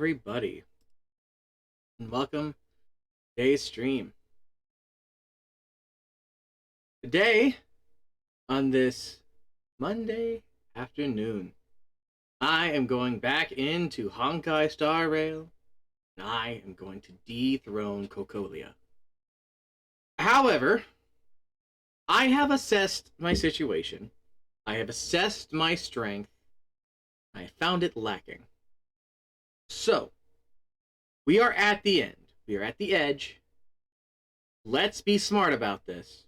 everybody, and welcome to today's stream. Today, on this Monday afternoon, I am going back into Honkai Star Rail, and I am going to dethrone Cocolia. However, I have assessed my situation. I have assessed my strength. I found it lacking. So, we are at the end. We are at the edge. Let's be smart about this.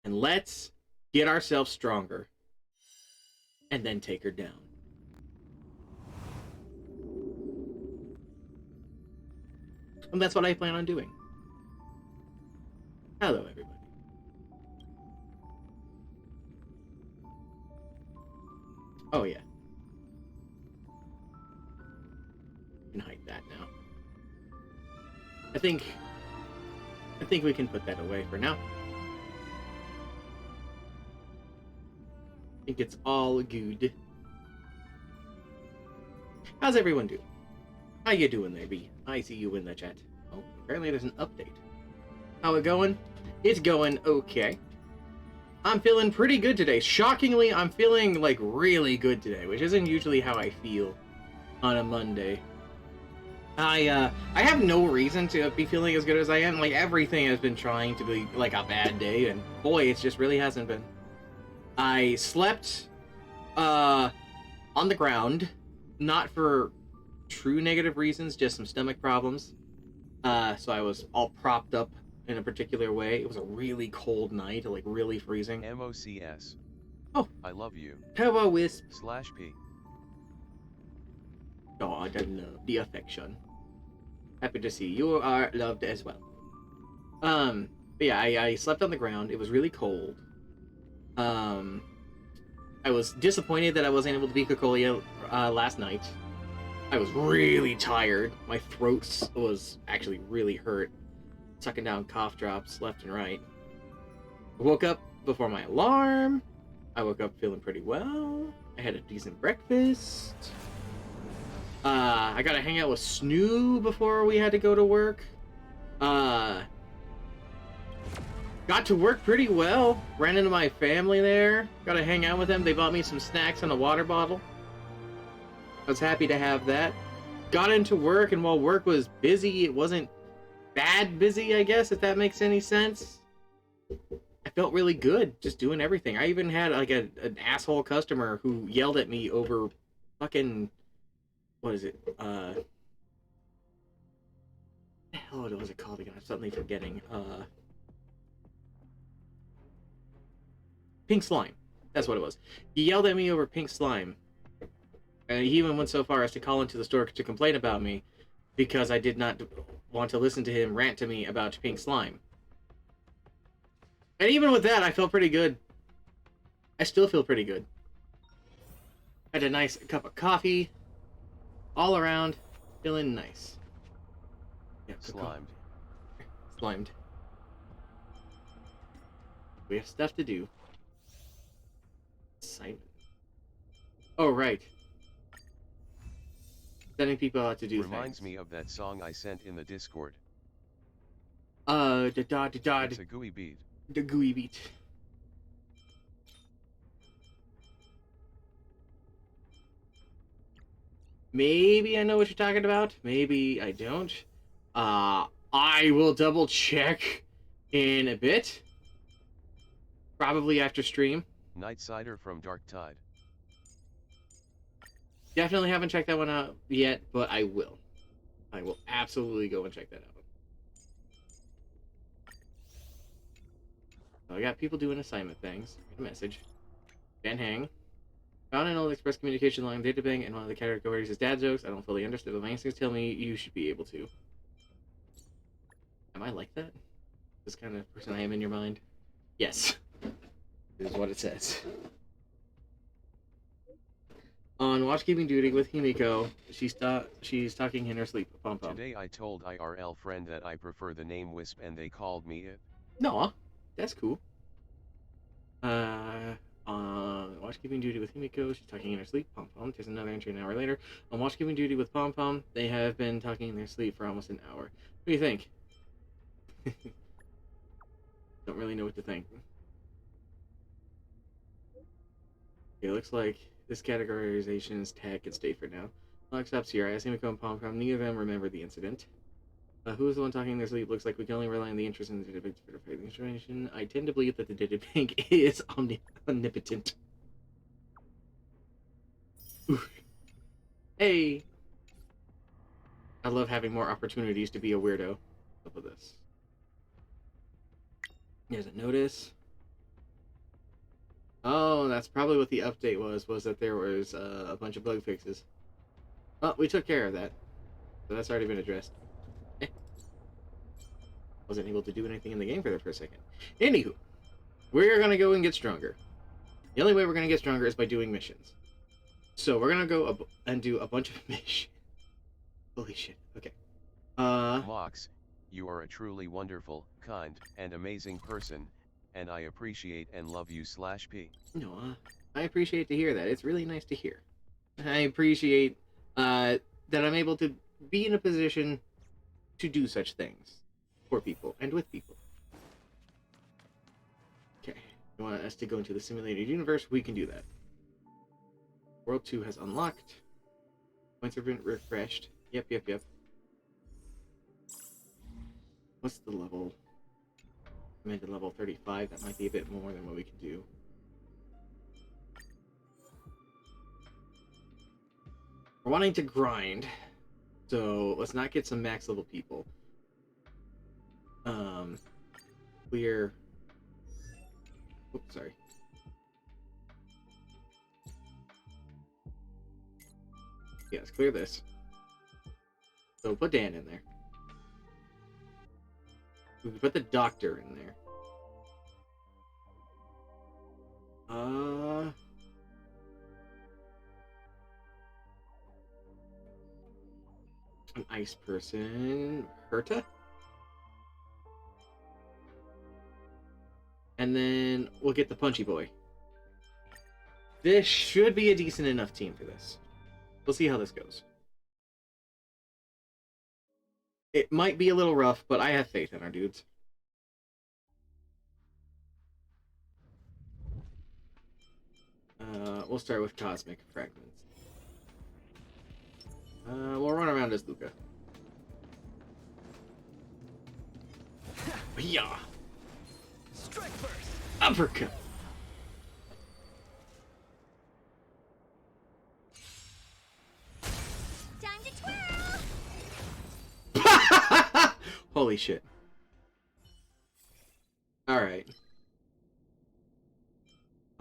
And let's get ourselves stronger. And then take her down. And that's what I plan on doing. Hello, everybody. Oh, yeah. I can hide that now. I think we can put that away for now. I think it's all good. How's everyone doing? How you doing there, B? I see you in the chat. Oh, apparently there's an update. How it going? It's going okay. I'm feeling pretty good today. Shockingly, I'm feeling like really good today, which isn't usually how I feel on a Monday. I have no reason to be feeling as good as I am. Like, everything has been trying to be like a bad day, and boy, it just really hasn't been. I slept on the ground, not for true negative reasons, just some stomach problems. So I was all propped up in a particular way. It was a really cold night, like really freezing. MOCS. Oh. I love you. Hello, Wisp. /P. Oh, I love the affection. Happy to see you are loved as well. But yeah, I slept on the ground. It was really cold. I was disappointed that I wasn't able to beat Cocolia last night. I was really tired. My throat was actually really hurt. Sucking down cough drops left and right. I woke up before my alarm. I woke up feeling pretty well. I had a decent breakfast. I got to hang out with Snoo before we had to go to work. Got to work pretty well. Ran into my family there. Got to hang out with them. They bought me some snacks and a water bottle. I was happy to have that. Got into work, and while work was busy, it wasn't bad busy, I guess, if that makes any sense. I felt really good just doing everything. I even had like an asshole customer who yelled at me over fucking... What is it? What the hell was it called again? I'm suddenly forgetting. Pink slime. That's what it was. He yelled at me over pink slime. And he even went so far as to call into the store to complain about me because I did not want to listen to him rant to me about pink slime. And even with that, I felt pretty good. I still feel pretty good. Had a nice cup of coffee. All around, feeling nice. Yeah, Slimed. Slimed. We have stuff to do. Simon. Oh, right. Sending people out to do Reminds things. me of that song I sent in the Discord. It's a gooey beat. The gooey beat. Maybe I know what you're talking about. Maybe I don't. I will double check in a bit. Probably after stream. Night Cider from Dark Tide. Definitely haven't checked that one out yet, but I will. I will absolutely go and check that out. So I got people doing assignment things. A message. Dan Hang. Found an old express communication line data bank, and one of the categories is dad jokes. I don't fully understand, but my instincts tell me you should be able to. Am I like that? This kind of person I am in your mind? Yes. This is what it says. On watchkeeping duty with Himiko, she's talking in her sleep. Pom pom. Today I told IRL friend that I prefer the name Wisp and they called me it. No, that's cool. Watchkeeping duty with Himiko, she's talking in her sleep. Pom Pom takes another entry an hour later. On watchkeeping duty with Pom Pom, they have been talking in their sleep for almost an hour. What do you think? Don't really know what to think. It looks like this categorization is tag and stay for now. I'll accept here. I asked Himiko and Pom Pom. Neither of them remember the incident. Who is the one talking in their sleep? Looks like we can only rely on the interest in the Digibank to verify the information. I tend to believe that the Digibank is omnipotent. Hey! I love having more opportunities to be a weirdo. Up with this. There's a notice. Oh, that's probably what the update was that there was a bunch of bug fixes. Well, we took care of that. So that's already been addressed. Wasn't able to do anything in the game for that for a second. Anywho, we're gonna go and get stronger. The only way we're gonna get stronger is by doing missions. So we're gonna go and do a bunch of missions. Holy shit. Okay. Mox, you are a truly wonderful, kind, and amazing person, and I appreciate and love you /P. No, I appreciate to hear that. It's really nice to hear. I appreciate that I'm able to be in a position to do such things for people and with people. Okay. You want us to go into the simulated universe? We can do that. World 2 has unlocked. Points have been refreshed. Yep. What's the level? I'm into level 35. That might be a bit more than what we can do. We're wanting to grind, so let's not get some max level people. Clear. Oops, sorry. Yeah, let's clear this. So put Dan in there. We can put the doctor in there. An ice person. Herta? And then we'll get the punchy boy. This should be a decent enough team for this. We'll see how this goes. It might be a little rough, but I have faith in our dudes. We'll start with Cosmic Fragments. We'll run around as Luca. Yeah. Strike first. Uppercut. Time to twirl. Holy shit. Alright.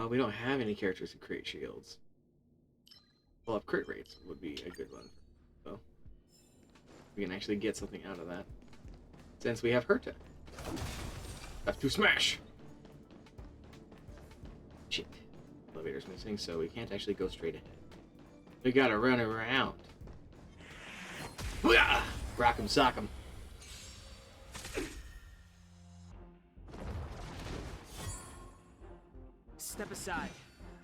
We don't have any characters who create shields. Well, up crit rates would be a good one. So, we can actually get something out of that. Since we have Herta. Have to smash! Shit. Elevator's missing, so we can't actually go straight ahead. We gotta run around. Booyah! Rock 'em, sock 'em. Step aside.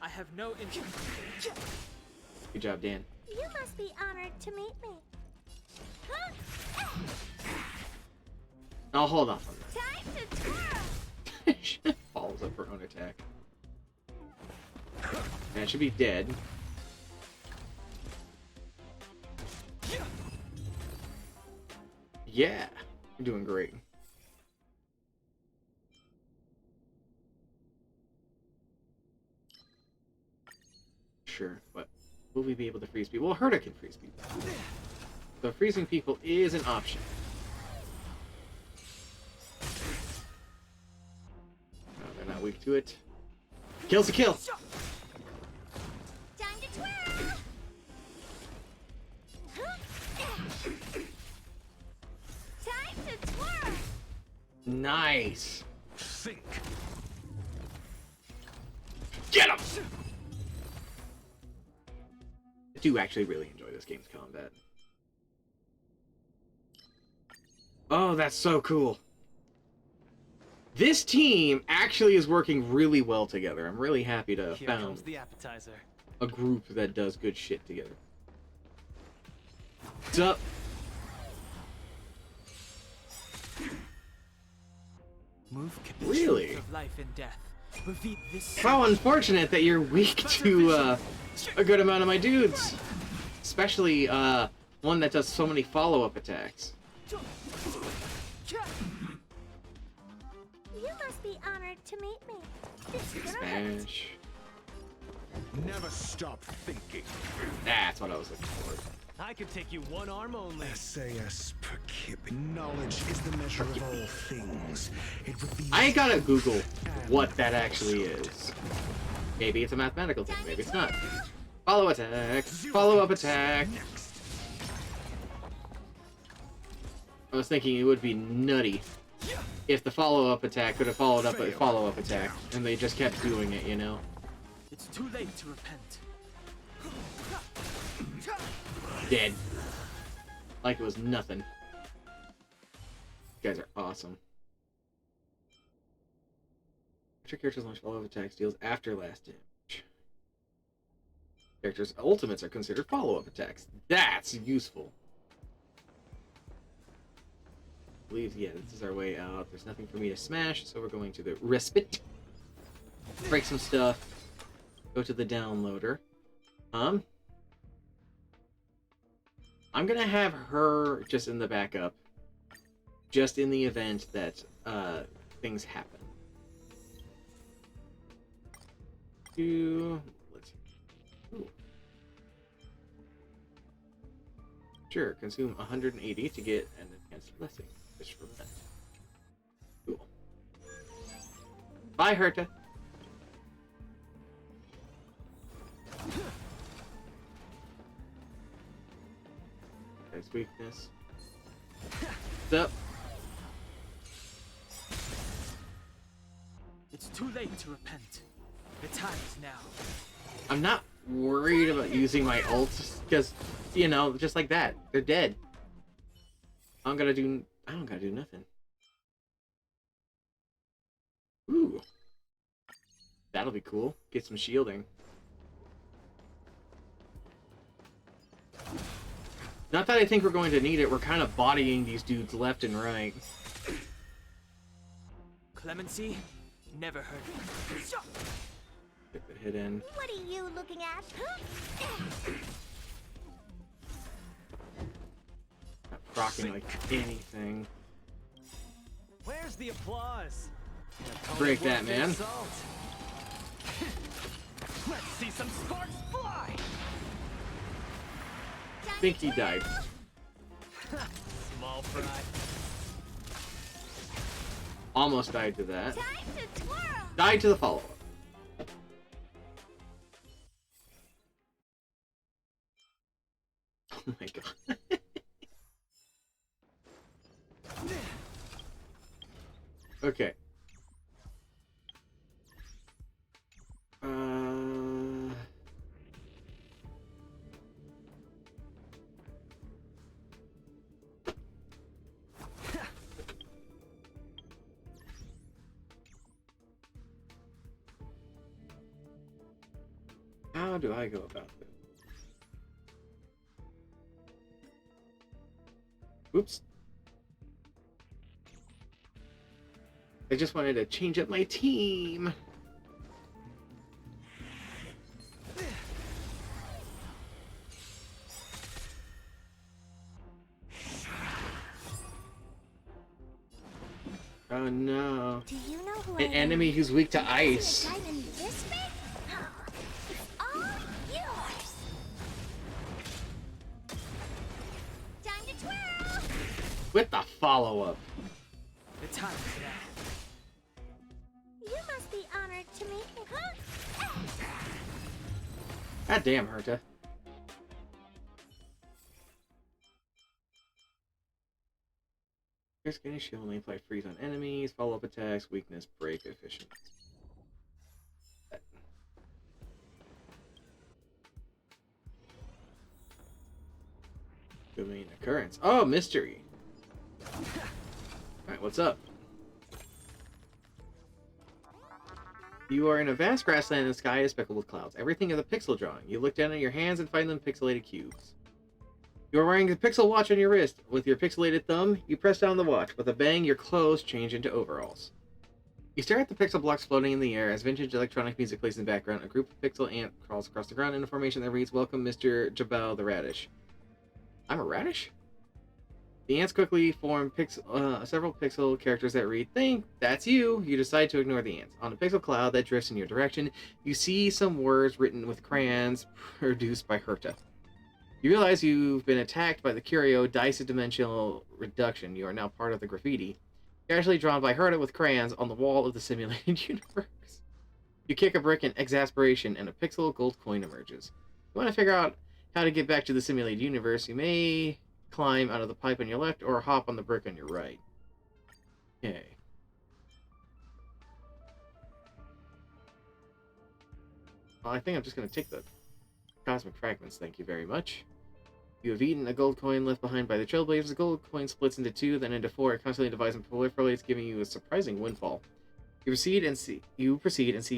I have no interest. Good job, Dan. You must be honored to meet me. I'll hold off on Time to twirl. that. She follows up her own attack. And it should be dead. Yeah, you're doing great. Sure, but will we be able to freeze people? Well, Herta can freeze people. So freezing people is an option. No, they're not weak to it. Kill's a kill! Time to twirl. Time to twirl. Nice! Sink. Get him! I do actually really enjoy this game's combat. Oh, that's so cool. This team actually is working really well together. I'm really happy to have Here found comes the appetizer. a group that does good shit together. What's up? Move can be Really? truth of life and death. Reveal this. How unfortunate that you're weak to a good amount of my dudes. Especially one that does so many follow-up attacks. You must be honored to meet me. This is gonna hurt. Smash. Never stop thinking. That's what I was looking for. I could take you one arm only. SAS per kip. Knowledge is the measure of all things. It reveals I gotta Google what that actually is. Maybe it's a mathematical thing, maybe it's not. Follow attack, follow-up attack. I was thinking it would be nutty if the follow-up attack could have followed up a follow-up attack, and they just kept doing it, you know? It's too late to repent. Dead. Like it was nothing. You guys are awesome. Extra characters launch follow-up attacks deals after last damage. Characters' ultimates are considered follow-up attacks. That's useful. I believe, yeah, this is our way out. There's nothing for me to smash, so we're going to the respite. Break some stuff. Go to the downloader. I'm gonna have her just in the backup. Just in the event that things happen. Let's see. Ooh. Sure, consume 180 to get an enhanced blessing. Just for that. Cool. Bye, Herta. Guy's weakness. What's up? It's too late to repent. The time is now. I'm not worried about using my ult because, you know, just like that, they're dead. I don't gotta do nothing. Ooh. That'll be cool. Get some shielding. Not that I think we're going to need it, we're kind of bodying these dudes left and right. Clemency never hurt me. Get the hit in. What are you looking at? Not rocking like anything. Where's the applause? Break that, man. Let's see some sparks fly. I think he died. Small fry. Almost died to that. Time to twirl. Died to the follow-up. Oh my god. Okay. How do I go about this? Oops. I just wanted to change up my team. Oh no. Do you know who An enemy who's weak to ice. Diamond this big? It's all yours. Time to twirl. With the follow-up. The time is now. You must be honored to meet me. God damn, Herta. Your skinny shield only apply freeze on enemies, follow-up attacks, weakness, break, efficiency. Domain occurrence. Oh, mystery. Alright, what's up? You are in a vast grassland and the sky is speckled with clouds. Everything is a pixel drawing. You look down at your hands and find them pixelated cubes. You are wearing a pixel watch on your wrist. With your pixelated thumb, you press down the watch. With a bang, your clothes change into overalls. You stare at the pixel blocks floating in the air as vintage electronic music plays in the background. A group of pixel ant crawls across the ground in a formation that reads, "Welcome, Mr. Jabal the Radish." I'm a radish? The ants quickly form several pixel characters that read, "Think, that's you." You decide to ignore the ants. On a pixel cloud that drifts in your direction, you see some words written with crayons produced by Herta. You realize you've been attacked by the Curio dimensional reduction. You are now part of the graffiti, casually drawn by Herta with crayons on the wall of the simulated universe. You kick a brick in exasperation, and a pixel gold coin emerges. You want to figure out how to get back to the simulated universe. You may climb out of the pipe on your left or hop on the brick on your right. Okay. Well, I think I'm just going to take the cosmic fragments, thank you very much. You have eaten a gold coin left behind by the Trailblazers. The gold coin splits into 2, then into 4. It constantly divides and proliferates, giving you a surprising windfall. You proceed and see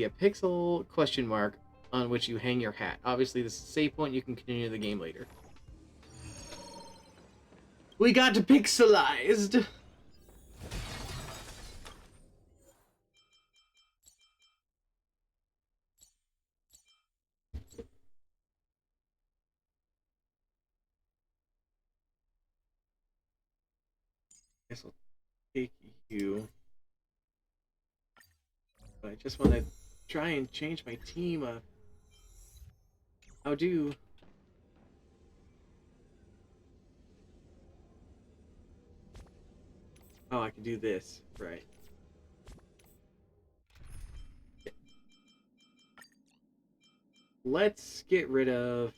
a pixel question mark on which you hang your hat. Obviously, this is a save point. You can continue the game later. We got pixelized! Guess I'll take you. But I just want to try and change my team. How do? Oh, I can do this. Right. Okay. Let's get rid of,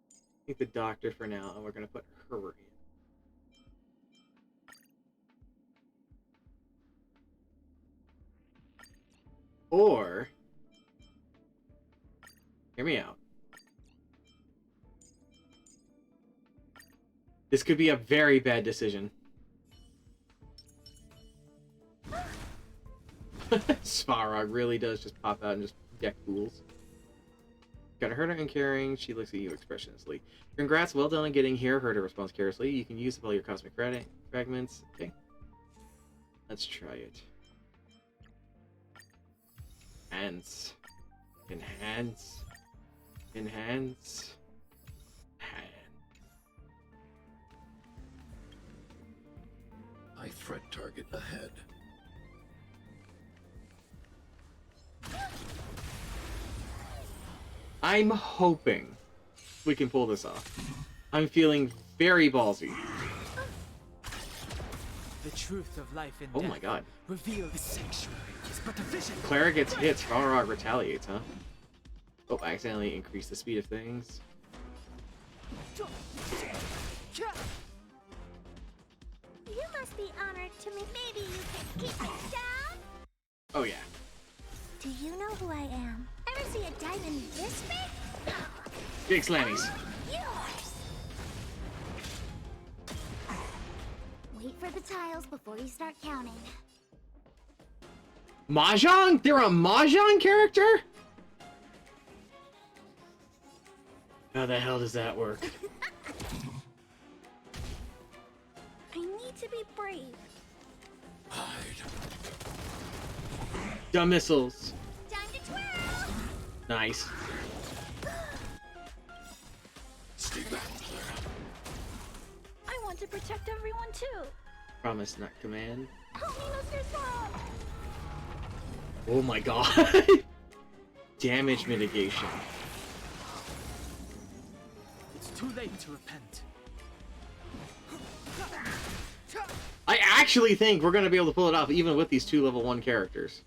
I think, the doctor for now, and we're going to put her in. Or, hear me out. This could be a very bad decision. Svarog really does just pop out and just deck fools. Got a Herta and caring. She looks at you expressionlessly. Congrats, well done on getting here. Herta responds carelessly. You can use all your cosmic fragments. Okay. Let's try it. Enhance. Enhance. Enhance. I threat target ahead. I'm hoping we can pull this off. I'm feeling very ballsy. The truth of life and Oh death. my god. Reveal the sanctuary is but a vision. Clara gets hits, Svarog retaliates, huh? Oh, I accidentally increased the speed of things. You must be honored to me. Maybe you can keep it down? Oh yeah. Do you know who I am? Ever see a diamond this big? Big slammies. Yours! Wait for the tiles before you start counting. Mahjong? They're a Mahjong character? How the hell does that work? I need to be brave. Dumb missiles. Time to twirl! Nice. Stay back, Clara. I want to protect everyone too. Promise, not command. Help me, Mr. Swamp! Oh my god. Damage mitigation. It's too late to repent. I actually think we're going to be able to pull it off even with these 2 level 1 characters.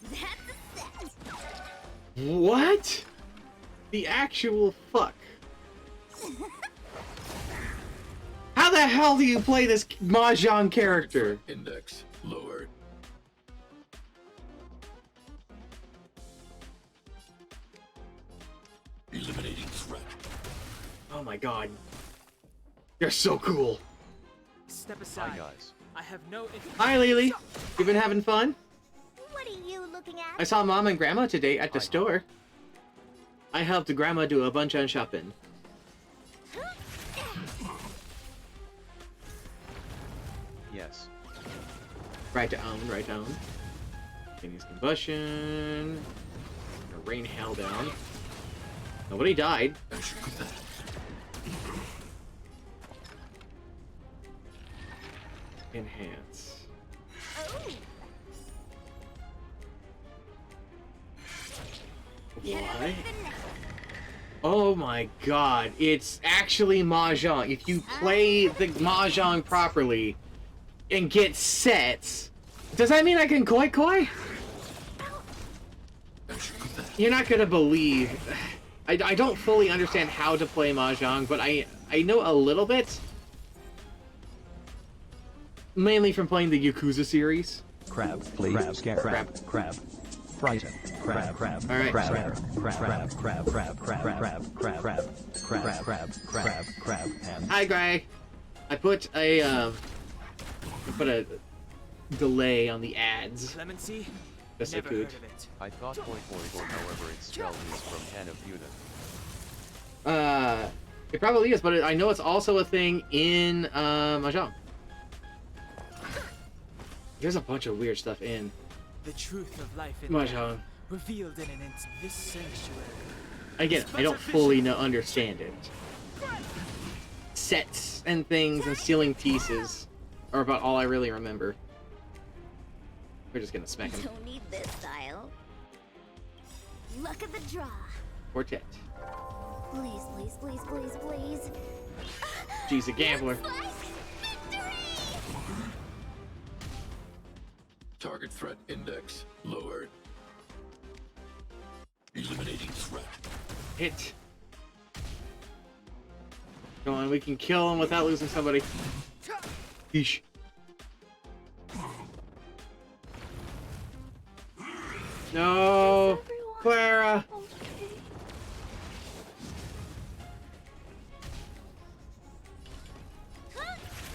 That's a set. What? The actual fuck? How the hell do you play this Mahjong character? Index lowered. Eliminating threat. Oh my god. You're so cool. Step Hi aside. guys. I have no Hi, Lily. You been having fun? What are you looking at? I saw Mom and Grandma today at the Hi. store. I helped Grandma do a bunch of shopping. Yes. Right on, right on. Phoenix combustion. Gonna rain hell down. Nobody died. Enhance. Oh, Why? Oh my god, it's actually Mahjong. If you play the Mahjong properly and get sets, does that mean I can koi koi? You're not gonna believe. I don't fully understand how to play Mahjong, but I know a little bit. Mainly from playing the Yakuza series. Crab, please. Crab, scare, crab, crab. Frighten, crab, crab, All right. crab, crab, crab, crab, crab, crab, crab, crab, crab, crab, crab, crab, and Hi, Gray. I put a delay on the ads. clemency. Yes, I Never could. heard of it. I thought point, however it's spelled, is from Hanafuna. It probably is, but I know it's also a thing in Mahjong. There's a bunch of weird stuff in The truth of life in Mahjong. revealed in an instant. This sanctuary. Again, I don't fully understand it. Sets and things and stealing pieces are about all I really remember. We're just gonna smack him. don't need this style. Look at the draw. Quartet. Please, please, please, please, please. She's a gambler. Looks like victory! Target threat index lowered. Eliminating threat. Hit. Come on, we can kill him without losing somebody. Yeesh. No, Clara.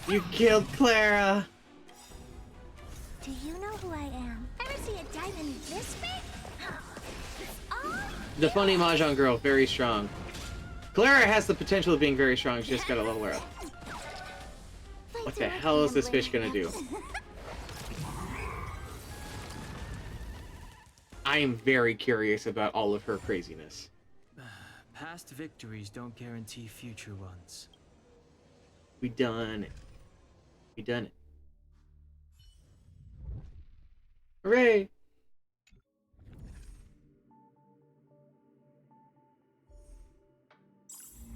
You killed Clara. Do you know who I am? Ever see a diamond this big? Oh, The funny Mahjong girl, very strong. Clara has the potential of being very strong. She just gotta level her up. What the hell is this fish gonna do? I am very curious about all of her craziness. Past victories don't guarantee future ones. We done it. We done it. Hooray!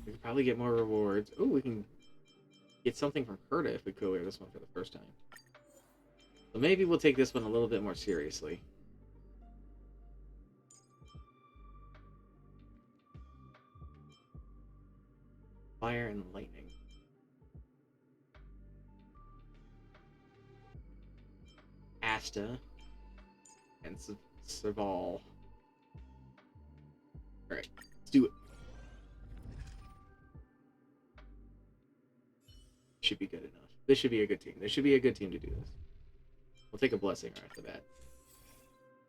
We could probably get more rewards. Oh, we can get something from Herta if we clear this one for the first time. So maybe we'll take this one a little bit more seriously. Fire and lightning. Asta and Saval. Alright, let's do it. Should be good enough. This should be a good team. This should be a good team to do this. We'll take a blessing right off the bat.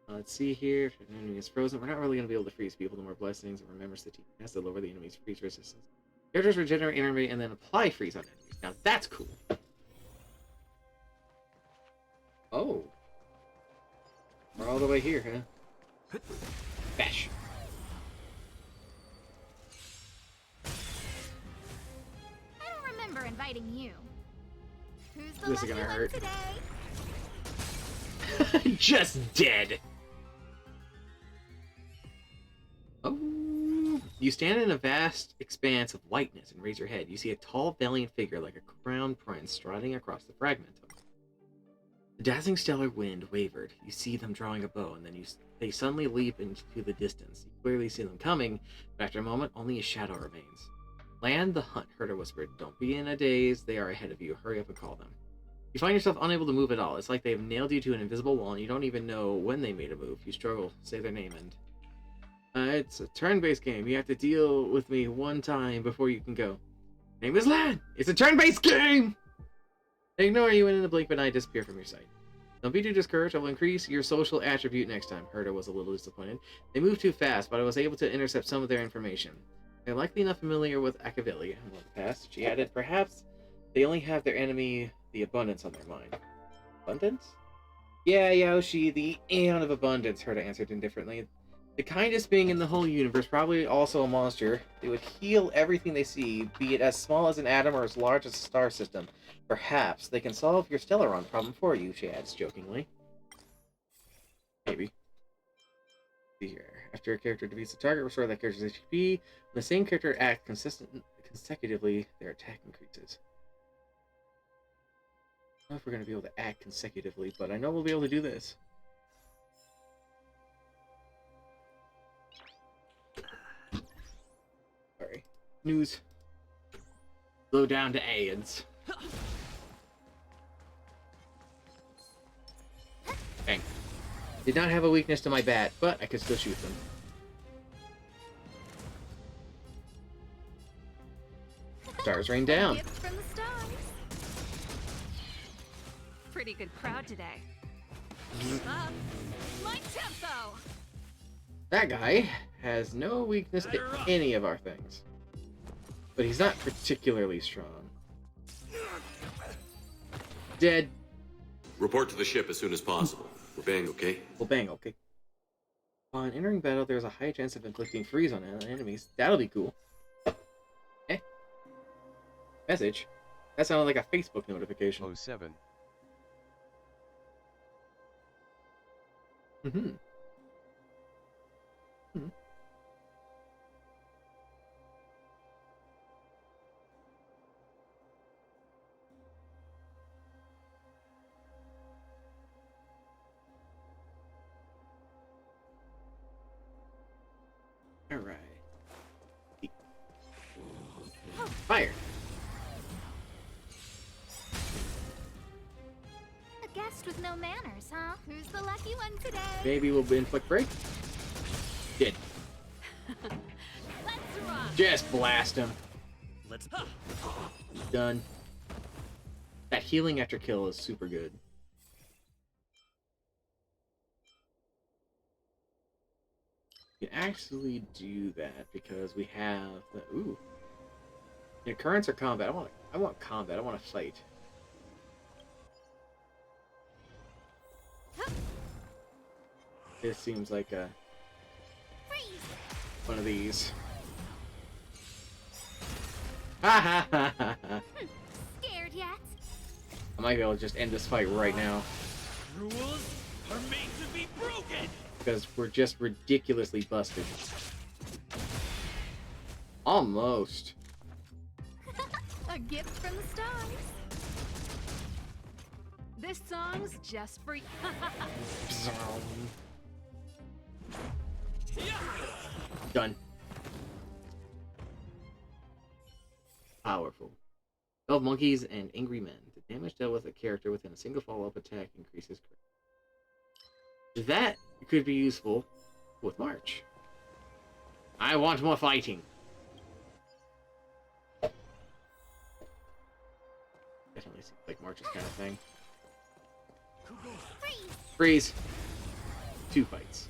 Let's see here. If an enemy is frozen, we're not really going to be able to freeze people. The more blessings, and remembers the team has to lower the enemy's freeze resistance. Characters regenerate enemy and then apply freeze on enemies. Now that's cool. Oh. We're all the way here, huh? Bash. I don't remember inviting you. Who's the This is lucky gonna one hurt. today? Just dead. Oh. You stand in a vast expanse of whiteness and raise your head. You see a tall, valiant figure like a crowned prince striding across the fragmentum. The dazzling stellar wind wavered. You see them drawing a bow, and then they suddenly leap into the distance. You clearly see them coming, but after a moment, only a shadow remains. Land the hunt, Herta whispered. Don't be in a daze. They are ahead of you. Hurry up and call them. You find yourself unable to move at all. It's like they've nailed you to an invisible wall, and you don't even know when they made a move. You struggle. Say their name, and... it's a turn-based game. You have to deal with me one time before you can go. Name is Lan! It's a turn-based game! They ignore you and in the blink of an eye disappear from your sight. Don't be too discouraged. I will increase your social attribute next time. Herta was a little disappointed. They moved too fast, but I was able to intercept some of their information. They're likely enough familiar with Akavili. Past, she added, perhaps they only have their enemy, the Abundance, on their mind. Abundance? Yeah, Yoshi, the Aeon of Abundance, Herta answered indifferently. The kindest being in the whole universe, probably also a monster. They would heal everything they see, be it as small as an atom or as large as a star system. Perhaps they can solve your Stellaron problem for you, she adds jokingly. Maybe. See here. After a character defeats the target, restore that character's HP. When the same character acts consecutively, their attack increases. I don't know if we're going to be able to act consecutively, but I know we'll be able to do this. Sorry. News. Slow down to AIDS. Bang. Did not have a weakness to my bat, but I could still shoot them. Stars rain down. Gift from the stars. Pretty good crowd today. Up. My tempo. That guy has no weakness to any of our things. But he's not particularly strong. Dead. Report to the ship as soon as possible. We're bang, okay? Well, bang, okay. On entering battle, there's a high chance of inflicting freeze on enemies. That'll be cool. Eh? Message? That sounded like a Facebook notification. 07. Mm-hmm. Alright. Fire! A guest with no manners, huh? Who's the lucky one today? Maybe we'll inflict break? Did. Let's rock. Just blast him. Let's. Done. That healing after kill is super good. You can actually do that because we have the ooh. Yeah, currents or combat? I want combat. I want to fight. This seems like a one of these. Ha ha ha ha ha. Scared yet? I might be able to just end this fight right now. Rules are made to be broken. Because we're just ridiculously busted. Almost. A gift from the stars. This song's just for you. Done. Powerful. 12 monkeys and angry men. The damage dealt with a character within a single follow-up attack increases. That could be useful with March. I want more fighting. Definitely seems like March's kind of thing. Freeze! 2 fights.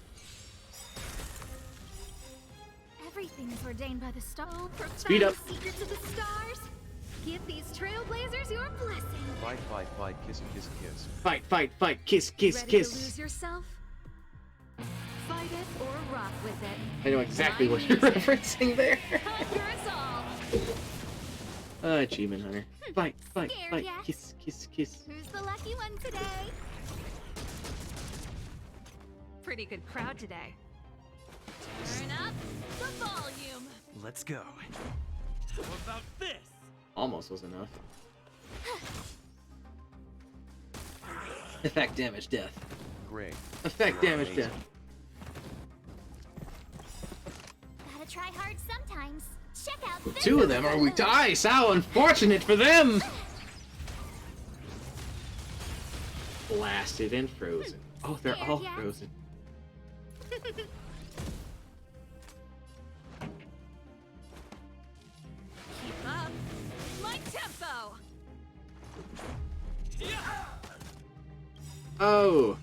Everything is ordained by the star. Speed up. Secret to the stars. Give these trailblazers your blessing. Fight, fight, fight, kiss, kiss, kiss. Fight, fight, fight, kiss, kiss, Ready to kiss. lose yourself? Fight it or rock with it. I know exactly what you're referencing there. Conquer us all. Achievement Hunter. Fight, fight, Scared fight, yet? kiss, kiss, kiss. Who's the lucky one today? Pretty good crowd today. Turn up the volume. Let's go. How about this? Almost was enough. Effect damage death. Great. Effect damage death. Gotta try hard sometimes. Check out this. 2 of them or we die. How unfortunate for them. Blasted and frozen. Oh, they're all frozen. Keep up. My tempo. Oh.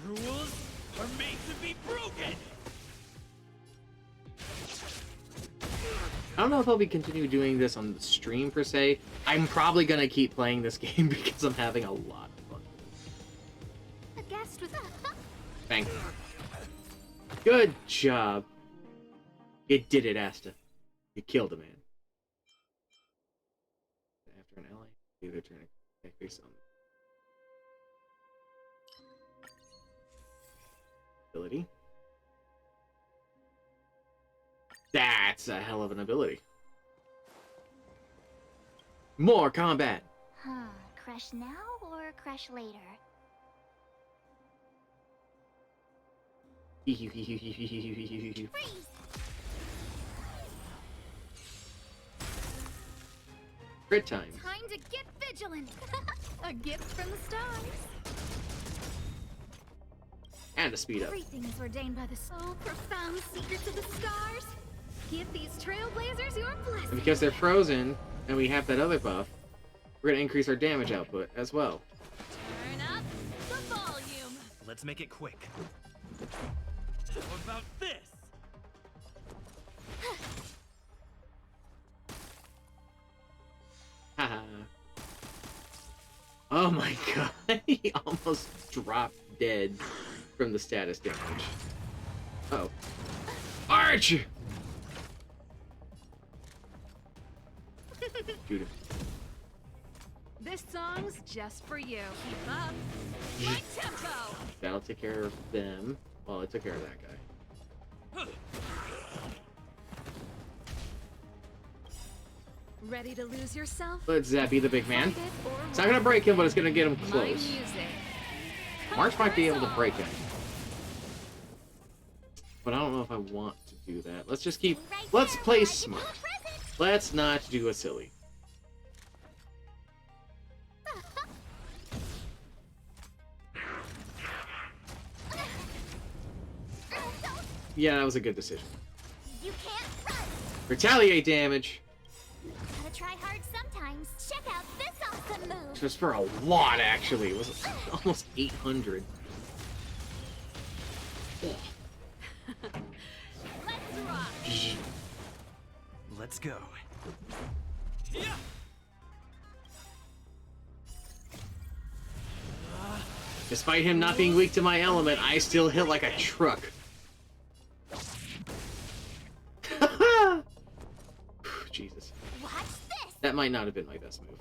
Rules are made to be broken! I don't know if I'll be continue doing this on the stream per se. I'm probably gonna keep playing this game because I'm having a lot of fun. A guest with Thank you. Good job. You did it, Asta. You killed a man. After an ally, either turn a face on ability. That's a hell of an ability. More combat. Huh, crush now or crush later? Freeze! Crit time. Time to get vigilant! A gift from the stars! And a speed up. Everything is ordained by the so profound secrets of the stars. Give these trailblazers your blessing. And because they're frozen, and we have that other buff, we're gonna increase our damage output as well. Turn up the volume. Let's make it quick. How about this? Haha. Oh my god, he almost dropped dead from the status damage. Uh oh. Arch! Shoot him. This song's just for you. Keep up. My tempo. That'll take care of them. Well, it took care of that guy. Ready to lose yourself? Let's Zappy the big man. Fight it or It's not gonna break him, but it's gonna get him My close. music. March might be able to break him. But I don't know if I want to do that. Let's just keep... Let's play smart. Let's not do a silly. Yeah, that was a good decision. You can't run! Retaliate damage. Gotta try hard sometimes. Check out this awesome move! Just for a lot, actually. It was almost 800. Let's rock. Let's go. Despite him not being weak to my element, I still hit like a truck. Jesus. Watch this! That might not have been my best move.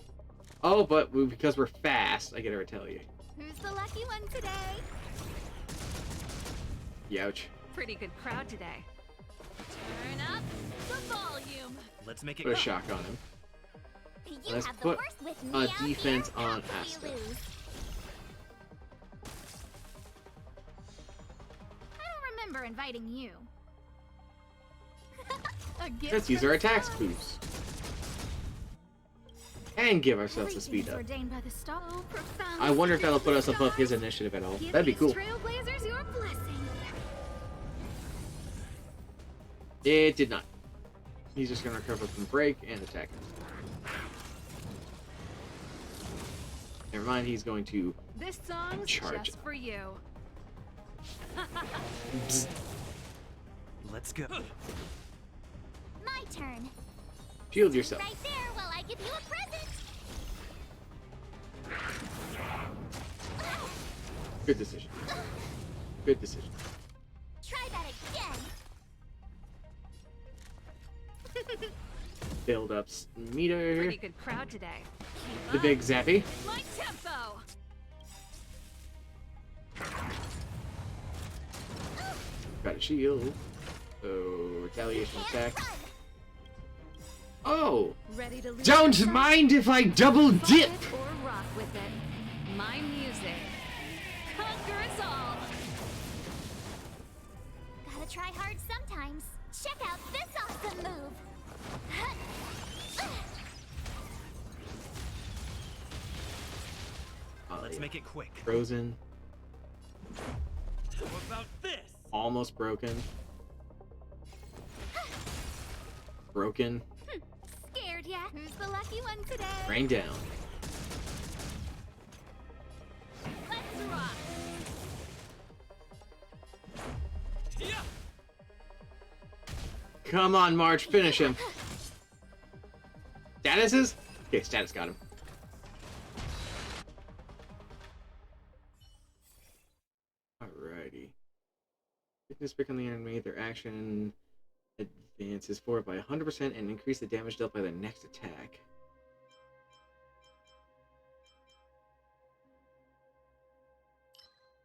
Oh, but because we're fast, I get to retaliate. Who's the lucky one today? Youch. Pretty good crowd today. Turn up the volume. Let's make it Put a quick. shock on him. You Let's have the put worst with me a out defense here. on How could Asta. you lose? I don't remember inviting you. A gift Let's use from our the attacks stars. boost. And give ourselves a Everything speed is up. ordained by the star. Oh, profound I wonder if that'll secrets put of us the above his stars. initiative at all. Give That'd be these cool. trailblazers your blessing. It did not. He's just gonna recover from break and attack. Never mind, he's going to This song's Charge. just for you. Bzz. Let's go. My turn. Shield yourself. Right there while I give you a present. Good decision. Good decision. Try that again. Build up meter. Pretty good crowd today. Keep The up. big Zappy. My tempo. Got a shield. So retaliation attack. Run. Oh! Ready to lose Don't yourself? mind if I double Fight dip! it or rock with it. My music. Conquer us all. Gotta try hard sometimes. Check out this awesome move. Oh, Let's yeah. make it quick. Frozen. How about this? Almost broken. Broken. Scared ya? Who's the lucky one today? Rain down. Come on, March, finish him. Statuses? Okay, status got him. Alrighty. Fitness pick on the enemy, their action advances forward by 100% and increase the damage dealt by their next attack.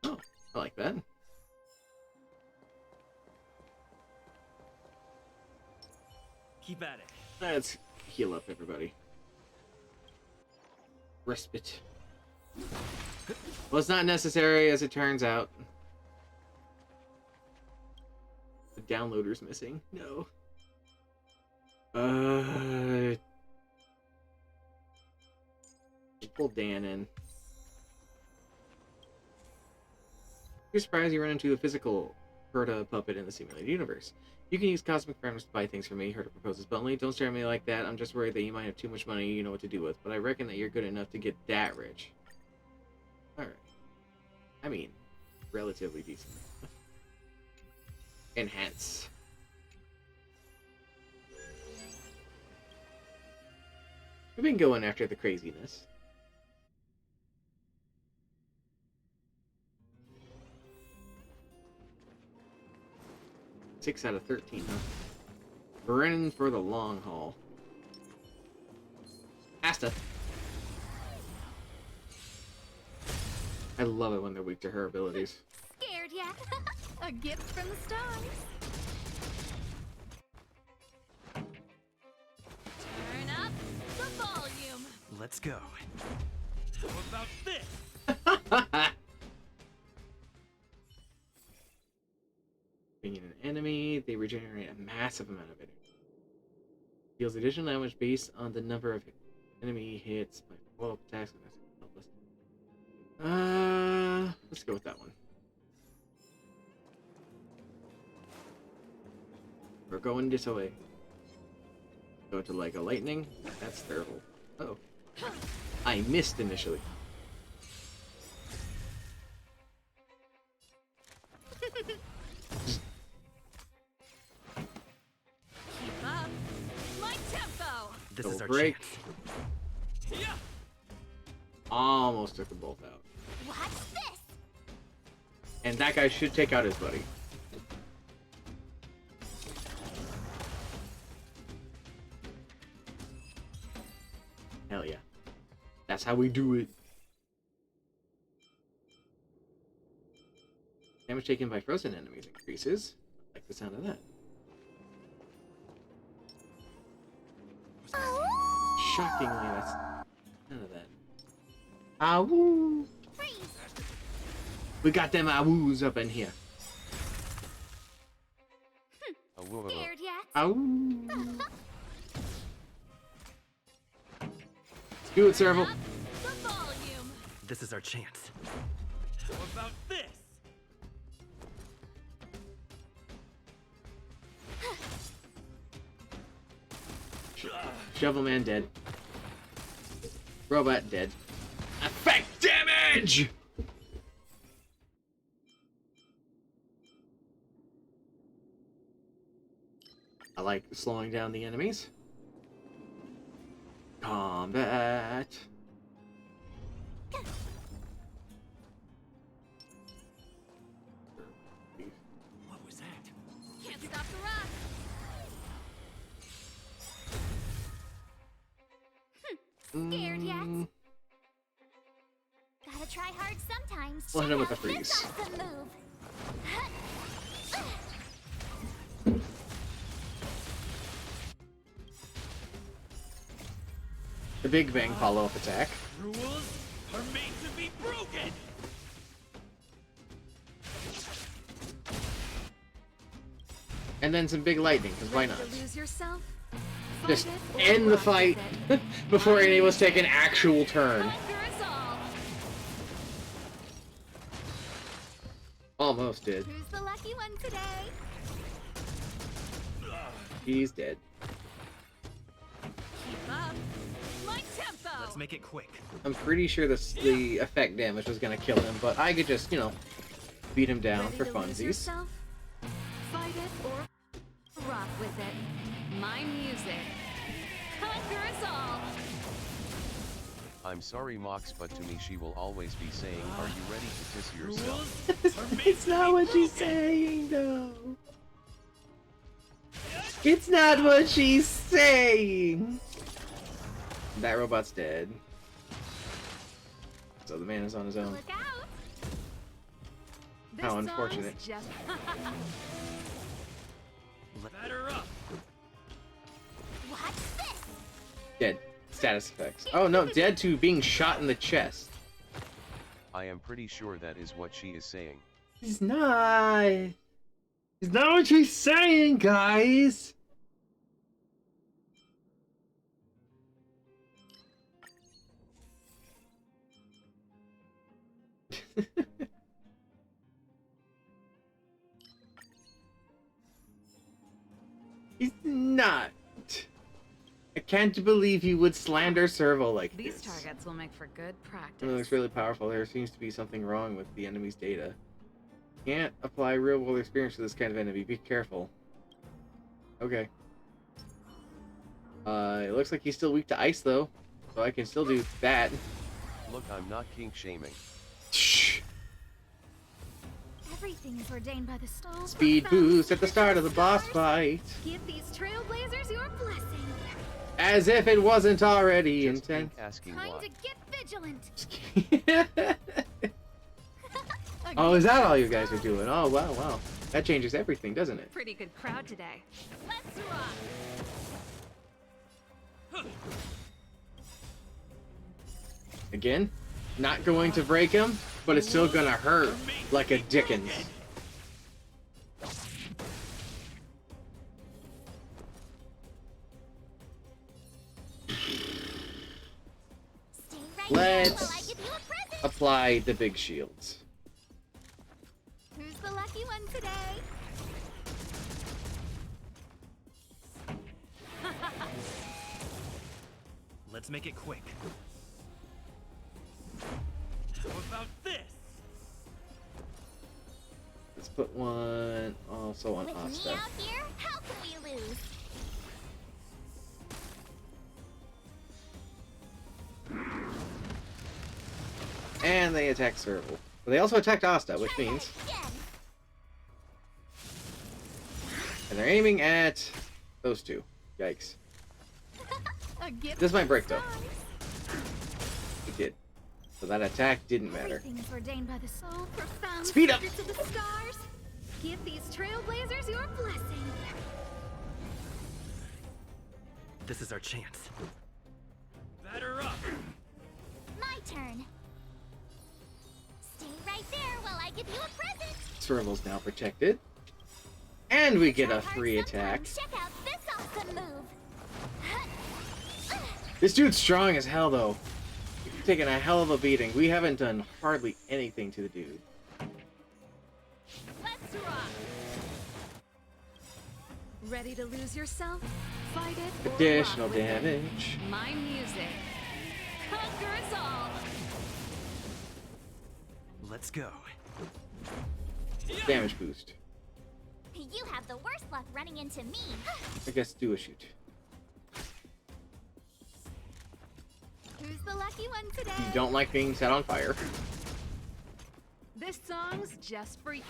Oh, I like that. Keep at it. Let's heal up everybody. Respite. Well, it's not necessary as it turns out. The downloader's missing. No. Pull Dan in. You're surprised you run into a physical Herta puppet in the simulated universe. You can use cosmic fragments to buy things for me, Herta proposes bluntly. Don't stare at me like that. I'm just worried that you might have too much money you know what to do with, but I reckon that you're good enough to get that rich. Alright. I mean, relatively decent. Enhance. We've been going after the craziness. Six out of 13, huh? We're in for the long haul. Asta. I love it when they're weak to her abilities. Scared yet? A gift from the stars. Turn up the volume. Let's go. How about this? Being an enemy, they regenerate a massive amount of energy. Deals additional damage based on the number of enemy hits by follow-up attacks. Let's go with that one. We're going this way. Go to like a lightning. That's terrible. Uh-oh. I missed initially. Keep up my tempo. This is our break. chance. Yeah. Almost took them both out. Watch this! And that guy should take out his buddy. Hell yeah. That's how we do it. Damage taken by frozen enemies increases. I like the sound of that. Shockingly, that's none of that. Awoo! Freeze! We got them awoos up in here. Scared yet? Awoo! Do it, Serval. Up the volume. This is our chance. How about this? Shovel Man dead. Robot dead. Effect damage! I like slowing down the enemies. Combat. What was that? Can't stop the rock. Scared yet? Gotta try hard sometimes. We'll hit him with Check the out freeze. this awesome move. The Big Bang follow-up attack. Rules are made to be broken. And then some big lightning, because why Ready not? to lose yourself? Just Fight it or end the rock fight it. before any of us take an actual turn. Conquer us all. Almost did. Who's the lucky one today? He's dead. Keep up my tempo. Let's make it quick. I'm pretty sure the effect damage was gonna kill him, but I could just, you know, beat him down Ready for to lose funsies. yourself? Fight it or rock with it. My music. Conquer us all. I'm sorry, Mox, but to me she will always be saying, "Are you ready to piss yourself?" It's not what she's saying, though. It's not what she's saying. That robot's dead. So the man is on his own. Look out. How This unfortunate. song's just Batter up. What's this? Dead. Status effects. Oh no, dead to being shot in the chest. I am pretty sure that is what she is saying. He's not. He's not what she's saying, guys. He's not. I can't believe you would slander Servo like These this. targets will make for good practice. It looks really powerful. There seems to be something wrong with the enemy's data. Can't apply real-world experience to this kind of enemy. Be careful. Okay. It looks like he's still weak to ice, though. So I can still do that. Look, I'm not kink shaming. Shh. Everything is ordained by the stars. Speed boost at the start of the boss fight. Give these trailblazers your blessing. As if it wasn't already Just intense. kink asking Time why. to get vigilant. Oh, is that all you guys are doing? Oh, wow, wow. That changes everything, doesn't it? Pretty good crowd today. Let's rock. Again, not going to break him, but it's still gonna hurt like a Dickens. Stay right there while I Let's give you a present. apply the big shields. Who's the lucky one today? Let's make it quick. How about this? Let's put one also on With Asta. me out here, how can we lose? And they attack Serval. But they also attacked Asta, which means... Again. And they're aiming at those two. Yikes. A gift This might from break, though. stars. It did. So that attack didn't matter. Everything is ordained by the soul. Profound Speed up. secrets of the stars. Give these trailblazers your blessing. This is our chance. Batter up. My turn. Stay right there while I give you a present. Serval's now protected. And we get a Try hard free attack. sometimes. Check out this awesome move. This dude's strong as hell, though. He's taking a hell of a beating. We haven't done hardly anything to the dude. Let's rock. Ready to lose yourself? Fight it. or Additional rock with it. damage. My music. Conquer us all. Let's go. Damage boost. You have the worst luck running into me. I guess do a shoot. Who's the lucky one today? You don't like being set on fire. This song's just for you.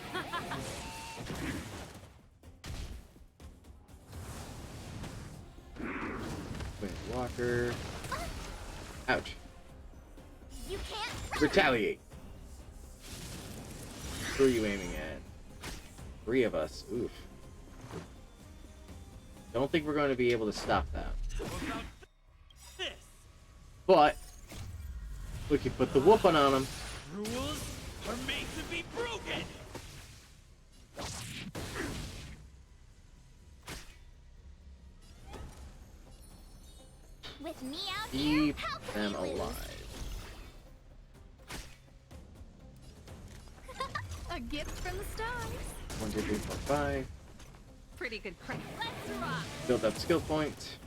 Wind Walker. Ouch. You can't. Retaliate. Who are you aiming at? 3 of us. Oof. Don't think we're going to be able to stop that. How about this? But we can put the whooping on him. Rules are made to be broken. With me out here, Keep how can them we lose? alive. A gift from the stars. 1, 2, 3, 4, 5. Pretty good crack. Let's rock. Build up skill point.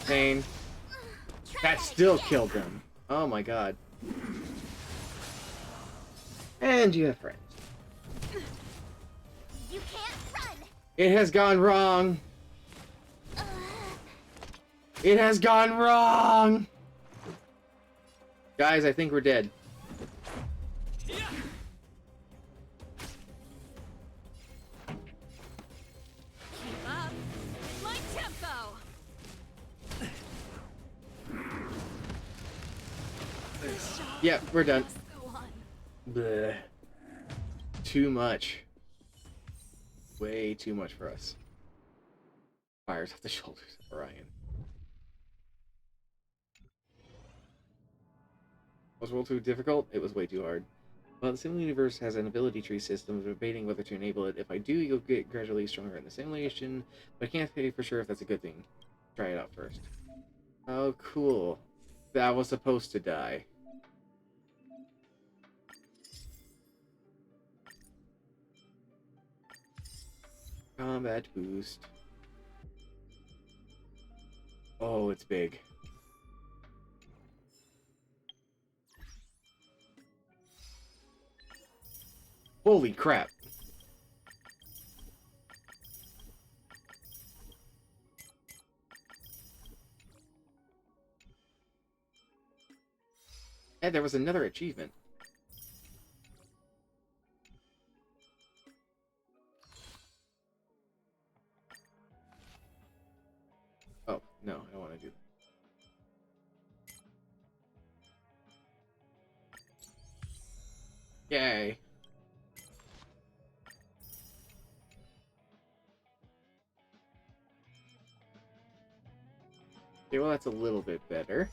Insane. That still killed them. Oh my god. And you have friends. You can't It has gone wrong. It has gone wrong. Guys, I think we're dead. Keep up. My tempo. Yep, we're done. Must go on. Bleh. Too much. Way too much for us. Fires off the shoulders of Orion. Was World 2 difficult? It was way too hard. Well, the Sim Universe has an ability tree system of debating whether to enable it. If I do, you'll get gradually stronger in the simulation, but I can't say for sure if that's a good thing. Try it out first. Oh, cool. That was supposed to die. Combat boost. Oh, it's big. Holy crap. And there was another achievement. Oh, no, I don't want to do that. Yay. Okay, well, that's a little bit better.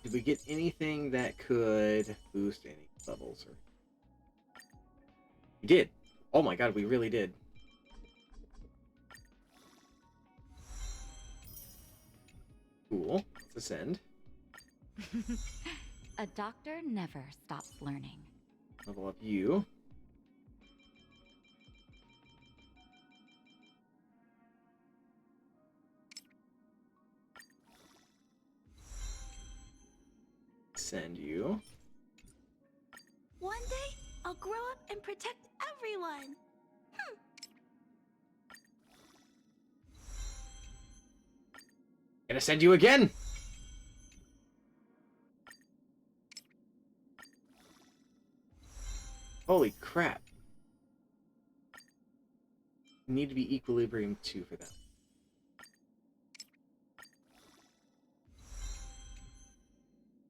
Did we get anything that could boost any levels? Or... We did. Oh my god, we really did. Cool. Let's ascend. A doctor never stops learning. Level up you. Send you. One day, I'll grow up and protect everyone. Gonna send you again. Holy crap. Need to be equilibrium 2 for that.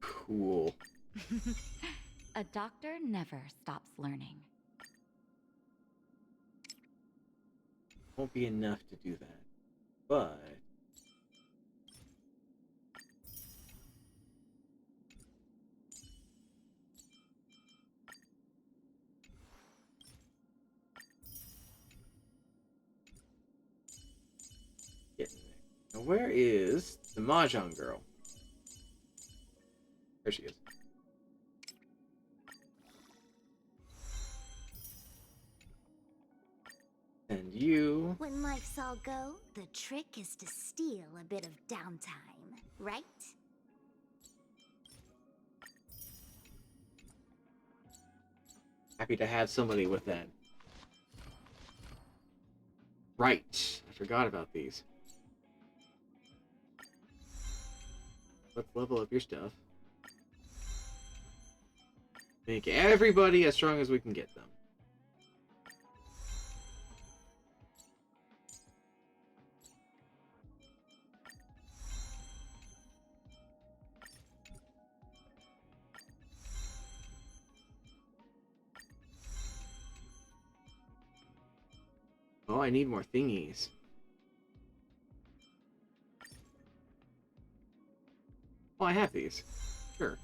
Cool. A doctor never stops learning. Won't be enough to do that. But... getting there. Now where is the Mahjong girl? There she is. And you... When life's all go, the trick is to steal a bit of downtime, right? Happy to have somebody with that. Right. I forgot about these. Let's level up your stuff. Make everybody as strong as we can get them. Oh, I need more thingies. Oh, I have these. Sure.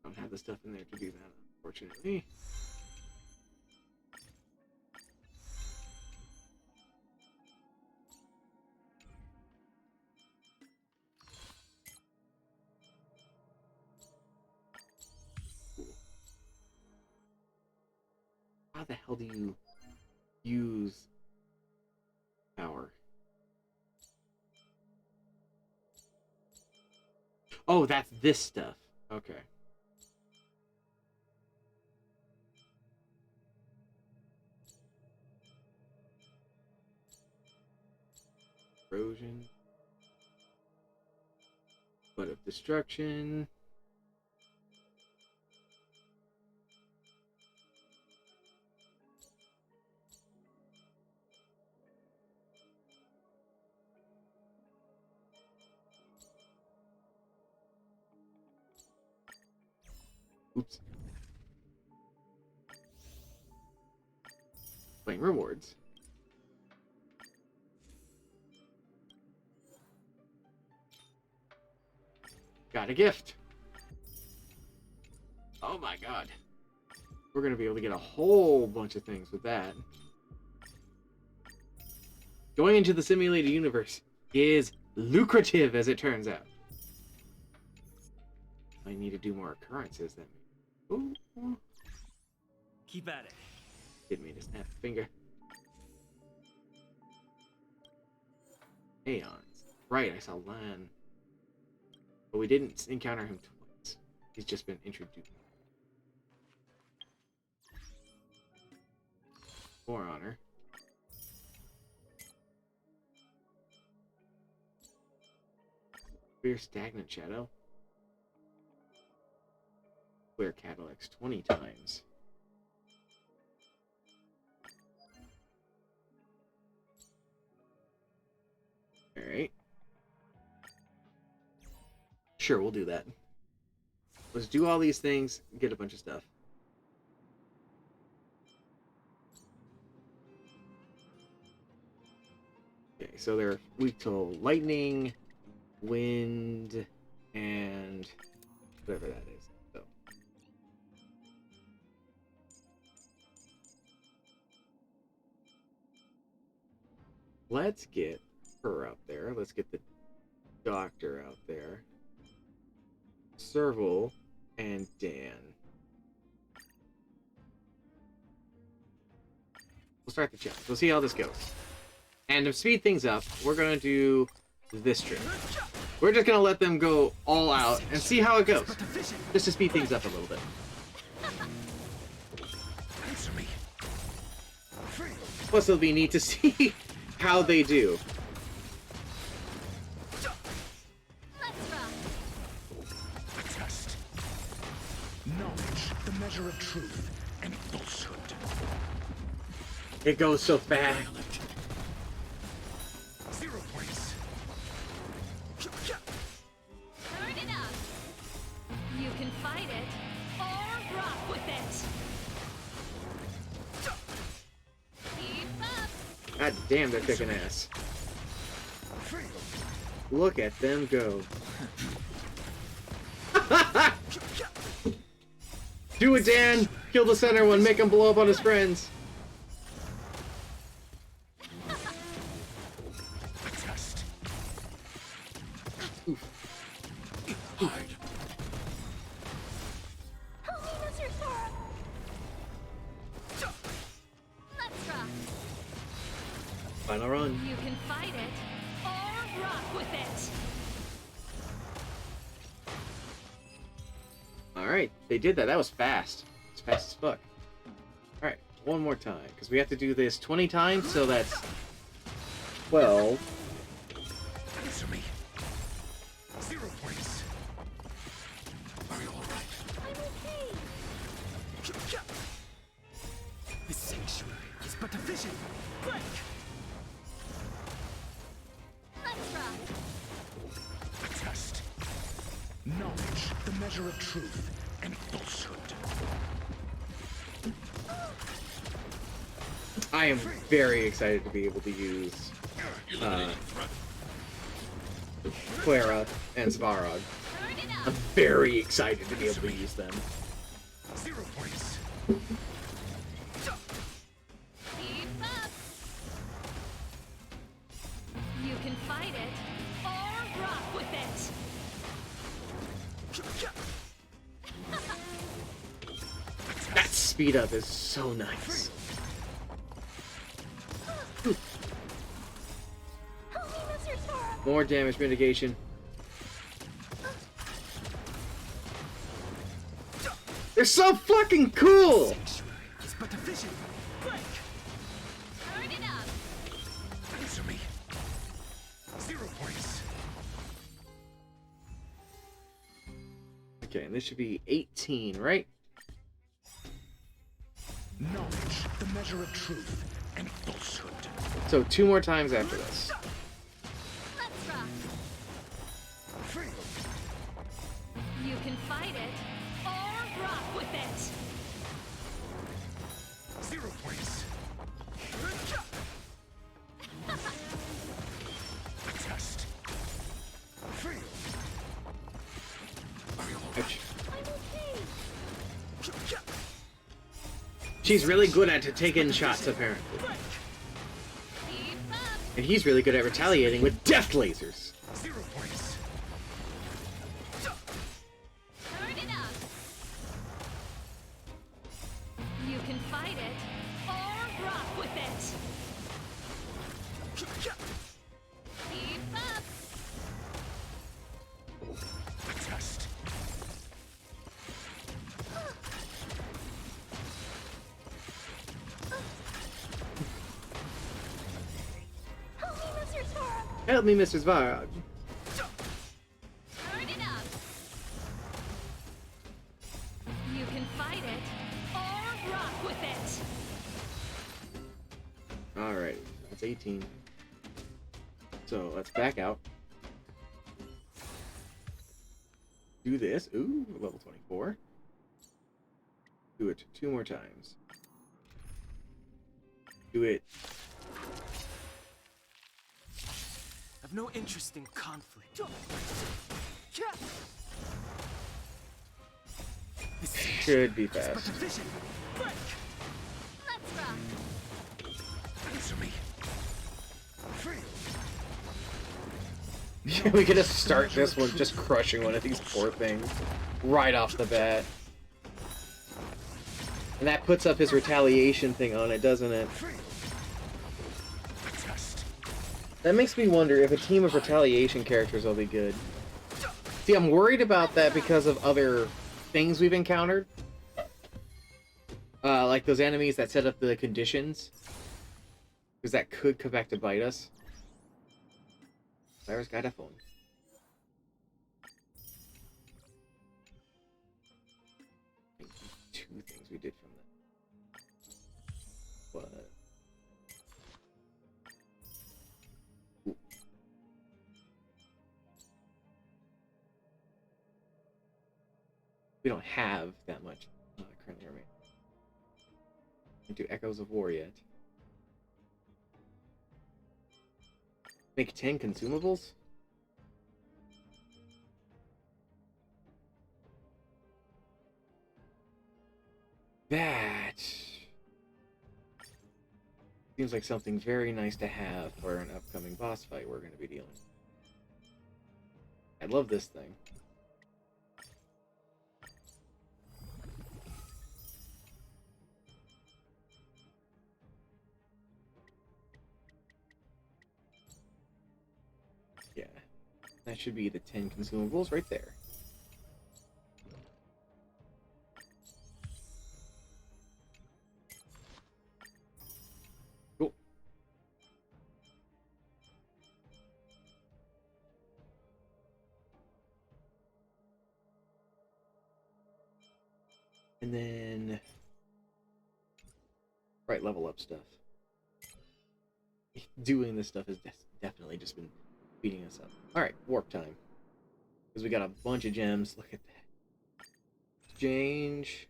Don't have the stuff in there to do that, unfortunately. How the hell do you use power? Oh, that's this stuff. Okay. Erosion. Flood of destruction. Oops. Claim rewards. Got a gift. Oh my god. We're gonna be able to get a whole bunch of things with that. Going into the simulated universe is lucrative, as it turns out. I need to do more occurrences then. Ooh. Keep at it. Didn't mean to snap a finger. Aeons. Right, I saw Lan. But we didn't encounter him twice. He's just been introduced. More honor. Clear stagnant shadow. Clear Cadillacs 20 times. Alright. Sure, we'll do that. Let's do all these things, get a bunch of stuff. Okay, so they're weak to lightning, wind, and whatever that is. So let's get her out there. Let's get the doctor out there. Serval and Dan. We'll start the challenge. We'll see how this goes. And to speed things up, we're gonna do this trick. We're just gonna let them go all out and see how it goes. Just to speed things up a little bit. Plus, it'll be neat to see how they do. Knowledge, the measure of truth and falsehood. It goes so fast. 0 points. Turn it up. You can fight it or rock with it. Keep up. God damn, they're kicking ass. Look at them go. Do it, Dan! Kill the center one, make him blow up on his friends. Oof. Let's rock. Final run. You can fight it or rock with it. Alright, they did that. That was fast. It's fast as fuck. Alright, one more time. Because we have to do this 20 times, so that's 12. Answer me. 0 points. Are you alright? I'm okay. The sanctuary is but a vision. Break! Let's rock. A test. Knowledge, the measure of truth and falsehood. I am very excited to be able to use Clara and Svarog. Turn it up. I'm very excited to be able to use them. 0 points. Keep up. You can fight it or rock with it. That speed up is so nice. Help me, Mr. Sora. More damage mitigation. They're so fucking cool! Sanctuary is but a vision. Break! Turn it up. Answer me. 0 points. Okay, and this should be 18, right? Knowledge, the measure of truth and falsehood. So 2 more times after this. Let's rock. Fail. You can fight it or rock with it. 0 points. Test. Fail. Ouch. She's really good at taking shots, apparently. Keep up. And he's really good at retaliating with death lasers. 0 points. Turn it up. You can fight it or rock with it. Keep up. Test. Help me, Mr. Svarog. Help me, Mr. Svarog. Turn it up. You can fight it or rock with it. Alright, that's 18. So let's back out. Do this. Ooh, level 24. Do it 2 more times. Do it. I've no interest in conflict. This Should be is but a fast. vision. Break! Let's rock. Answer me. Fail. We could just start this one just crushing one of these poor things right off the bat. And that puts up his retaliation thing on it, doesn't it? Fail. Test. That makes me wonder if a team of retaliation characters will be good. See, I'm worried about that because of other things we've encountered. Like those enemies that set up the conditions. Because that could come back to bite us. Cyrus got a phone. Two things we did from that. What? Ooh. We don't have that much currently remaining. Can't do Echoes of War yet. Make 10 consumables? That seems like something very nice to have for an upcoming boss fight we're going to be dealing with. I love this thing. Yeah, that should be the 10 consumables right there. Cool. And then, right, level up stuff. Doing this stuff has definitely just been beating us up. Alright, warp time. Because we got a bunch of gems. Look at that. Exchange.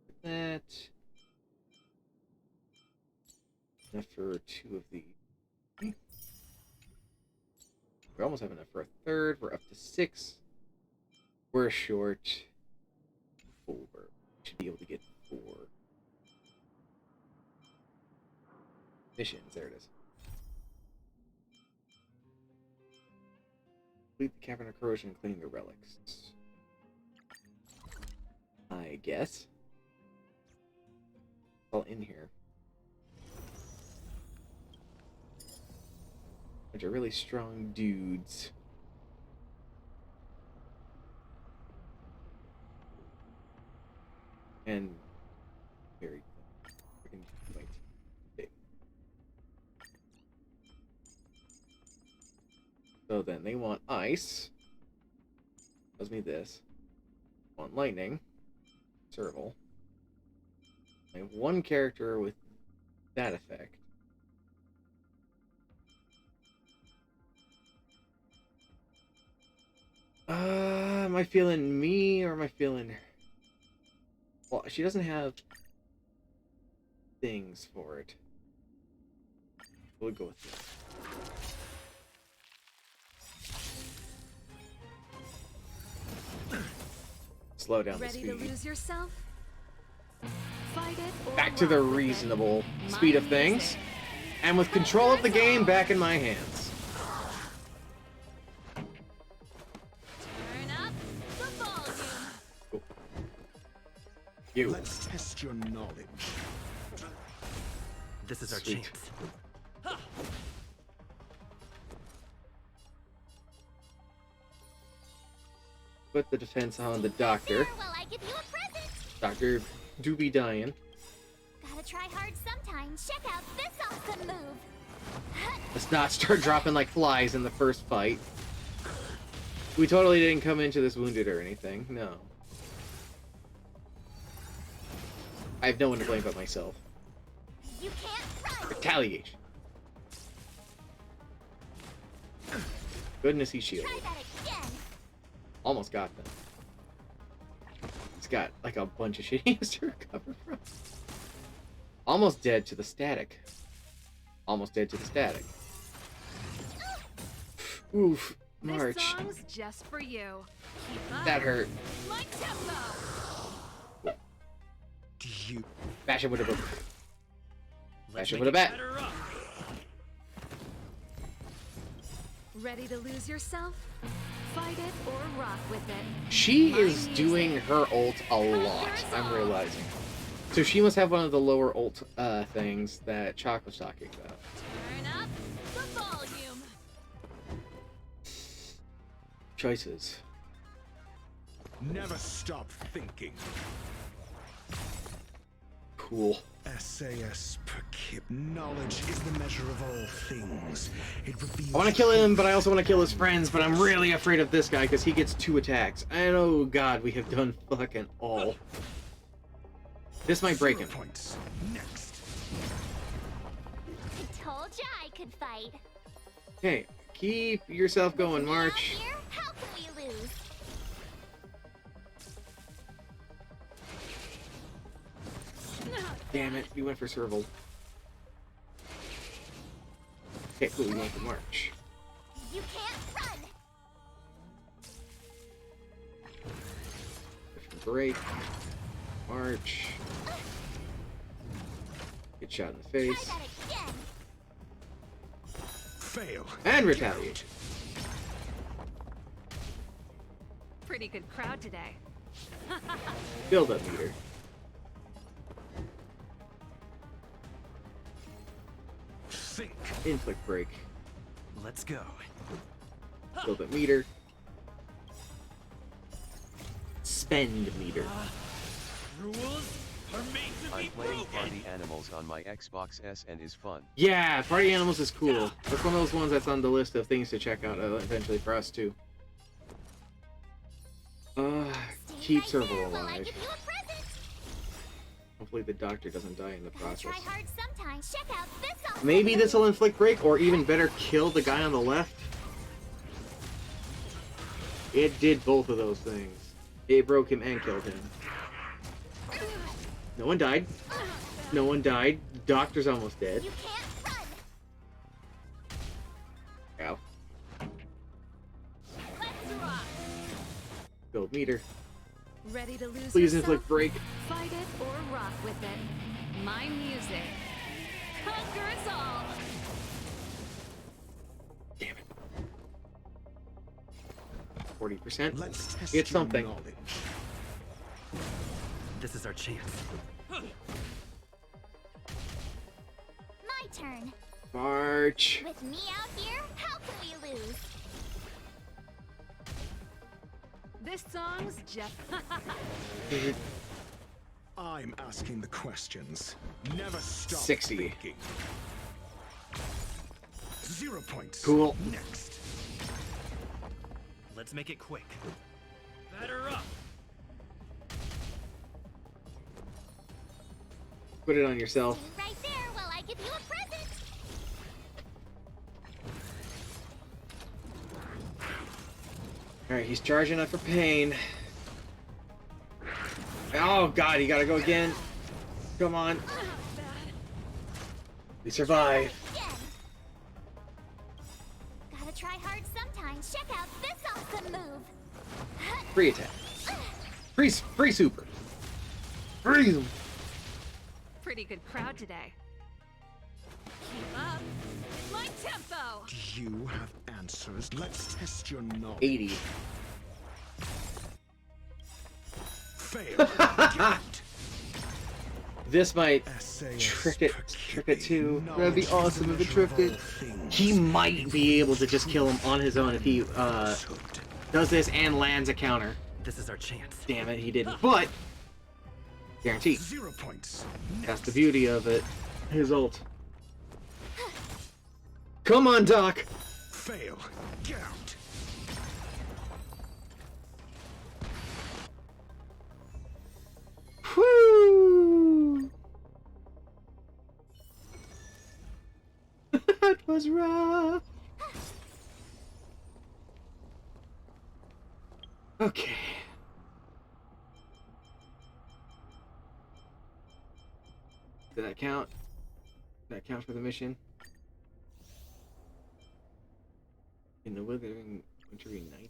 Look at that. Enough for 2 of these. We almost have enough for a third. We're up to 6. We're short 4. We should be able to get 4. Missions, there it is. Complete the Cavern of Corrosion and clean the relics. I guess. All in here. Bunch of really strong dudes. And very freaking white. Okay. So then they want ice. Tells me this. Want lightning. Serval. I have one character with that effect. Am I feeling me or am I feeling... Well, she doesn't have things for it. We'll go with this. Slow down the Ready speed. to lose yourself? Fight it or Back to the rock with it. reasonable speed of things. And with control of the game back in my hands. Turn up the volume. Cool. You. Let's test your knowledge. This is our Sweet. chance. Put the defense on the doctor. There, while I give you a present. Doctor do be dying. Gotta try hard sometimes. Check out this awesome move. Let's not start dropping like flies in the first fight. We totally didn't come into this wounded or anything. No. I have no one to blame but myself. You can't run. Retaliation. Goodness, he shielded. Try that again. Almost got them. He's got like a bunch of shit he has to recover from. Almost dead to the static. Almost dead to the static. Oof. March. This song's just for you. Keep up. That hurt. My tempo. Do you... Bash him with a book. Bash him make with a it bat. better up. Ready to lose yourself? Fight it or rock with it. She My is music. doing her ult a lot, I'm realizing. So she must have one of the lower ult things that Chalk was talking about. Turn up the volume. Choices. Never stop thinking. Cool. SAS per kip. Knowledge is the measure of all things. It reveals... I want to kill him, but I also want to kill his friends, but I'm really afraid of this guy because he gets 2 attacks. And oh god, we have done fucking all. This might break him. Points. Next. I told ya I could fight. Okay, keep yourself going, March. Out here, how can we lose? Damn it, we went for Serval. Okay, cool, we went for March. You can't run. Break. March. Get shot in the Try face. that again. Fail. And retaliate. Pretty good crowd today. Build up meter. Think. Inflict break. Let's go. Build up meter. Spend meter. Rules are made to I'm be playing broken. Party Animals on my Xbox S and is fun. Yeah, Party Animals is cool. That's one of those ones that's on the list of things to check out eventually for us too. Keep Stay right Serval there while I alive. give you a present. Hopefully the doctor doesn't die in the Gotta process. try hard sometimes. Check out this awesome Maybe move. this will inflict break, or even better, kill the guy on the left. It did both of those things. It broke him and killed him. No one died. No one died. Doctor's almost dead. You can't run. Ow. Let's rock. Build meter. Ready to lose Please yourself? inflict break. Fight it or rock with it. My music. Conquer us all. Damn it. 40%. Let's test Get your something. knowledge. This is our chance. My turn. March. With me out here, how can we lose? This song's just. I'm asking the questions. Never stop 60. thinking. 0 points. Cool. Next. Let's make it quick. Batter up. Put it on yourself. Stay right there while I give you a present. Alright, he's charging up for pain. Oh god, you gotta go again. Come on. We survive. Again. Gotta try hard sometimes. Check out this awesome move. Free attack. Free super. Freeze him. Pretty good crowd today. Keep up. My tempo. Do you have answers? Let's test your knowledge. 80. Fail. This might SAS trick it too. Knowledge That'd be is the awesome if it measure tricked of it. all things. He might be able to just kill him on his own if he does this and lands a counter. This is our chance. Damn it, he didn't. But guaranteed. 0 points. That's the beauty of it. His ult. Come on, Doc. Fail. Get out. Whoo! That was rough. Okay. Did that count? Did that count for the mission? In the withering wintry night.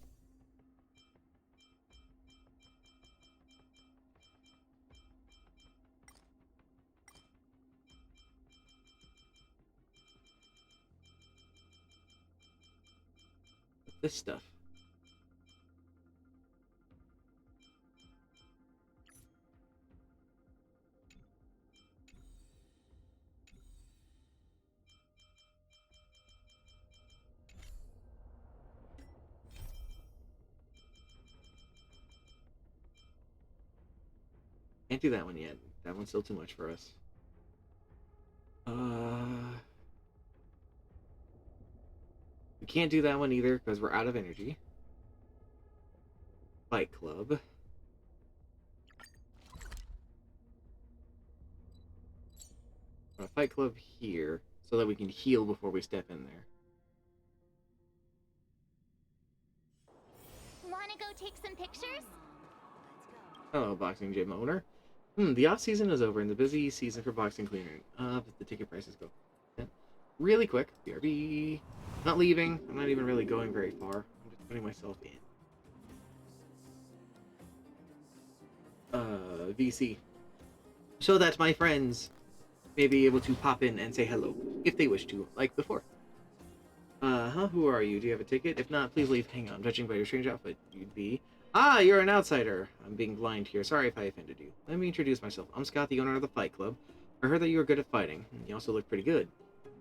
This stuff. Can't do that one yet. That one's still too much for us. We can't do that one either because we're out of energy. Fight Club. Fight Club here so that we can heal before we step in there. Wanna go take some pictures? Hello, boxing gym owner. The off season is over and the busy season for boxing clearing. But the ticket prices go really quick. BRB. Not leaving. I'm not even really going very far. I'm just putting myself in. VC. So that my friends may be able to pop in and say hello if they wish to, like before. Who are you? Do you have a ticket? If not, please leave. Hang on. Judging by your strange outfit, you'd be... Ah, you're an outsider. I'm being blind here. Sorry if I offended you. Let me introduce myself. I'm Scott, the owner of the Fight Club. I heard that you were good at fighting. You also look pretty good.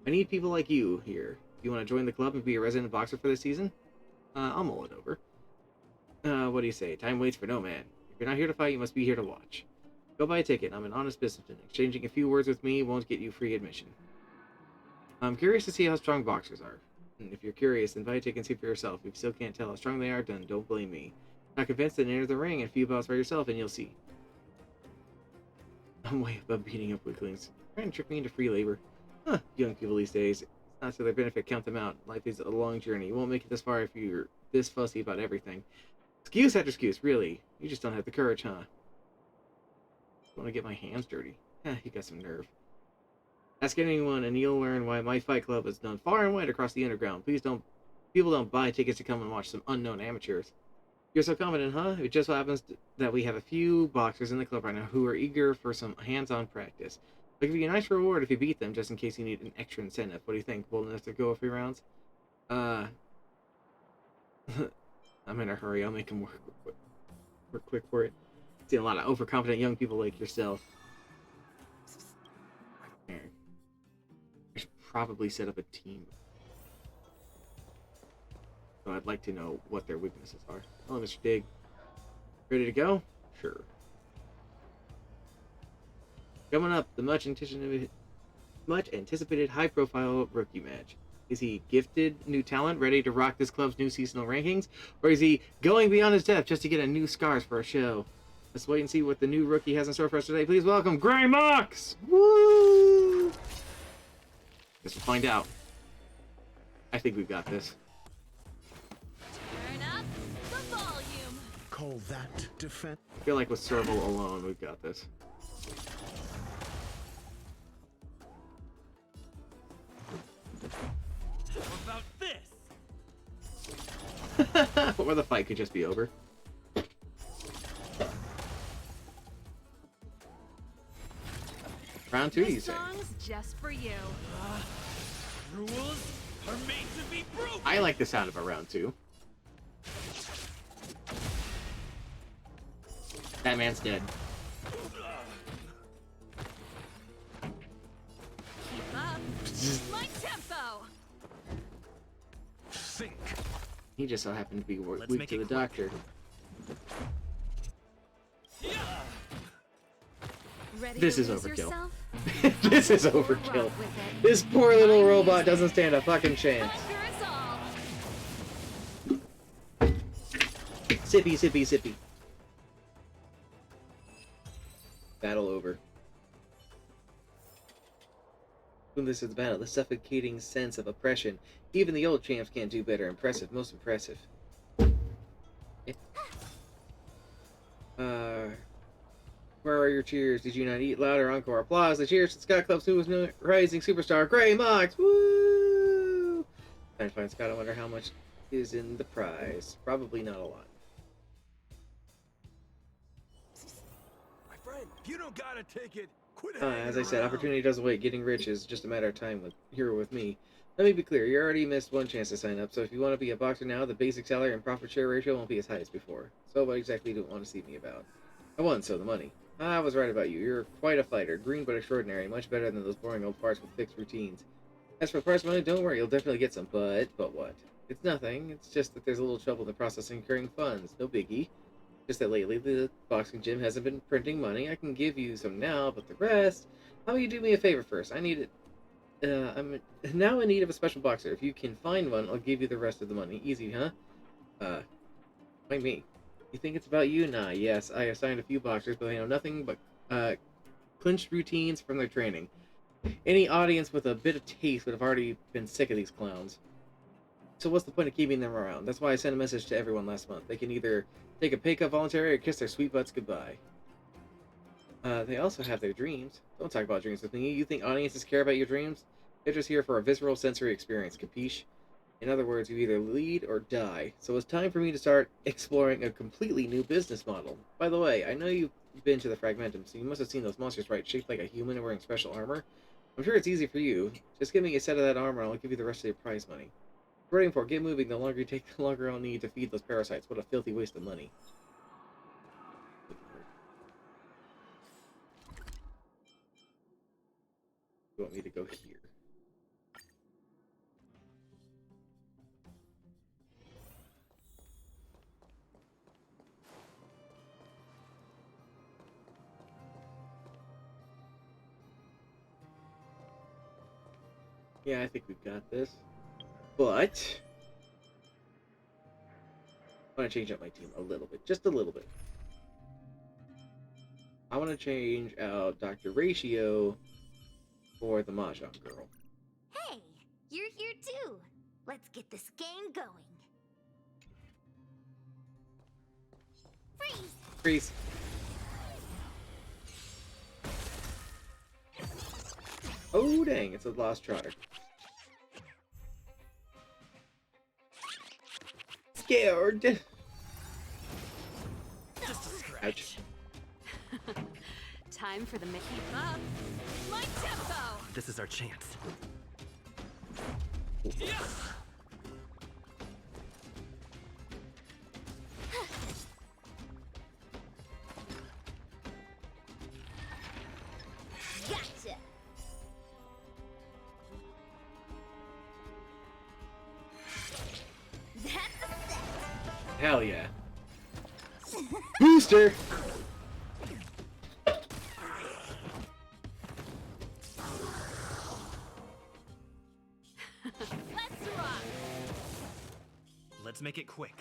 I need people like you here. You want to join the club and be a resident boxer for this season? I'll mull it over. What do you say? Time waits for no man. If you're not here to fight, you must be here to watch. Go buy a ticket. I'm an honest businessman. Exchanging a few words with me won't get you free admission. I'm curious to see how strong boxers are. And if you're curious, then buy a ticket and see for yourself. If you still can't tell how strong they are, then don't blame me. Not convinced, then enter the ring and a few bouts by yourself and you'll see. I'm way above beating up weaklings. Trying to trick me into free labor. Huh, young people these days. It's not to their benefit, count them out. Life is a long journey. You won't make it this far if you're this fussy about everything. Excuse after excuse, really. You just don't have the courage, huh? I want to get my hands dirty. You got some nerve. Ask anyone and you'll learn why my fight club is known far and wide across the underground. People don't buy tickets to come and watch some unknown amateurs. You're so confident, huh? It just so happens that we have a few boxers in the club right now who are eager for some hands-on practice. I'll give you a nice reward if you beat them, just in case you need an extra incentive. What do you think? Bold enough to go a few rounds? I'm in a hurry. I'll make them work quick for it. Seen a lot of overconfident young people like yourself. I should probably set up a team. So I'd like to know what their weaknesses are. Hello, Mr. Dig. Ready to go? Sure. Coming up, the much anticipated high-profile rookie match. Is he gifted new talent, ready to rock this club's new seasonal rankings? Or is he going beyond his depth just to get a new scars for a show? Let's wait and see what the new rookie has in store for us today. Please welcome Gray Mox! Woo! Guess we'll find out. I think we've got this. Turn up the volume. Call that defense. I feel like with Serval alone, we've got this. How about this? Or the fight could just be over. Round 2, you This say? song's just for you. Rules are made to be broken. I like the sound of a round 2. That man's dead. Keep up my tempo. Sink. He just so happened to be Let's weak make to it the quick. doctor. Ready This to is lose overkill. yourself? This is Or overkill. rock with it. This poor little robot doesn't stand a fucking chance. Conquer us all. Sippy, sippy, sippy. Battle over. When this is the battle, the suffocating sense of oppression. Even the old champs can't do better. Impressive, most impressive. Yeah. Where are your cheers? Did you not eat louder? Encore applause. The cheers to Scott Club's newest rising superstar, Gray Mox. Woo! Trying to find Scott. I wonder how much is in the prize. Probably not a lot. My friend, you don't gotta take it. Quit As I said, opportunity doesn't wait. Getting rich is just a matter of time here with me. Let me be clear, you already missed one chance to sign up, so if you want to be a boxer now, the basic salary and profit share ratio won't be as high as before. So what exactly do you want to see me about? I won, so the money. I was right about you. You're quite a fighter. Green but extraordinary. Much better than those boring old parts with fixed routines. As for prize money, don't worry, you'll definitely get some, but what? It's nothing. It's just that there's a little trouble in the process of incurring funds. No biggie. Just that lately the boxing gym hasn't been printing money. I can give you some now, but the rest... How about you do me a favor first? I need it. I'm now in need of a special boxer. If you can find one, I'll give you the rest of the money. Easy, huh? Like me. You think it's about you? Nah, yes. I assigned a few boxers, but they know nothing but clinched routines from their training. Any audience with a bit of taste would have already been sick of these clowns. So what's the point of keeping them around? That's why I sent a message to everyone last month. They can either take a pay cut voluntarily or kiss their sweet butts goodbye. They also have their dreams. Don't talk about dreams with me. You think audiences care about your dreams? They're just here for a visceral sensory experience, capiche? In other words, you either lead or die. So it's time for me to start exploring a completely new business model. By the way, I know you've been to the Fragmentum, so you must have seen those monsters, right? Shaped like a human and wearing special armor. I'm sure it's easy for you. Just give me a set of that armor and I'll give you the rest of your prize money. What are you waiting for? Get moving. The longer you take, the longer I'll need to feed those parasites. What a filthy waste of money. You want me to go here? Yeah, I think we've got this. But I want to change up my team a little bit. Just a little bit. I want to change out Dr. Ratio for the Mahjong girl. Hey, you're here too. Let's get this game going. Freeze! Freeze. Oh, dang, it's a lost trotter. Scared. Just a scratch. Ouch. Time for the Mickey up. My tempo. This is our chance. Gotcha! That's a set! Hell yeah. Booster! Let's make it quick.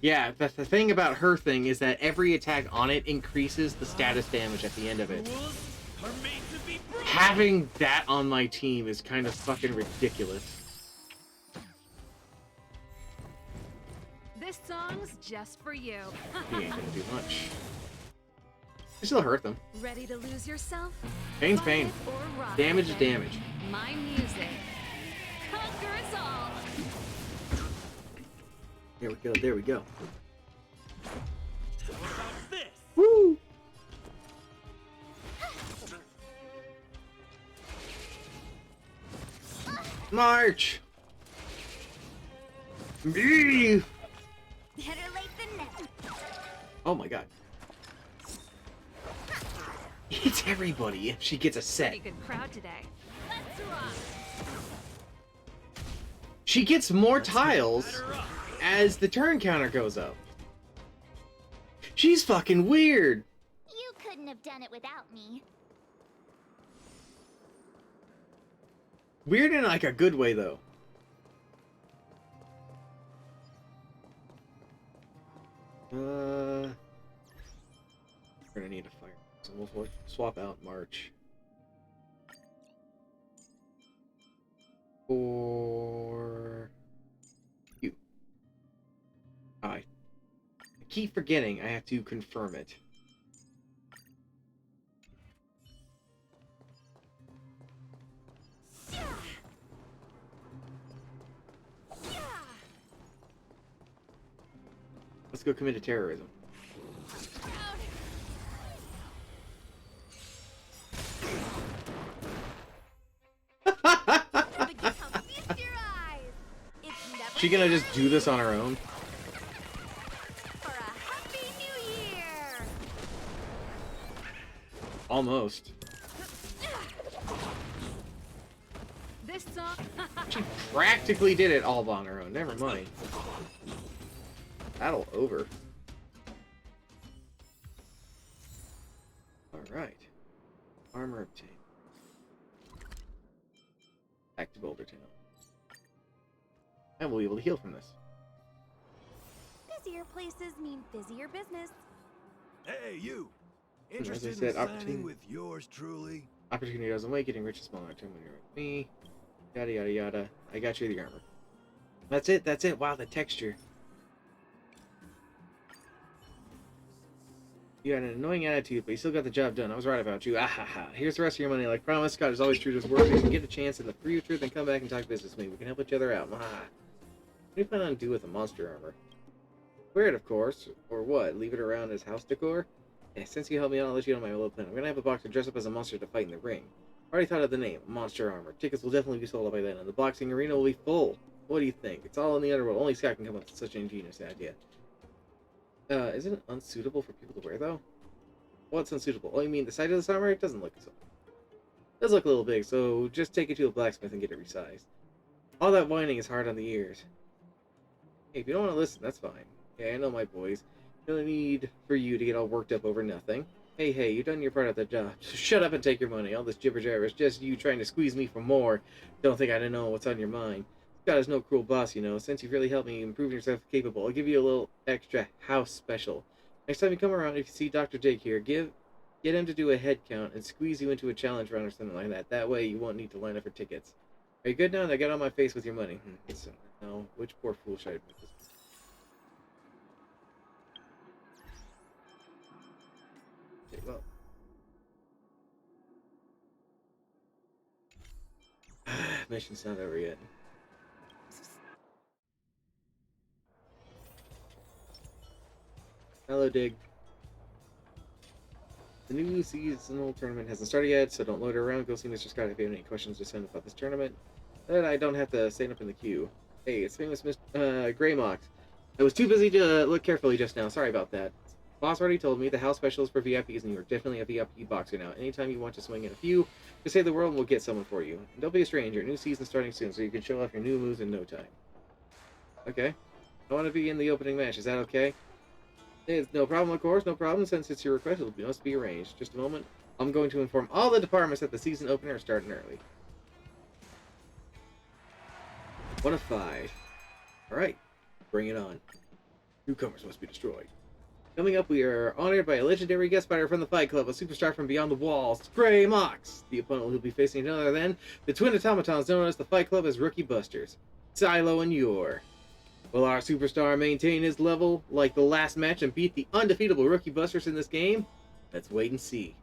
Yeah, the thing about her thing is that every attack on it increases the status damage at the end of it. Rules are made to be broken. Having that on my team is kind of fucking ridiculous. This song's just for you. He ain't gonna do much. I still hurt them. Ready to lose yourself? Pain's Fight pain. it or rock Damage is it. damage. My music. Conquer us all. There we go, there we go. How about this? Woo! March! Me! Better late than never. Oh my god. It's everybody if she gets a set. Pretty good crowd today. Let's rock. She gets more Let's get tiles better up. as the turn counter goes up. She's fucking weird. You couldn't have done it without me. Weird in like a good way though. We're gonna need a fire. So we'll swap out March. For you. I keep forgetting I have to confirm it. Let's go commit to terrorism. She gonna just do this on her own? For a happy new year. Almost. This song. She practically did it all on her own. Never mind. Battle over. Alright. Armor obtained. Back to Boulder Town. And we'll be able to heal from this. Busier places mean busier business. Hey, you! As I Interested said, in signing opportunity. with yours truly? Opportunity doesn't wait, getting rich is small time when you're with me. Yada yada yada. I got you the armor. That's it, that's it. Wow, the texture. You had an annoying attitude, but you still got the job done. I was right about you. Ah ha ha. Here's the rest of your money. Like promised, God is always true to his word. If you can get a chance in the future, then come back and talk business with me. We can help each other out. Mwah. What do you plan on doing with the monster armor? Wear it, of course. Or what? Leave it around as house decor? Yeah, since you helped me out, I'll let you know my little plan. I'm gonna have a boxer dress up as a monster to fight in the ring. Already thought of the name, Monster Armor. Tickets will definitely be sold out by then, and the boxing arena will be full. What do you think? It's all in the underworld. Only Scott can come up with such an ingenious idea. Isn't it unsuitable for people to wear, though? What's unsuitable? Oh, you mean the size of this armor? It doesn't look so. It does look a little big, so just take it to a blacksmith and get it resized. All that whining is hard on the ears. Hey, if you don't want to listen, that's fine. Yeah, I know my boys. No need for you to get all worked up over nothing. Hey, you've done your part of the job. So shut up and take your money. All this jibber-jabber is just you trying to squeeze me for more. Don't think I don't know what's on your mind. God is no cruel boss, you know. Since you've really helped me improve yourself capable, I'll give you a little extra house special. Next time you come around, if you see Dr. Jake here, get him to do a head count and squeeze you into a challenge round or something like that. That way you won't need to line up for tickets. Are you good now? Now get on my face with your money. So, now, which poor fool should I put this? Okay, well. Mission's not over yet. Hello, Dig. The new seasonal tournament hasn't started yet, so don't loiter around. Go see Mr. Scott if you have any questions to send about this tournament. Then I don't have to stand up in the queue. Hey, it's famous Mr. Greymox. I was too busy to look carefully just now. Sorry about that. Boss already told me the house special is for VIPs, and you are definitely a VIP boxer now. Anytime you want to swing in a few, just save the world and we'll get someone for you. And don't be a stranger. New season starting soon, so you can show off your new moves in no time. Okay. I want to be in the opening match. Is that okay? It's no problem, of course. No problem. Since it's your request, it must be arranged. Just a moment. I'm going to inform all the departments that the season opener is starting early. What a fight. Alright. Bring it on. Newcomers must be destroyed. Coming up, we are honored by a legendary guest fighter from the Fight Club, a superstar from beyond the walls, Gray Mox. The opponent will be facing none other than the twin automatons known as the Fight Club as Rookie Busters, Silo and Yor. Will our superstar maintain his level like the last match and beat the undefeatable Rookie Busters in this game? Let's wait and see.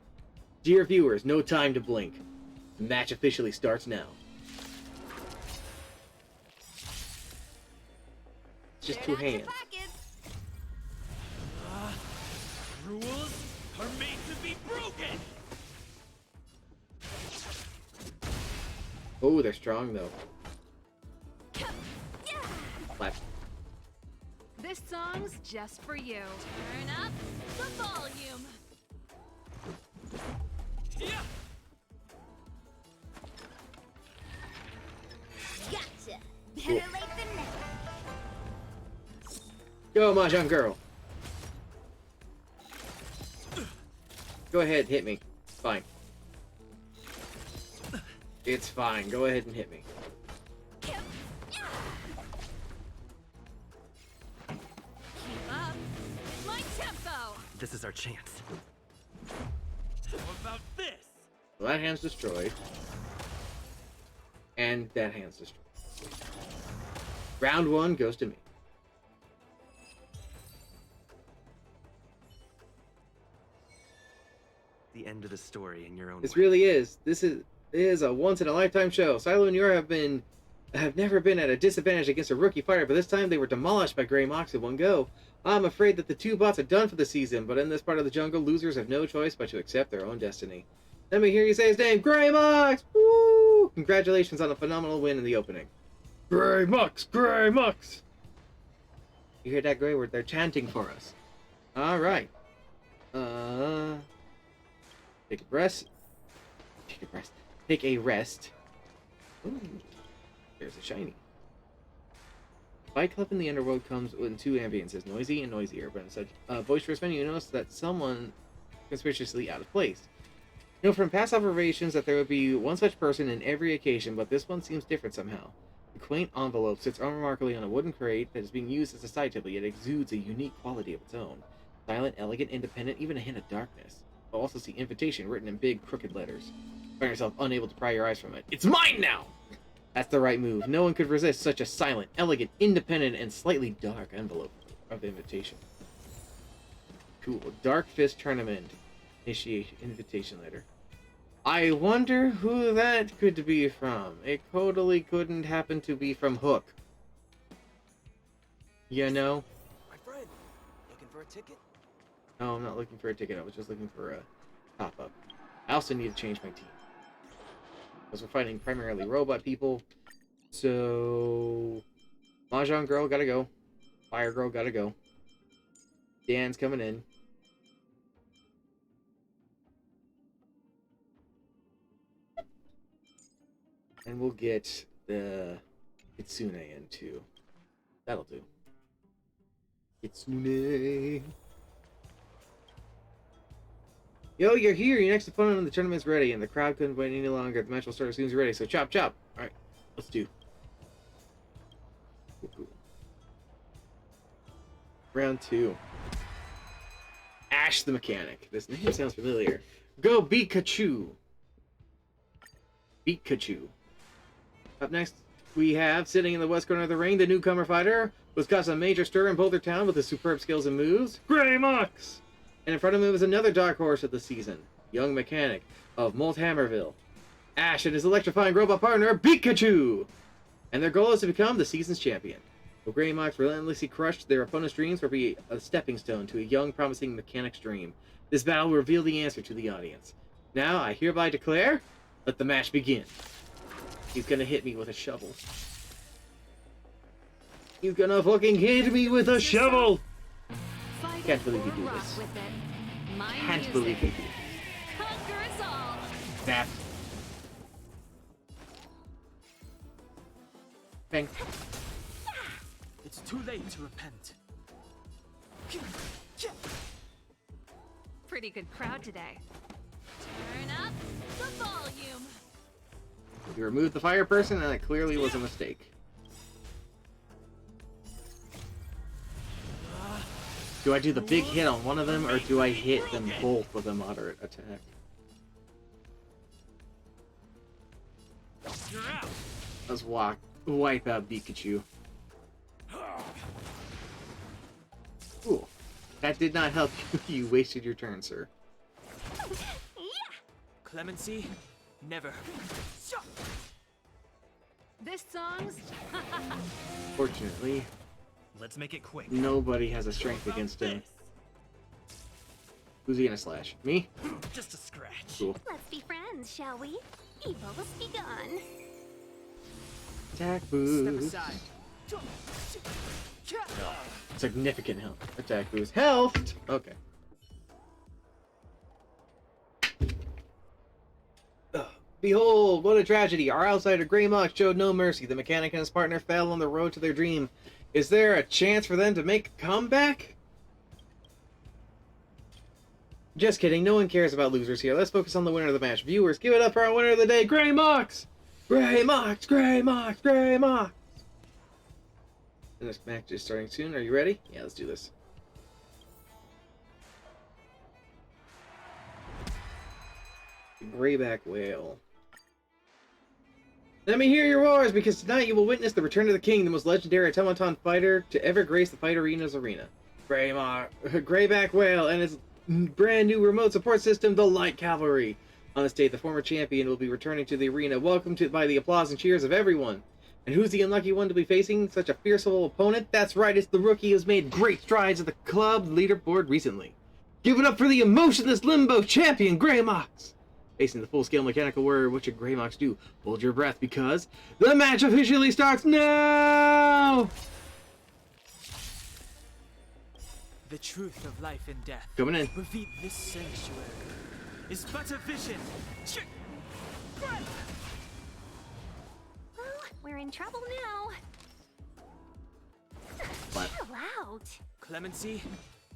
Dear viewers, no time to blink. The match officially starts now. It's just two hands. Rules are made to be broken! Oh, they're strong though. Left. This song's just for you. Turn up the volume. Yeah! Gotcha. Better late than never. Go, Mahjong Girl. Go ahead, hit me. Fine. It's fine. Go ahead and hit me. Keep up my tempo. This is our chance. How about this? Well, that hand's destroyed. And that hand's destroyed. Round one goes to me. The end of the story in your own This way. really is. This is a once-in-a-lifetime show. Silo and Yor have never been at a disadvantage against a rookie fighter, but this time they were demolished by Gray Mox in one go. I'm afraid that the two bots are done for the season, but in this part of the jungle, losers have no choice but to accept their own destiny. Let me hear you say his name, Gray Mox! Woo! Congratulations on a phenomenal win in the opening. Gray Mox! Gray Mox! You hear that, Gray? They're chanting for us. Alright. Take a rest. Take a rest. Ooh, there's a shiny. Fight Club in the Underworld comes in two ambiences, noisy and noisier, but in such a boisterous venue, you notice that someone conspicuously out of place. You know from past observations that there would be one such person in every occasion, but this one seems different somehow. The quaint envelope sits unremarkably on a wooden crate that is being used as a side table, yet exudes a unique quality of its own. Silent, elegant, independent, even a hint of darkness. You'll also see invitation written in big, crooked letters. Find yourself unable to pry your eyes from it. It's mine now! That's the right move. No one could resist such a silent, elegant, independent, and slightly dark envelope of invitation. Cool. Dark Fist Tournament. Initiate invitation letter. I wonder who that could be from. It totally couldn't happen to be from Hook. You know? My friend, looking for a ticket? No, I'm not looking for a ticket. I was just looking for a top-up. I also need to change my team. Because we're fighting primarily robot people. So... Mahjong Girl, gotta go. Fire Girl, gotta go. Dan's coming in. And we'll get the Kitsune in too. That'll do. Kitsune. Yo, you're here. Your next opponent in the tournament's ready, and the crowd couldn't wait any longer. The match will start as soon as you're ready. So chop, chop. All right, let's do. Cool. Round two. Ash the Mechanic. This name sounds familiar. Go Pikachu. Pikachu. Up next, we have, sitting in the west corner of the ring, the newcomer fighter, who's caused a major stir in Boulder Town with his superb skills and moves, Gray Mox! And in front of him is another dark horse of the season, young mechanic of Hammerville, Ash and his electrifying robot partner, Pikachu! And their goal is to become the season's champion. Will Gray Mox relentlessly crush their opponent's dreams or be a stepping stone to a young, promising mechanic's dream? This battle will reveal the answer to the audience. Now, I hereby declare, let the match begin. He's gonna hit me with a shovel. He's gonna fucking hit me with a shovel! Can't believe you do this. Can't believe you do this. Conquer us all. Snap. Bang. It's too late to repent. Pretty good crowd today. Turn up the volume. You removed the fire person, and that clearly was a mistake. Do I do the big hit on one of them, or do I hit them both with a moderate attack? You're out. Let's wipe out Pikachu. Cool. That did not help you. You wasted your turn, sir. Clemency, never. This song's Fortunately, Let's make it quick. nobody has a strength against him. Who's he gonna slash? Me? Just a scratch. Cool. Let's be friends, shall we? Evil has begun. Attack Step boost. aside. Significant health. Attack boost. Health! Okay. Ugh. Behold, what a tragedy. Our outsider Grey Mox showed no mercy. The mechanic and his partner fell on the road to their dream. Is there a chance for them to make a comeback? Just kidding. No one cares about losers here. Let's focus on the winner of the match. Viewers, give it up for our winner of the day, Grey Mox! Grey Mox! Grey Mox! Grey Mox! And this match is starting soon. Are you ready? Yeah, let's do this. Greyback Whale. Let me hear your roars, because tonight you will witness the return of the king, the most legendary automaton fighter to ever grace the Fight Arena's arena. Greyback Whale and its brand new remote support system, the Light Cavalry. On this date, the former champion will be returning to the arena, welcomed by the applause and cheers of everyone. And who's the unlucky one to be facing such a fearsome opponent? That's right, it's the rookie who's made great strides at the club leaderboard recently. Give it up for the emotionless limbo champion, Grey Mox! Facing the full-scale mechanical warrior, what should Grey Mox do? Hold your breath, because the match officially starts now! The truth of life and death. Coming in. Reveal this sanctuary is but a vision. Well, we're in trouble now. What? Chill out. Clemency,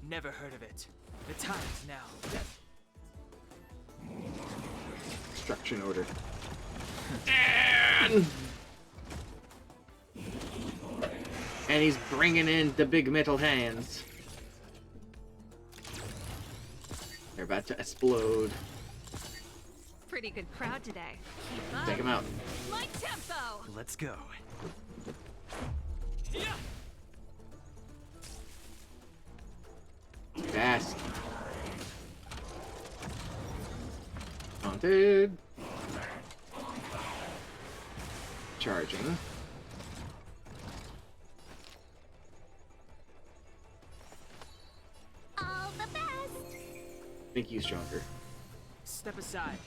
never heard of it. The time is now. Destruction order. And he's bringing in the big metal hands. They're about to explode. pretty good crowd today. Keep up. Take him out. My tempo. Let's go. Fast. Haunted. Charging. All the best. Make you stronger. Step aside.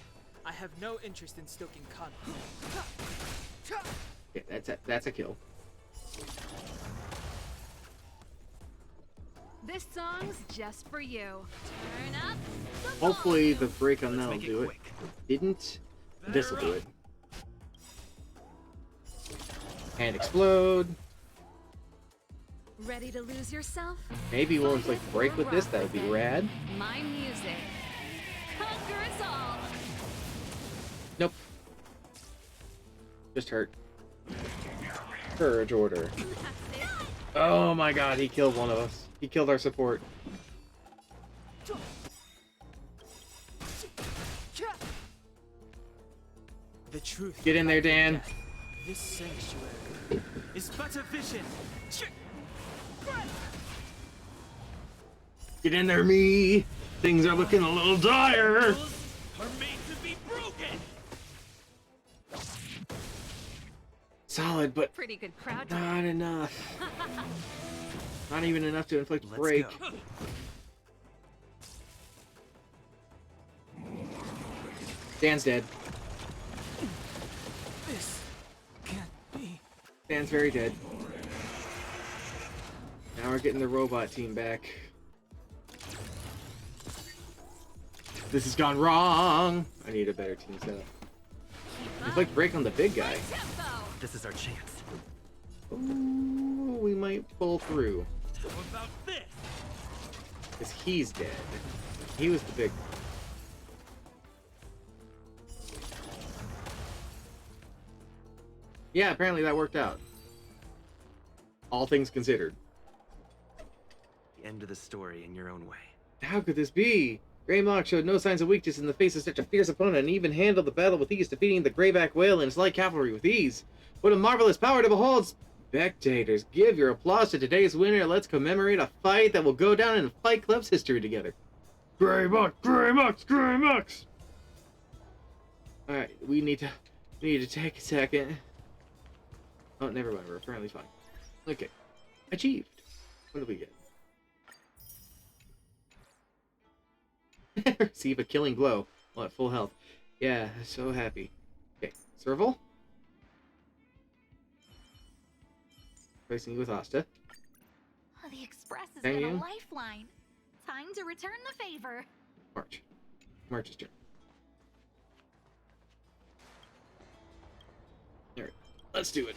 I have no interest in stoking conflict. Yeah, that's a kill. This song's just for you. Turn up the Hopefully the volume. break on Let's that'll make it do it. quick. Didn't. This'll do it. And explode. Ready to lose yourself? Maybe we'll inflict break with this. That would be rad. My music. Conquer us all. Nope. Just hurt. Courage order. That's it. Oh my god, he killed one of us. He killed our support. The truth. Get in there, Dan. Death. This sanctuary is but a vision. Get in there, me. Things are looking a little dire. Are made to be broken. Solid, but Pretty good crowd today. not enough. Not even enough to inflict Let's break. go. Dan's dead. This can't be. Dan's very dead. Now we're getting the robot team back. This has gone wrong. I need a better team setup. Keep up. Inflict break on the big My guy. tempo. This is our chance. Ooh, we might pull through. How about this? Because he's dead. He was the big one. Yeah, apparently that worked out. All things considered. The end of the story in your own way. How could this be? Greymock showed no signs of weakness in the face of such a fierce opponent and even handled the battle with ease, defeating the Greyback Whale and his light cavalry with ease. What a marvelous power to behold! Spectators, give your applause to today's winner. Let's commemorate a fight that will go down in Fight Club's history together. Greymock, Greymock, Greymock! Alright, we need to take a second. Oh, never mind, we're apparently fine. Okay. Achieved. What do we get? Receive a killing blow while at full health. Yeah, so happy. Okay, Serval. Placing you with Asta. Oh, the Express has Thank been you. a lifeline. Time to return the favor. March. March's turn. Alright, let's do it.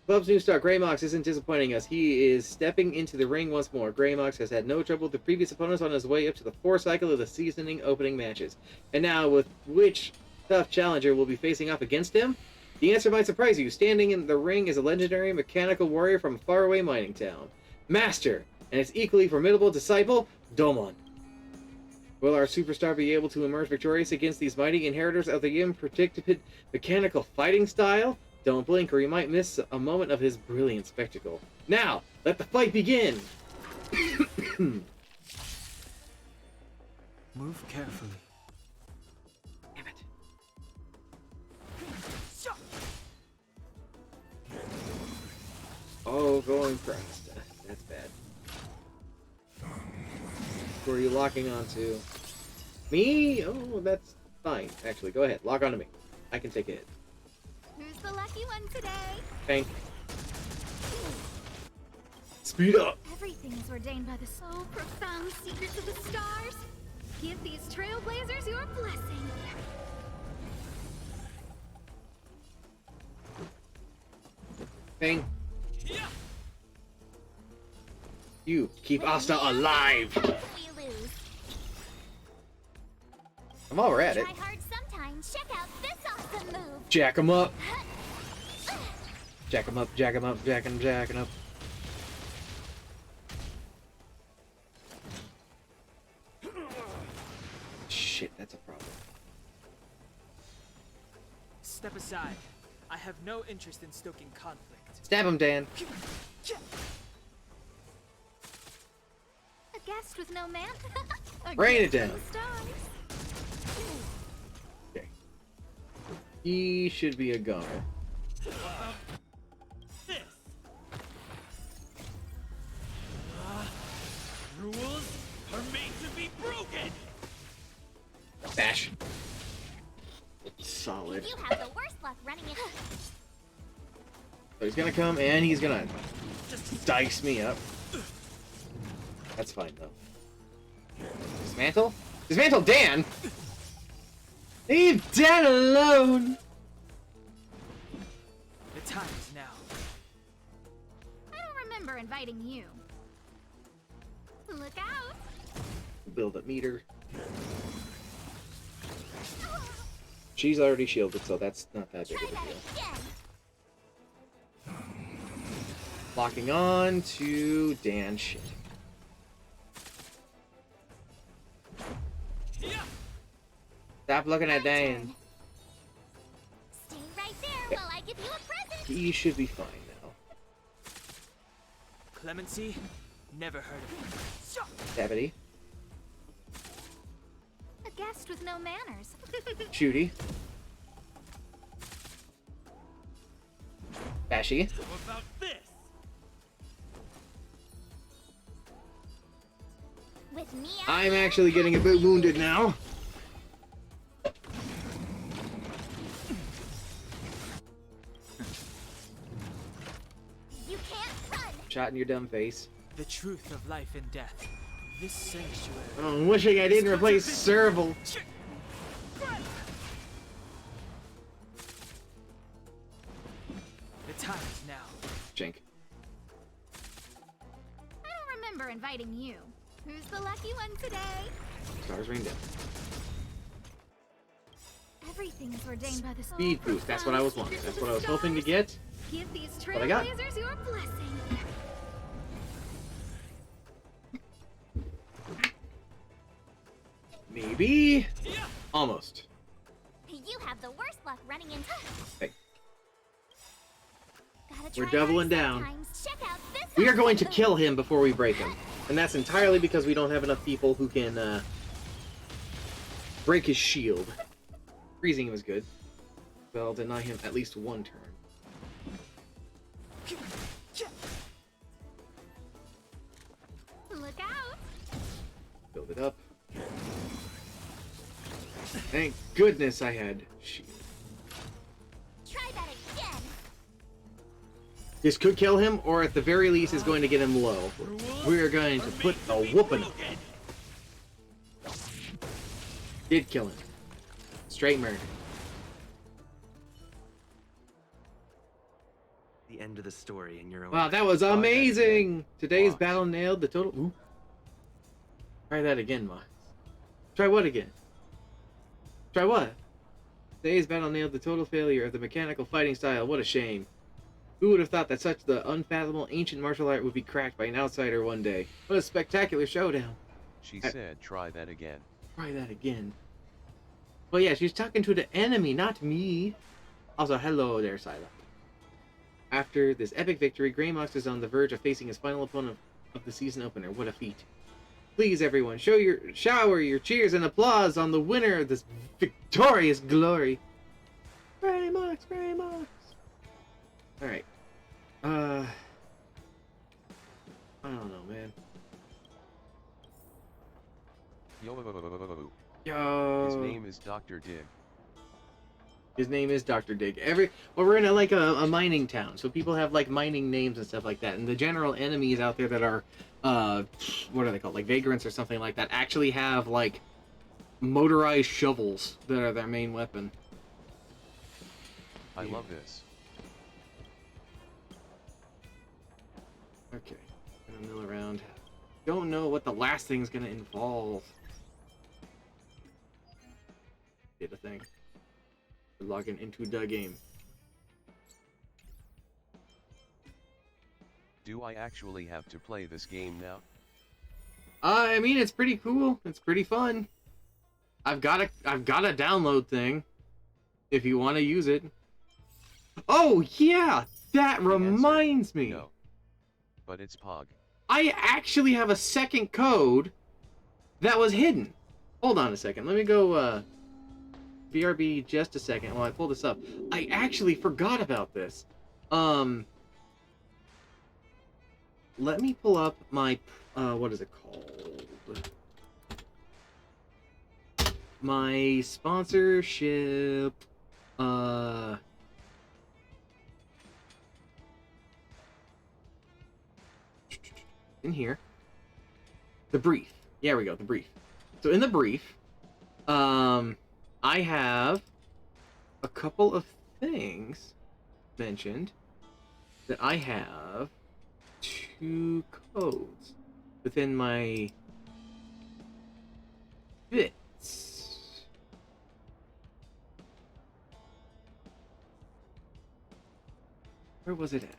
Club's new star, Greymox, isn't disappointing us. He is stepping into the ring once more. Greymox has had no trouble with the previous opponents on his way up to the fourth cycle of the seasoning opening matches. And now, with which tough challenger will be facing off against him? The answer might surprise you. Standing in the ring is a legendary mechanical warrior from a faraway mining town. Master, and his equally formidable disciple, Domon. Will our superstar be able to emerge victorious against these mighty inheritors of the unpredictable mechanical fighting style? Don't blink or you might miss a moment of his brilliant spectacle. Now, let the fight begin! Move carefully. Damn it. Oh, going for Asta. That's bad. Who are you locking onto? Me? Oh, that's fine. Actually, go ahead. Lock onto me. I can take a hit. Who's the lucky one today? Thank. Speed up! Everything is ordained by the so profound secrets of the stars. Give these trailblazers your blessing. Bang. You keep Asta alive! We lose. I'm all at it. Try hard sometimes. Check out this awesome move. Jack him up! Jack him up, jack him up, jack him up. Shit, that's a problem. Step aside. I have no interest in stoking conflict. Stab him, Dan. A guest with no man. Rain it down. Stars. Okay. He should be a goner. This. Rules are made to be broken. Bash. Solid. You have the worst luck running it. So he's gonna come and he's gonna dice me up. That's fine though. Dismantle? Dismantle Dan! Leave Dan alone! The time is now. I don't remember inviting you. Look out! Build up meter. She's already shielded, so that's not that big Try of a that deal. again. Locking on to Dan shit. Stop looking at Dan. Stay right there while I give you a present. He should be fine now. Clemency? Never heard of it. Deputy. A guest with no manners. Shooty. Bashy. How about this? With me, I'm actually getting a bit wounded now. You can't run. Shot in your dumb face. The truth of life and death. This sanctuary. Oh, I'm wishing I didn't replace Serval. The time is now. Jink. I don't remember inviting you. Who's the lucky one today? Stars rain down. Everything's ordained by the soul. Speed boost. That's what I was wanting. That's what I was hoping to get. Give these What I got. trailblazers your blessing. Maybe. Almost. You have the worst luck running into. Hey. Gotta We're try doubling hard down. sometimes. Check out this We are going to outfit. kill him before we break him. And that's entirely because we don't have enough people who can break his shield. Freezing him is good. But I'll deny him at least one turn. Look out! Build it up. Thank goodness I had shield. Try that again. This could kill him, or at the very least is going to get him low. We are going to put a whooping on him. Did kill him. Straight murder. The end of the story in your own. Wow, that was amazing! Today's battle nailed the total... Ooh. Try that again, Mox. Try what again? Try what? Today's battle nailed the total failure of the mechanical fighting style. What a shame. Who would have thought that such the unfathomable ancient martial art would be cracked by an outsider one day? What a spectacular showdown. She said, try that again. Try that again. Well, yeah, she's talking to the enemy, not me. Also, hello there, Sila. After this epic victory, Greymox is on the verge of facing his final opponent of the season opener. What a feat. Please, everyone, shower your cheers and applause on the winner of this victorious glory. Greymox, Greymox. Alright. I don't know, man. Yo. His name is Dr. Dig. His name is Dr. Dig. Well, we're in a mining town, so people have like mining names and stuff like that. And the general enemies out there that are, what are they called? Like vagrants or something like that, actually have like motorized shovels that are their main weapon. I love this. Okay, gonna mill around. Don't know what the last thing's gonna involve. Did a thing. We're logging into the game. Do I actually have to play this game now? I mean, it's pretty cool. It's pretty fun. I've got a download thing. If you want to use it. Oh yeah, that reminds me. No. But it's Pog. I actually have a second code that was hidden. Hold on a second. Let me go BRB just a second while I pull this up. I actually forgot about this. Let me pull up my what is it called? My sponsorship in here. The brief. Yeah, we go, the brief. So in the brief, I have a couple of things mentioned that I have 2 codes within my bits. Where was it at?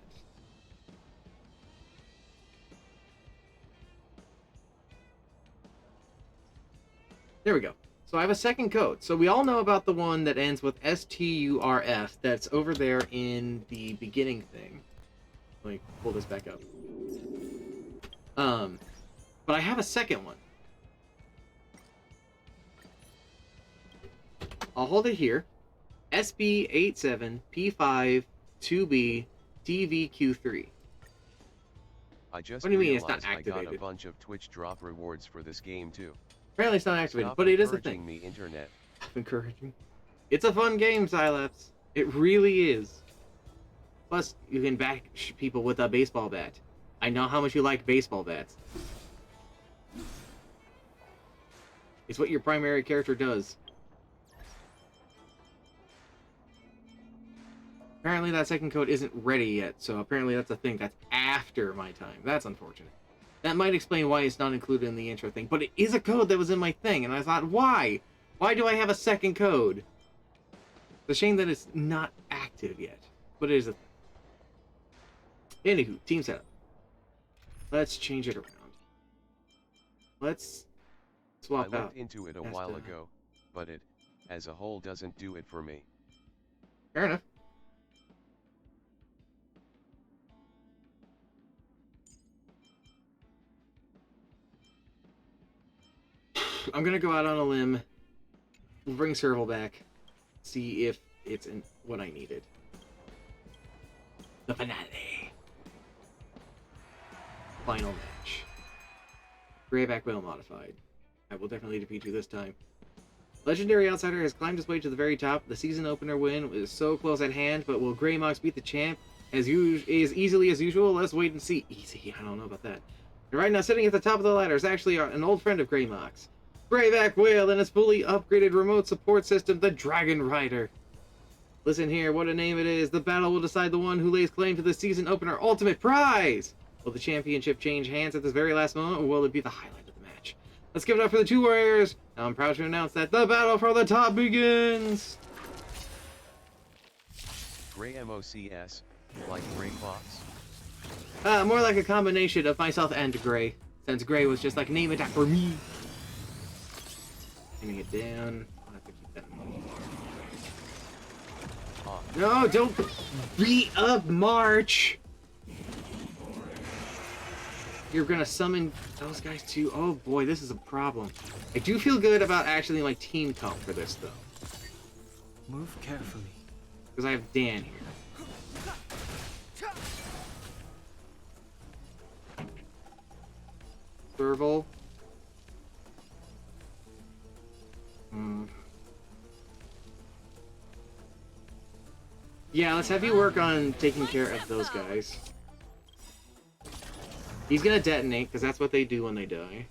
There we go. So I have a second code. So we all know about the one that ends with STURF that's over there in the beginning thing. Let me pull this back up. But I have a second one. I'll hold it here. SB87P5-2B-TVQ3. I just What do you mean it's not realized I got a activated? bunch of Twitch drop rewards for this game too. Apparently it's not activated, Stop but it is a encouraging thing. me, internet. Encouraging. It's a fun game, Xylaps. It really is. Plus, you can bash people with a baseball bat. I know how much you like baseball bats. It's what your primary character does. Apparently that second code isn't ready yet, so apparently that's a thing that's after my time. That's unfortunate. That might explain why it's not included in the intro thing, but it is a code that was in my thing, and I thought, why? Why do I have a second code? It's a shame that it's not active yet, but it is a thing. Anywho, team setup. Let's change it around. Let's swap I out. looked into it a while ago, but it, as a whole, doesn't do it for me. Fair enough. I'm gonna go out on a limb. We'll bring Serval back. See if it's in what I needed. The finale. Final match. Greyback Whale modified. I will definitely defeat you this time. Legendary Outsider has climbed his way to the very top. The season opener win is so close at hand, but will Greymox beat the champ as easily as usual? Let's wait and see. Easy, I don't know about that. And right now, sitting at the top of the ladder is actually an old friend of Greymox. Greyback Whale and its fully upgraded remote support system, the Dragon Rider. Listen here, what a name it is. The battle will decide the one who lays claim to the season opener ultimate prize. Will the championship change hands at this very last moment, or will it be the highlight of the match? Let's give it up for the two warriors. Now I'm proud to announce that the battle for the top begins. Grey MOCS, like Grey Fox? More like a combination of myself and Grey, since Grey was just like, name it after me. Aiming it down. I'll have to keep that in mind. No, don't beat up March! You're gonna summon those guys too? Oh boy, this is a problem. I do feel good about actually my team comp for this though. Move carefully. Because I have Dan here. Serval. Yeah, let's have you work on taking care of those guys. He's gonna detonate, because that's what they do when they die.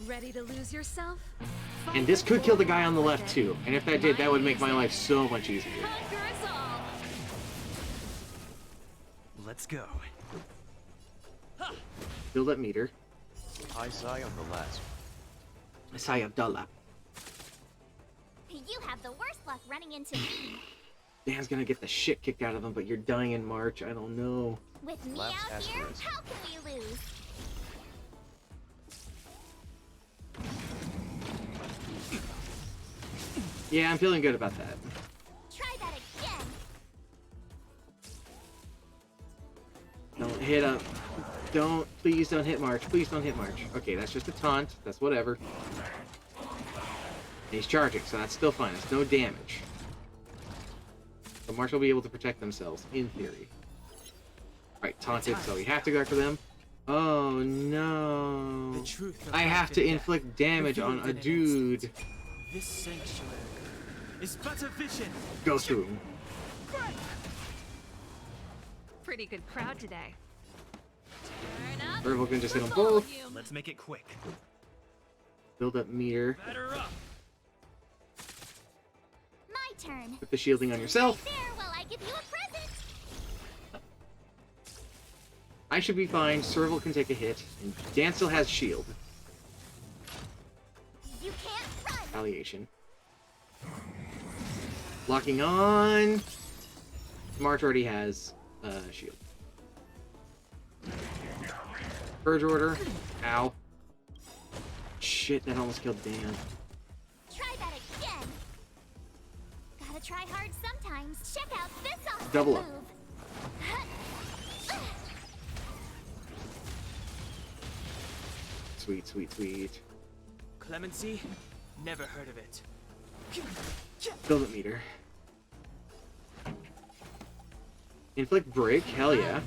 Ready to lose yourself? And this could kill the guy on the left too. And if that did, that would make my life so much easier. Let's go. Build up meter. Hi, Sai of the last. Sai Abdullah. You have the worst luck running into me. Dan's gonna get the shit kicked out of him, but you're dying in March. I don't know. With me Laps out here, asterisk. how can we lose? Yeah, I'm feeling good about that. Try that again. Don't hit up. Please don't hit March. Please don't hit March. Okay, that's just a taunt. That's whatever. And he's charging, so that's still fine. It's no damage. So March will be able to protect themselves, in theory. Alright, taunted, so we have to go after them. Oh no. I have to inflict damage on a dude. This sanctuary is but a vision. Go through him. Pretty good crowd today. Serval can just hit them both. Let's make it quick. Build up meter. Batter up. My turn. Put the shielding on yourself. There while I give you a present. I should be fine. Serval can take a hit. And Dan still has shield. You can't run. Retaliation. Locking on. March already has shield. Purge order. Ow. Shit, that almost killed Dan. Try that again. Gotta try hard sometimes. Check out this awesome Double up. move. Sweet, sweet, sweet. Clemency? Never heard of it. Build up meter. Inflict break. Hell yeah.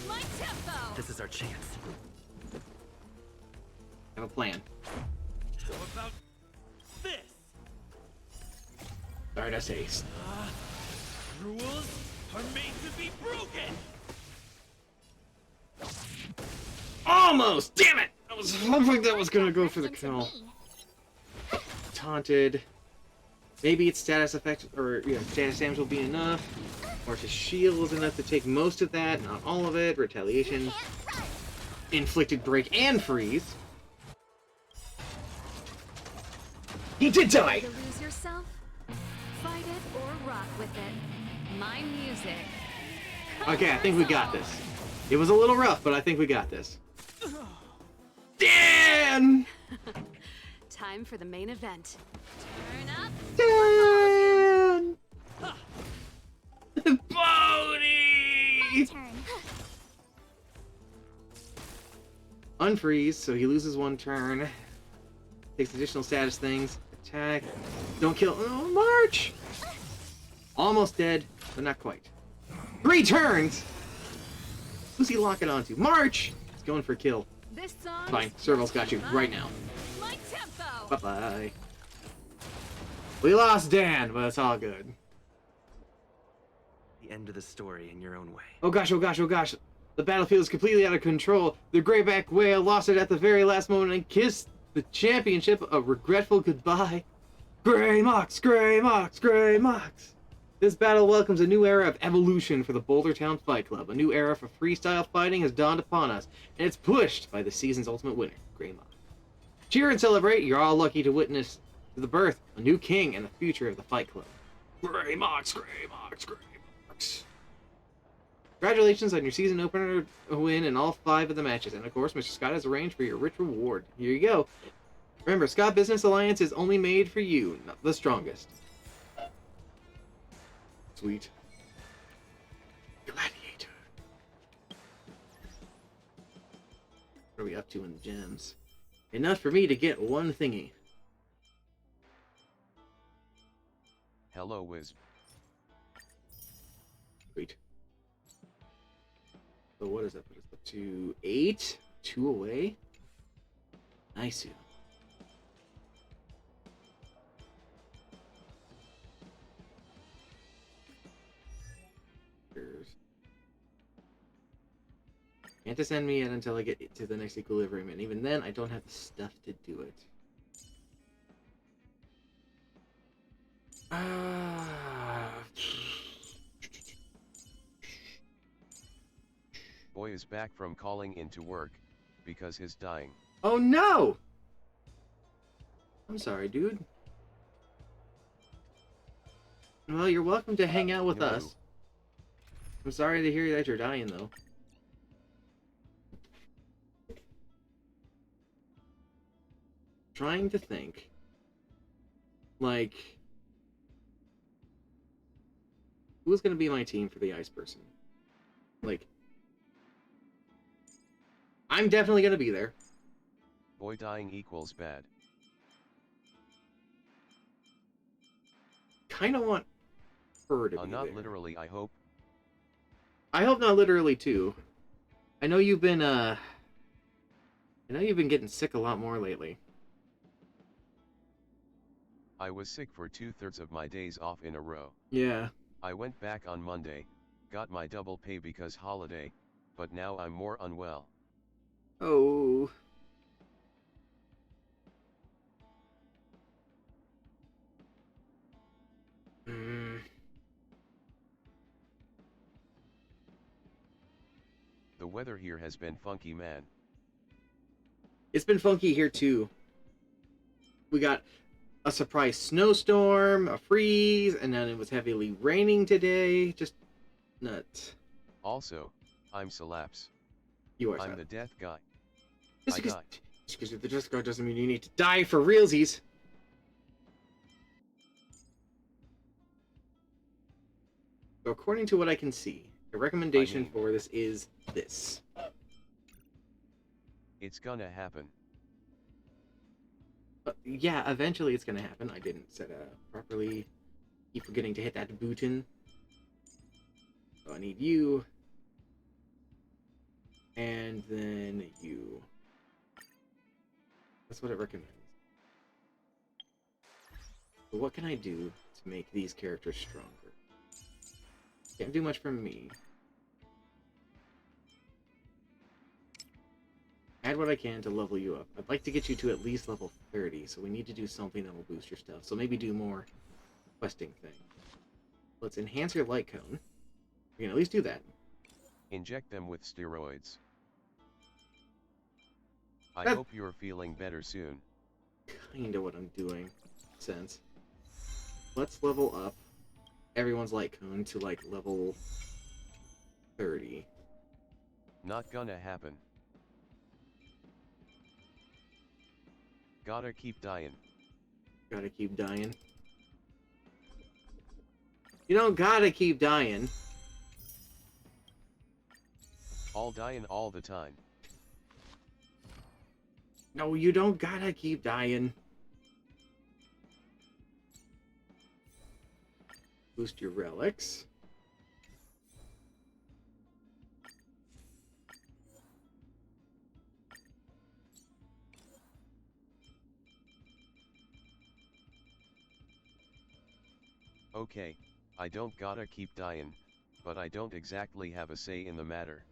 My tempo. This is our chance. Have a plan. How about this? Stardust Ace. Rules are made to be broken. Almost! Damn it! I was hoping that was gonna go for the kill. Taunted. Maybe its status effect, or yeah, status damage will be enough. Or if his shield was enough to take most of that, not all of it. Retaliation. Inflicted break and freeze. He did die! Ready to lose yourself? Fight it or rock with it. My music. Okay, I think we got this. It was a little rough, but I think we got this. Dan! Time for the main event. Turn up. Dan! Bodhi! Turn. Unfreeze, so he loses 1 turn. Takes additional status things. Attack. Don't kill. Oh, March! Almost dead, but not quite. 3 turns! Who's he locking onto? March! He's going for a kill. This song. Fine, Serval's got you right now. My tempo. Bye-bye. We lost Dan, but it's all good. The end of the story in your own way. Oh gosh, oh gosh, oh gosh. The battlefield is completely out of control. The Greyback Whale lost it at the very last moment and kissed the championship a regretful goodbye. Grey Mox, Grey Mox, Grey Mox. This battle welcomes a new era of evolution for the Boulder Town Fight Club. A new era for freestyle fighting has dawned upon us, and it's pushed by the season's ultimate winner, Grey Mox. Cheer and celebrate, you're all lucky to witness the birth of a new king and the future of the Fight Club. Grey Mox, Grey Mox, Grey Mox. Congratulations on your season opener win in all 5 of the matches, and of course, Mr. Scott has arranged for your rich reward. Here you go. Remember, Scott Business Alliance is only made for you, not the strongest. Sweet. Gladiator. What are we up to in the gems? Enough for me to get 1 thingy. Hello, Wiz. Sweet. So what does that put us up to? 8? 2 away? Nice. Can't descend me yet until I get to the next equilibrium, and even then, I don't have the stuff to do it. Boy is back from calling into work, because he's dying. Oh no! I'm sorry, dude. Well, you're welcome to hang out with No. us. I'm sorry to hear that you're dying, though. Trying to think. Like, who's gonna be my team for the ice person? Like, I'm definitely gonna be there. Boy dying equals bad. Kinda want her to be Not there. literally, I hope. I hope not literally, too. I know you've been, getting sick a lot more lately. I was sick for 2/3 of my days off in a row. Yeah. I went back on Monday, got my double pay because holiday, but now I'm more unwell. Oh. The weather here has been funky, man. It's been funky here, too. We got a surprise snowstorm, a freeze, and then it was heavily raining today. Just nuts. Also, I'm Salaps. You are. I'm the death guy. Just I because, died. just because you're the death guard doesn't mean you need to die for realsies. So according to what I can see, the recommendation for this is this. It's gonna happen. Yeah, eventually it's gonna happen. I didn't set properly. Keep forgetting to hit that button. So I need you. And then you. That's what it recommends. So what can I do to make these characters stronger? Can't do much from me. Add what I can to level you up. I'd like to get you to at least level 30, so we need to do something that will boost your stuff. So maybe do more questing thing. Let's enhance your light cone. We can at least do that. Inject them with steroids. I That- hope you're feeling better soon. Kinda what I'm doing. Sense. Let's level up everyone's light cone to like level 30. Not gonna happen. Gotta keep dying. Gotta keep dying. You don't gotta keep dying. All dying all the time. No, you don't gotta keep dying. Boost your relics. Okay, I don't gotta keep dying, but I don't exactly have a say in the matter.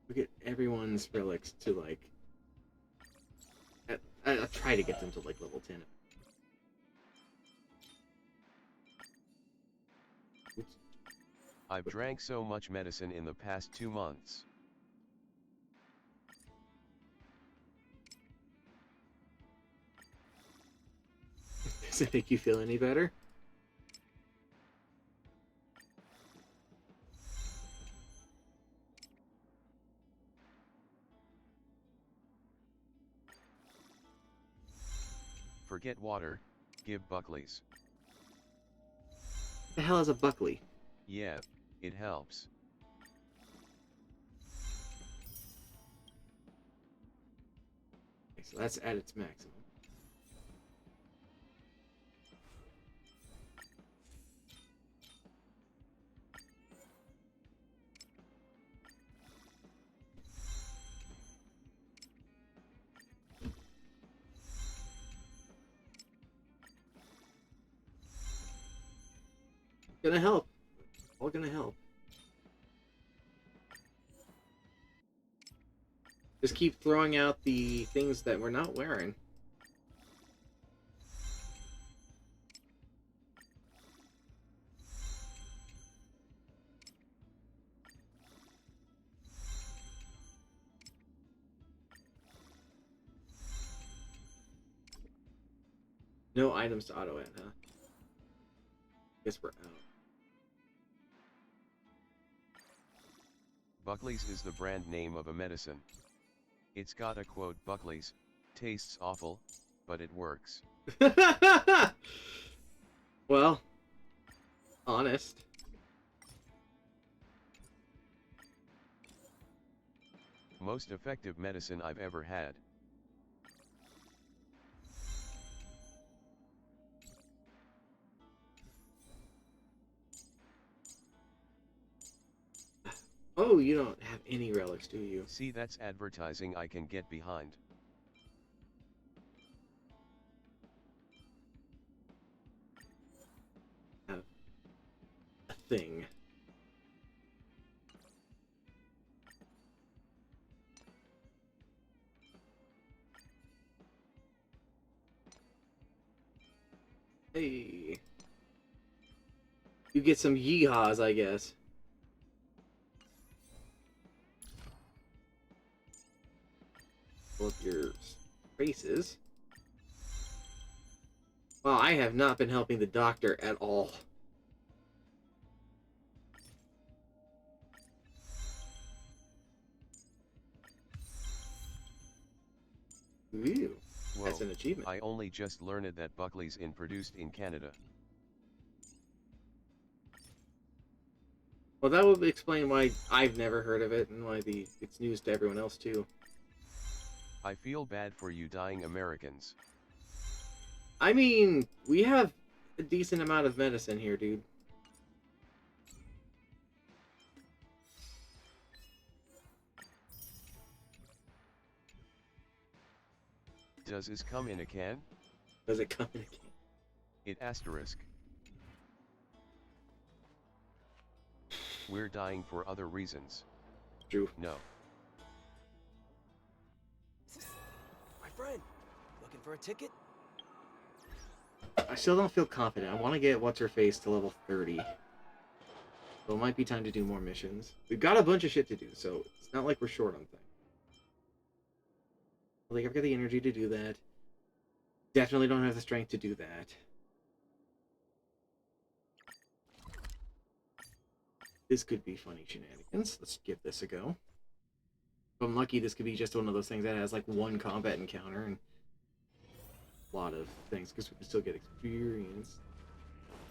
Look at everyone's relics to like... I'll try to get them to like level 10. Oops. I've drank so much medicine in the past 2 months. Does it make you feel any better? Forget water, give Buckley's. The hell is a Buckley? Yeah, it helps. Okay, so that's at its maximum. Gonna help. All gonna help. Just keep throwing out the things that we're not wearing. No items to auto-add, huh? Guess we're out. Buckley's is the brand name of a medicine. It's got a quote, Buckley's, tastes awful, but it works. Well, honest. Most effective medicine I've ever had. Oh, you don't have any relics, do you? See, that's advertising I can get behind. Have a thing. Hey. You get some yeehaws, I guess. Pull up your traces. Well, I have not been helping the doctor at all. Ooh, that's an achievement. I only just learned that Buckley's is produced in Canada. Well, that would explain why I've never heard of it and why it's news to everyone else too. I feel bad for you dying Americans. I mean, we have a decent amount of medicine here, dude. Does this come in a can? Does it come in a can? It asterisk. We're dying for other reasons. True. No. My friend, looking for a ticket? I still don't feel confident. I want to get What's-Her-Face to level 30. So it might be time to do more missions. We've got a bunch of shit to do, so it's not like we're short on things. Like, I've got the energy to do that. Definitely don't have the strength to do that. This could be funny shenanigans. Let's give this a go. If I'm lucky, this could be just one of those things that has like one combat encounter and a lot of things, because we can still get experience.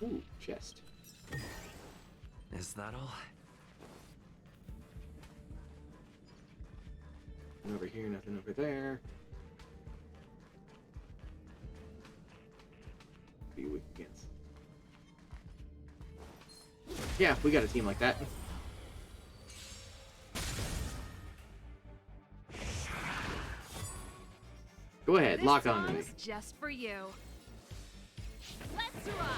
Ooh, chest. Is that all? Nothing over here, nothing over there. Be weak against. Yeah, we got a team like that. Go ahead, lock on to me. Just for you. Let's rock!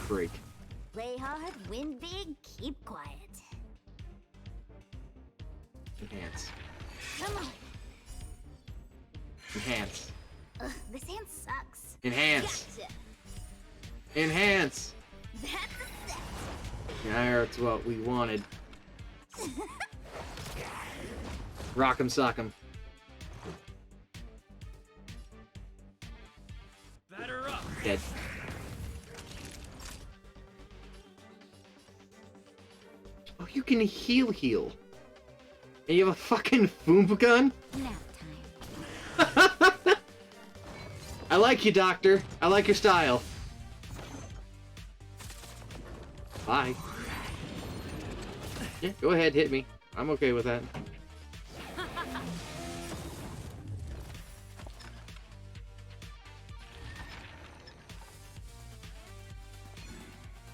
Break. Play hard, win big, keep quiet. Enhance. Come on. Enhance. Ugh, this hand sucks. Enhance. Gotcha. Enhance. That's a set. Yeah, that's what we wanted. Rock'em sock'em. Batter up. Dead. Oh, you can heal. And you have a fucking foom gun? Nap time. I like you, Doctor. I like your style. Bye. Yeah, go ahead, hit me. I'm okay with that.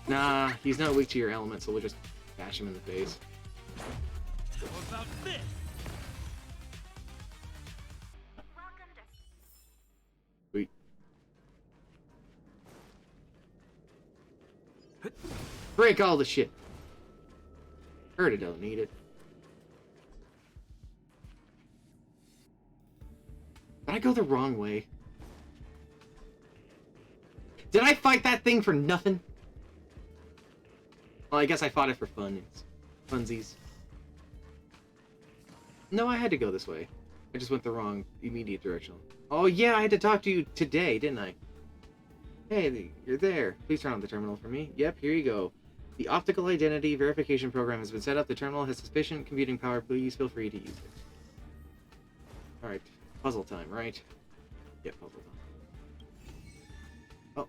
Nah, he's not weak to your element, so we'll just bash him in the face. How about this? Sweet. Break all the shit. Heard it, don't need it. Did I go the wrong way? Did I fight that thing for nothing? Well, I guess I fought it for fun. It's funsies. No, I had to go this way. I just went the wrong immediate direction. Oh yeah, I had to talk to you today, didn't I? Hey, you're there. Please turn on the terminal for me. Yep, here you go. The optical identity verification program has been set up. The terminal has sufficient computing power. Please feel free to use it. Alright, puzzle time, right? Yep, puzzle time. Oh.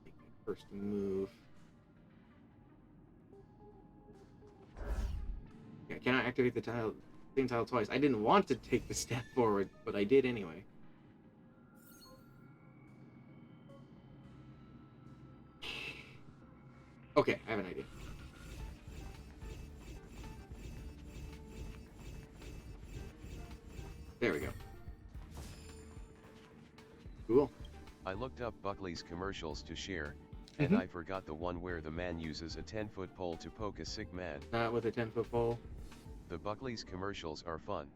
Make my first move. Yeah, I cannot activate the same tile twice. I didn't want to take the step forward, but I did anyway. Okay, I have an idea. There we go. Cool. I looked up Buckley's commercials to share, and I forgot the one where the man uses a 10-foot pole to poke a sick man. Not with a 10-foot pole. The Buckley's commercials are fun.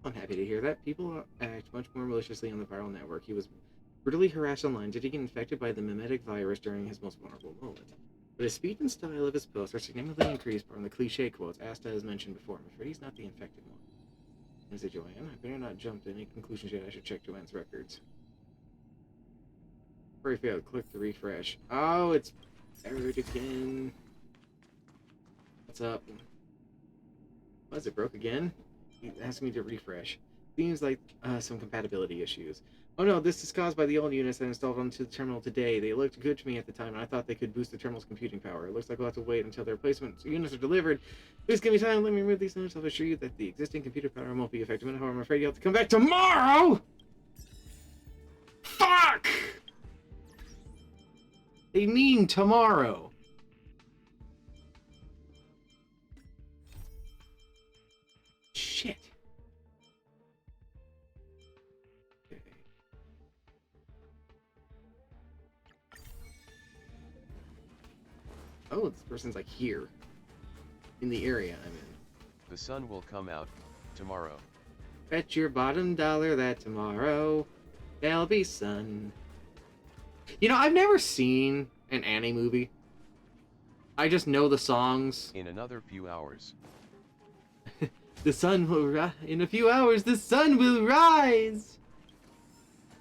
I'm happy to hear that. People act much more maliciously on the viral network. He was brutally harassed online. Did he get infected by the mimetic virus during his most vulnerable moment? But his speed and style of his posts are significantly increased from the cliche quotes Asta has mentioned before. I'm afraid he's not the infected one. Is it Joanne? I better not jump to any conclusions yet. I should check Joanne's records. Query failed. Click to refresh. Oh, it's errored again. What's up? What, is it broke again? He's asking me to refresh. Seems like some compatibility issues. Oh no, this is caused by the old units that installed onto the terminal today. They looked good to me at the time, and I thought they could boost the terminal's computing power. It looks like we'll have to wait until their replacement units are delivered. Please give me time. Let me remove these units. I'll assure you that the existing computer power won't be effective. However, I'm afraid you'll have to come back tomorrow! Fuck! They mean tomorrow. Shit. Okay. Oh, this person's like here. In the area I'm in. The sun will come out tomorrow. Bet your bottom dollar that tomorrow there'll be sun. You know, I've never seen an Annie movie. I just know the songs. In another few hours. The sun will rise. In a few hours, the sun will rise.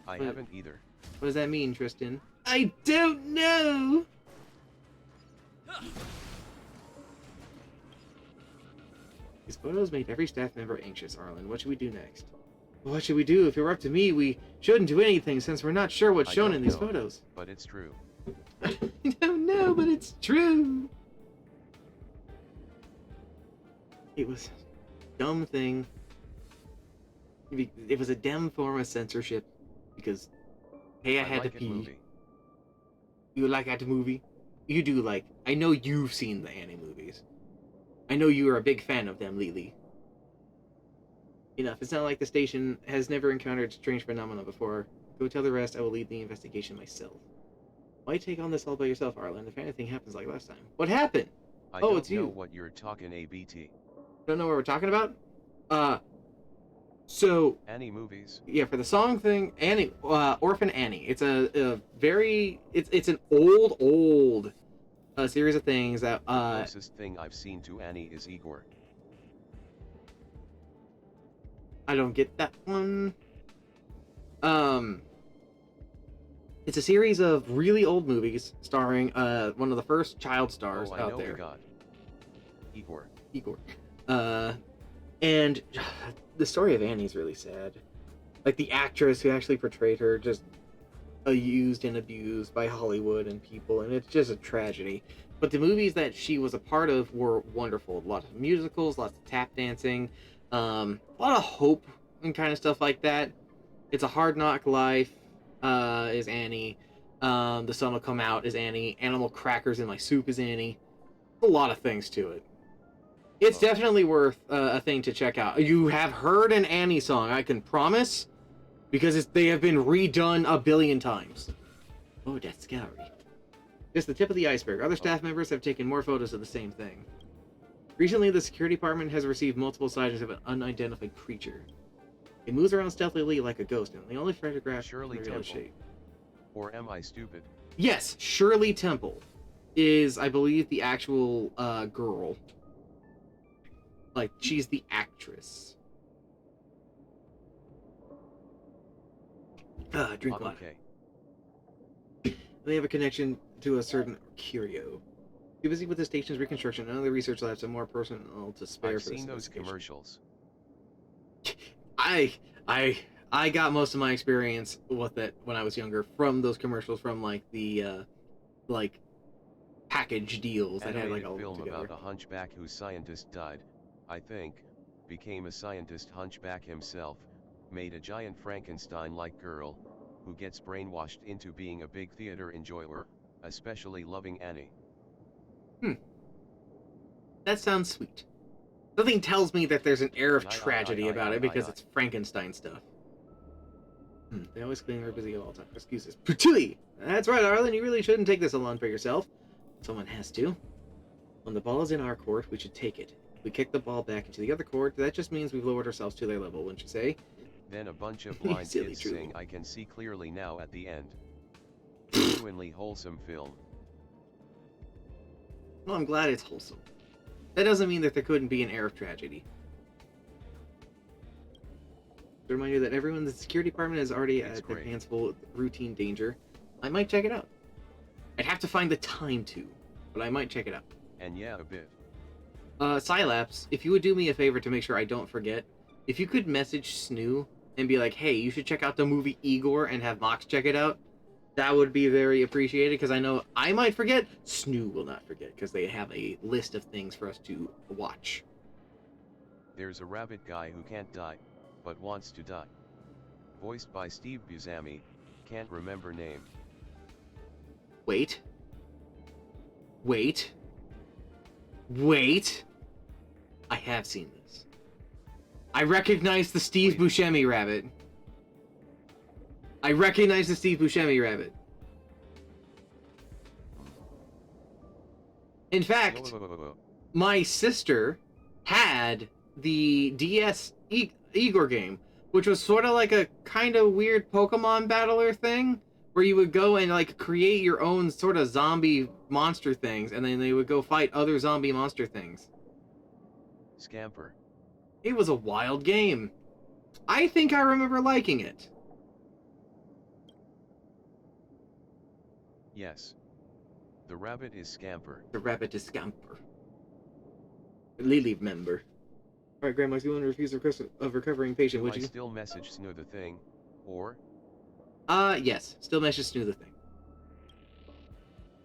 I haven't either. What does that mean, Tristan? I don't know. These photos made every staff member anxious, Arlen. What should we do next? What should we do? If it were up to me, we shouldn't do anything since we're not sure what's shown in these photos. But it's true. I don't know, but it's true. It was a dumb thing. It was a dumb form of censorship because, hey, I had to pee. Movie. You like that movie? You do like. I know you've seen the Annie movies. I know you are a big fan of them, Lily. Enough. It's not like the station has never encountered strange phenomena before. Go tell the rest. I will lead the investigation myself. Why take on this all by yourself, Arlen? If anything happens like last time. What happened? It's you. I don't know what you're talking ABT. Don't know what we're talking about? So... Annie movies. Yeah, for the song thing, Annie, Orphan Annie. It's a very... It's an old series of things that, The closest thing I've seen to Annie is Igor. I don't get that one. It's a series of really old movies starring one of the first child stars out there. God. Igor. And the story of Annie's really sad. Like the actress who actually portrayed her just used and abused by Hollywood and people, and it's just a tragedy. But the movies that she was a part of were wonderful. Lots of musicals, lots of tap dancing, a lot of hope and kind of stuff like that. It's a Hard Knock Life is Annie. The Sun Will Come Out is Annie. Animal Crackers in My Soup is Annie. A lot of things to it. It's definitely worth a thing to check out. You have heard an Annie song, I can promise, because they have been redone a billion times. Oh, that's scary. Just the tip of the iceberg. Other staff members have taken more photos of the same thing. Recently, the security department has received multiple sightings of an unidentified creature. It moves around stealthily like a ghost, and the only photograph Shirley in Temple. shape. Or am I stupid? Yes, Shirley Temple is, I believe, the actual girl. Like, she's the actress. Drink water. Okay. They have a connection to a certain curio. Be busy with the station's reconstruction. None of the research labs have more personnel to spare I've for this seen those investigation. commercials. I got most of my experience with it when I was younger from those commercials, from like the like package deals that had like all film together. about a hunchback whose scientist died, I think, became a scientist hunchback himself, made a giant Frankenstein-like girl, who gets brainwashed into being a big theater enjoyer, especially loving Annie. That sounds sweet. Something tells me that there's an air of tragedy about it because it's Frankenstein stuff. They always claim they're busy at all times. Excuses. Patooey! That's right, Arlen. You really shouldn't take this alone for yourself. Someone has to. When the ball is in our court, we should take it. If we kick the ball back into the other court, that just means we've lowered ourselves to their level, wouldn't you say? Then a bunch of blind Silly kids true. sing I Can See Clearly Now at the end. Genuinely wholesome film. Well, I'm glad it's wholesome. That doesn't mean that there couldn't be an air of tragedy. To remind you that everyone in the security department is already at their hands full of routine danger. I might check it out. I'd have to find the time to, but I might check it out. And yeah, a bit. Silaps, if you would do me a favor to make sure I don't forget, if you could message Snoo and be like, hey, you should check out the movie Igor and have Mox check it out, that would be very appreciated, because I know I might forget. Snoo will not forget, because they have a list of things for us to watch. There's a rabbit guy who can't die, but wants to die. Voiced by Steve Buscemi, can't remember name. Wait. I have seen this. I recognize the Steve Buscemi rabbit. In fact, my sister had the DS Igor game, which was sort of like a kind of weird Pokemon battler thing, where you would go and like create your own sort of zombie monster things, and then they would go fight other zombie monster things. Scamper. It was a wild game. I think I remember liking it. Yes. The rabbit is Scamper. The rabbit is Scamper. Lily member. Alright, Grandma, you want to refuse the request of recovering patient, Do would I you? still message Snoo the thing, or? Yes. Still message Snoo the thing.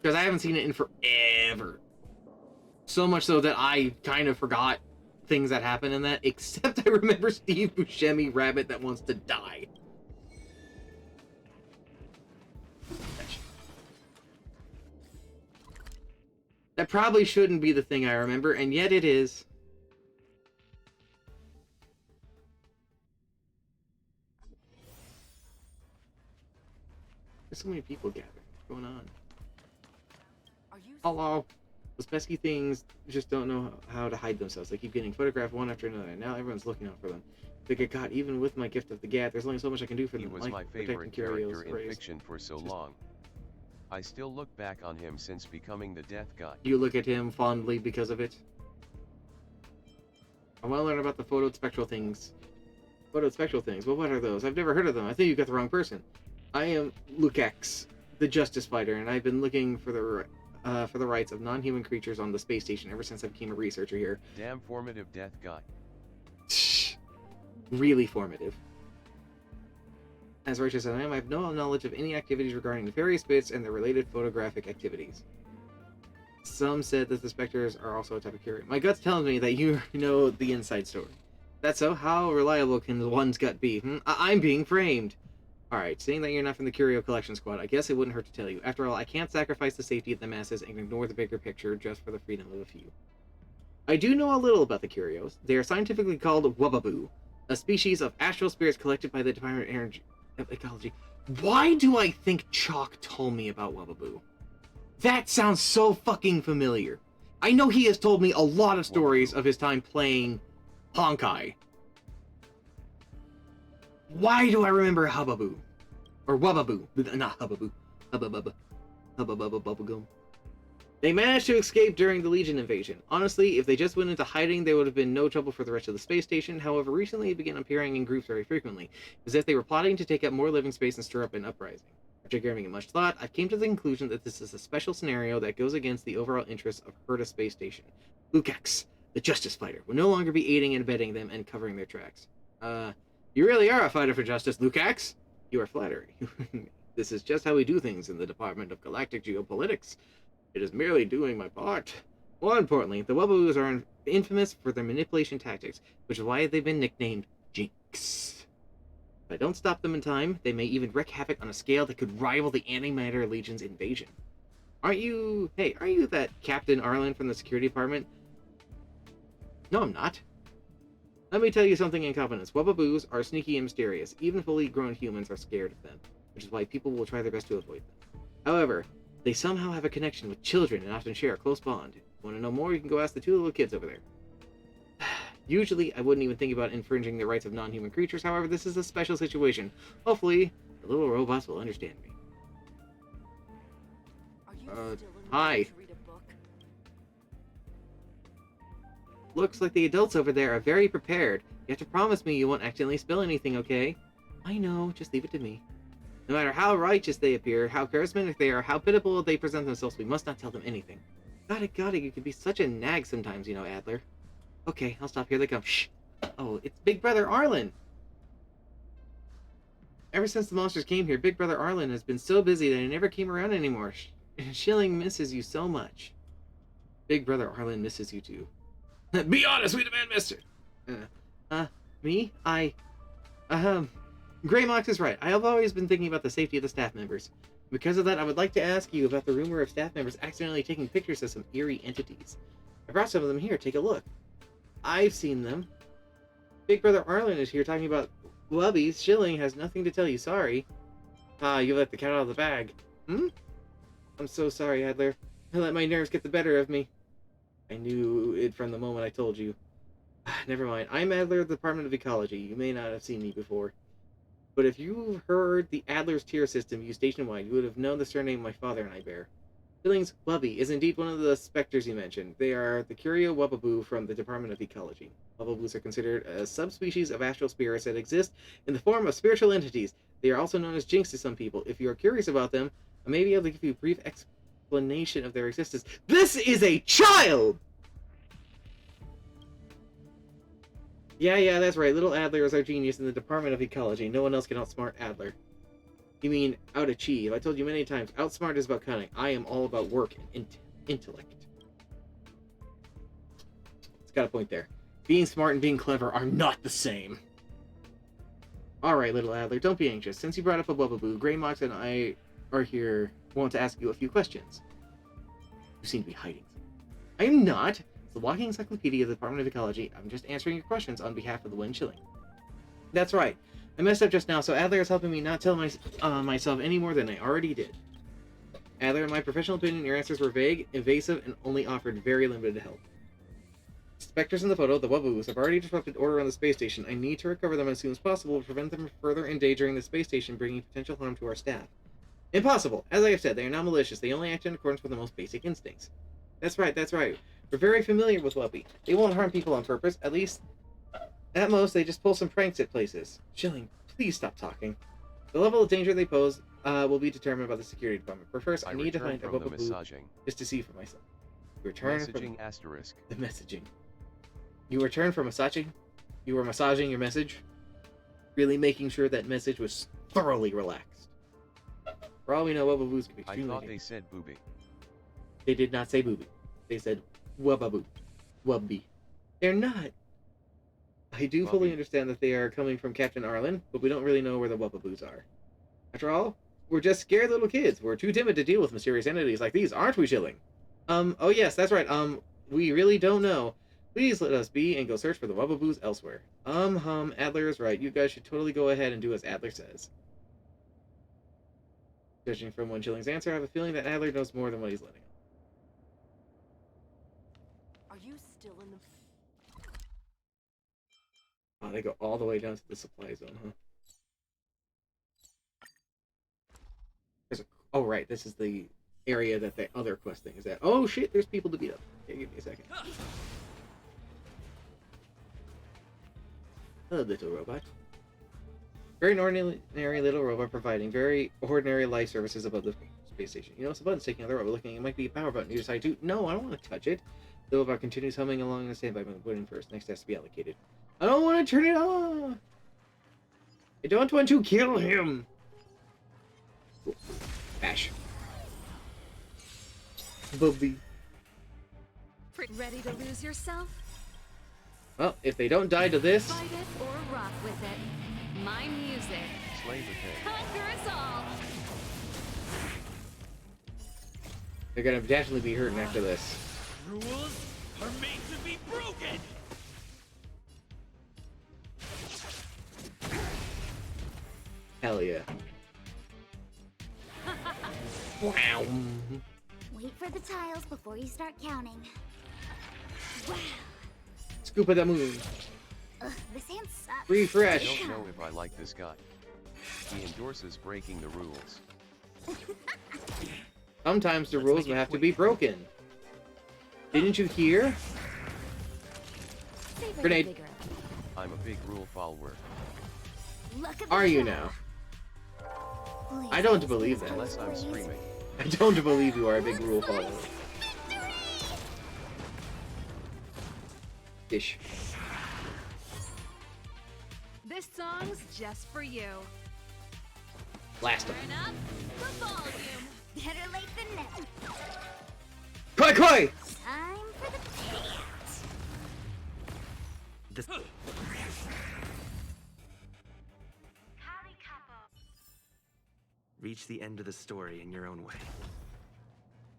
Because I haven't seen it in forever. So much so that I kind of forgot things that happened in that, except I remember Steve Buscemi rabbit that wants to die. That probably shouldn't be the thing I remember, and yet it is. There's so many people gathering. What's going on? Hello. Those pesky things just don't know how to hide themselves. They keep getting photographed one after another, and now everyone's looking out for them. They get caught even with my gift of the gab. There's only so much I can do for them. He was like my favorite character in fiction for so long. I still look back on him since becoming the Death God. You look at him fondly because of it? I want to learn about the photospectral things. Photospectral things? Well, what are those? I've never heard of them. I think you got the wrong person. I am Lukex, the Justice Fighter, and I've been looking for the rights of non-human creatures on the space station ever since I became a researcher here. Damn formative Death God. Really formative. As righteous as I am, I have no knowledge of any activities regarding the various bits and their related photographic activities. Some said that the specters are also a type of curio. My gut's telling me that you know the inside story. That's so? How reliable can one's gut be? I'm being framed. Alright, seeing that you're not from the Curio Collection Squad, I guess it wouldn't hurt to tell you. After all, I can't sacrifice the safety of the masses and ignore the bigger picture just for the freedom of a few. I do know a little about the Curios. They are scientifically called Wubaboo, a species of astral spirits collected by the Department of Energy Ecology. Why do I think Chalk told me about Wubaboo? That sounds so fucking familiar. I know he has told me a lot of stories of his time playing Honkai. Why do I remember Hubbaboo? Or Wubaboo. Not Hubbaboo. Hubbabubba. Hubbabubba bubblegum. They managed to escape during the Legion invasion. Honestly, if they just went into hiding, they would have been no trouble for the rest of the space station. However, recently it began appearing in groups very frequently, as if they were plotting to take up more living space and stir up an uprising. After giving it much thought, I came to the conclusion that this is a special scenario that goes against the overall interests of Herta Space Station. Lukex, the Justice Fighter, will no longer be aiding and abetting them and covering their tracks. You really are a fighter for justice, Lukex. You are flattering. This is just how we do things in the Department of Galactic Geopolitics. It is merely doing my part. More importantly, the Wubaboos are infamous for their manipulation tactics, which is why they've been nicknamed Jinx. If I don't stop them in time, they may even wreak havoc on a scale that could rival the Antimatter Legion's invasion. Aren't you that Captain Arlen from the security department? No, I'm not. Let me tell you something in confidence. Wubaboos are sneaky and mysterious. Even fully grown humans are scared of them, which is why people will try their best to avoid them. However, they somehow have a connection with children and often share a close bond. If you want to know more, you can go ask the two little kids over there. Usually, I wouldn't even think about infringing the rights of non-human creatures. However, this is a special situation. Hopefully, the little robots will understand me. Hi. Looks like the adults over there are very prepared. You have to promise me you won't accidentally spill anything, okay? I know, just leave it to me. No matter how righteous they appear, how charismatic they are, how pitiful they present themselves, we must not tell them anything. Got it, you can be such a nag sometimes, you know, Adler. Okay, I'll stop. Here they come. Shh! Oh, it's Big Brother Arlen! Ever since the monsters came here, Big Brother Arlen has been so busy that he never came around anymore. Schilling misses you so much. Big Brother Arlen misses you too. Be honest, we demand, mister! Me? Greymox is right. I have always been thinking about the safety of the staff members. Because of that, I would like to ask you about the rumor of staff members accidentally taking pictures of some eerie entities. I brought some of them here. Take a look. I've seen them. Big Brother Arlen is here talking about Wubbies. Schilling has nothing to tell you. Sorry. You let the cat out of the bag. I'm so sorry, Adler. I let my nerves get the better of me. I knew it from the moment I told you. Never mind. I'm Adler of the Department of Ecology. You may not have seen me before. But if you've heard the Adler's tier system used station-wide, you would have known the surname my father and I bear. Schilling's Wubbie is indeed one of the specters you mentioned. They are the Curio Wubaboo from the Department of Ecology. Wubaboos are considered a subspecies of astral spirits that exist in the form of spiritual entities. They are also known as Jinx to some people. If you are curious about them, I may be able to give you a brief explanation of their existence. This is a child! Yeah, that's right. Little Adler is our genius in the Department of Ecology. No one else can outsmart Adler. You mean out-achieve. I told you many times, outsmart is about cunning. I am all about work and intellect. It's got a point there. Being smart and being clever are not the same. Alright, little Adler, don't be anxious. Since you brought up a Bubaboo, Greymox and I are here, want to ask you a few questions. You seem to be hiding something. I am not. It's the walking encyclopedia of the Department of Ecology. I'm just answering your questions on behalf of the Wind Chilling. That's right. I messed up just now, so Adler is helping me not tell myself any more than I already did. Adler, in my professional opinion, your answers were vague, evasive, and only offered very limited help. Spectres in the photo, the Wuboos, have already disrupted order on the space station. I need to recover them as soon as possible to prevent them from further endangering the space station, bringing potential harm to our staff. Impossible! As I have said, they are not malicious. They only act in accordance with the most basic instincts. That's right. We're very familiar with Wubby. They won't harm people on purpose. At least, at most, they just pull some pranks at places. Chilling, please stop talking. The level of danger they pose will be determined by the security department. But first, I need to find a Wubaboo just to see for myself. Return from asterisk. The messaging. You returned from massaging? You were massaging your message? Really making sure that message was thoroughly relaxed. For all we know, Wubaboos can be extremely I thought they said booby. They did not say booby. They said Wubaboo. Wubby. They're not. I do fully understand that they are coming from Captain Arlen, but we don't really know where the Wubaboos are. After all, we're just scared little kids. We're too timid to deal with mysterious entities like these, aren't we, Chilling? Oh yes, that's right. We really don't know. Please let us be and go search for the Wubaboos elsewhere. Adler is right. You guys should totally go ahead and do as Adler says. Judging from One Chilling's answer, I have a feeling that Adler knows more than what he's letting on. Are you still in the... Oh, they go all the way down to the supply zone, huh? Oh, right. This is the area that the other quest thing is at. Oh, shit. There's people to beat up. Okay, give me a second. Hello, little robot. Very ordinary little robot providing very ordinary life services above the space station. You know, it's a button sticking on the robot looking. It might be a power button. You decide to. No, I don't want to touch it. The robot continues humming along the standby mode. Put in first. Next has to be allocated. I don't want to turn it off. I don't want to kill him. Cool. Bash. Bubby. Ready to lose yourself? Well, if they don't die to this... Fight it or rock with it. My music. Slay the thing. Conquer us all. They're gonna definitely be hurting after this. Rules are made to be broken! Hell yeah. Wow. Wait for the tiles before you start counting. Wow. Scoop of the moon. Ugh, this hand sucks. Refresh. I don't know if I like this guy. He endorses breaking the rules. Sometimes the rules will have to be broken. Didn't you hear? Grenade. I'm a big rule follower. Are you now? I don't believe that. Unless I'm screaming. I don't believe you are a big rule follower. Ish. This song's just for you. Blast him. Turn up the volume. Better late than never. Koi koi! Time for the payout. This... Reach the end of the story in your own way.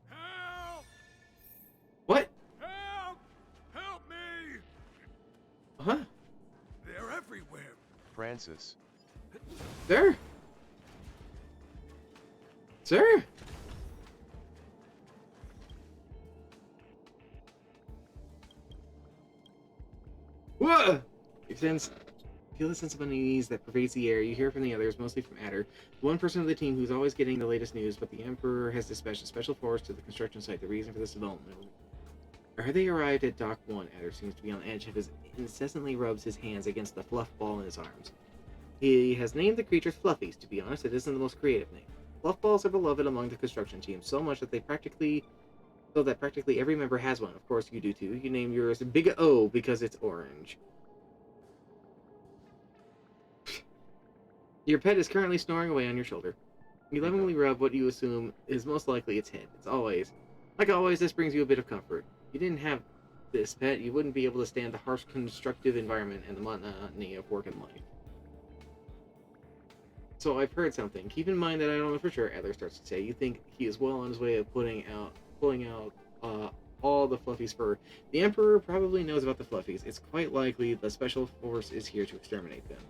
Help! What? Help! Help me! Huh? They're everywhere. Francis. Sir? Sir? Whoa! Feel the sense of unease that pervades the air. You hear from the others, mostly from Adder, the one person of the team who's always getting the latest news, but the Emperor has dispatched a special force to the construction site. The reason for this development. Are they arrived at Dock 1? Adder seems to be on edge as he incessantly rubs his hands against the fluff ball in his arms. He has named the creatures Fluffies. To be honest, it isn't the most creative name. Fluff balls are beloved among the construction team, so much that practically every member has one. Of course, you do too. You name yours Big O because it's orange. Your pet is currently snoring away on your shoulder. You lovingly rub what you assume is most likely its head. Like always, this brings you a bit of comfort. If you didn't have this pet, you wouldn't be able to stand the harsh constructive environment and the monotony of work and life. So I've heard something. Keep in mind that I don't know for sure, Adler starts to say. You think he is well on his way of pulling out all the Fluffy's fur. The Emperor probably knows about the Fluffies. It's quite likely the Special Force is here to exterminate them.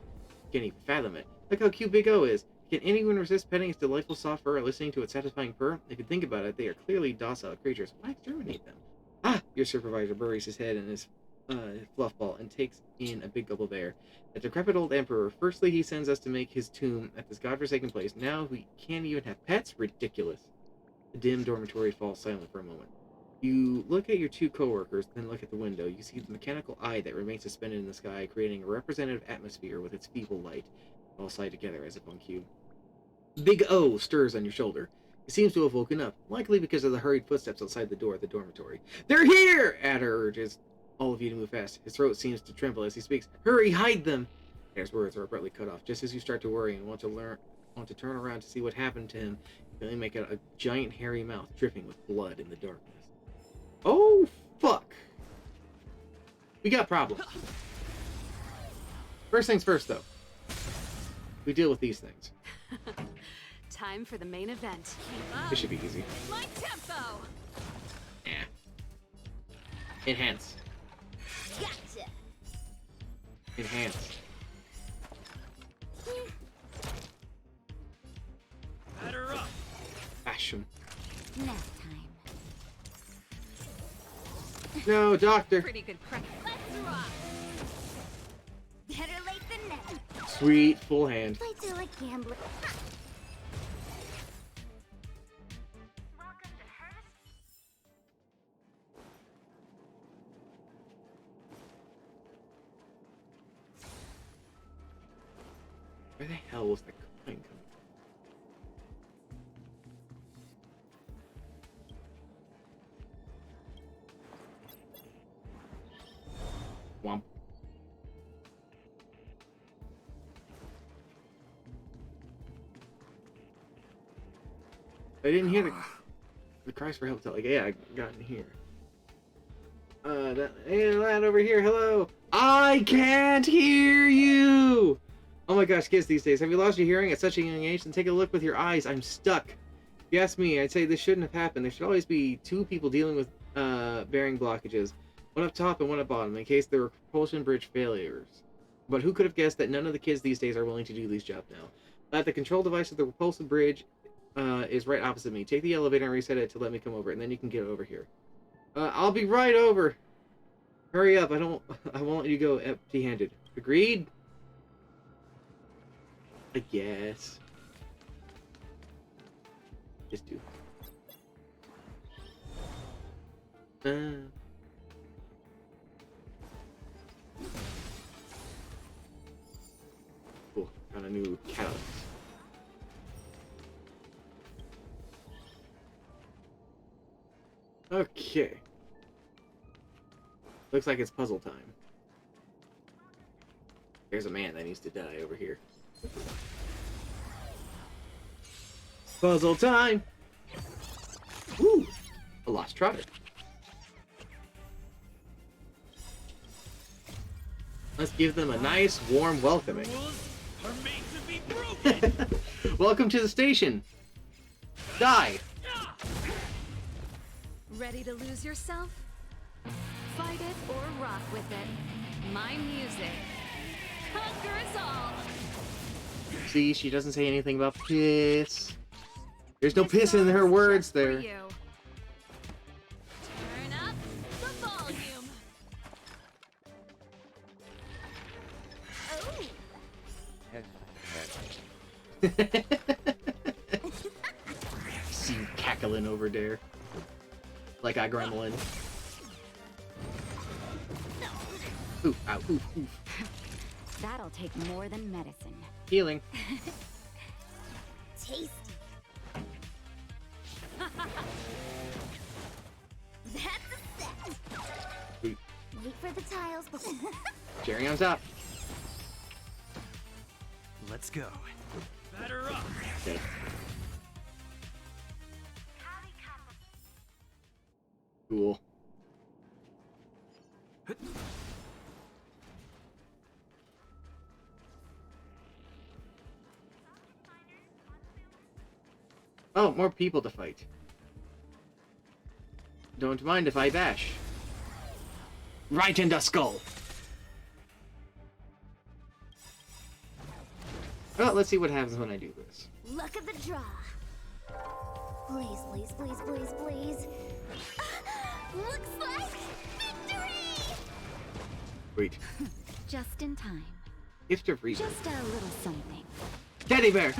Can't even fathom it. Look how cute Big O is. Can anyone resist petting its delightful soft fur or listening to its satisfying purr? If you think about it, they are clearly docile creatures. Why exterminate them? Ah! Your supervisor buries his head in his fluff ball and takes in a big gulp of air. The decrepit old Emperor. Firstly, he sends us to make his tomb at this godforsaken place. Now we can't even have pets? Ridiculous. The dim dormitory falls silent for a moment. You look at your two coworkers, then look at the window. You see the mechanical eye that remains suspended in the sky, creating a representative atmosphere with its feeble light, all slide together as if on cue. Big O stirs on your shoulder. He seems to have woken up, likely because of the hurried footsteps outside the door of the dormitory. They're here! Adder urges all of you to move fast. His throat seems to tremble as he speaks. Hurry, hide them! Adder's words are abruptly cut off, just as you start to worry and want to turn around to see what happened to him. You only make out a giant hairy mouth dripping with blood in the darkness. Oh, fuck. We got problems. First things first, though. We deal with these things. Time for the main event. This should be easy. My tempo. Yeah. Enhance. Gotcha. Enhance. Batter up. Bash him. Nap time. No, doctor. Pretty good crack. Let's rock. Better late than never. Sweet full hand. Play to a gambler. Welcome to Hers. Where the hell was the coin coming? Womp. I didn't hear the cries for help till like, yeah, I got in here. Hey, lad over here, hello. I can't hear you. Oh my gosh, kids these days, have you lost your hearing at such a young age? Then take a look with your eyes. I'm stuck. If you ask me, I'd say this shouldn't have happened. There should always be two people dealing with bearing blockages. One up top and one up bottom, in case there were propulsion bridge failures. But who could have guessed that none of the kids these days are willing to do these jobs now? That the control device of the propulsion bridge is right opposite me. Take the elevator and reset it to let me come over, and then you can get over here. I'll be right over. Hurry up, I won't let you go empty-handed. Agreed? I guess. Just do. Cool. Got a new catalyst. Okay. Looks like it's puzzle time. There's a man that needs to die over here. Puzzle time! Woo! A lost trotter. Let's give them a nice, warm welcoming. Are made to be broken. Welcome to the station. Die! Ready to lose yourself? Fight it or rock with it. My music conquers all. See, she doesn't say anything about piss. There's no piss in her words there. Turn up the volume. See you cackling over there. Like a gremlin. Oof, ow, oof, oof. That'll take more than medicine. Healing. Tasty. tiles before. Cherry on top. Let's go. Batter up. Okay. Cool. Oh, more people to fight. Don't mind if I bash. Right in the skull. Well, let's see what happens when I do this. Look at the draw. Please, please, please, please, please. Looks like victory! Wait. Just in time. Gift of reason. Just a little something. Teddy bear!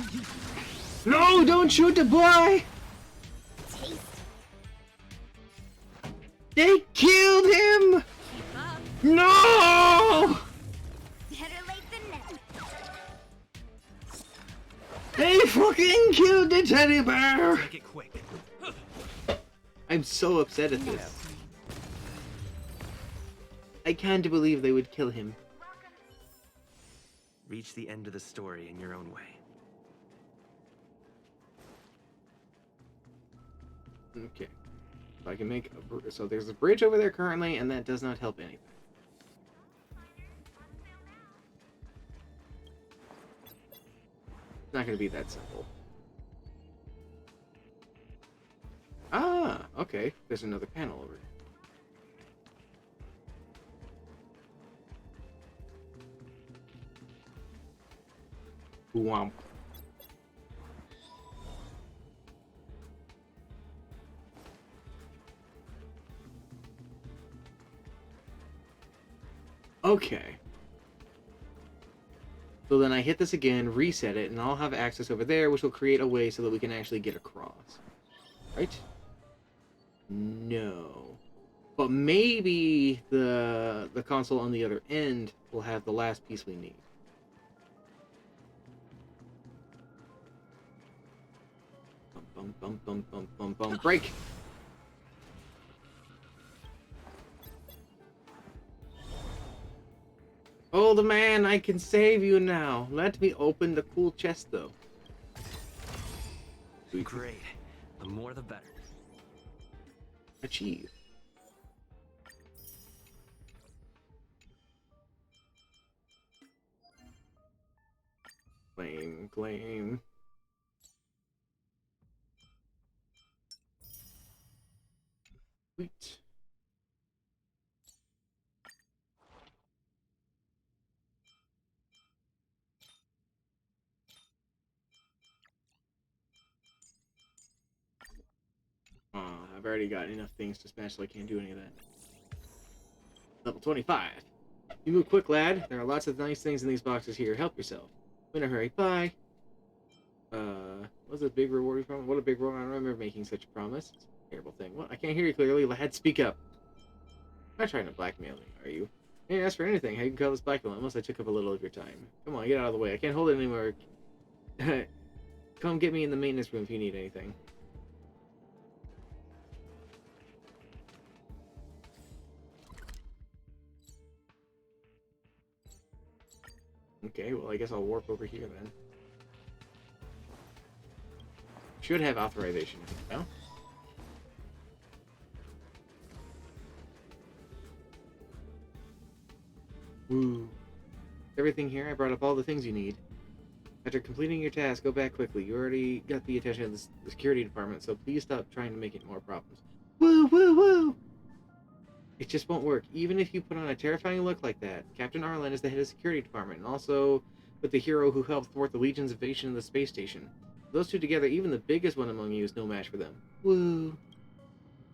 No, don't shoot the boy! Taste. They killed him! No! Better late than never. They fucking killed the teddy bear! Make it quick. I'm so upset at this. I can't believe they would kill him. Reach the end of the story in your own way. Okay. So I can make a so there's a bridge over there currently, and that does not help anything. It's not going to be that simple. Ah, okay. There's another panel over here. Womp. Okay. So then I hit this again, reset it, and I'll have access over there, which will create a way so that we can actually get across. Right? No. But maybe the console on the other end will have the last piece we need. Bum, bum, bum, bum, bum, bum, bum. Break! Old man, I can save you now. Let me open the cool chest, though. Great. The more the better. Achieve. Claim, claim. Sweet. I've already got enough things to smash so I can't do any of that. Level 25. You move quick, lad. There are lots of nice things in these boxes here. Help yourself. In a hurry. Bye. What's a big reward from? What a big reward. I don't remember making such a promise. It's a terrible thing. What? I can't hear you clearly. Lad, speak up. I'm not trying to blackmail me, are you? I didn't ask for anything. How you can call this blackmail unless I took up a little of your time. Come on, get out of the way. I can't hold it anymore. Come get me in the maintenance room if you need anything. Okay, well, I guess I'll warp over here then. Should have authorization now. Woo. Everything here, I brought up all the things you need. After completing your task, go back quickly. You already got the attention of the security department, so please stop trying to make it more problems. Woo, woo, woo! It just won't work, even if you put on a terrifying look like that. Captain Arlen is the head of the security department, and also with the hero who helped thwart the Legion's invasion of the space station. Those two together, even the biggest one among you is no match for them. Woo.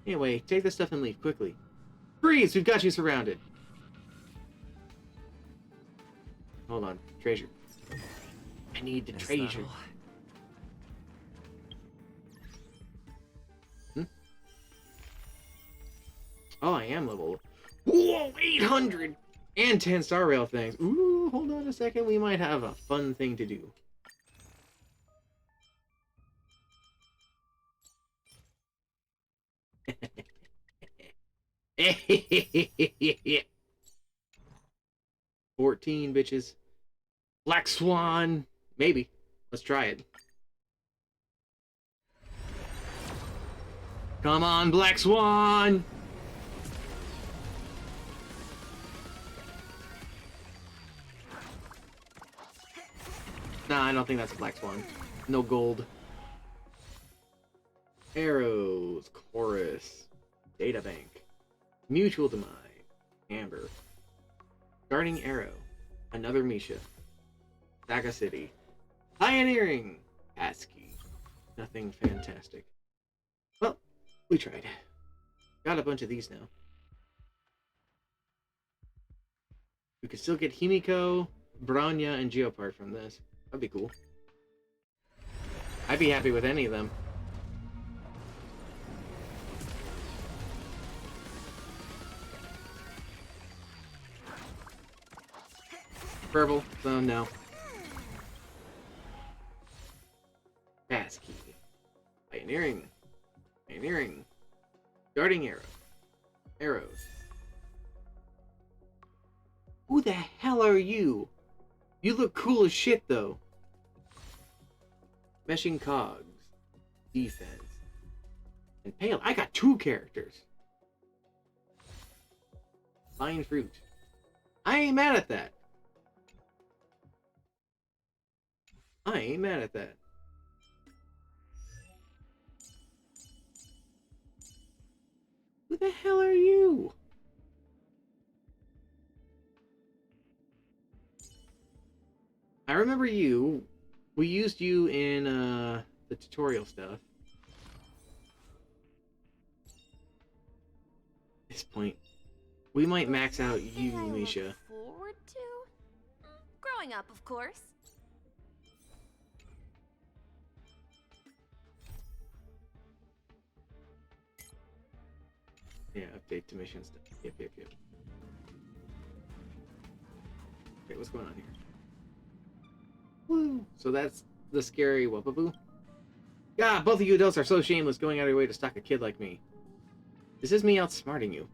Anyway, take this stuff and leave, quickly. Freeze! We've got you surrounded! Hold on. Treasure. I need the treasure. Oh, I am level. Whoa, 800! And 10 star rail things. Ooh, hold on a second. We might have a fun thing to do. 14, bitches. Black Swan. Maybe. Let's try it. Come on, Black Swan! Nah, I don't think that's a Black Swan. No gold. Arrows. Chorus. Databank. Mutual Demise. Amber. Guarding Arrow. Another Misha. Saga City. Pioneering. ASCII. Nothing fantastic. Well, we tried. Got a bunch of these now. We could still get Himiko, Bronya, and Geopard from this. That'd be cool. I'd be happy with any of them. Purple, so no. ASCII. Pioneering. Pioneering. Guarding Arrow. Arrows. Who the hell are you? You look cool as shit, though. Meshing Cogs. Defense. And Pale. I got 2 characters. Fine Fruit. I ain't mad at that. I ain't mad at that. Who the hell are you? I remember you. We used you in the tutorial stuff. At this point, we might max out you, Misha. Forward to? Growing up, of course. Yeah, update to mission stuff. Yep. Okay, what's going on here? Woo! So that's the scary Whoopaboo? God, both of you adults are so shameless going out of your way to stalk a kid like me. This is me outsmarting you.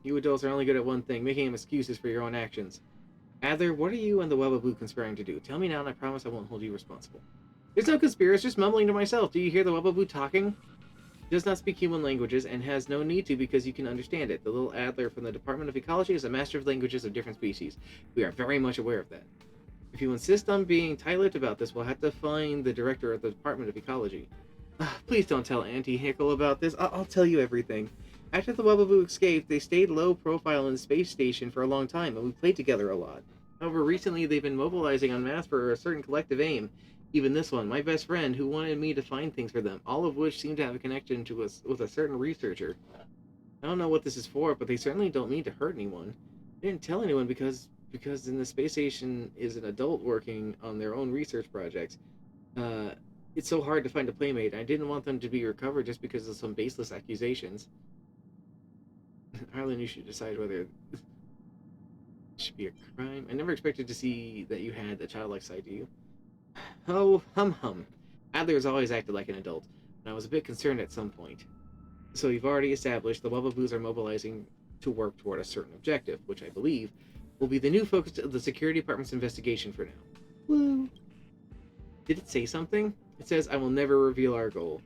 You adults are only good at one thing, making excuses for your own actions. Adler, what are you and the Whoopaboo conspiring to do? Tell me now and I promise I won't hold you responsible. There's no conspiracy, just mumbling to myself. Do you hear the Whoopaboo talking? He does not speak human languages and has no need to because you can understand it. The little Adler from the Department of Ecology is a master of languages of different species. We are very much aware of that. If you insist on being tight-lipped about this, we'll have to find the director of the Department of Ecology. Please don't tell Auntie Hickle about this. I'll tell you everything. After the Whoopaboo escaped, they stayed low profile in the space station for a long time, and we played together a lot. However, recently they've been mobilizing en masse for a certain collective aim. Even this one, my best friend, who wanted me to find things for them, all of which seem to have a connection to us with a certain researcher. I don't know what this is for, but they certainly don't mean to hurt anyone. They didn't tell anyone because in the space station is an adult working on their own research projects. It's so hard to find a playmate. I didn't want them to be recovered just because of some baseless accusations. Harlan, you should decide whether it should be a crime. I never expected to see that you had a childlike side to you. Oh, hum. Adler has always acted like an adult, and I was a bit concerned at some point. So you've already established the Wubbaboos are mobilizing to work toward a certain objective, which I believe will be the new focus of the Security Department's investigation for now. Woo! Did it say something? It says, I will never reveal our goal.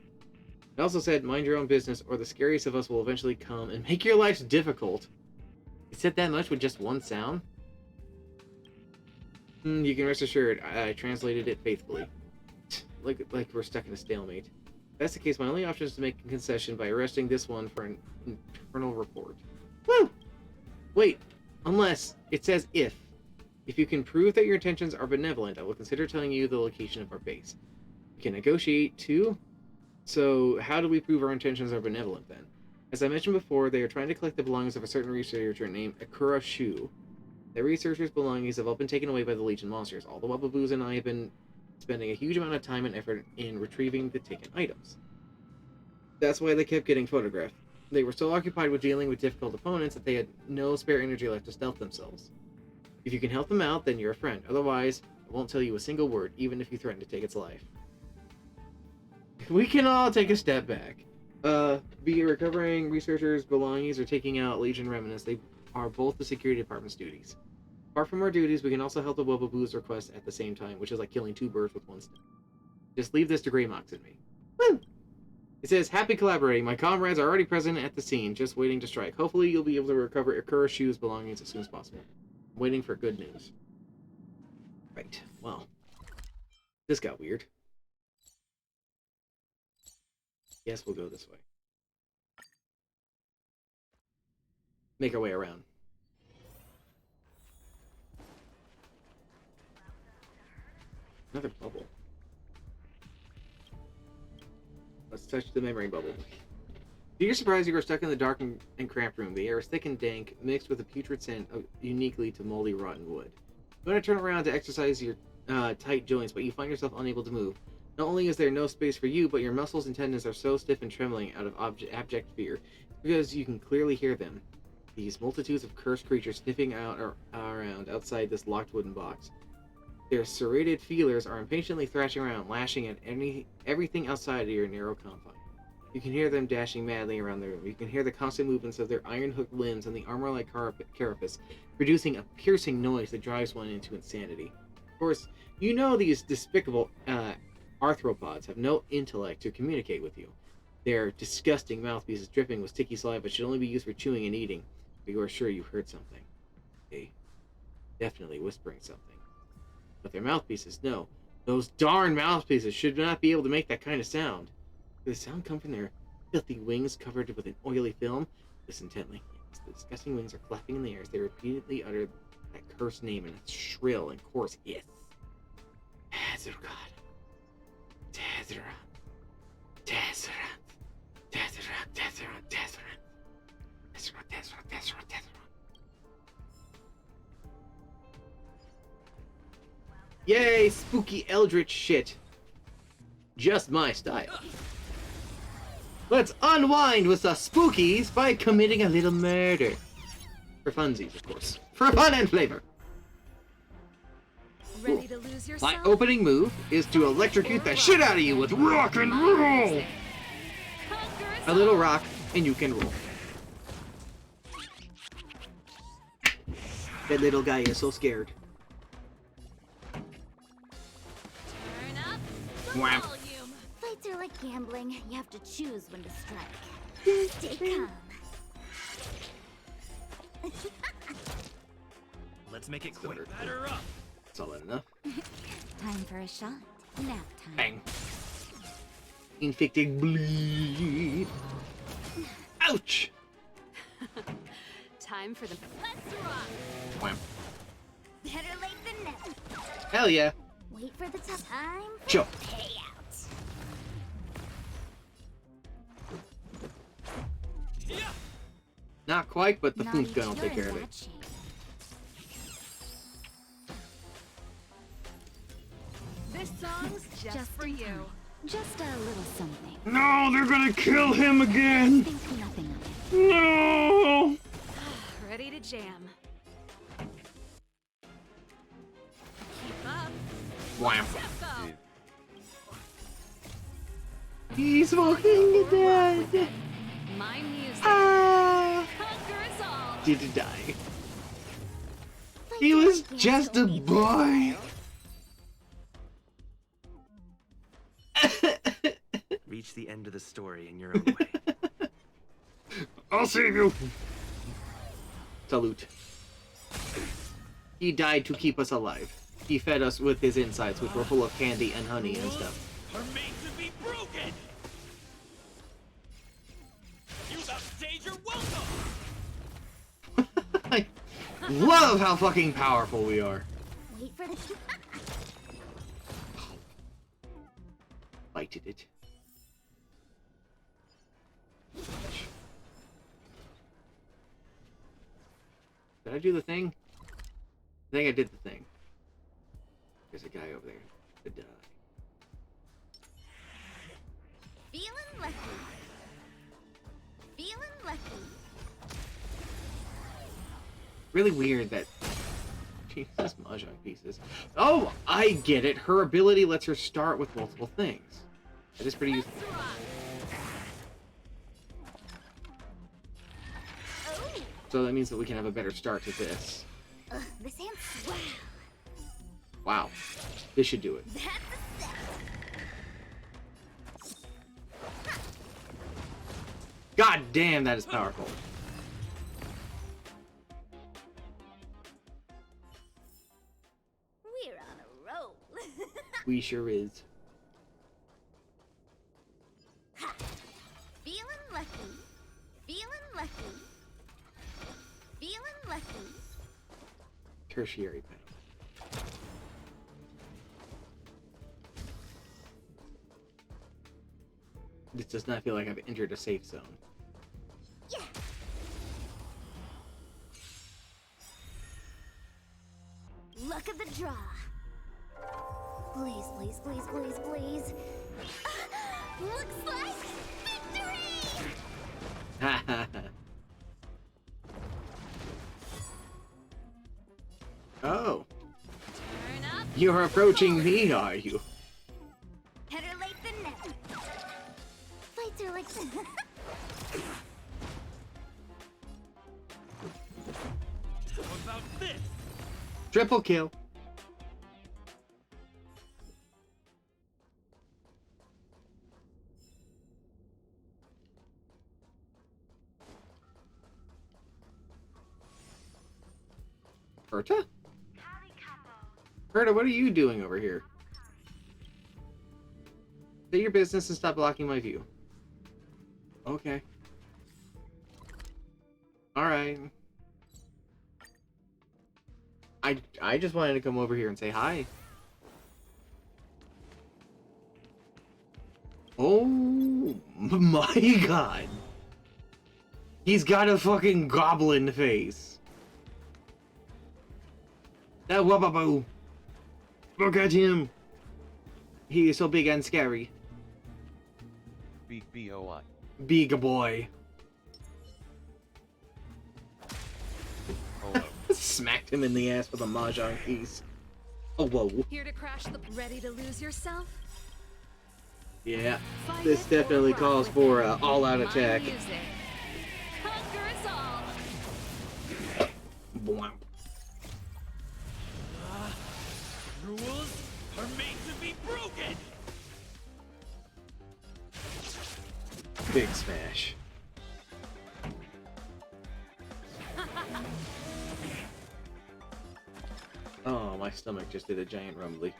It also said, mind your own business, or the scariest of us will eventually come and make your lives difficult. It said that much with just one sound? You can rest assured, I translated it faithfully. like we're stuck in a stalemate. If that's the case, my only option is to make a concession by arresting this one for an internal report. Woo! Wait, unless it says if. If you can prove that your intentions are benevolent, I will consider telling you the location of our base. We can negotiate too. So, how do we prove our intentions are benevolent then? As I mentioned before, they are trying to collect the belongings of a certain researcher named Akura Shu. The researcher's belongings have all been taken away by the Legion monsters. All the Wubbaboos and I have been spending a huge amount of time and effort in retrieving the taken items. That's why they kept getting photographed. They were so occupied with dealing with difficult opponents that they had no spare energy left to stealth themselves. If you can help them out, then you're a friend. Otherwise, I won't tell you a single word, even if you threaten to take its life. We can all take a step back. Be recovering researchers' belongings or taking out Legion remnants. They are both the Security Department's duties. Apart from our duties, we can also help the Wobooboo's request at the same time, which is like killing 2 birds with 1 stone. Just leave this to Greymox and me. Woo! It says, happy collaborating. My comrades are already present at the scene, just waiting to strike. Hopefully you'll be able to recover Ikura's shoes belongings as soon as possible. I'm waiting for good news. Right, well. This got weird. Yes, we'll go this way. Make our way around. Another bubble. Let's touch the memory bubble. To your surprise, you are stuck in the dark and cramped room. The air is thick and dank, mixed with a putrid scent uniquely to moldy, rotten wood. You want to turn around to exercise your tight joints, but you find yourself unable to move. Not only is there no space for you, but your muscles and tendons are so stiff and trembling out of abject fear, because you can clearly hear them. These multitudes of cursed creatures sniffing out or around outside this locked wooden box. Their serrated feelers are impatiently thrashing around, lashing at everything outside of your narrow confine. You can hear them dashing madly around the room. You can hear the constant movements of their iron-hooked limbs and the armor-like carapace, producing a piercing noise that drives one into insanity. Of course, you know these despicable arthropods have no intellect to communicate with you. Their disgusting mouthpieces dripping with sticky saliva should only be used for chewing and eating, but you are sure you've heard something. Okay, definitely whispering something. But their mouthpieces, no. Those darn mouthpieces should not be able to make that kind of sound. Does the sound come from their filthy wings covered with an oily film? Listen intently. Yes, the disgusting wings are flapping in the air as they repeatedly utter that cursed name in a shrill and coarse hiss. Tezzerat. Tezzerat. Tezzerat. Tezzerat. Tezzerat. Tezzerat. Tezzerat. Tezzerat. Tezzerat. Tezzerat. Yay, spooky eldritch shit. Just my style. Let's unwind with the spookies by committing a little murder. For funsies, of course. For fun and flavor. Ready to lose yourself? My opening move is to electrocute the shit out of you with rock and roll. A little rock, and you can roll. That little guy is so scared. Turn up the Wham. volume. Fights are like gambling. You have to choose when to strike. Stay calm. Let's make it quick. Batter up. Solid enough. Time for a shot. Nap time. Bang. Infected bleed. Ouch! Time for the let's rock. Wham. Better late than never. Hell yeah. Wait for the time for Sure. payout. Not quite, but the Not food's each gonna you're take in care of bad it. shape. This song's just for in you. time. Just a little something. No, they're gonna kill him again! Think nothing of it. No! Ready to jam. Keep up. Wham. Tempo. He's walking the dead! My music. Ah! Conquer us all. Did he die? He was just a boy! Reach the end of the story in your own way. I'll save you! Salute. He died to keep us alive. He fed us with his insides, which were full of candy and honey and stuff. Are made to be broken. You upstage your welcome. I love how fucking powerful we are. Wait for the Bited it. Did I do the thing? I think I did the thing. There's a guy over there that died. feeling lucky. Feeling lucky. Really weird that... Jesus, Mahjong pieces. Oh, I get it. Her ability lets her start with multiple things. That is pretty useful. So that means that we can have a better start to this. This hand's Wow. This should do it. God damn, that is powerful. We're on a roll. We sure is. Feeling lucky. Feeling lucky. Feeling lucky. Tertiary panel. This does not feel like I've entered a safe zone. Yeah. Luck of the draw. Please, please, please, please, please. Looks like victory! Oh. Turn up. You're approaching me, are you? Better late than never. Fights are like How about this? Triple kill. Berta? Berta, what are you doing over here? Say your business and stop blocking my view. Okay. Alright. I just wanted to come over here and say hi. Oh my god. He's got a fucking goblin face. That Wababoo. Look at him. He is so big and scary. Big B-O-I. Big boy. Hello. Smacked him in the ass with a mahjong piece. Oh, whoa. Here to crash the... Ready to lose yourself? Yeah. Fight This it or definitely rock calls with for it. an all-out My attack. music. Conquer us all. Bwomp. Rules are made to be broken! Big smash. Oh, my stomach just did a giant rumbly.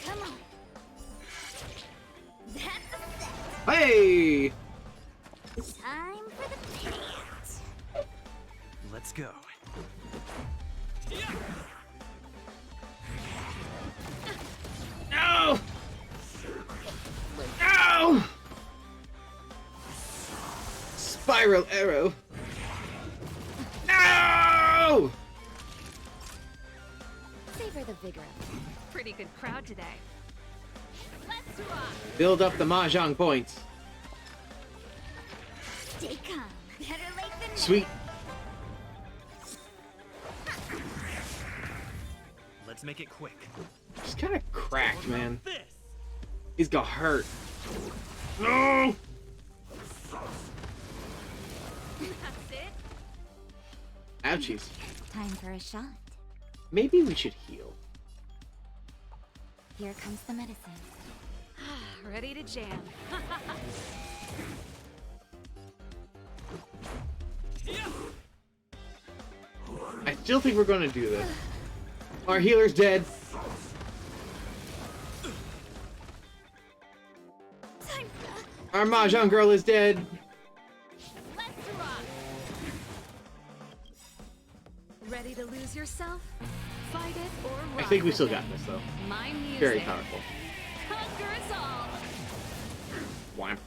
Come on. That's a set. Hey! Time for the payout. Let's go. No! No! Spiral arrow. No! Savor the vigor of it. Pretty good crowd today. Let's rock. Build up the mahjong points. Stay calm. Better late than never. Sweet. Let's make it quick. Just kind of cracked, man. This! He's got hurt. No! That's it. Ouchies. Time for a shot. Maybe we should heal. Here comes the medicine. Ready to jam. I still think we're gonna do this. Our healer's dead. Time for Our mahjong girl is dead. Let's rock. Ready to lose yourself? Fight it or rock I think we with still it. got this though. My music. Very powerful. Conquer us all. Wham.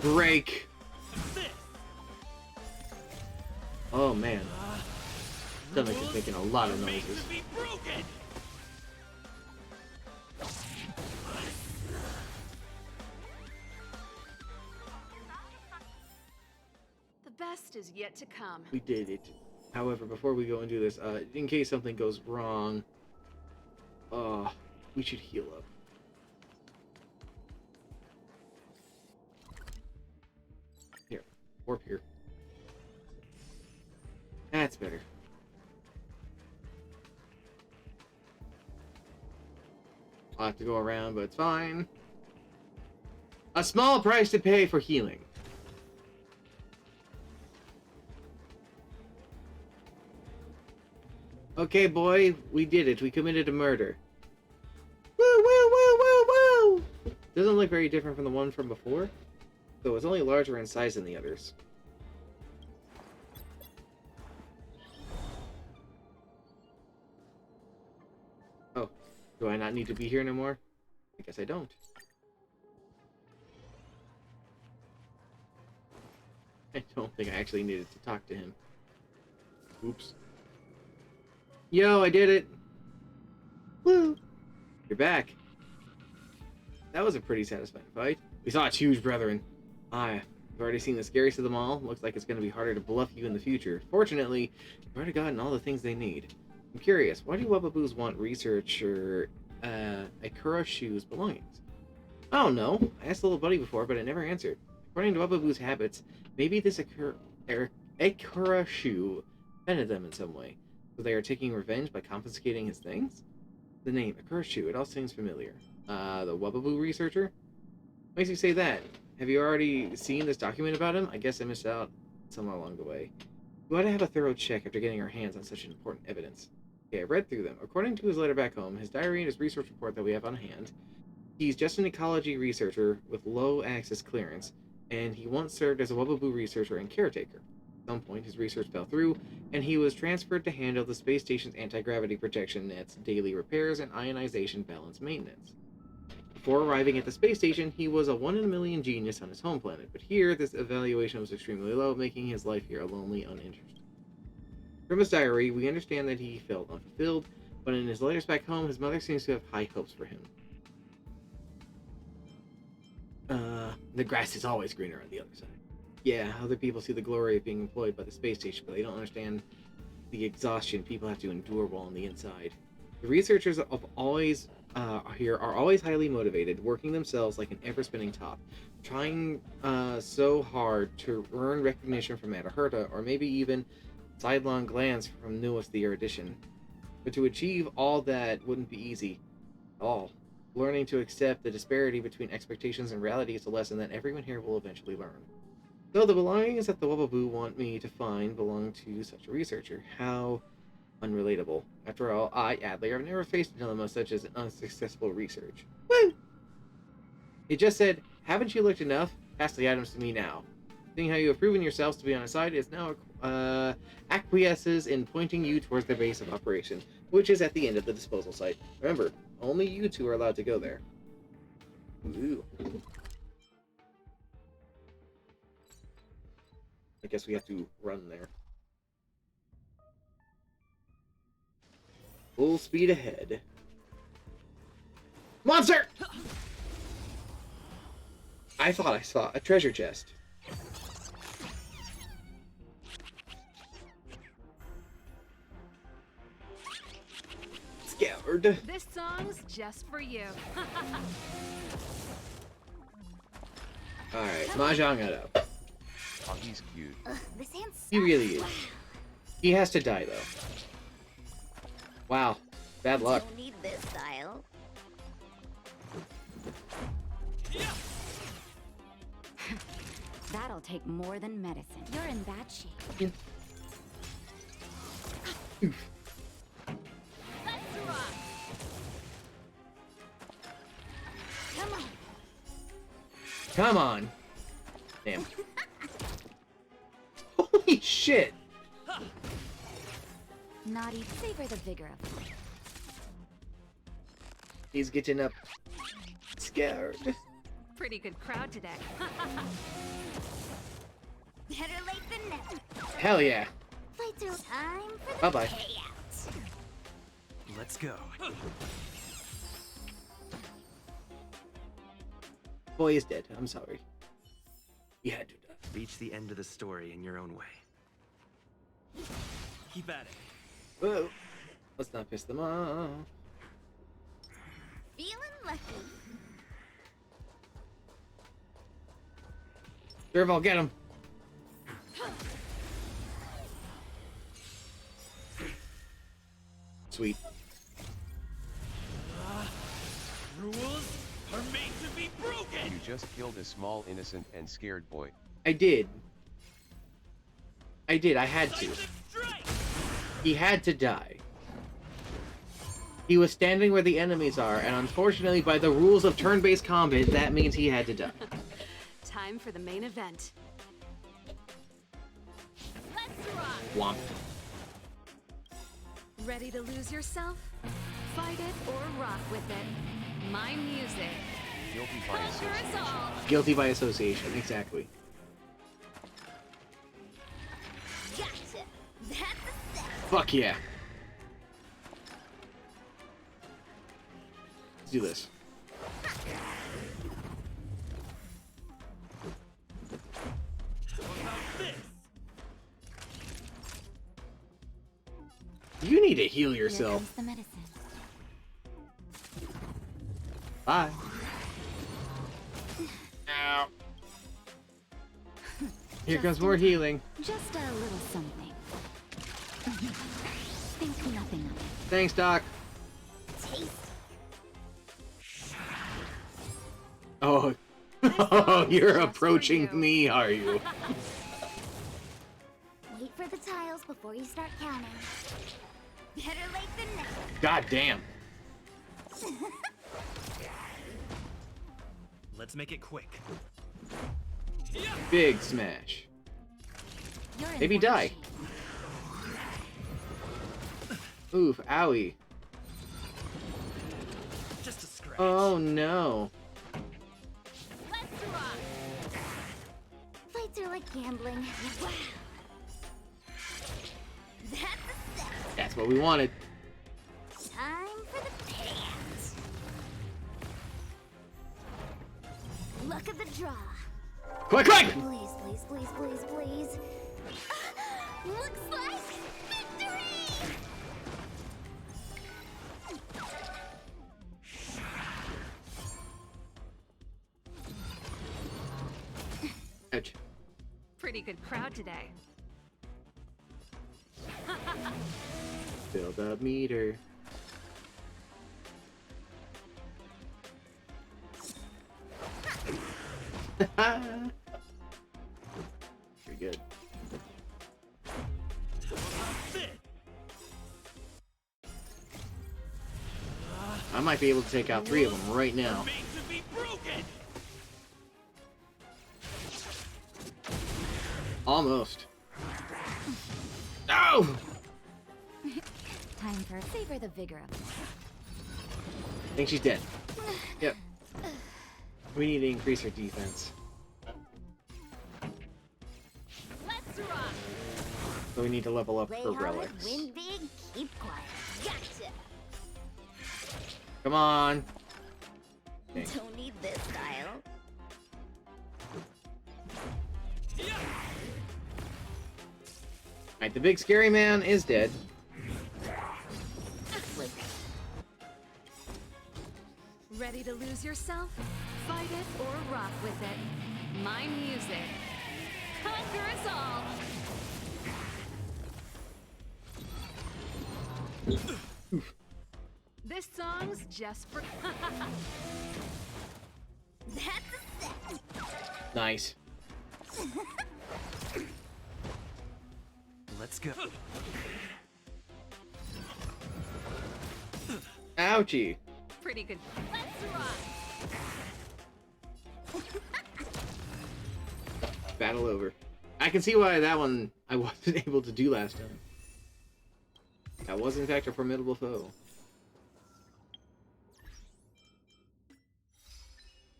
Break. Oh man. Stomach is making a lot of Made noises. to be broken! The best is yet to come. We did it. However, before we go and do this, in case something goes wrong, we should heal up. Here. Warp here. better. I'll have to go around, but it's fine. A small price to pay for healing. Okay, boy, we did it. We committed a murder. Woo, woo, woo, woo, woo! Doesn't look very different from the one from before, though it's only larger in size than the others. Oh, do I not need to be here anymore? I guess I don't. I don't think I actually needed to talk to him. Oops. Yo, I did it! Woo! You're back. That was a pretty satisfying fight. We saw its huge brethren. I've already seen the scariest of them all. Looks like it's going to be harder to bluff you in the future. Fortunately, you've already gotten all the things they need. I'm curious, why do Wubbaboos want researcher Akuroshu's belongings? I don't know. I asked the little buddy before, but it never answered. According to Wubbaboos' habits, maybe this Akuroshu offended them in some way. So they are taking revenge by confiscating his things? The name, Akuroshu, it all seems familiar. The Wubaboo researcher? What makes you say that? Have you already seen this document about him? I guess I missed out somewhere along the way. We ought to have a thorough check after getting our hands on such important evidence. Okay, I read through them. According to his letter back home, his diary and his research report that we have on hand, he's just an ecology researcher with low access clearance, and he once served as a Wubaboo researcher and caretaker. At some point, his research fell through, and he was transferred to handle the space station's anti-gravity protection nets, daily repairs, and ionization balance maintenance. Before arriving at the space station, he was a 1 in a million genius on his home planet, but here, this evaluation was extremely low, making his life here a lonely, uninteresting. From his diary, we understand that he felt unfulfilled, but in his letters back home, his mother seems to have high hopes for him. The grass is always greener on the other side. Yeah, other people see the glory of being employed by the space station, but they don't understand the exhaustion people have to endure while on the inside. The researchers of always here are always highly motivated, working themselves like an ever-spinning top, trying so hard to earn recognition from Mataherta, or maybe even sidelong glance from newest the erudition. But to achieve all that wouldn't be easy at all. Learning to accept the disparity between expectations and reality is a lesson that everyone here will eventually learn. So the belongings that the Wubaboo want me to find belong to such a researcher. How unrelatable. After all, I, Adler, have never faced a dilemma such as an unsuccessful research. Woo! He just said, haven't you looked enough? Pass the items to me now. Seeing how you have proven yourselves to be on his side, is now acquiesces in pointing you towards the base of operation, which is at the end of the disposal site. Remember, only you two are allowed to go there. Ooh. I guess we have to run there. Full speed ahead. Monster! I thought I saw a treasure chest. Scared. This song's just for you. Alright, Mahjong it up. Oh, he's cute. This hand sucks. He really is. He has to die, though. Wow. Bad luck. Don't need this style. That'll take more than medicine. You're in bad shape. Let's rock. Come on. Come on. Damn. Holy shit. Naughty, savor the vigor of life. He's getting up scared. Pretty good crowd today. Better late than never. Hell yeah. Fights are time for the Bye-bye. payout. Let's go. Boy is dead. I'm sorry. He had to die. Reach the end of the story in your own way. Keep at it. Whoa. Let's not piss them off. Feeling lucky. Durval, get him. just killed a small innocent and scared boy. I did. I had to. He had to die. He was standing where the enemies are, and unfortunately, by the rules of turn-based combat, that means he had to die. Time for the main event. Let's rock! Womp. Ready to lose yourself? Fight it or rock with it. My music. Guilty by Conquer us association. all! Guilty by association, exactly. Gotcha. That's a set. Fuck yeah. Let's do this. You need to heal Here yourself. comes the medicine. Bye. Ow. Here comes more healing. Just a little something. Think nothing of it. Thanks, Doc. Taste. Oh, oh, you're Just for approaching you. me, are you? Wait for the tiles before you start counting. Better late than never. God damn. Let's make it quick. Big smash. You're in Maybe bad die. shape. Oof, owie. Just a scratch. Oh no. Let's rock! Fights are like gambling. Wow. That's a set. That's what we wanted. Time for the payout. Look at the draw. Quick, quick! Please, please, please, please, please. Looks like victory! Ouch. Pretty good crowd today. Build up meter. Pretty good. I might be able to take out 3 of them right now. Almost. No! Time for savor the vigor of it. I think she's dead. Yep. We need to increase her defense. Let's rock! So we need to level up Play her hard, relics. win big, keep quiet. Gotcha. Come on. Okay. Don't need this style. Alright, the big scary man is dead. Ready to lose yourself? Fight it or rock with it. My music. Conquer us all! This song's just for... That's a set. Nice. Let's go. Ouchie. Pretty good. Let's rock! Battle over. I can see why that one I wasn't able to do last time. That was in fact a formidable foe.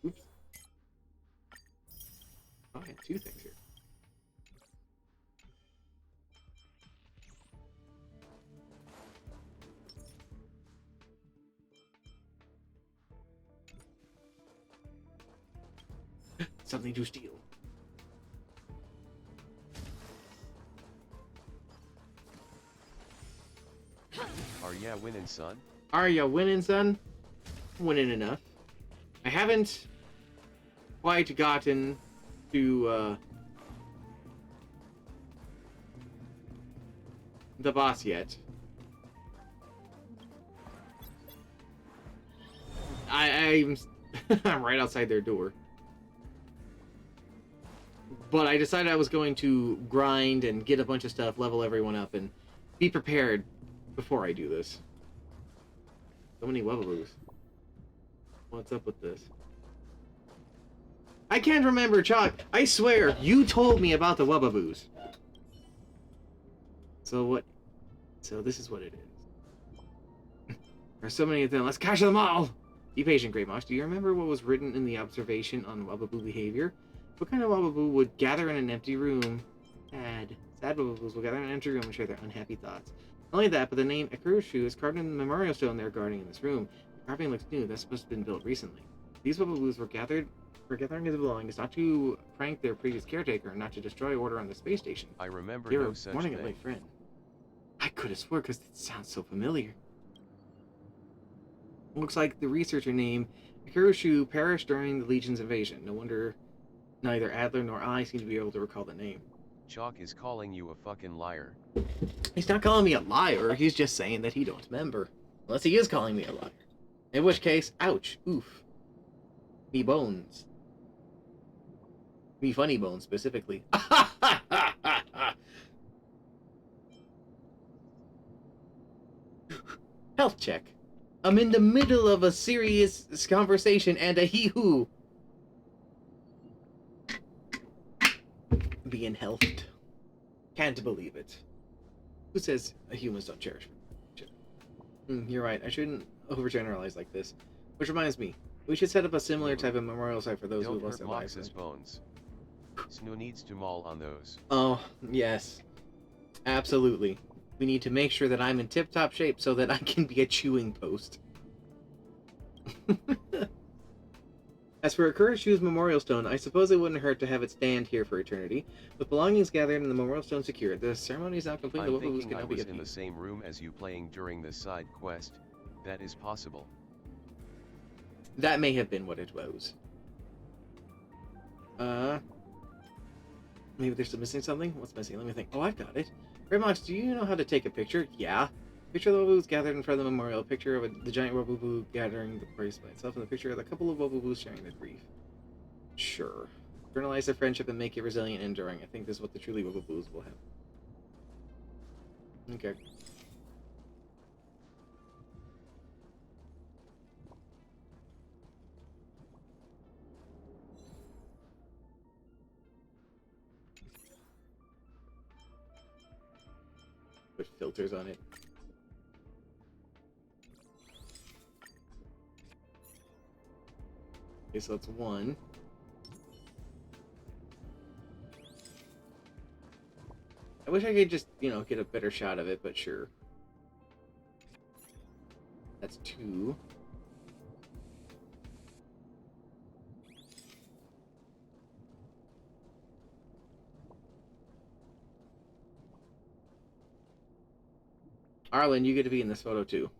Oops. Oh, I had 2 things here. Something to steal. Are ya winning, son? Are ya winning, son? Winning enough. I haven't quite gotten to the boss yet. I'm I'm right outside their door. But I decided I was going to grind and get a bunch of stuff, level everyone up, and be prepared before I do this. So many Wubbaboos. What's up with this? I can't remember, Chalk. I swear, you told me about the Wubbaboos. So what? So this is what it is. There's so many of them. Let's catch them all! Be patient, Great Mosh. Do you remember what was written in the observation on Wubbaboo behavior? What kind of Wubbaboo would gather in an empty room? Sad Wubbaboos will gather in an empty room and share their unhappy thoughts. Not only that, but the name Akurushu is carved in the memorial stone they're guarding in this room. The carving looks new. This must have been built recently. These Wubbaboos were gathering his belongings not to prank their previous caretaker and not to destroy order on the space station. I remember They were no such warning thing. a late friend. I could have swore because it sounds so familiar. Looks like the researcher named Akurushu perished during the Legion's invasion. No wonder neither Adler nor I seem to be able to recall the name. Chalk is calling you a fucking liar. He's not calling me a liar, he's just saying that he don't remember. Unless he is calling me a liar. In which case, ouch, oof. Me bones. Me funny bones, specifically. Health check. I'm in the middle of a serious conversation and a hee-hoo. Being healthed. Can't believe it. Who says humans don't cherish? You're right, I shouldn't overgeneralize like this. Which reminds me, we should set up a similar type of memorial site for those who Don't lost hurt their lives. Mox's bones. Snu needs to maul on those. Oh, yes. Absolutely. We need to make sure that I'm in tip-top shape so that I can be a chewing post. As for Akurushu's memorial stone, I suppose it wouldn't hurt to have it stand here for eternity. With belongings gathered and the memorial stone secured, the ceremony is now complete. I'm thinking I was in the same room as you playing during the side quest. That is possible. That may have been what it was. Maybe they're still missing something? What's missing? Let me think. Oh, I've got it. Very much. Do you know how to take a picture? Yeah. Picture of the Wubbaboos gathered in front of the memorial. A picture of the giant Wubbaboo gathering the praise by itself, and a picture of a couple of Wubbaboos sharing their grief. Sure. Journalize their friendship and make it resilient and enduring. I think this is what the truly Wubbaboos will have. Okay. Put filters on it. Okay, so that's one. I wish I could just, get a better shot of it, but sure. That's two. Arlen, you get to be in this photo too.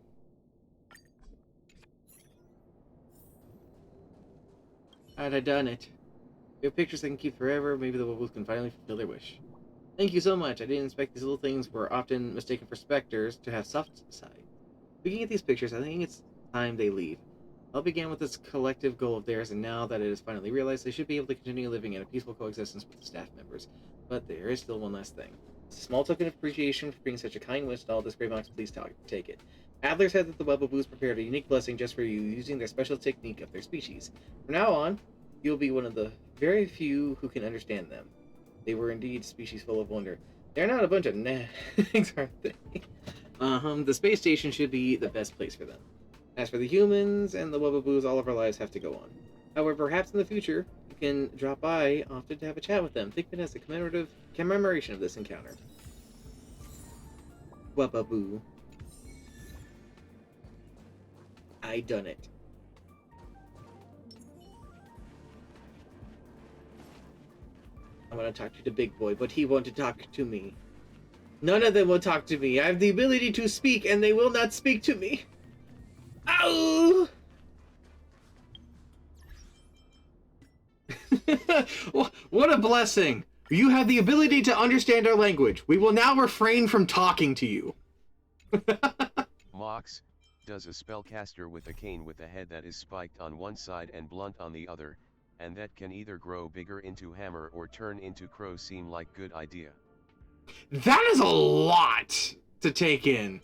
Alright, I done it. We have pictures I can keep forever. Maybe the Wubbaboos can finally fulfill their wish. Thank you so much. I didn't expect these little things were often mistaken for specters to have soft side. Looking at these pictures, I think it's time they leave. All began with this collective goal of theirs, and now that it is finally realized, they should be able to continue living in a peaceful coexistence with the staff members. But there is still one last thing. It's a small token of appreciation for being such a kind wish to all this Grey Box. Please take it. Adler said that the Wubbaboos prepared a unique blessing just for you, using their special technique of their species. From now on, you'll be one of the very few who can understand them. They were indeed a species full of wonder. They're not a bunch of nags, aren't they? The space station should be the best place for them. As for the humans and the Wubbaboos, all of our lives have to go on. However, perhaps in the future, you can drop by often to have a chat with them. Think of it as a commemoration of this encounter. Wubbaboo. I done it. I want to talk to the big boy, but he won't talk to me. None of them will talk to me. I have the ability to speak, and they will not speak to me. Ow! What a blessing! You have the ability to understand our language. We will now refrain from talking to you. Mox, does a spellcaster with a cane with a head that is spiked on one side and blunt on the other, and that can either grow bigger into hammer or turn into crow seem like good idea. That is a lot to take in.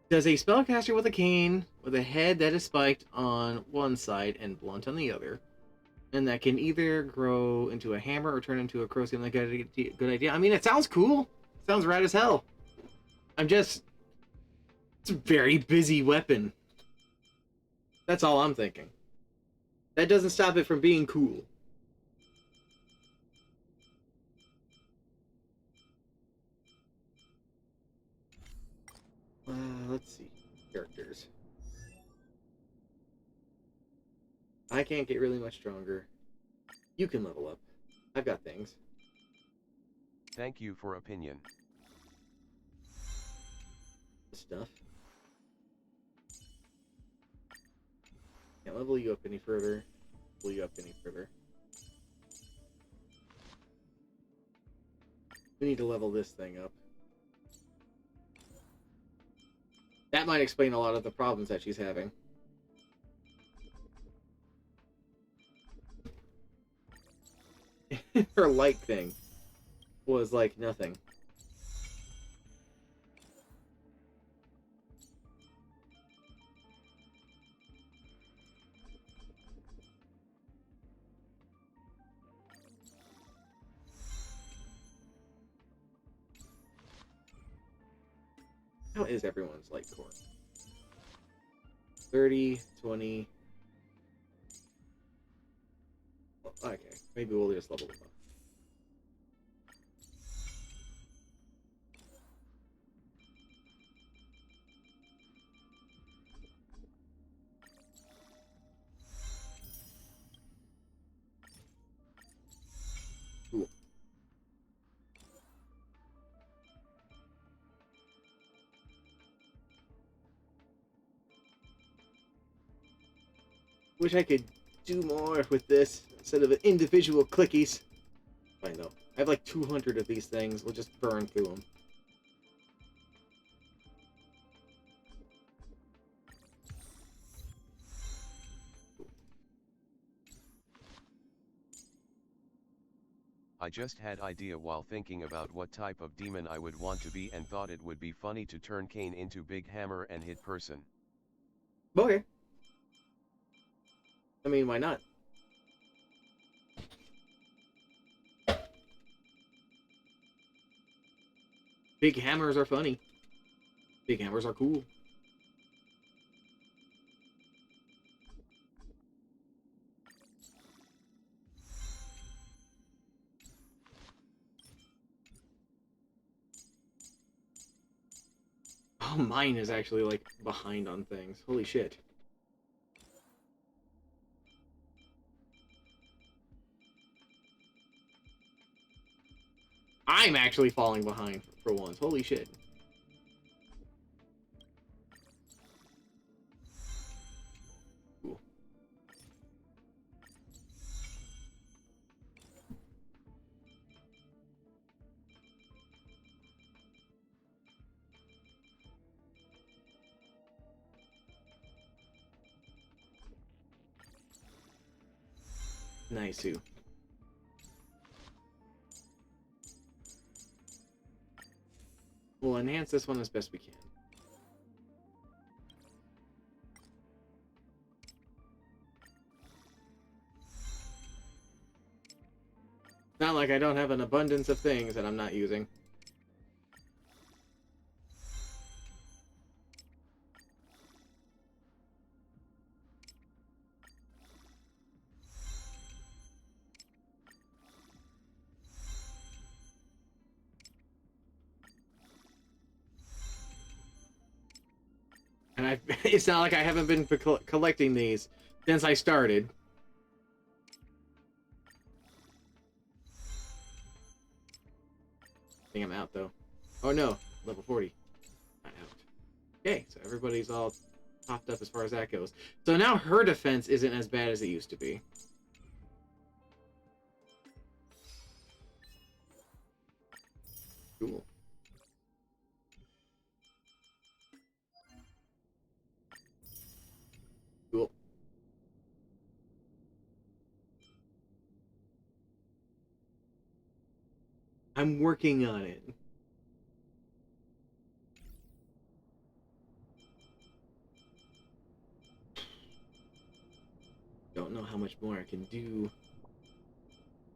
Does a spellcaster with a cane, with a head that is spiked on one side and blunt on the other, and that can either grow into a hammer or turn into a crow seem like a good idea? I mean, it sounds cool. It sounds rad as hell. It's a very busy weapon. That's all I'm thinking. That doesn't stop it from being cool. Let's see. Characters. I can't get really much stronger. You can level up. I've got things. Thank you for opinion. Stuff. Can't level you up any further. Level you up any further. We need to level this thing up. That might explain a lot of the problems that she's having. Her light thing was like nothing. How is everyone's light core? 30, 20. Okay, maybe we'll just level them up. Cool. Wish I could do more with this instead of individual clickies. Fine though. I have like 200 of these things. We'll just burn through them. I just had idea while thinking about what type of demon I would want to be and thought it would be funny to turn Cain into big hammer and hit person. Okay. I mean, why not? Big hammers are funny. Big hammers are cool. Oh, mine is actually like behind on things. Holy shit. I'm actually falling behind for once. Holy shit. Cool. Nice too. We'll enhance this one as best we can. Not like I don't have an abundance of things that I'm not using. And it's not like I haven't been collecting these since I started. I think I'm out, though. Oh, no. Level 40. Not out. Okay, so everybody's all topped up as far as that goes. So now her defense isn't as bad as it used to be. Cool. Cool. I'm working on it. Don't know how much more I can do.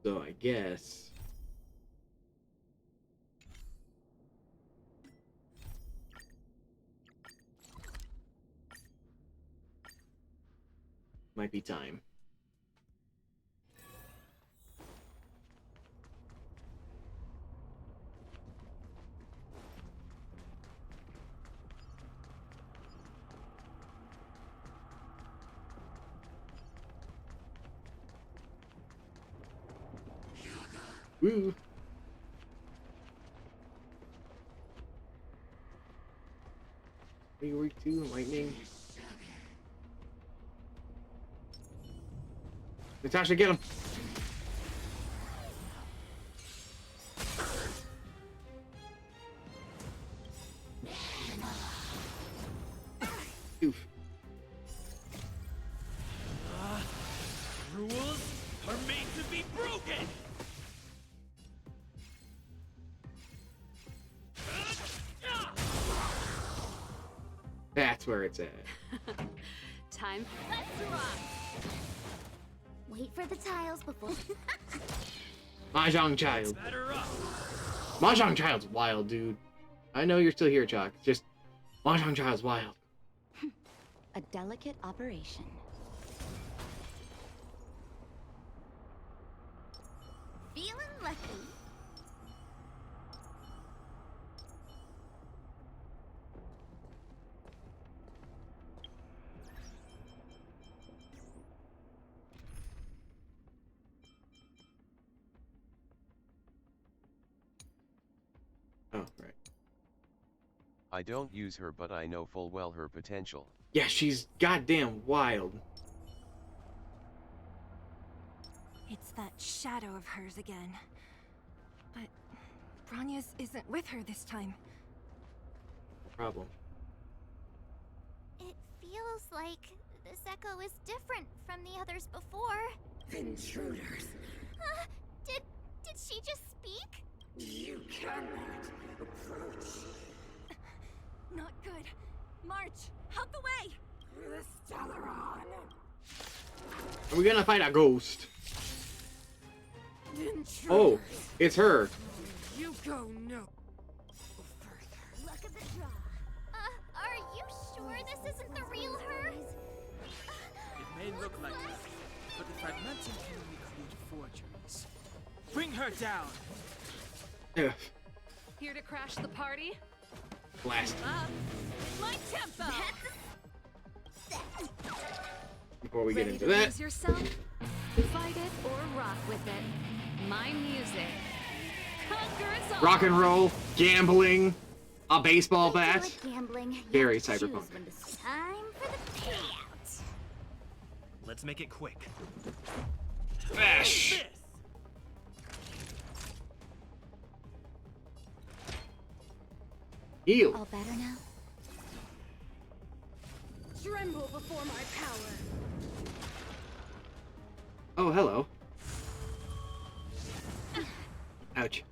So I guess... might be time. Woo! Week 2, lightning. Natasha, get him! Oof. Rules are made to be broken! That's where it's at. Time. Let's rock! Wait for the tiles before. Mahjong Child. Batter up! Mahjong Child's wild, dude. I know you're still here, Chalk. Just Mahjong Child's wild. A delicate operation. Feeling lucky. Oh, right. I don't use her, but I know full well her potential. Yeah, she's goddamn wild. It's that shadow of hers again. But Bronya's isn't with her this time. Problem. It feels like this echo is different from the others before. Intruders. Did she just speak? You cannot approach. Not good. March, out the way! The Stellaron. Are we gonna fight a ghost? Intruders. Oh, it's her. You go no further. Luck of the draw. Are you sure this isn't the real her? It may look like that, but the fragmentum can only create forgeries. Bring her down! Ugh. Here to crash the party? Blast. Up my tempo! Before we get Ready into to that. lose yourself? Fight it or rock with it. My music. Conquer us all! Rock and roll, gambling, a baseball bat. Like gambling. You Very have to choose cyberpunk. when to- Time for the payout. Let's make it quick. Bash. Heal. All better now? Tremble before my power. Oh, hello. Ouch.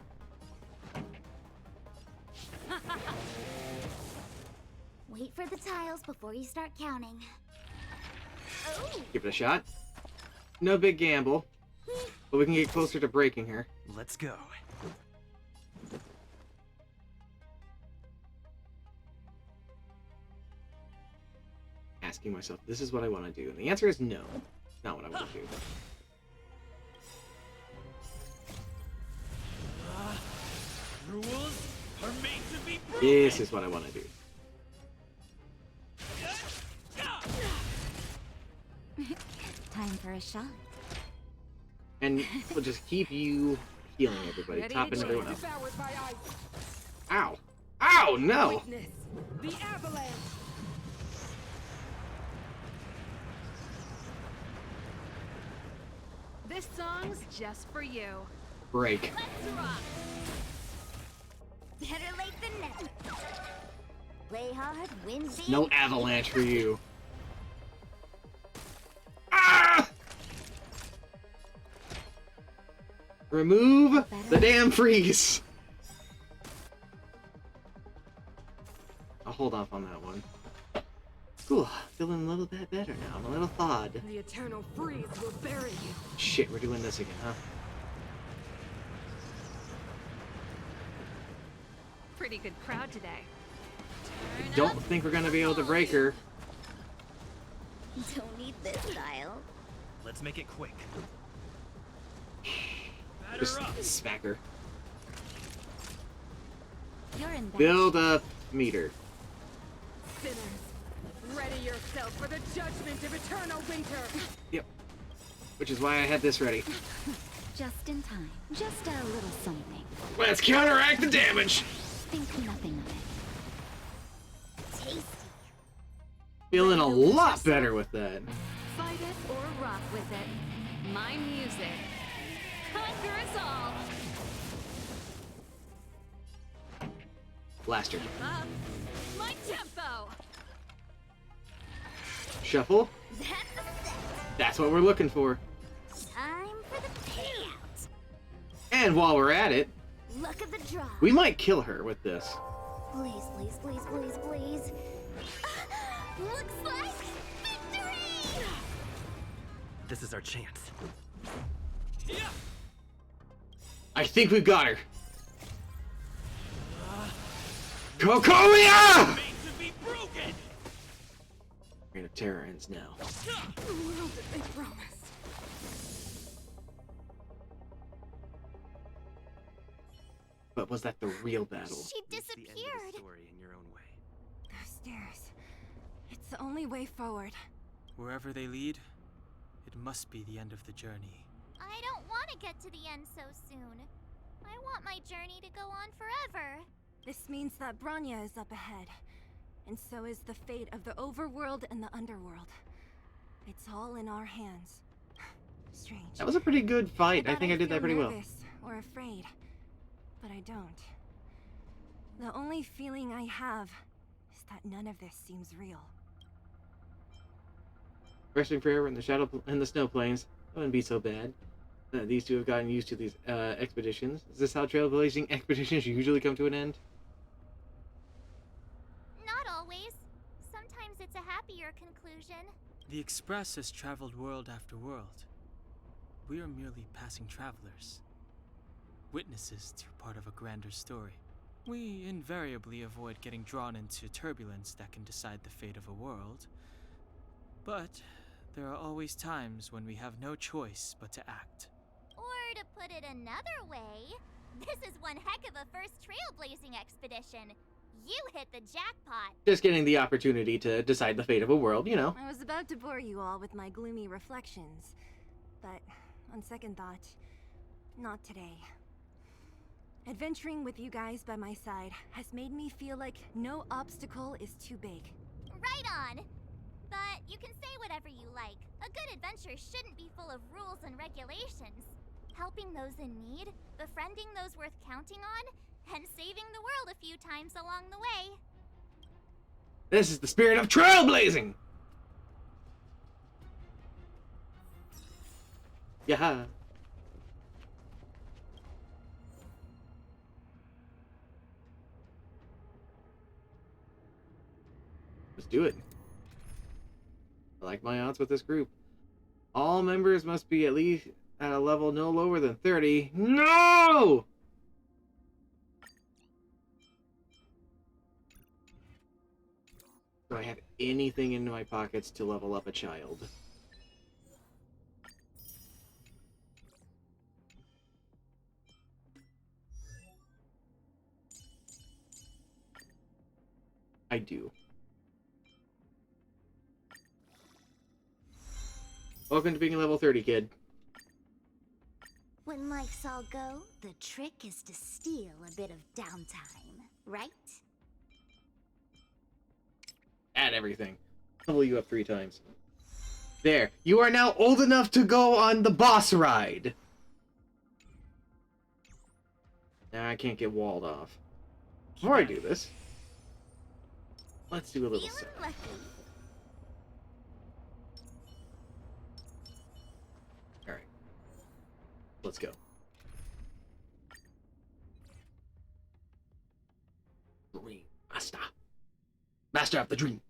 Wait for the tiles before you start counting. Oh, Give it a shot. No big gamble, but we can get closer to breaking her. Let's go. Asking myself, this is what I want to do. And the answer is no. Not what I want to do. Rules are made to be broken! This is what I want to do. Time for a shot. And we'll just keep you healing everybody, Ready topping to everyone up. devoured by ice. Ow! Ow, no! Witness the avalanche. This song's just for you. Break. Let's rock! better late than never. Play hard, win big. No avalanche for you. Ah! Remove the damn freeze! I'll hold off on that one. Cool, feeling a little bit better now. I'm a little thawed. The eternal freeze will bury you. Shit, we're doing this again, huh? Pretty good crowd today. Don't think we're gonna be able to break her. Don't need this style. Let's make it quick. Just smack her. You're in bad Build up meter. Sinners, ready yourself for the judgment of eternal winter. Yep. Which is why I had this ready. just in time. Just a little something. Let's counteract the damage! Think nothing of it. Tasty. Feeling a lot better with that. Fight it or rock with it. My music. Conquer us all. Blaster. My tempo. Shuffle. That's what we're looking for. Time for the payout. And while we're at it, Luck of the draw. we might kill her with this. Please, please, please, please, please. Looks like victory! This is our chance. I think we've got her. Cocolia! Reign of Terror ends now. The world that they promised. But was that the real battle? She It's the end of the disappeared. story in your own way. Those stairs. It's the only way forward. Wherever they lead, it must be the end of the journey. I don't want to get to the end so soon. I want my journey to go on forever. This means that Bronya is up ahead. And so is the fate of the overworld and the underworld. It's all in our hands. Strange. That was a pretty good fight. I thought think I I'd did that feel pretty well. nervous or afraid, but I don't. The only feeling I have is that none of this seems real. Resting forever in the snow plains. That wouldn't be so bad. These two have gotten used to these expeditions. Is this how trailblazing expeditions usually come to an end? Not always. Sometimes it's a happier conclusion. The Express has traveled world after world. We are merely passing travelers, witnesses to part of a grander story. We invariably avoid getting drawn into turbulence that can decide the fate of a world. But there are always times when we have no choice but to act. Or to put it another way, this is one heck of a first trailblazing expedition. You hit the jackpot. Just getting the opportunity to decide the fate of a world, you know. I was about to bore you all with my gloomy reflections, but on second thought, not today. Adventuring with you guys by my side has made me feel like no obstacle is too big. Right on. But you can say whatever you like. A good adventure shouldn't be full of rules and regulations. Helping those in need, befriending those worth counting on, and saving the world a few times along the way. This is the spirit of trailblazing! Yeah. Let's do it. I like my odds with this group. All members must be at least at a level no lower than 30. No! Do I have anything in my pockets to level up a child? I do. Welcome to being level 30, kid. When life's all go, the trick is to steal a bit of downtime, right? Add everything. Level you up 3 times. There. You are now old enough to go on the boss ride. Now I can't get walled off. Before I do this, let's do a little Feeling set. lucky. Alright. Let's go. master of the dream.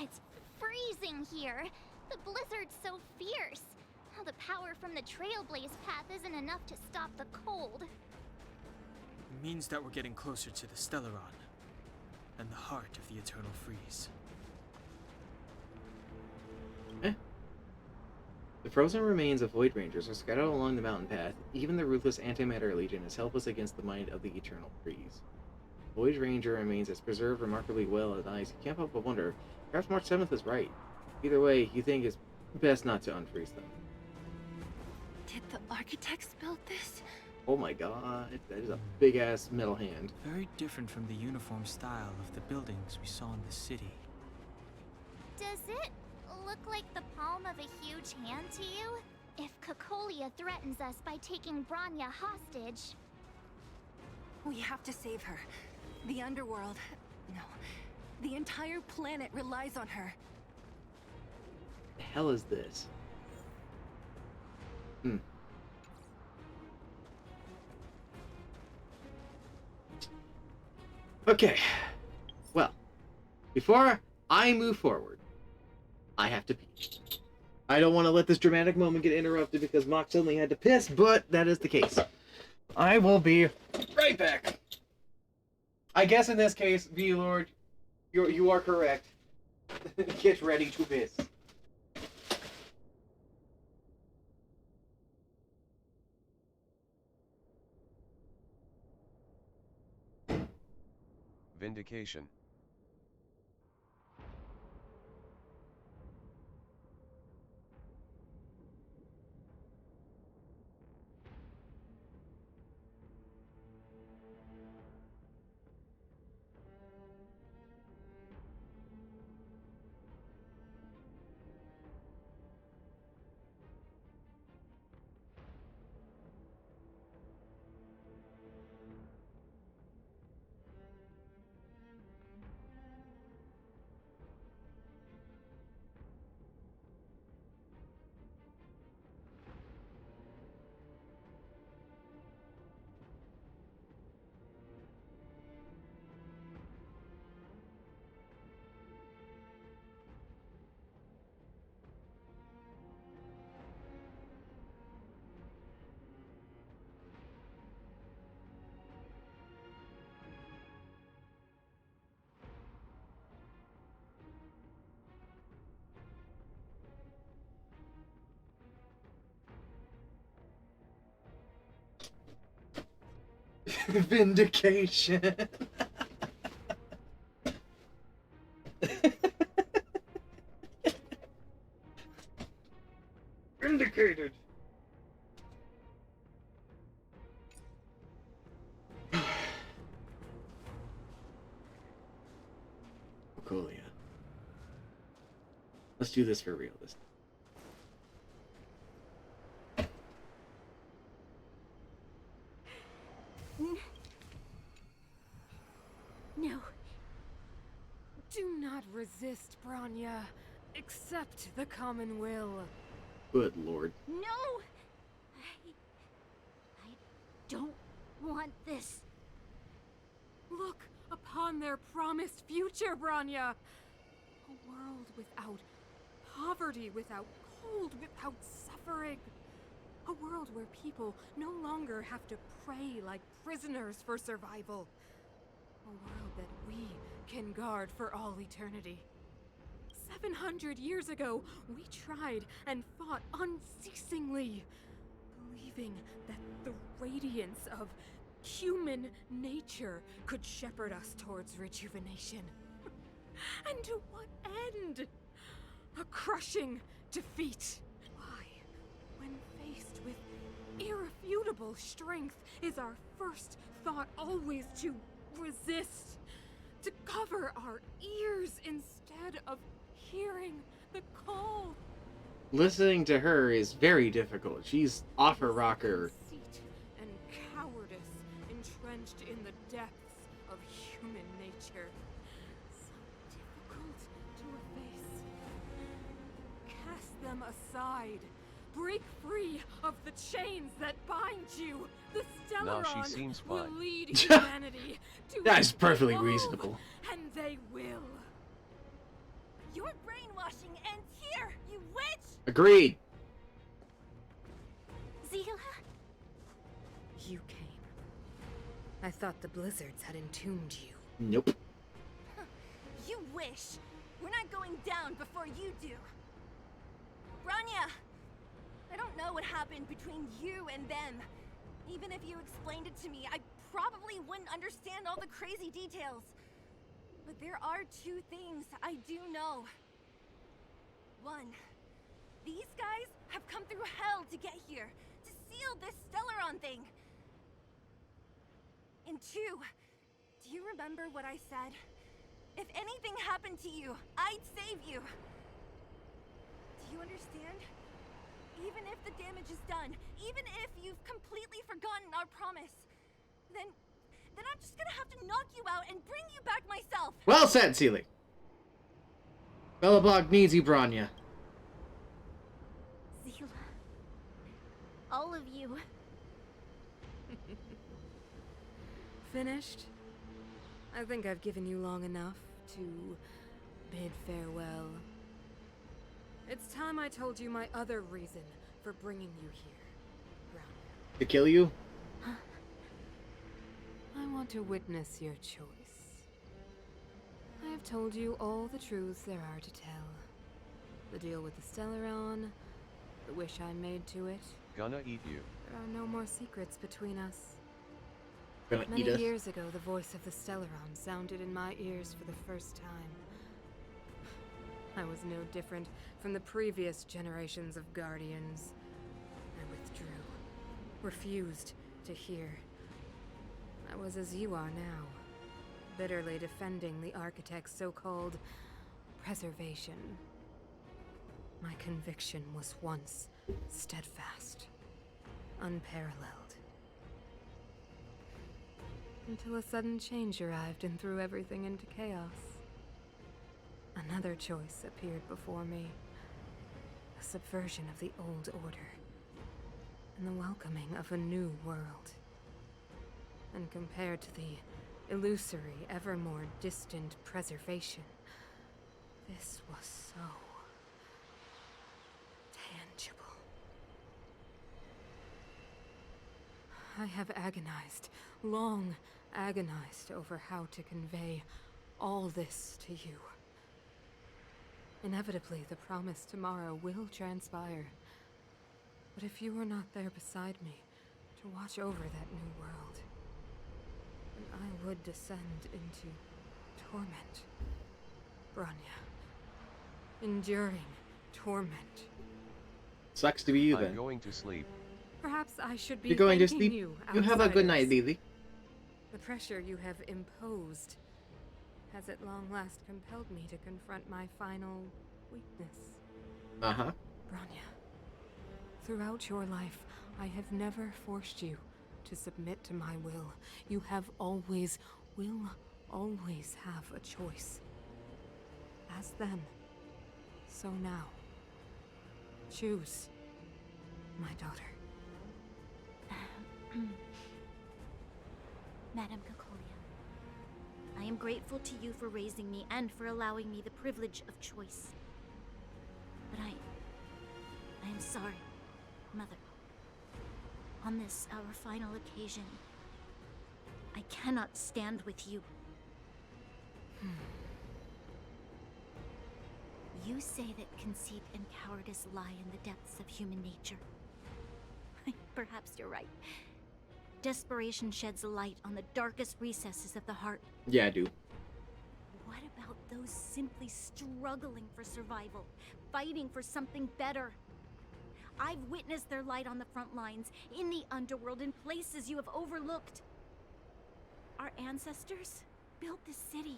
It's freezing here. The blizzard's so fierce. The power from the Trailblaze path isn't enough to stop the cold. It means that we're getting closer to the Stellaron, and the heart of the Eternal Freeze. The frozen remains of Void Rangers are scattered along the mountain path. Even the ruthless Antimatter Legion is helpless against the might of the Eternal Freeze. Void Ranger remains is preserved remarkably well at ice. You can't help but wonder, perhaps March 7th is right. Either way, you think it's best not to unfreeze them. Did the architects build this? Oh my god, that is a big-ass metal hand. Very different from the uniform style of the buildings we saw in the city. Does it look like the palm of a huge hand to you? If Cocolia threatens us by taking Bronya hostage... We have to save her. The underworld... No. The entire planet relies on her. The hell is this? Okay. Well, before I move forward, I have to pee. I don't want to let this dramatic moment get interrupted because Mock suddenly had to piss, but that is the case. I will be right back. I guess in this case, V-Lord, you are correct. Get ready to piss. Vindication. Vindication. Vindicated. Cocolia. Let's do this for real this time. No. Do not resist, Bronya. Accept the common will. Good lord. No! I don't want this. Look upon their promised future, Bronya. A world without poverty, without cold, without suffering. A world where people no longer have to pray like prisoners for survival. A world that we can guard for all eternity. 700 years ago, we tried and fought unceasingly, believing that the radiance of human nature could shepherd us towards rejuvenation. And to what end? A crushing defeat. Why, when faced with irrefutable strength, is our first thought always to resist, to cover our ears instead of hearing the call? Listening to her is very difficult. She's off her rocker. Deceit and cowardice entrenched in the depths of human nature. So difficult to efface. Cast them aside. break free of the chains that bind you. The Nah, she Stellaron seems will fine. lead humanity to That is perfectly evolve, reasonable. and they will. Your brainwashing ends here, you witch! Agreed. Zila? You came. I thought the blizzards had entombed you. Nope. You wish. We're not going down before you do. Branya! I don't know what happened between you and them. Even if you explained it to me, I probably wouldn't understand all the crazy details. But there are two things I do know. One, these guys have come through hell to get here, to seal this Stellaron thing. And two, do you remember what I said? If anything happened to you, I'd save you. Do you understand? Even if the damage is done, even if you've completely forgotten our promise, then I'm just gonna have to knock you out and bring you back myself. Well said, Seely. Belobog needs you, Branya. Zila. All of you. Finished? I think I've given you long enough to bid farewell. It's time I told you my other reason for bringing you here, Brownie. To kill you? I want to witness your choice. I have told you all the truths there are to tell. The deal with the Stellaron, the wish I made to it. Gonna eat you. There are no more secrets between us. Gonna Many eat us. years ago, the voice of the Stellaron sounded in my ears for the first time. I was no different from the previous generations of Guardians. I withdrew, refused to hear. I was as you are now, bitterly defending the Architect's so-called preservation. My conviction was once steadfast, unparalleled. Until a sudden change arrived and threw everything into chaos. Another choice appeared before me. A subversion of the old order. And the welcoming of a new world. And compared to the illusory, ever more distant preservation, this was so tangible. I have agonized, long agonized over how to convey all this to you. Inevitably, the promised tomorrow will transpire. But if you were not there beside me to watch over that new world, then I would descend into torment. Branya. Enduring torment. Sucks to be you, I'm then. going to sleep. Perhaps I should be You're going to thanking sleep? you, You have a good night, outsiders. Lily. The pressure you have imposed has at long last compelled me to confront my final weakness. Uh-huh. Branya, throughout your life, I have never forced you to submit to my will. You have always, will always have a choice. As then, so now. Choose, my daughter. Madame Cocolia, I am grateful to you for raising me and for allowing me the privilege of choice. But I am sorry, Mother. On this, our final occasion, I cannot stand with you. You say that conceit and cowardice lie in the depths of human nature. Perhaps you're right. Desperation sheds a light on the darkest recesses of the heart. Yeah, I do. What about those simply struggling for survival, fighting for something better? I've witnessed their light on the front lines, in the underworld, in places you have overlooked. Our ancestors built this city,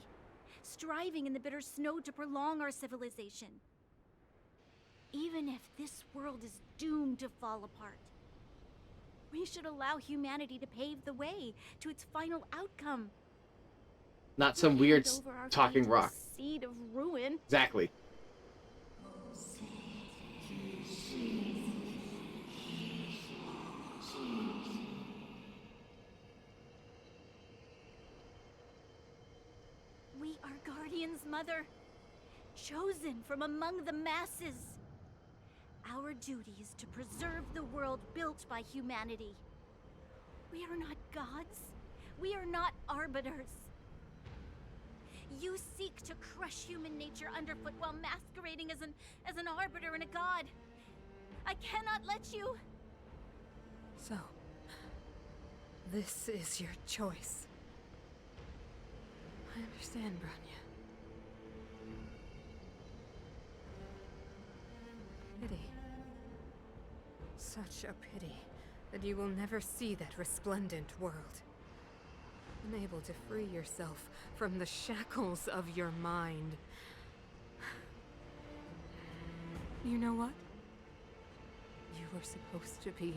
striving in the bitter snow to prolong our civilization. Even if this world is doomed to fall apart, we should allow humanity to pave the way to its final outcome. Not some weird Hand over our talking fate to a rock. seed of ruin. Exactly. mother, chosen from among the masses. Our duty is to preserve the world built by humanity. We are not gods. We are not arbiters. You seek to crush human nature underfoot while masquerading as an arbiter and a god. I cannot let you. So, this is your choice. I understand, Bronya. Pity. Such a pity that you will never see that resplendent world. Unable to free yourself from the shackles of your mind. You know what? You were supposed to be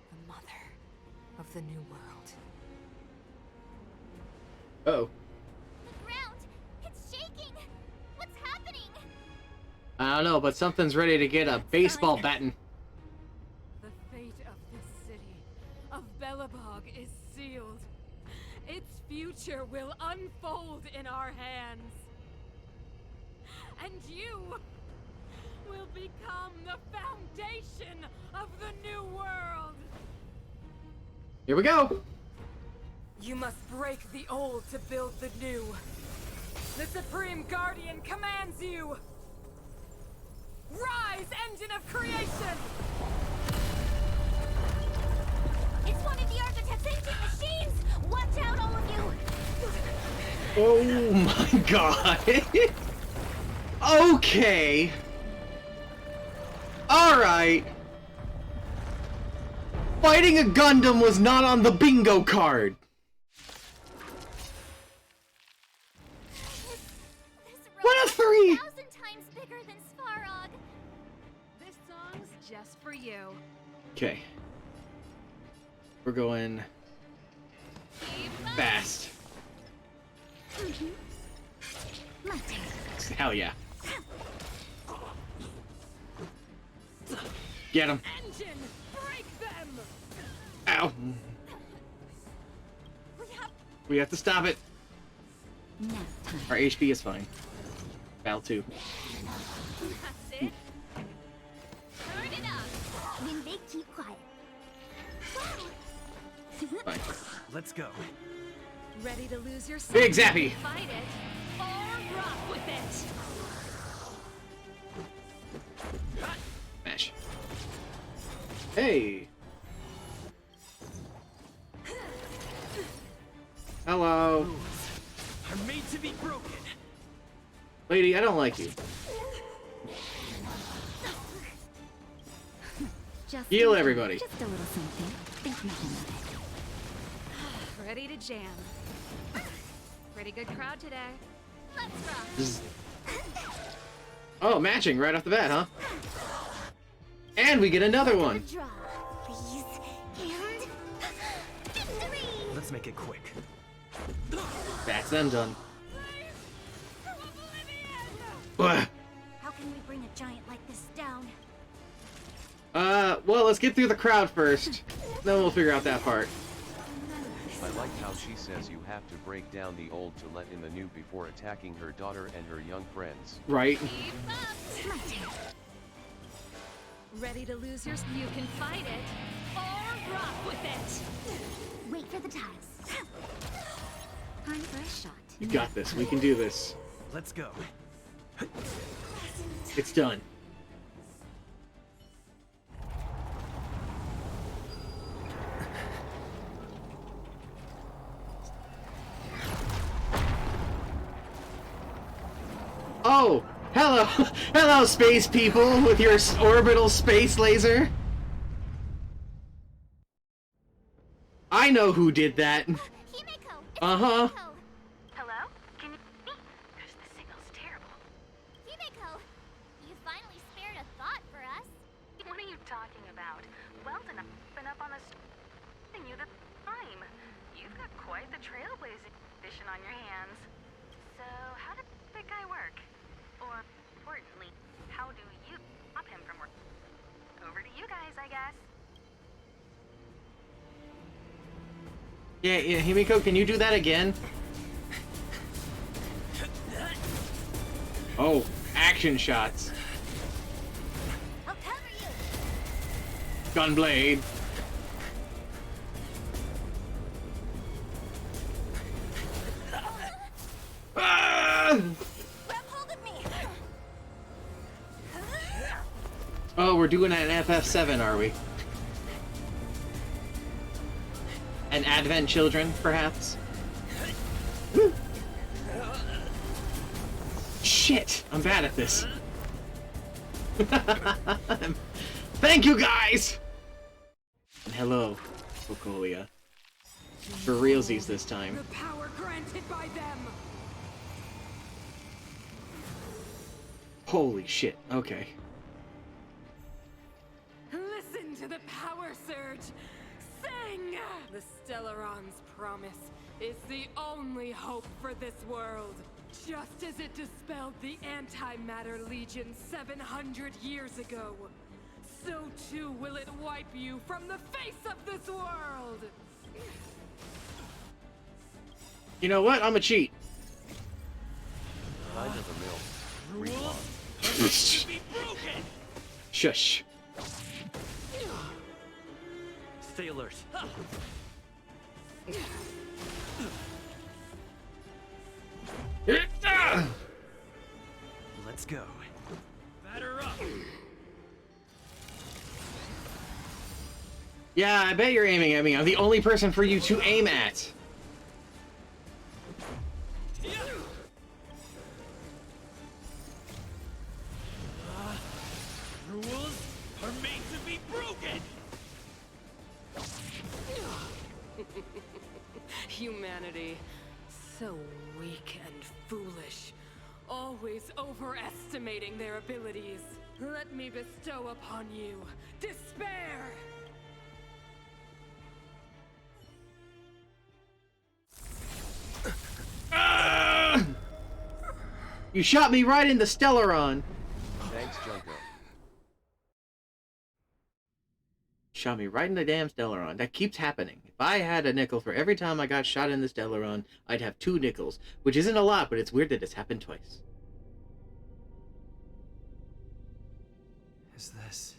the mother of the new world. Uh-oh. The ground! It's shaking! What's happening? I don't know, but something's ready to get a baseball batting. The fate of this city, of Belobog, is sealed. Its future will unfold in our hands. And you will become the foundation of the new world. Here we go. You must break the old to build the new. The Supreme Guardian commands you. Rise, engine of creation! It's one of the architect's ancient machines! Watch out, all of you! Oh my god. Okay. Alright. Fighting a Gundam was not on the bingo card. What a 3! 1,000 times bigger than Svarog. This song's just for you. Okay. We're going fast. Hell yeah. Get him. Engine, break them! Ow. We have to stop it. Our HP is fine. Val 2. That's it. Turn it up. When they keep quiet. Fine. Let's go. Ready to lose your Big Zappy. Fight it or rock with it. Mash. Hey. Hello. Are made to be broken. Lady, I don't like you. Heal everybody. Just a little something. Think nothing of it. Ready to jam. Pretty good crowd today. Let's rock. Oh, matching right off the bat, huh? And we get another one. Draw, please. And victory! Let's make it quick. That's them done. Ugh. How can we bring a giant like this down? Well, let's get through the crowd first. Then we'll figure out that part. I like how she says you have to break down the old to let in the new before attacking her daughter and her young friends. Right. Ready to lose your... You can fight it or rock with it. Wait for the tiles. Time for a shot. You got this. We can do this. Let's go. It's done. Oh, hello, hello, space people with your orbital space laser. I know who did that. Uh-huh. Hello? Can you... Because the signal's terrible. Himeko, you finally spared a thought for us. What are you talking about? Weldon, I've been up on the... you the time. You've got quite the trailblazing edition on your hands. So, how did that guy work? Or, importantly, how do you stop him from working? Over to you guys, I guess. Yeah, Himiko, can you do that again? Oh, action shots. I'll cover you. Gunblade. Ah! Grab hold of me. Oh, we're doing an FF7, are we? An Advent Children, perhaps? Shit! I'm bad at this. Thank you, guys! And hello, Cocolia. For realsies this time. The power granted by them. Holy shit, okay. Listen to the power surge. Sing! The Stellaron's promise is the only hope for this world. Just as it dispelled the Antimatter Legion 700 years ago, so too will it wipe you from the face of this world! You know what? I'm a cheat. Kind of a mill. Shush. Stay alert. Let's go. Batter up. Yeah, I bet you're aiming at me. I'm the only person for you to aim at. Rules are made to be broken. Humanity, so weak and foolish, always overestimating their abilities. Let me bestow upon you despair! You shot me right in the Stellaron. Thanks, Junko. Shot me right in the damn Stellaron. That keeps happening. If I had a nickel for every time I got shot in the Stellaron, I'd have 2 nickels, which isn't a lot, but it's weird that it's happened twice. Is this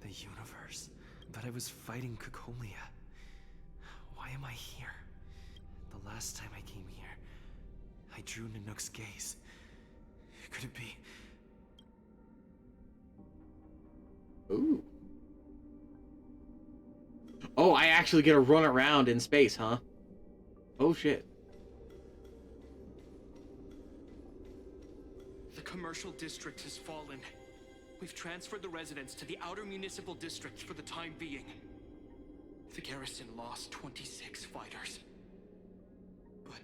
the universe? But I was fighting Cocolia. Why am I here? The last time I came here, I drew Nanook's gaze. Could it be? Ooh. Oh, I actually get to run around in space, huh? Oh shit. The commercial district has fallen. We've transferred the residents to the outer municipal districts for the time being. The garrison lost 26 fighters. But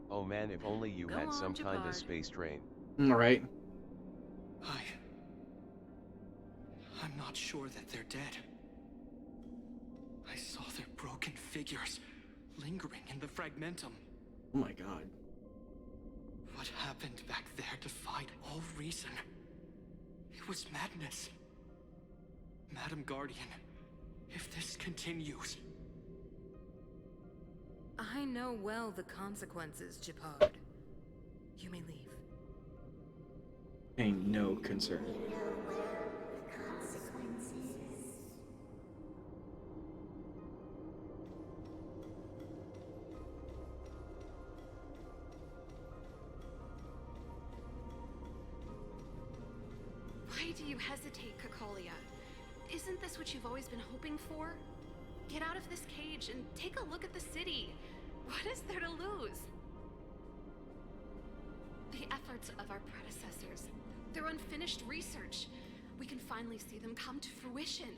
Oh man, if only you had some kind of space train. Alright. I'm not sure that they're dead. I saw their broken figures lingering in the fragmentum. Oh my god. What happened back there defied all reason. It was madness. Madam Guardian, if this continues... I know well the consequences, Japard. You may leave. Ain't no concern. Why do you hesitate, Cocolia? Isn't this what you've always been hoping for? Get out of this cage and take a look at the city. What is there to lose? The efforts of our predecessors, their unfinished research. We can finally see them come to fruition.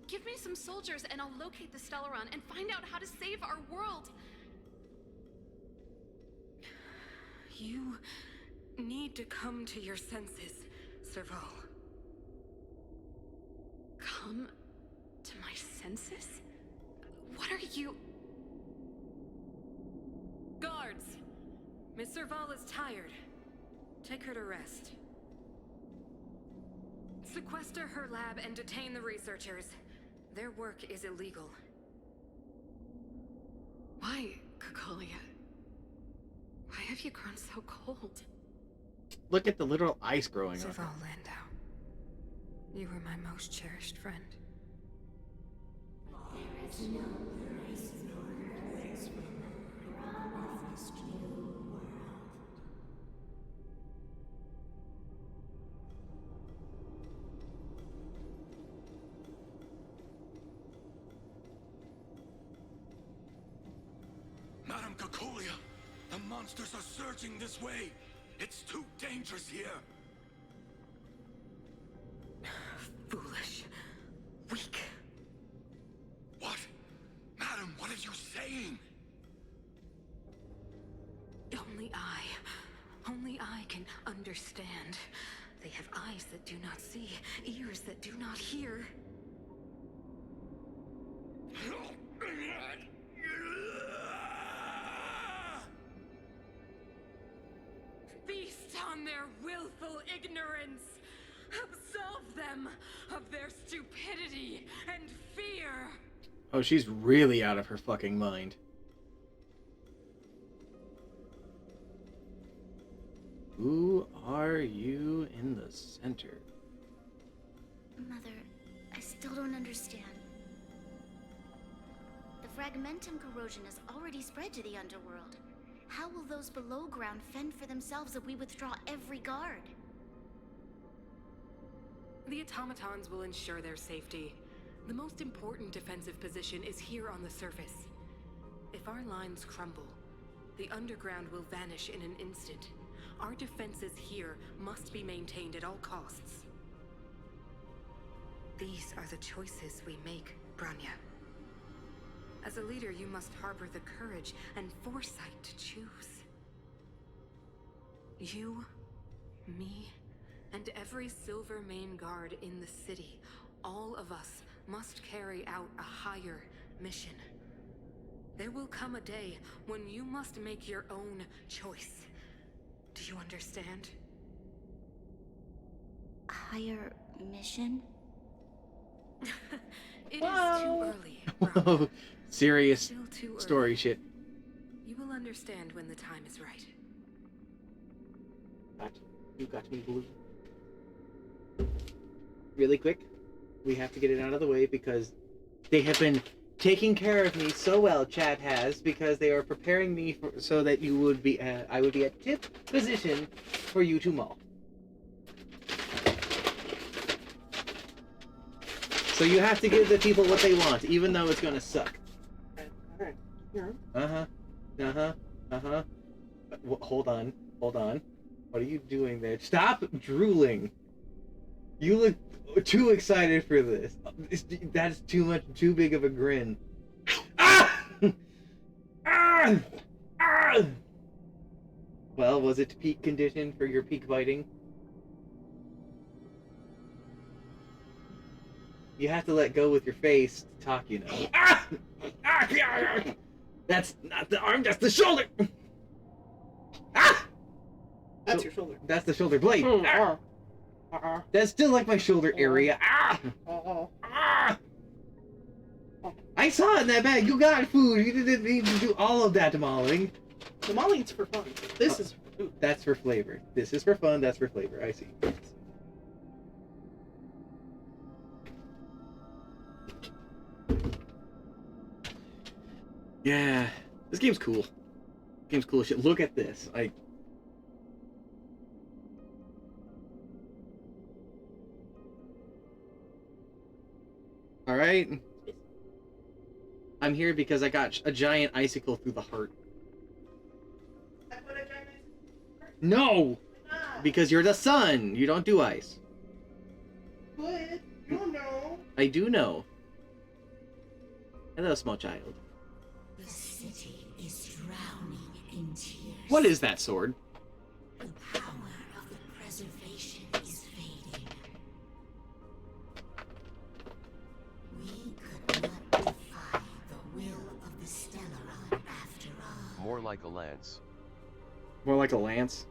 Give me some soldiers and I'll locate the Stellaron and find out how to save our world. You need to come to your senses, Serval. Come to my senses? What are you... Guards! Miss Serval is tired. Take her to rest. Sequester her lab and detain the researchers. Their work is illegal. Why, Cocolia? Why have you grown so cold? Look at the literal ice growing on her. Zaval Landau, you were my most cherished friend. Madam Cocolia, the monsters are surging this way. It's too dangerous here. Foolish. Weak. What? Madam, what are you saying? Only I can understand. They have eyes that do not see, ears that do not hear. Feast on their willful ignorance! Absolve them of their stupidity and fear! Oh, she's really out of her fucking mind. Who are you in the center? Mother, I still don't understand. The fragmentum corrosion has already spread to the underworld. How will those below ground fend for themselves if we withdraw every guard? The automatons will ensure their safety. The most important defensive position is here on the surface. If our lines crumble, the underground will vanish in an instant. Our defenses here must be maintained at all costs. These are the choices we make, Bronya. As a leader, you must harbor the courage and foresight to choose. You, me, and every Silver Main Guard in the city, all of us must carry out a higher mission. There will come a day when you must make your own choice. Do you understand? Higher mission? It is too early. Serious Still too early. story shit. You will understand when the time is right. You got me, Blue. Really quick, we have to get it out of the way because they have been taking care of me so well, chat has, because they are preparing me so that you would be, I would be at tip position for you to maul. So you have to give the people what they want, even though it's gonna suck. Uh-huh. Uh-huh. Uh-huh. Hold on. Hold on. What are you doing there? Stop drooling. You look too excited for this. That's too big of a grin. Ah! Ah! Ah! Well, was it peak condition for your peak biting? You have to let go with your face to talk, you know. Ah! Ah! That's not the arm, that's the shoulder! Ah! That's your shoulder. That's the shoulder blade. Ah! That's still like my shoulder area. Ah! Ah! I saw it in that bag. You got food. You didn't need to do all of that mauling. The mauling's for fun. This is for food. That's for flavor. This is for fun. That's for flavor. I see. Yeah, this game's cool. Game's cool as shit. Look at this. All right. I'm here because I got a giant icicle through the heart. No! Because you're the sun. You don't do ice. But you don't know. I do know. Hello, small child. The city is drowning in tears. What is that sword? The power of the preservation is fading. We could not defy the will of the Stellaron after all. More like a lance. More like a lance.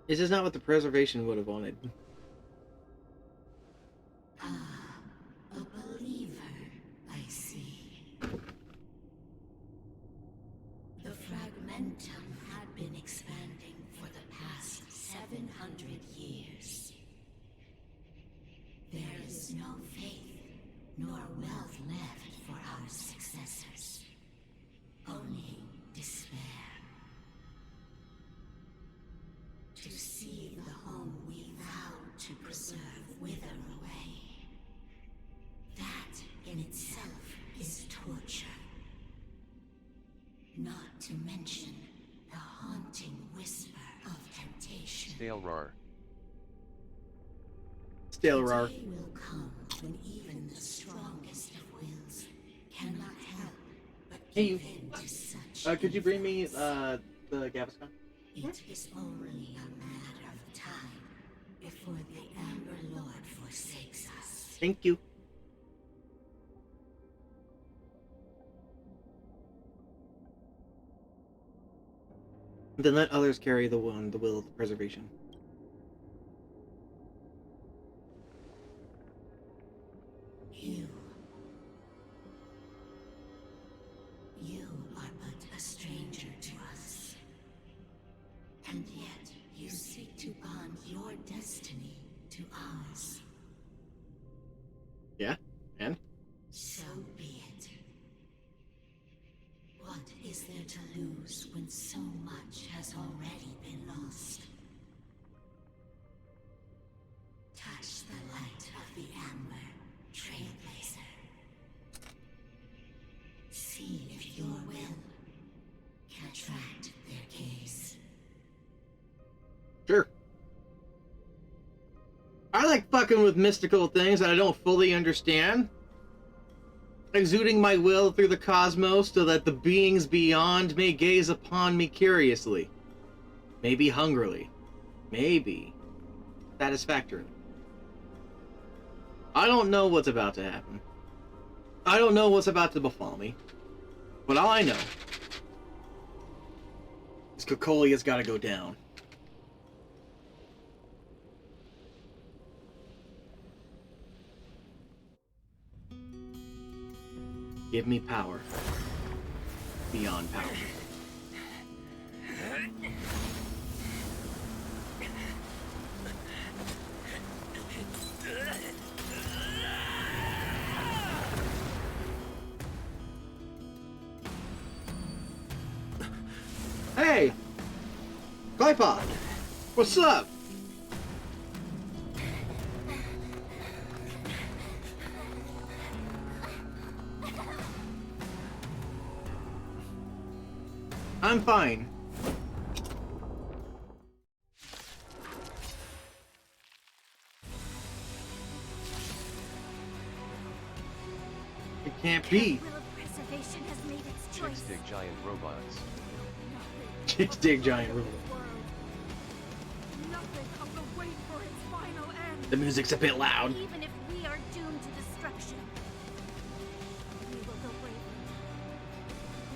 This is not what the preservation would have wanted. Ah, a believer, I see. The fragmentum had been expanding for the past 700 years. There is no faith nor wealth left for our successors. Only despair. To see the home we vowed to preserve wither away. That in itself is torture. Not to mention the haunting whisper of temptation. Stalrar. Stalrar. The day will come when even the strongest of wills cannot help but give in to such. Could you bring me the Gaviscon? It is only a matter of time before the Amber Lord forsakes us. Thank you. Then let others carry the will of preservation. You are but a stranger to us. And yet you seek to bond your destiny to ours. Yeah, and? So be it. What is there to lose when so much has already been lost? Touch the light of the Amber, Trailblazer. See if your will can attract their gaze. Sure. I like fucking with mystical things that I don't fully understand. Exuding my will through the cosmos so that the beings beyond may gaze upon me curiously. Maybe hungrily. Maybe satisfactorily. I don't know what's about to happen. I don't know what's about to befall me. But all I know is Cocolia's gotta go down. Give me power. Beyond power. Hey! Glypod! What's up? I'm fine. It can't be. Will of preservation has made its Chicks choice. dig giant robots. Chicks dig giant robots. Nothing of the wait for its final end. The music's a bit loud. Even if we are doomed to destruction, we will go bravely,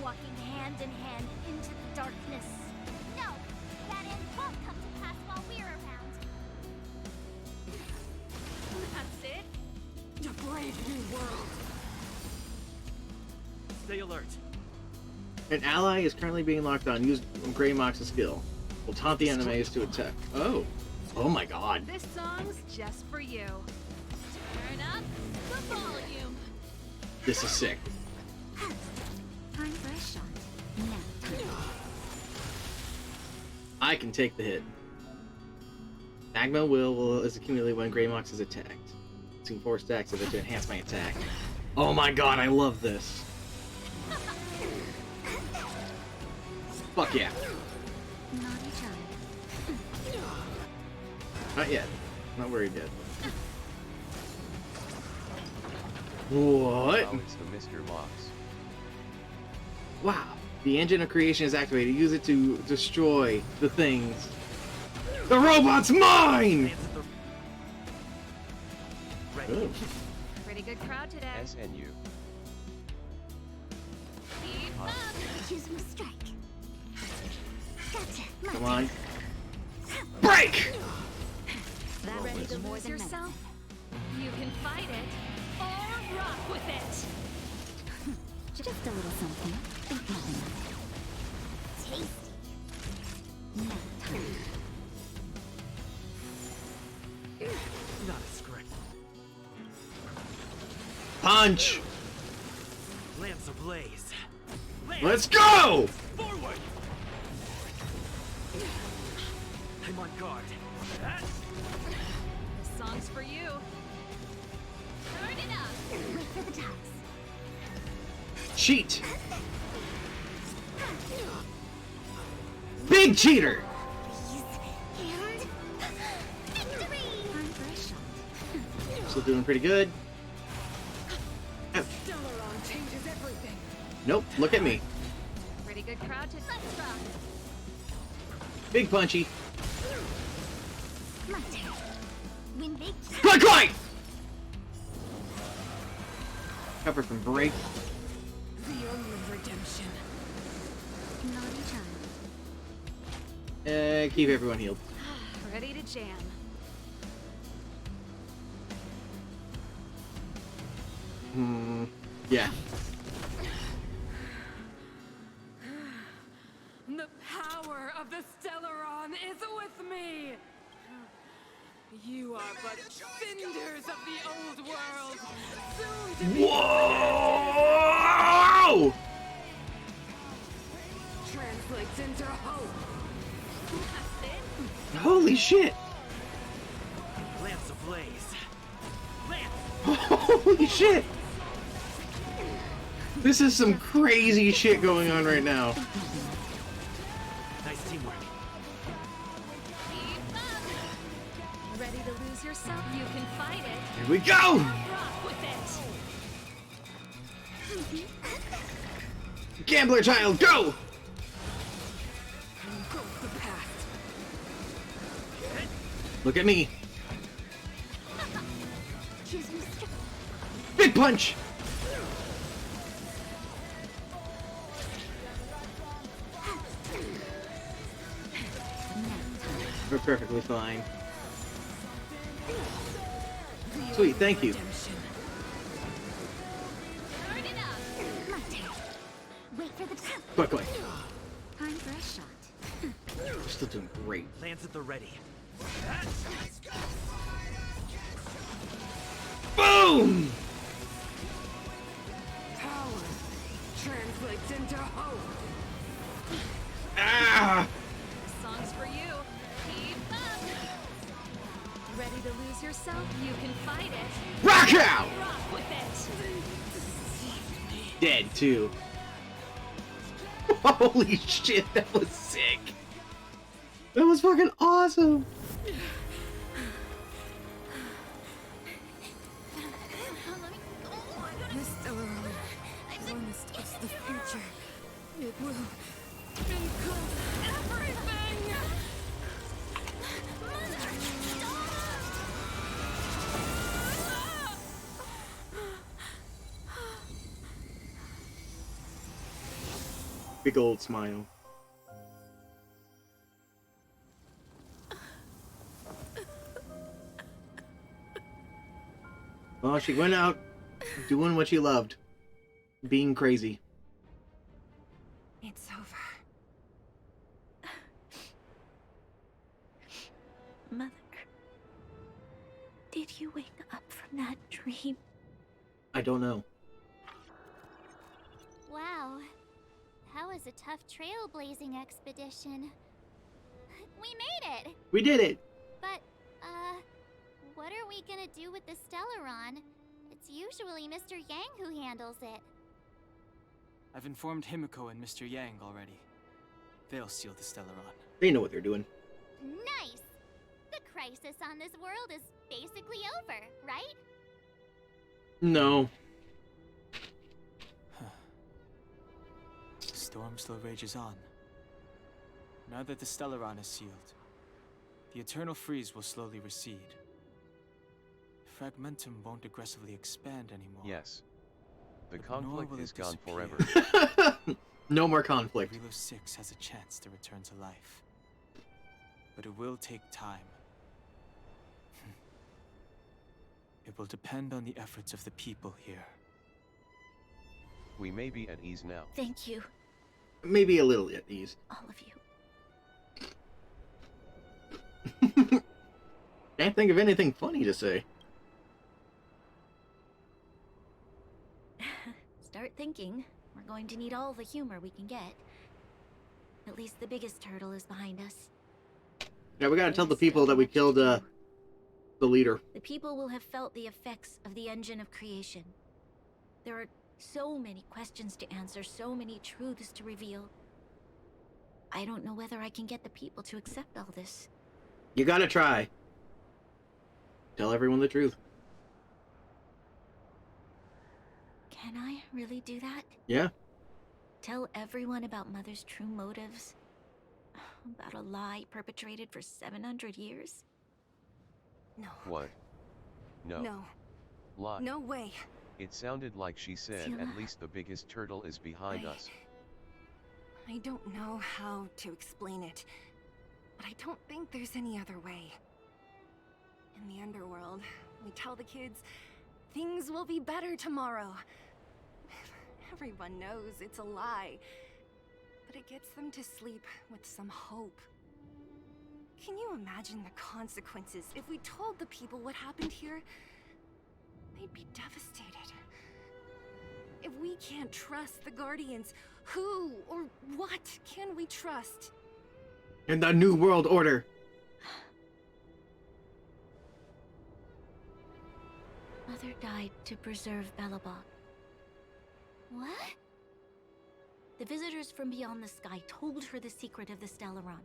walking hand in hand into the darkness. No, that end won't come to pass while we're around. That's it? A brave new world. Stay alert. An ally is currently being locked on. Use Grey Mox's skill. Will taunt the enemies to attack. Oh. Oh my god. This song's just for you. Turn up the volume. This is sick. Time for a shot. Now. I can take the hit. Magma will is accumulated when Grey Mox is attacked. Using 4 stacks of it to enhance my attack. Oh my god, I love this. Fuck yeah. Naughty child. Not yet. Not worried yet. What? Oh, it's the Mr. Mox. Wow. The engine of creation is activated. Use it to destroy the things. The robot's mine! Ooh. Pretty good crowd today. SNU. Keep up. Choose my strike. Gotcha. Come on. Break! That ready to lose yourself? You can fight it or rock with it. Just a little something. Think nothing of it. Punch! Lance ablaze. Let's go! Forward! I'm on guard. This song's for you. Turn it up. Wait for the tops. Cheat! Big cheater! And victory! Still doing pretty good. Ow. Stellaron changes everything. Nope, look at me. Pretty good crowd to let's rock. Big punchy. My turn. Win big. Quick, quick! Cover from break. The only redemption. Naughty child. Keep everyone healed. Ready to jam. Yeah. The power of the Stellaron is with me! You are but cinders of the old world, soon to be Whoa! translates into hope. Holy shit! Lance ablaze. Lance! Holy shit! This is some crazy shit going on right now. Nice teamwork. Keep up. Ready to lose yourself? You can fight it. Here we go! Rock with it. Gambler child, go! Engulf the past. Look at me. Choose me straight. Big punch! We're perfectly fine. Sweet, thank you. Turn it up. My turn. Wait for the top. Quick, quick. Time for a shot. We're still doing great. Lance at the ready. Boom! Power translates into hope. Ah! This song's for you. Keep up. Ready to lose yourself? You can fight it. Rock out! Rock with it. Dead, too. Holy shit, that was sick. That was fucking awesome. The Stellaron promised us the future. It will engulf everything! Big old smile. Well, she went out doing what she loved. Being crazy. It's over. Mother, did you wake up from that dream? I don't know. Wow. That was a tough trailblazing expedition. We made it! We did it! But, what are we gonna do with the Stellaron? It's usually Mr. Yang who handles it. I've informed Himiko and Mr. Yang already. They'll seal the Stellaron. They know what they're doing. Nice! The crisis on this world is basically over, right? No. The storm still rages on. Now that the Stellaron is sealed, the eternal freeze will slowly recede. Fragmentum won't aggressively expand anymore. Yes. The But nor conflict will is it gone disappear. forever. No more conflict. Relo 6 has a chance to return to life. But it will take time. It will depend on the efforts of the people here. We may be at ease now. Thank you, Maybe a little at ease. all of you. Can't think of anything funny to say. Start thinking. We're going to need all the humor we can get. At least the biggest turtle is behind us. Yeah, we gotta tell the people that we killed the leader. The people will have felt the effects of the engine of creation. There are so many questions to answer, so many truths to reveal. I don't know whether I can get the people to accept all this. You gotta try. Tell everyone the truth. Can I really do that? Yeah. Tell everyone about Mother's true motives? About a lie perpetrated for 700 years? No. What? No. No. Lie. No way. It sounded like she said Sila. at least the biggest turtle is behind us. I don't know how to explain it, but I don't think there's any other way. In the underworld, we tell the kids, things will be better tomorrow. Everyone knows it's a lie, but it gets them to sleep with some hope. Can you imagine the consequences if we told the people what happened here? They'd be devastated. If we can't trust the Guardians, who or what can we trust? In the New World Order. Mother died to preserve Belobog. What? The visitors from beyond the sky told her the secret of the Stellaron.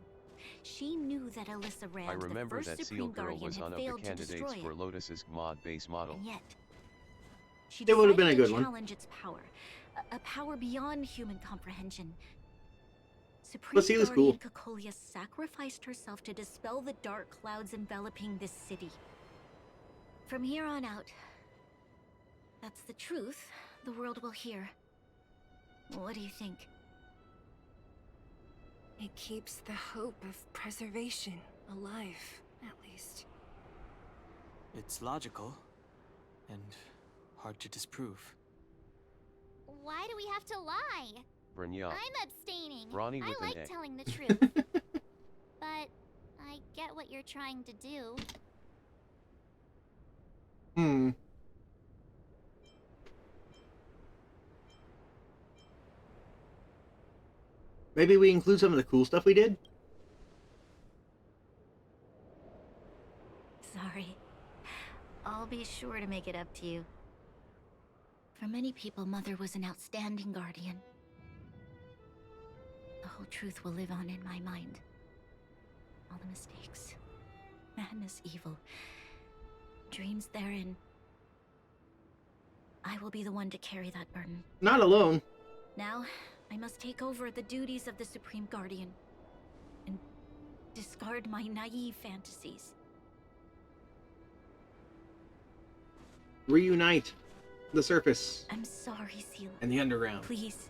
She knew that Alyssa Rand, I remember the first that Supreme Seal Girl Guardian, was had one of the failed to candidates destroy for it. Lotus's mod base model. And yet, she It would have been a decided good to one. challenge its power, a power beyond human comprehension. Supreme But Seal's Guardian cool. Cocolia sacrificed herself to dispel the dark clouds enveloping this city. From here on out, that's the truth the world will hear. What do you think? It keeps the hope of preservation alive, at least. It's logical and hard to disprove. Why do we have to lie? Brynja. I'm abstaining. Ronnie I with an like A. telling the truth. But I get what you're trying to do. Hmm. Maybe we include some of the cool stuff we did? Sorry. I'll be sure to make it up to you. For many people, Mother was an outstanding guardian. The whole truth will live on in my mind. All the mistakes, madness, evil, dreams therein. I will be the one to carry that burden. Not alone. Now, I must take over the duties of the Supreme Guardian and discard my naive fantasies. Reunite the surface I'm sorry, Sela. and the underground. Please,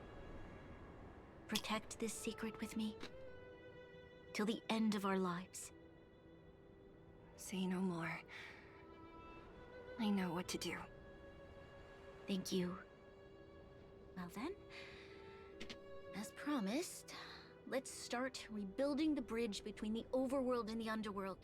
protect this secret with me till the end of our lives. Say no more. I know what to do. Thank you. Well then, as promised, let's start rebuilding the bridge between the overworld and the underworld.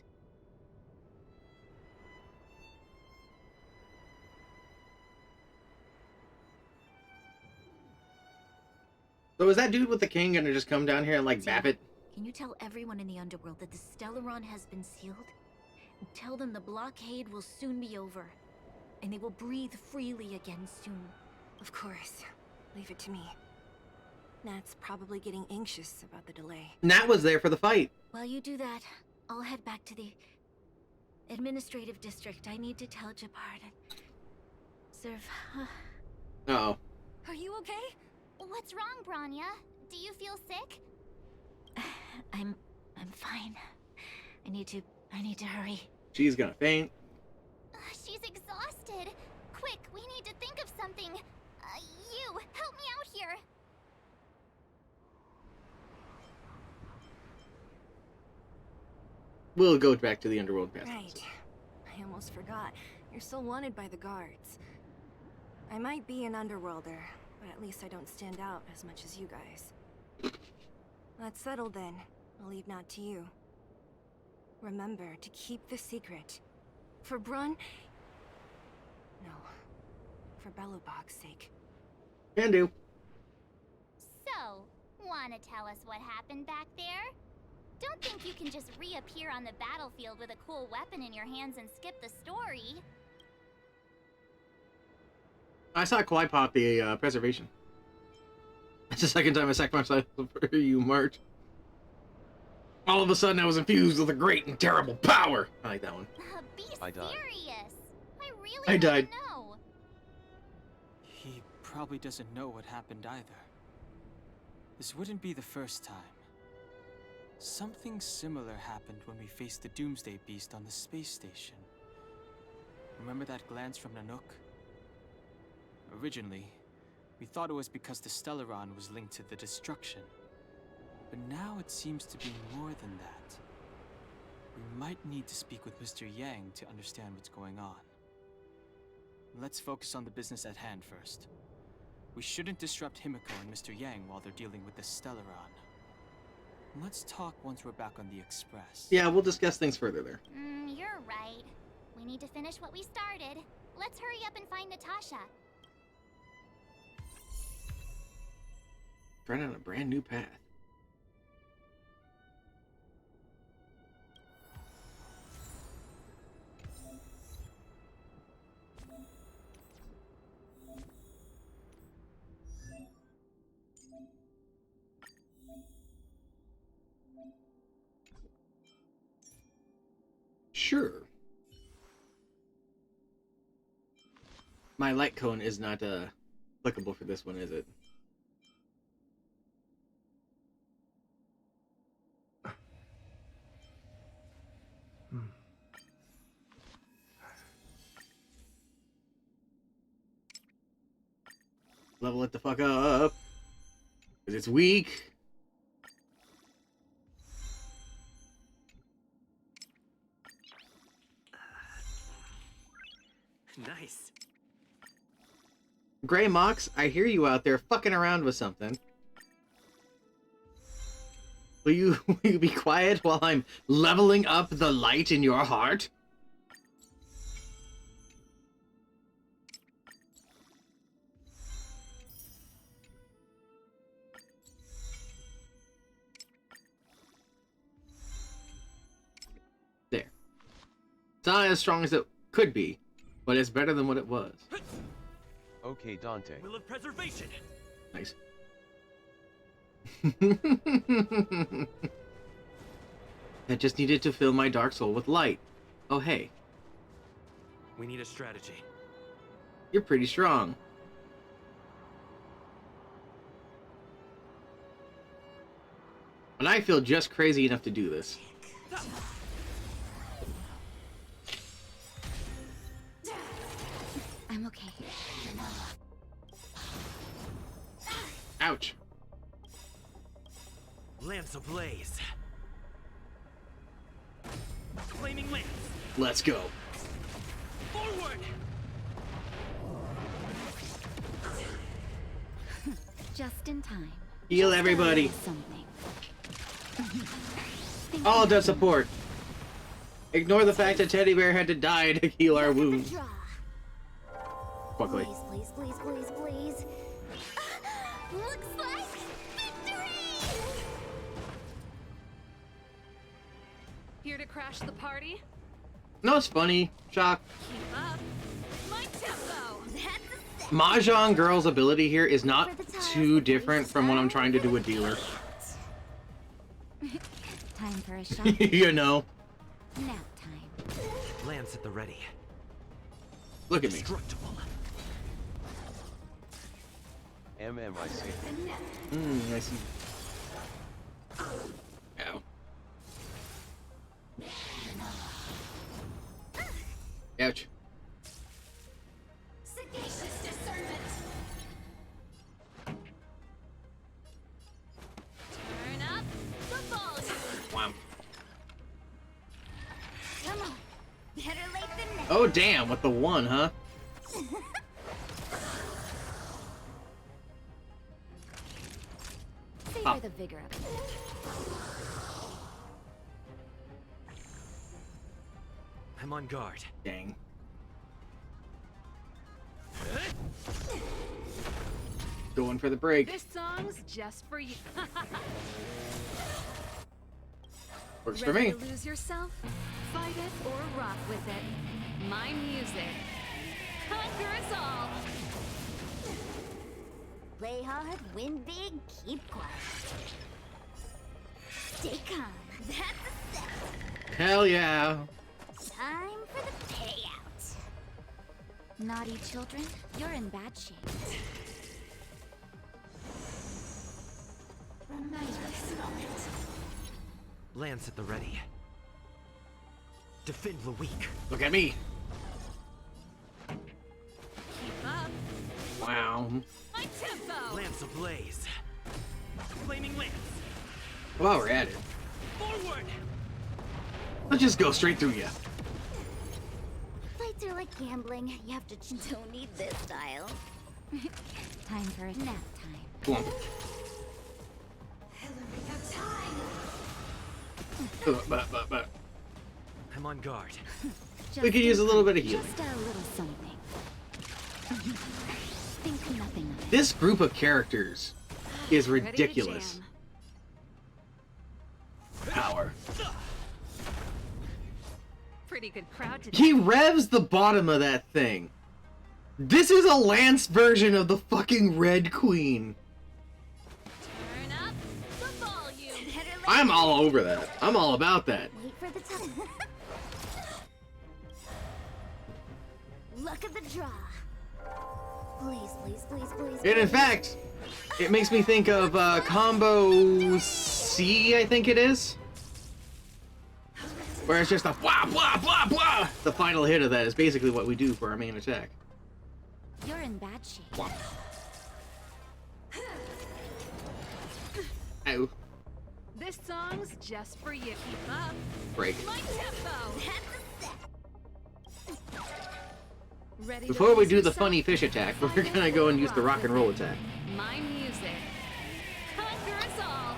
So is that dude with the king gonna just come down here and like bap it? Can you tell everyone in the underworld that the Stellaron has been sealed? And tell them the blockade will soon be over, and they will breathe freely again soon. Of course. Leave it to me. Nat's probably getting anxious about the delay. Nat was there for the fight. While you do that, I'll head back to the administrative district. I need to tell Jabard and serve. Uh-oh. Are you okay? What's wrong, Branya? Do you feel sick? I'm fine. I need to hurry. She's gonna faint. She's exhausted. Quick, we need to think of something. You, help me out here. We'll go back to the underworld past. Right. I almost forgot. You're still wanted by the guards. I might be an underworlder, but at least I don't stand out as much as you guys. That's settled then. I'll leave Nat to you. Remember to keep the secret. For Brun... No. For Belobog's sake. Can do. So, wanna tell us what happened back there? Don't think you can just reappear on the battlefield with a cool weapon in your hands and skip the story. I saw Kawhi pop the preservation. That's the second time I sacked myself for you, March. All of a sudden, I was infused with a great and terrible power. I like that one. Be I died. serious. I really I died. know. He probably doesn't know what happened either. This wouldn't be the first time. Something similar happened when we faced the Doomsday Beast on the space station. Remember that glance from Nanook? Originally, we thought it was because the Stellaron was linked to the destruction. But now it seems to be more than that. We might need to speak with Mr. Yang to understand what's going on. Let's focus on the business at hand first. We shouldn't disrupt Himiko and Mr. Yang while they're dealing with the Stellaron. Let's talk once we're back on the Express. Yeah, we'll discuss things further there. You're right. We need to finish what we started. Let's hurry up and find Natasha. Tread on a brand new path. Sure. My light cone is not applicable for this one, is it? Level it the fuck up. Because it's weak. Nice. Gray Mox, I hear you out there fucking around with something. Will you be quiet while I'm leveling up the light in your heart? There. It's not as strong as it could be, but it's better than what it was. Okay, Dante. Will of preservation. Nice. I just needed to fill my dark soul with light. Oh, hey. We need a strategy. You're pretty strong. And I feel just crazy enough to do this. I'm okay. Ouch. Lance ablaze. Flaming lance. Let's go. Forward. Just in time. Heal everybody. Something. All does support. Ignore the fact that Teddy Bear had to die to heal our wounds. Quickly. Please, please, please, please, please. Looks like victory! Here to crash the party? No, it's funny. Shock. Keep up. My tempo. Mahjong Girl's ability here is not too different from what I'm trying to do with Dealer. Time for a shot. You know. Nap time. Lance at the ready. Look at me. Destructible. I see. I see. Ow. Ouch. Sagacious discernment. Turn up the volume. Wow. Come on. Better late than never. Oh, damn. With the one, huh? Savor the vigor of it. I'm on guard. Going for the break. This song's just for you. Works for me. Ready to lose yourself? Fight it or rock with it. My music. Conquer us all. Play hard, win big, keep quiet. Stay calm. That's a set. Hell yeah. Time for the payout. Naughty children, you're in bad shape. Remember this moment. Lance at the ready. Defend the weak. Look at me. Keep up. Wow. My tempo. Lance ablaze. Flaming lance. While we're at it, Forward. let's just go straight through you. Fights are like gambling. You have to don't need this style. Time for a nap time. Boom. But. I'm on guard. We could use a little bit of healing. Just a little something. Think nothing of it. This group of characters is Ready to ridiculous. jam. Power. Pretty good crowd today. He revs the bottom of that thing. This is a Lance version of the fucking Red Queen. Turn up the volume. I'm all over that. I'm all about that. Wait for the time. Luck of the draw. Please, please, please, please. And in fact, it makes me think of Combo C, I think it is. Where it's just a blah, blah, blah, blah. The final hit of that is basically what we do for our main attack. You're in bad shape. Blah. Ow. This song's just for you. Keep up. Break. My tempo. Ready to Before we lose do the yourself? funny fish attack, we're gonna go and use the rock and roll attack. My music. Conquer us all.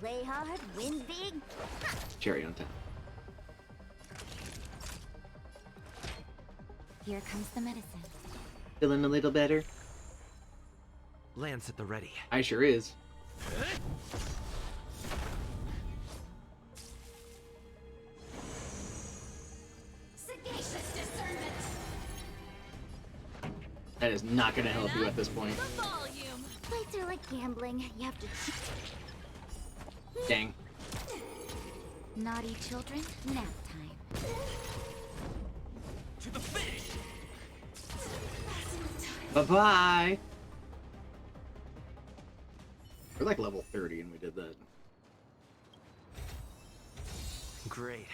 Play hard, win big. Cherry on top. Here comes the medicine. Feeling a little better? Lance at the ready. I sure is. Sagacious discernment. That is not gonna help you at this point. The volume. Fights are like gambling. You have to. Dang. Naughty children, nap time. To the finish. Bye-bye. We're like level 30 and we did that. Great.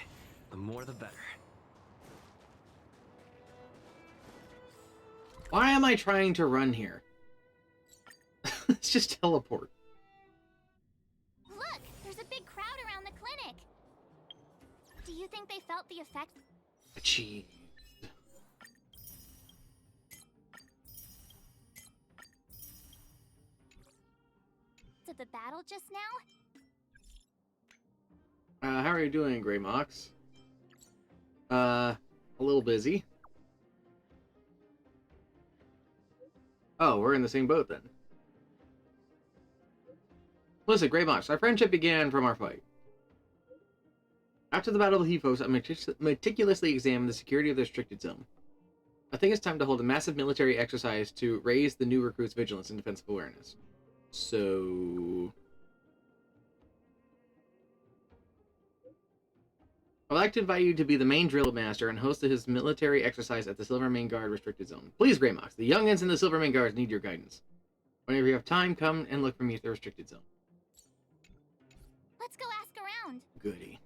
The more the better. Why am I trying to run here? Let's just teleport. Look, there's a big crowd around the clinic. Do you think they felt the effect? Achieve. Of the battle just now? How are you doing, Grey Mox? A little busy. Oh, we're in the same boat then. Listen, Grey Mox, our friendship began from our fight. After the Battle of Hifos, I meticulously examined the security of the restricted zone. I think it's time to hold a massive military exercise to raise the new recruits' vigilance and defensive awareness. So... I'd like to invite you to be the main drill master and host his military exercise at the Silvermane Guard restricted zone. Please, Grey Mox, the youngins in the Silvermane Guards need your guidance. Whenever you have time, come and look for me at the restricted zone. Let's go ask around. Goody.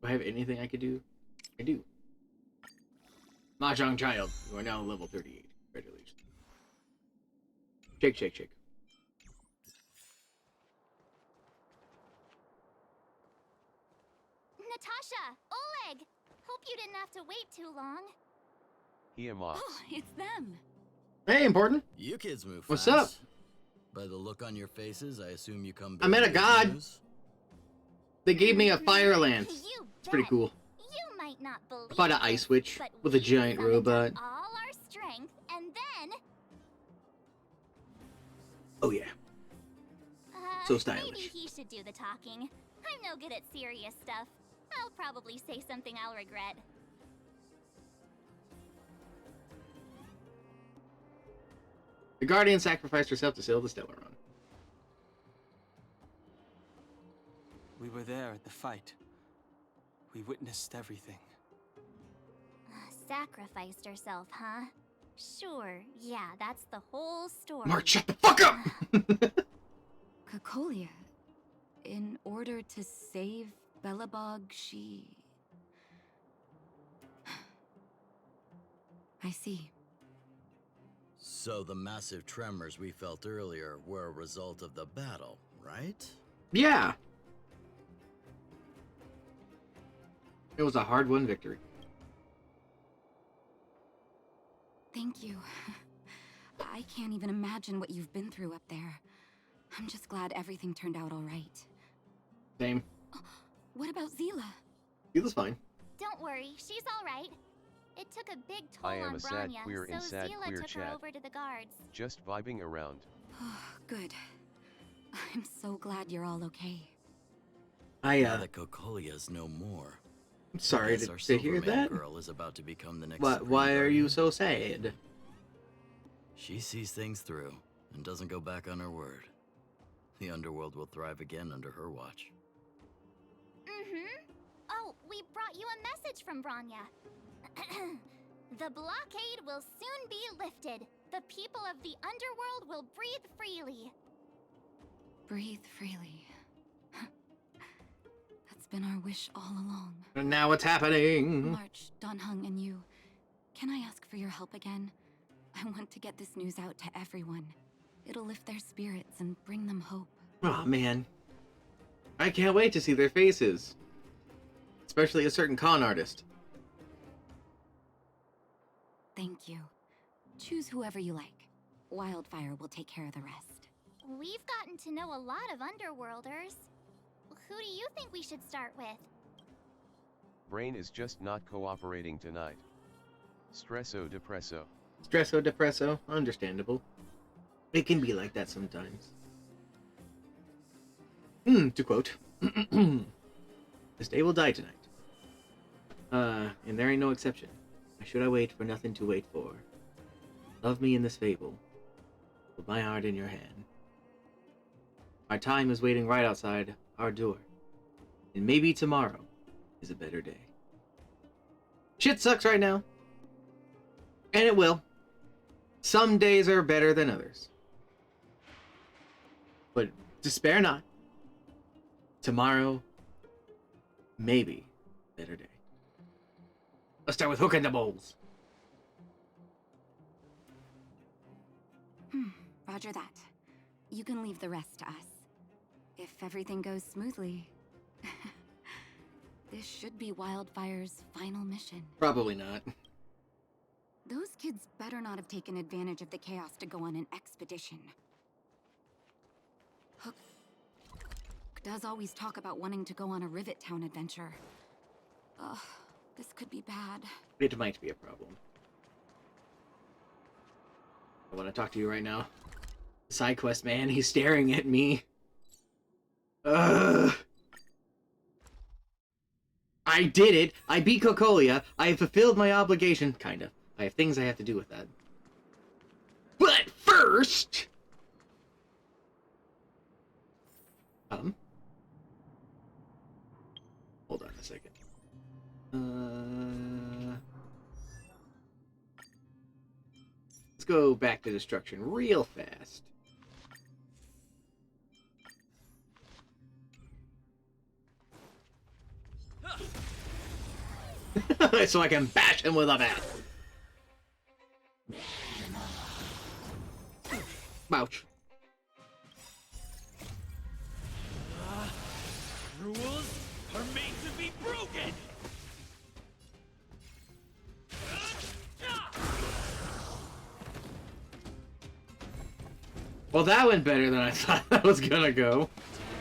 Do I have anything I could do? I do. Mahjong Child, you are now level 38. Congratulations. Shake, shake, shake. Natasha! Oleg! Hope you didn't have to wait too long. Oh, it's them. Hey, important. You kids move What's fast. up? By the look on your faces, I assume you come. I met a bearing good god. news? They gave me a fire lance. You It's pretty bet. You might not believe I fought an this, ice witch but with a we giant summoned robot. up all our strength, and then Oh yeah. So stylish. maybe he should do the talking. I'm no good at serious stuff. I'll probably say something I'll regret. The Guardian sacrificed herself to sail the Stellaron. We were there at the fight. We witnessed everything. Sacrificed herself, huh? Sure, yeah, that's the whole story. Mark, shut the fuck up! Cocolia. In order to save Belobog, she... I see. So the massive tremors we felt earlier were a result of the battle, right? Yeah. It was a hard-won victory. Thank you. I can't even imagine what you've been through up there. I'm just glad everything turned out all right. Same. What about Zila? Zila's fine. Don't worry, she's all right. It took a big toll I am on a sad Branya, queer so in sad Zila queer took her chat. over to the guards. Just vibing around. Good. I'm so glad you're all okay. Now that Cocolia's no more. I'm sorry I guess our to hear Silverman that. girl is about to become the next. Why are you so sad? She sees things through and doesn't go back on her word. The underworld will thrive again under her watch. Oh, we brought you a message from Branya. The blockade will soon be lifted. The people of the underworld will breathe freely. Breathe freely. That's been our wish all along. And now it's happening. March, Donhung, and you. Can I ask for your help again? I want to get this news out to everyone. It'll lift their spirits and bring them hope. Oh man. I can't wait to see their faces. Especially a certain con artist. Thank you. Choose whoever you like. Wildfire will take care of the rest. We've gotten to know a lot of underworlders. Who do you think we should start with? Brain is just not cooperating tonight. Stresso depresso. Stresso depresso, understandable. It can be like that sometimes. To quote, this day will die tonight. And there ain't no exception. Why should I wait for nothing to wait for? Love me in this fable, with my heart in your hand. Our time is waiting right outside our door, and maybe tomorrow is a better day. Shit sucks right now, and it will. Some days are better than others. But despair not. Tomorrow, maybe, better day. Let's start with hooking the bowls. Roger that. You can leave the rest to us. If everything goes smoothly, this should be Wildfire's final mission. Probably not. Those kids better not have taken advantage of the chaos to go on an expedition. Hook does always talk about wanting to go on a Rivet Town adventure. Ugh, this could be bad. It might be a problem. I want to talk to you right now. Side quest man, he's staring at me. Ugh. I did it! I beat Cocolia. I have fulfilled my obligation. Kind of. I have things I have to do with that. But first... Hold on a second. Let's go back to destruction real fast. So I can bash him with a bat. Ouch. Rules are made to be broken! Well, that went better than I thought that was gonna go.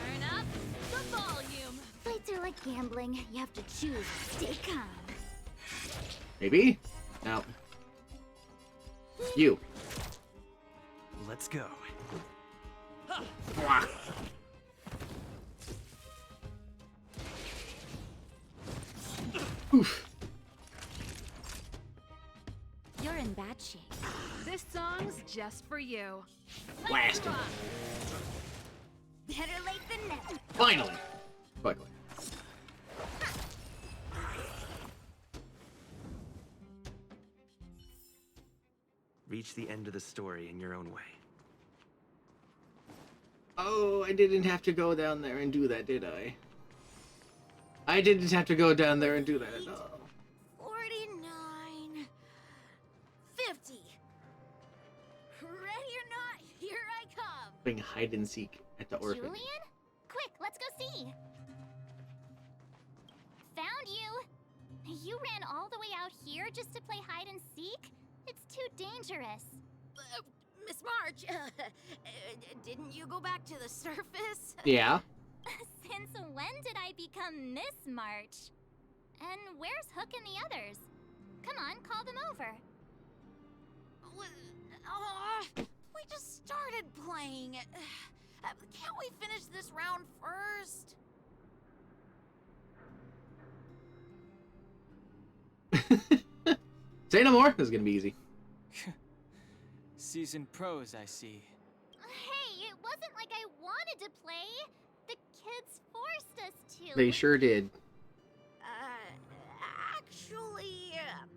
Turn up the volume. Fights are like gambling. You have to choose. Stay calm. Maybe? No. You. Let's go. Oof. You're in bad shape. This song's just for you. Blast him. Better late than never. Finally. Finally. Reach the end of the story in your own way. Oh, I didn't have to go down there and do that, did I? I didn't have to go down there and do that at all. 49, 50. Ready or not, here I come. Playing hide and seek at the orphan. Julian? Quick, let's go see. Found you. You ran all the way out here just to play hide and seek? It's too dangerous. Miss March, didn't you go back to the surface? Yeah. Since when did I become Miss March? And where's Hook and the others? Come on, call them over. We just started playing. Can't we finish this round first? Say no more. This is gonna be easy. Seasoned pros, I see. Hey, it wasn't like I wanted to play. The kids forced us to. They sure did. Actually,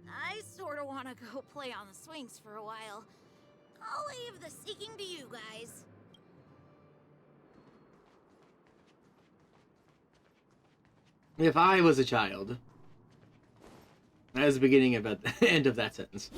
I sort of want to go play on the swings for a while. I'll leave the seeking to you guys. If I was a child. That was the beginning of the end of that sentence.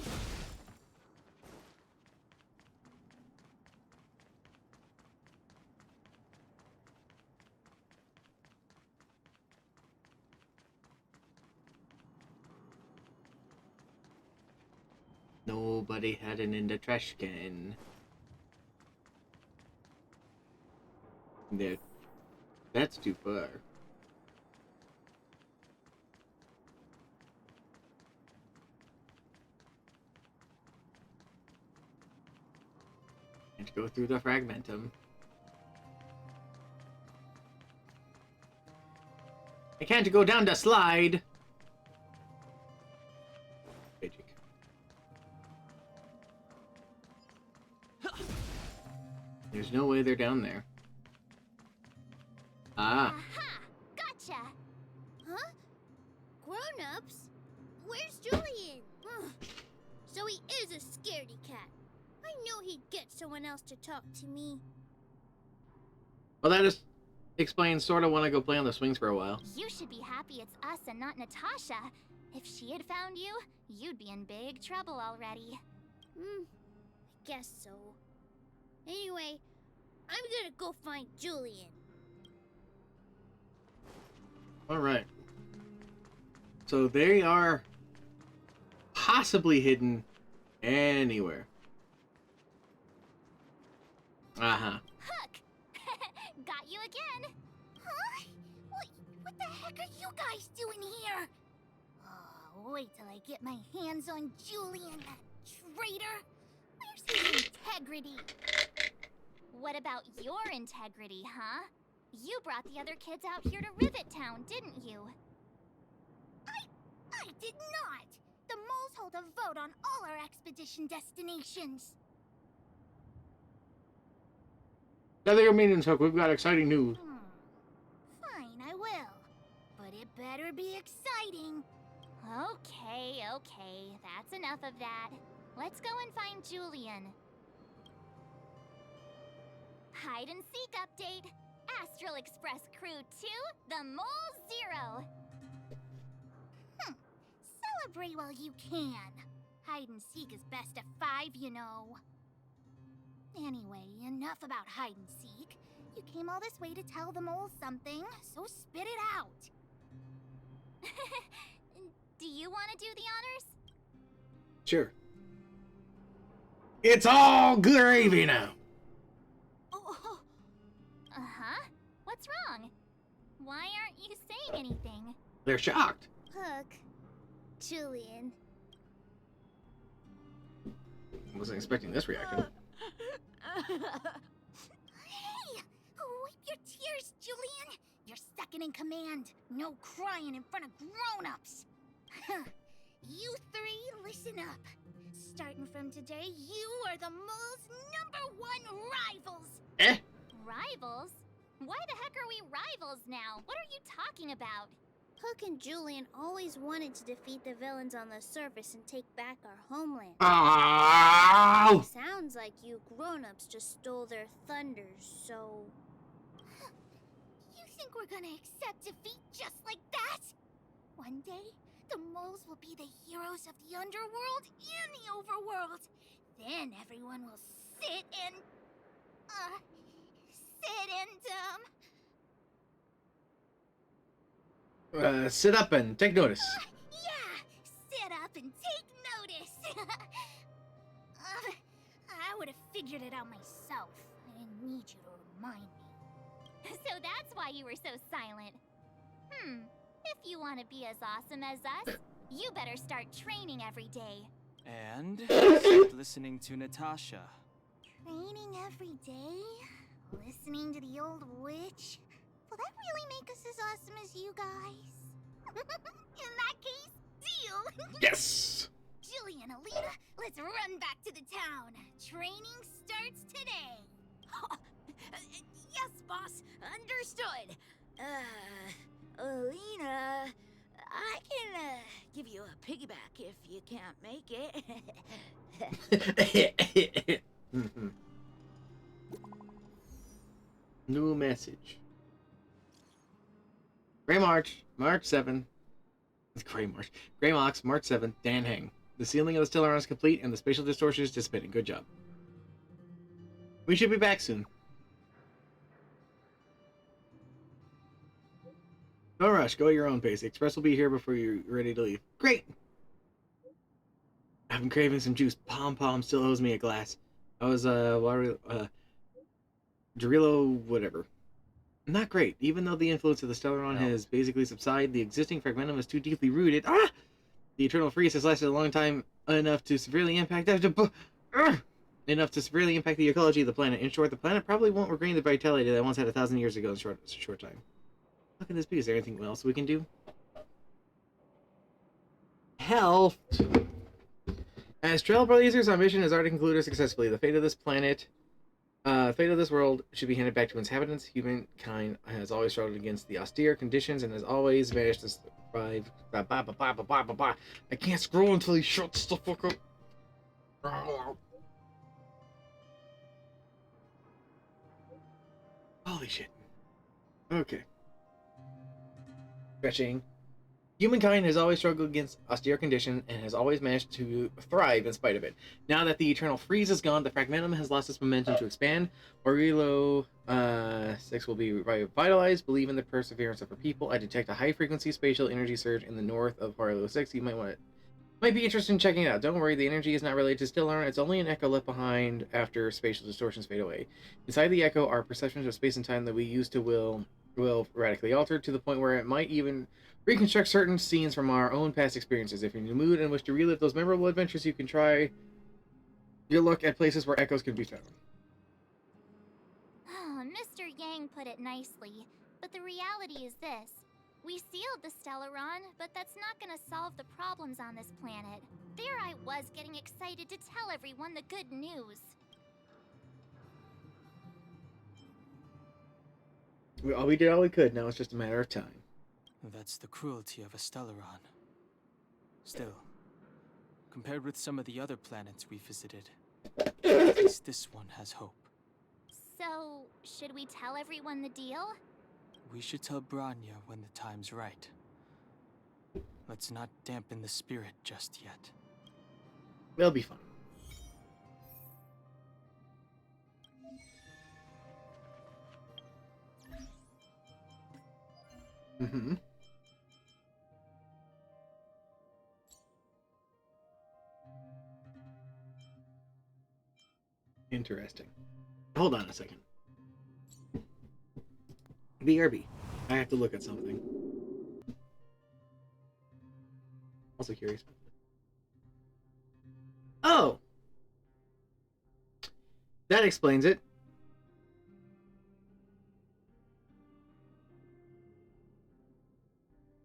Nobody had it in the trash can. That's too far. And go through the fragmentum. I can't go down the slide. Magic. There's no way they're down there. Ah. Aha! Gotcha! Huh? Grown-ups? Where's Julian? So he is a scaredy cat. I knew he'd get someone else to talk to me. Well, that just explains sort of when I go play on the swings for a while. You should be happy it's us and not Natasha. If she had found you, you'd be in big trouble already. I guess so. Anyway, I'm gonna go find Julian. Alright. So they are possibly hidden anywhere. Uh-huh. Hook! Got you again! Huh? What the heck are you guys doing here? Oh, wait till I get my hands on Julian, that traitor! Where's his integrity? What about your integrity, huh? You brought the other kids out here to Rivet Town, didn't you? I did not! The moles hold a vote on all our expedition destinations. Gather your minions, Hook. We've got exciting news. Fine, I will. But it better be exciting. Okay. That's enough of that. Let's go and find Julian. Hide and seek update. Astral Express Crew 2, the Mole 0. Celebrate while you can. Hide and seek is best of 5, you know. Anyway, enough about hide and seek. You came all this way to tell the mole something, so spit it out. Do you want to do the honors? Sure. It's all gravy now. anything. They're shocked. Hook. Julian. I wasn't expecting this reaction. Hey! Wipe your tears, Julian! You're second in command. No crying in front of grown-ups. You three, listen up. Starting from today, you are the mole's #1 rivals! Eh? Rivals? Why the heck are we rivals now? What are you talking about? Hook and Julian always wanted to defeat the villains on the surface and take back our homeland. Oh! Sounds like you grown-ups just stole their thunder, so... You think we're gonna accept defeat just like that? One day, the moles will be the heroes of the underworld and the overworld. Then everyone will sit and... Sit up and take notice. Yeah! Sit up and take notice! I would have figured it out myself. I didn't need you to remind me. So that's why you were so silent. If you want to be as awesome as us, you better start training every day. And start listening to Natasha. Training every day? Listening to the old witch? Will that really make us as awesome as you guys? In that case, deal! Yes! Jillian, Alita, let's run back to the town. Training starts today. Yes, boss. Understood. Alina, I can give you a piggyback if you can't make it. New message. Grey March, March 7th. It's Grey March. Grey Mox, March 7th. Dan Heng. The sealing of the Stellaron is complete and the spatial distortion is dissipating. Good job. We should be back soon. No rush. Go at your own pace. The Express will be here before you're ready to leave. Great! I've been craving some juice. Pom Pom still owes me a glass. I was, Dorilo, whatever. Not great. Even though the influence of the Stellaron has basically subsided, the existing fragmentum is too deeply rooted. Ah! The eternal freeze has lasted a long time, enough to severely impact the ecology of the planet. In short, the planet probably won't regain the vitality that it once had 1,000 years ago in a short time. How can this be? Is there anything else we can do? Health! As Trailblazers, our mission has already concluded successfully. The fate of this planet, fate of this world should be handed back to its inhabitants. Humankind has always struggled against the austere conditions and has always managed to survive. I can't scroll until he shuts the fuck up. Holy shit. Okay. Stretching. Humankind has always struggled against austere conditions and has always managed to thrive in spite of it. Now that the eternal freeze is gone, the fragmentum has lost its momentum to expand. Orilo 6 will be revitalized. Believe in the perseverance of our people. I detect a high-frequency spatial energy surge in the north of Orilo 6. You might be interested in checking it out. Don't worry, the energy is not related to Stellaron. It's only an echo left behind after spatial distortions fade away. Inside the echo are perceptions of space and time that we used to will radically alter to the point where it might even reconstruct certain scenes from our own past experiences. If you're in the mood and wish to relive those memorable adventures, you can try your look at places where echoes can be found. Mr. Yang put it nicely, but the reality is this. We sealed the Stellaron, but that's not gonna solve the problems on this planet. There I was getting excited to tell everyone the good news. We did all we could, now it's just a matter of time. That's the cruelty of a Stellaron. Still, compared with some of the other planets we visited, at least this one has hope. So, should we tell everyone the deal? We should tell Branya when the time's right. Let's not dampen the spirit just yet. It'll be fun. Interesting. Hold on a second. BRB. I have to look at something. Also curious. Oh! That explains it.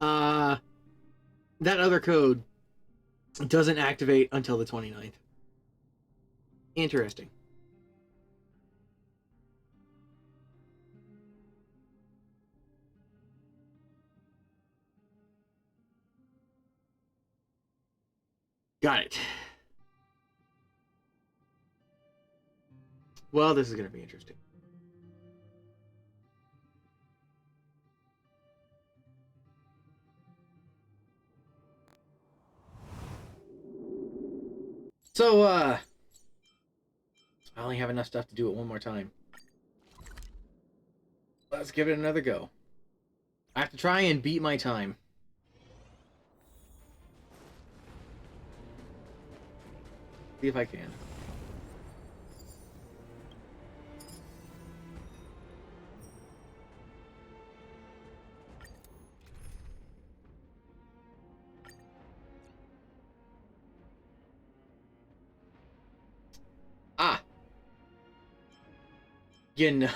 That other code doesn't activate until the 29th. Interesting. Got it. Well, this is going to be interesting. So, I only have enough stuff to do it one more time. Let's give it another go. I have to try and beat my time. See if I can. Ah! You know...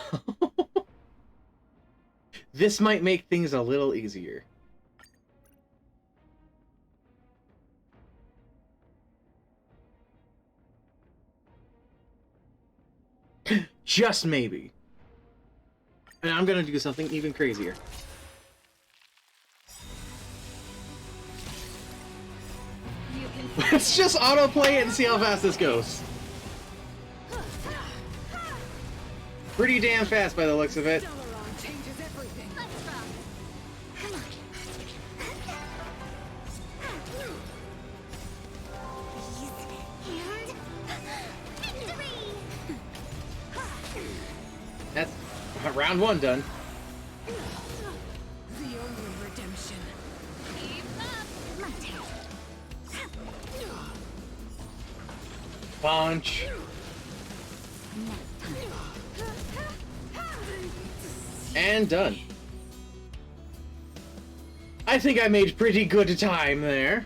This might make things a little easier. Just maybe. And I'm gonna do something even crazier. Let's just autoplay it and see how fast this goes. Pretty damn fast by the looks of it. That's round one done. The only redemption. Punch. And done. I think I made pretty good time there.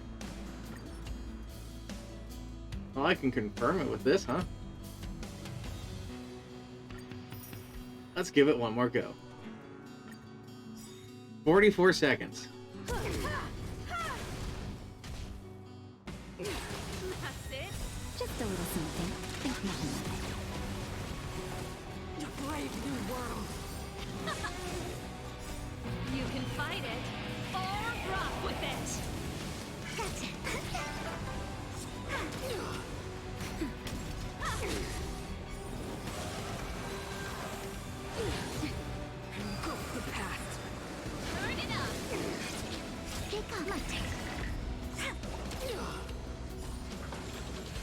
Well, I can confirm it with this, huh? Let's give it one more go. 44 seconds. That's it. Just a little something. Think nothing of it. A brave new world. You can fight it, or rock with it. Engulf the past. Turn it up.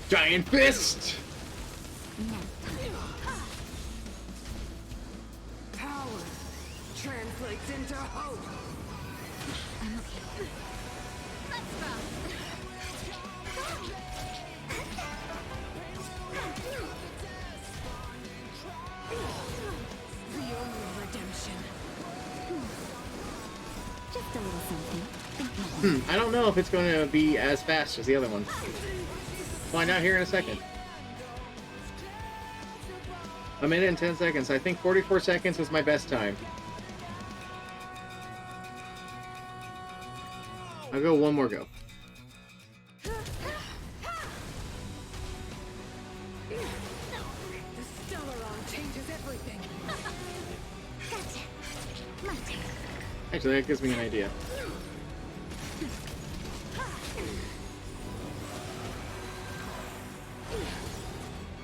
Giant fist! Power translates into hope. Let's rock. The only redemption. Just a little something. Think nothing. I don't know if it's going to be as fast as the other one. Find out here in a second. A minute and 10 seconds. I think 44 seconds was my best time. I'll go one more go. The Stellaron changes everything. Actually, that gives me an idea.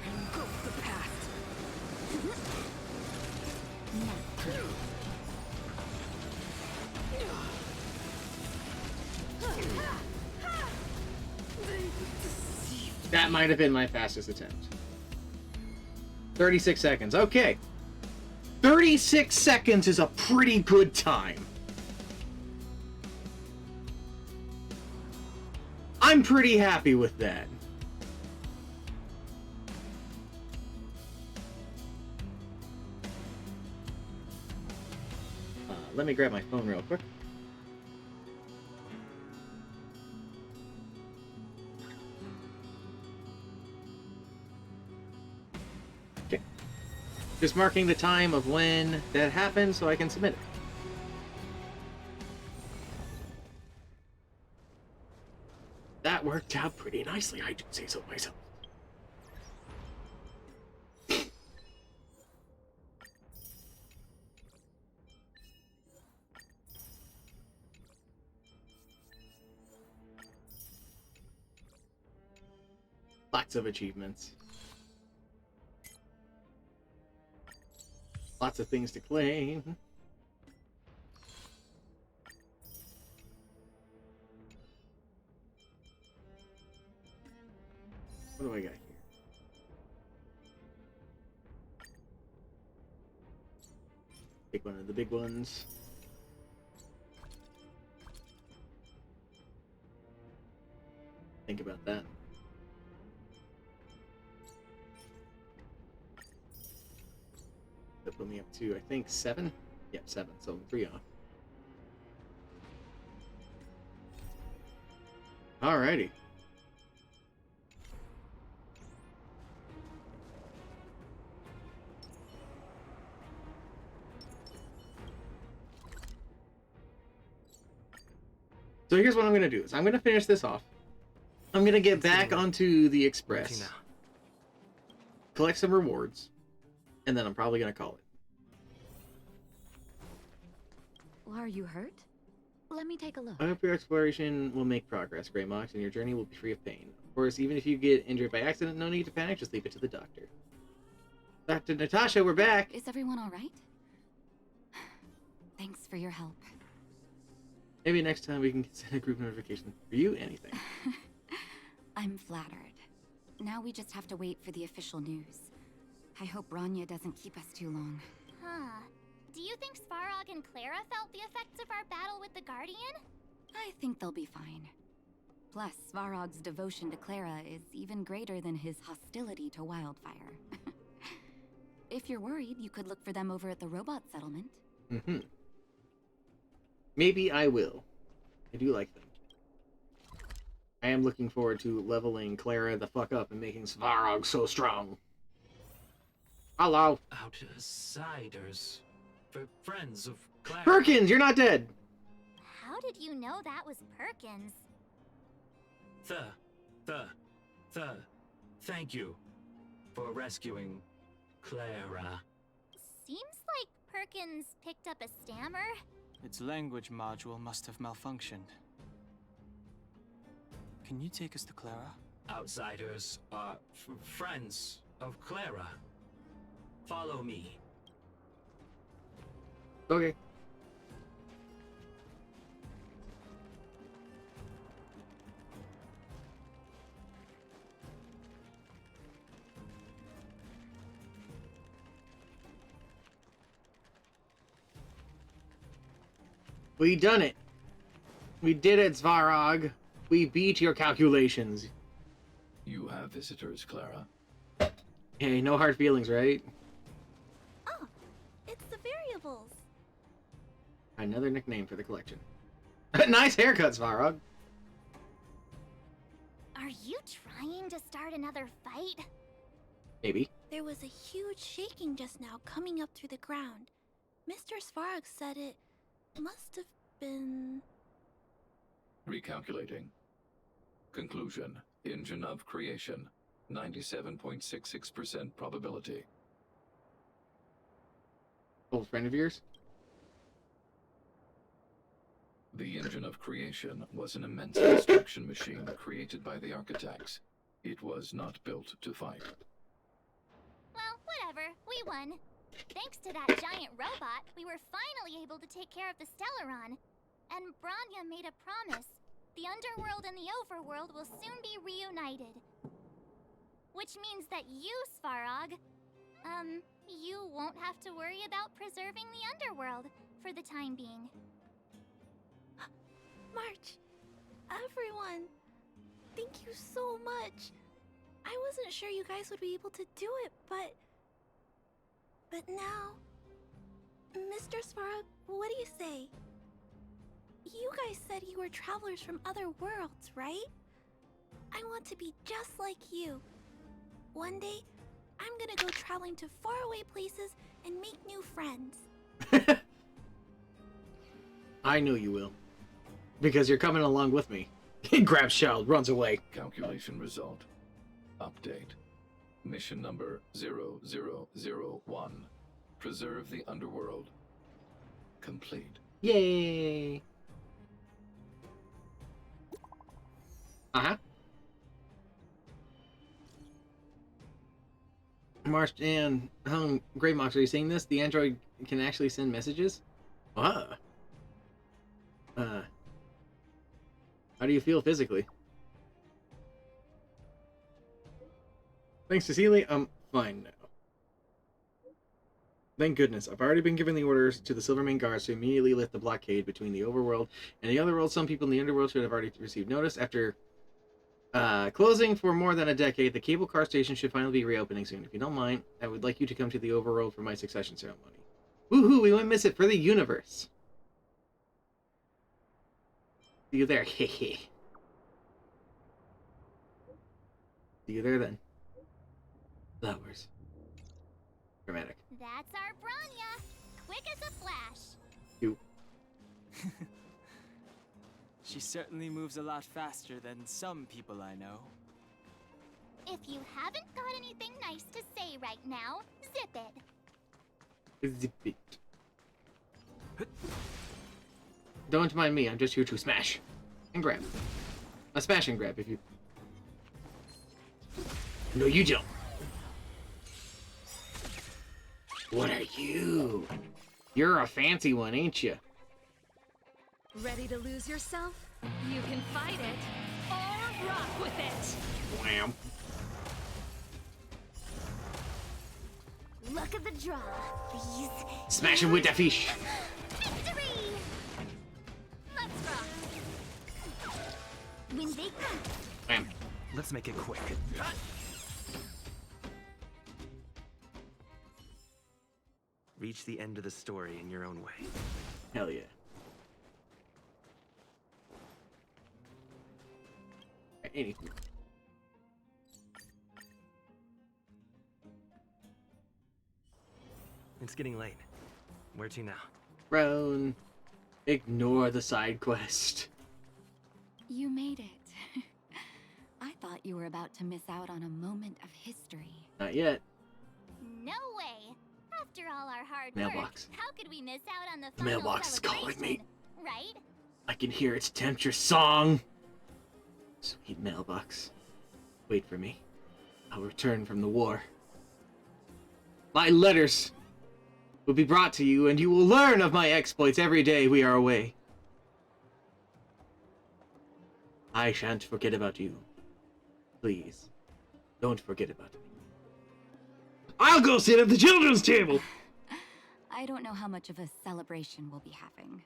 Engulf the past. That might have been my fastest attempt. 36 seconds. Okay. 36 seconds is a pretty good time. I'm pretty happy with that. Let me grab my phone real quick. Okay. Just marking the time of when that happened so I can submit it. That worked out pretty nicely, I do say so myself. Lots of achievements. Lots of things to claim. What do I got here? Pick one of the big ones. Think about that. That put me up to, I think, 7? Yep, 7, so I'm 3 off. Alrighty. So here's what I'm going to do. Is I'm going to finish this off. I'm going to get back onto the Express. Collect some rewards. And then I'm probably going to call it. Well, are you hurt? Let me take a look. I hope your exploration will make progress, Grey Mox, and your journey will be free of pain. Of course, even if you get injured by accident, no need to panic. Just leave it to the doctor. Dr. Natasha, we're back! Is everyone alright? Thanks for your help. Maybe next time we can send a group notification for you, anything. I'm flattered. Now we just have to wait for the official news. I hope Bronya doesn't keep us too long. Huh. Do you think Svarog and Clara felt the effects of our battle with the Guardian? I think they'll be fine. Plus, Svarog's devotion to Clara is even greater than his hostility to Wildfire. If you're worried, you could look for them over at the robot settlement. Mm-hmm. Maybe I will. I do like them. I am looking forward to leveling Clara the fuck up and making Svarog so strong. Hello. Outsiders. For friends of Clara. Perkins, you're not dead! How did you know that was Perkins? Thank you for rescuing Clara. Seems like Perkins picked up a stammer. Its language module must have malfunctioned. Can you take us to Clara? Outsiders are friends of Clara. Follow me. Okay. We done it. We did it, Svarog. We beat your calculations. You have visitors, Clara. Hey, no hard feelings, right? Oh, it's the variables. Another nickname for the collection. Nice haircut, Svarog. Are you trying to start another fight? Maybe. There was a huge shaking just now coming up through the ground. Mr. Svarog said it must have been... Recalculating. Conclusion. Engine of creation. 97.66% probability. Old friend of yours? The engine of creation was an immense destruction machine created by the architects. It was not built to fight. Well, whatever. We won. Thanks to that giant robot, we were finally able to take care of the Stellaron. And Bronya made a promise. The Underworld and the Overworld will soon be reunited. Which means that you, Svarog, you won't have to worry about preserving the Underworld for the time being. March, everyone, thank you so much. I wasn't sure you guys would be able to do it, but now... Mr. Svarog, what do you say? You guys said you were travelers from other worlds, right? I want to be just like you. One day, I'm gonna go traveling to faraway places and make new friends. I know you will. Because you're coming along with me. He grabs child, runs away. Calculation result. Update. Mission number 0001. Preserve the underworld. Complete. Yay! Uh-huh. Marsh and Grey Mox, are you seeing this? The android can actually send messages? How do you feel physically? Thanks, Cecilia. I'm fine now. Thank goodness. I've already been given the orders to the Silvermane guards to immediately lift the blockade between the overworld and the otherworld. Some people in the underworld should have already received notice. After closing for more than a decade, the cable car station should finally be reopening soon. If you don't mind, I would like you to come to the overworld for my succession ceremony. Woohoo! We won't miss it for the universe. See you there. Hehe. See you there then. Flowers. Dramatic. That's our Bronya. Quick as a flash. You. She certainly moves a lot faster than some people I know. If you haven't got anything nice to say right now, zip it. Zip it. Don't mind me, I'm just here to smash. And grab. A smash and grab if you... No, you don't. What are you? You're a fancy one, ain't you? Ready to lose yourself? You can fight it, or rock with it! Wham. Look at the draw. These... Smash him with the fish. Victory! Let's rock. When they come. Wham. Let's make it quick. Reach the end of the story in your own way. Hell yeah. Anywho. It's getting late. Where to now? Roan. Ignore the side quest. You made it. I thought you were about to miss out on a moment of history. Not yet. No way. After all our hard Mailbox. work, how could we miss out on the The final mailbox is calling me. Right? I can hear its temptress song. Sweet mailbox. Wait for me. I'll return from the war. My letters will be brought to you, and you will learn of my exploits every day we are away. I shan't forget about you. Please, don't forget about me. I'll go sit at the children's table! I don't know how much of a celebration we'll be having.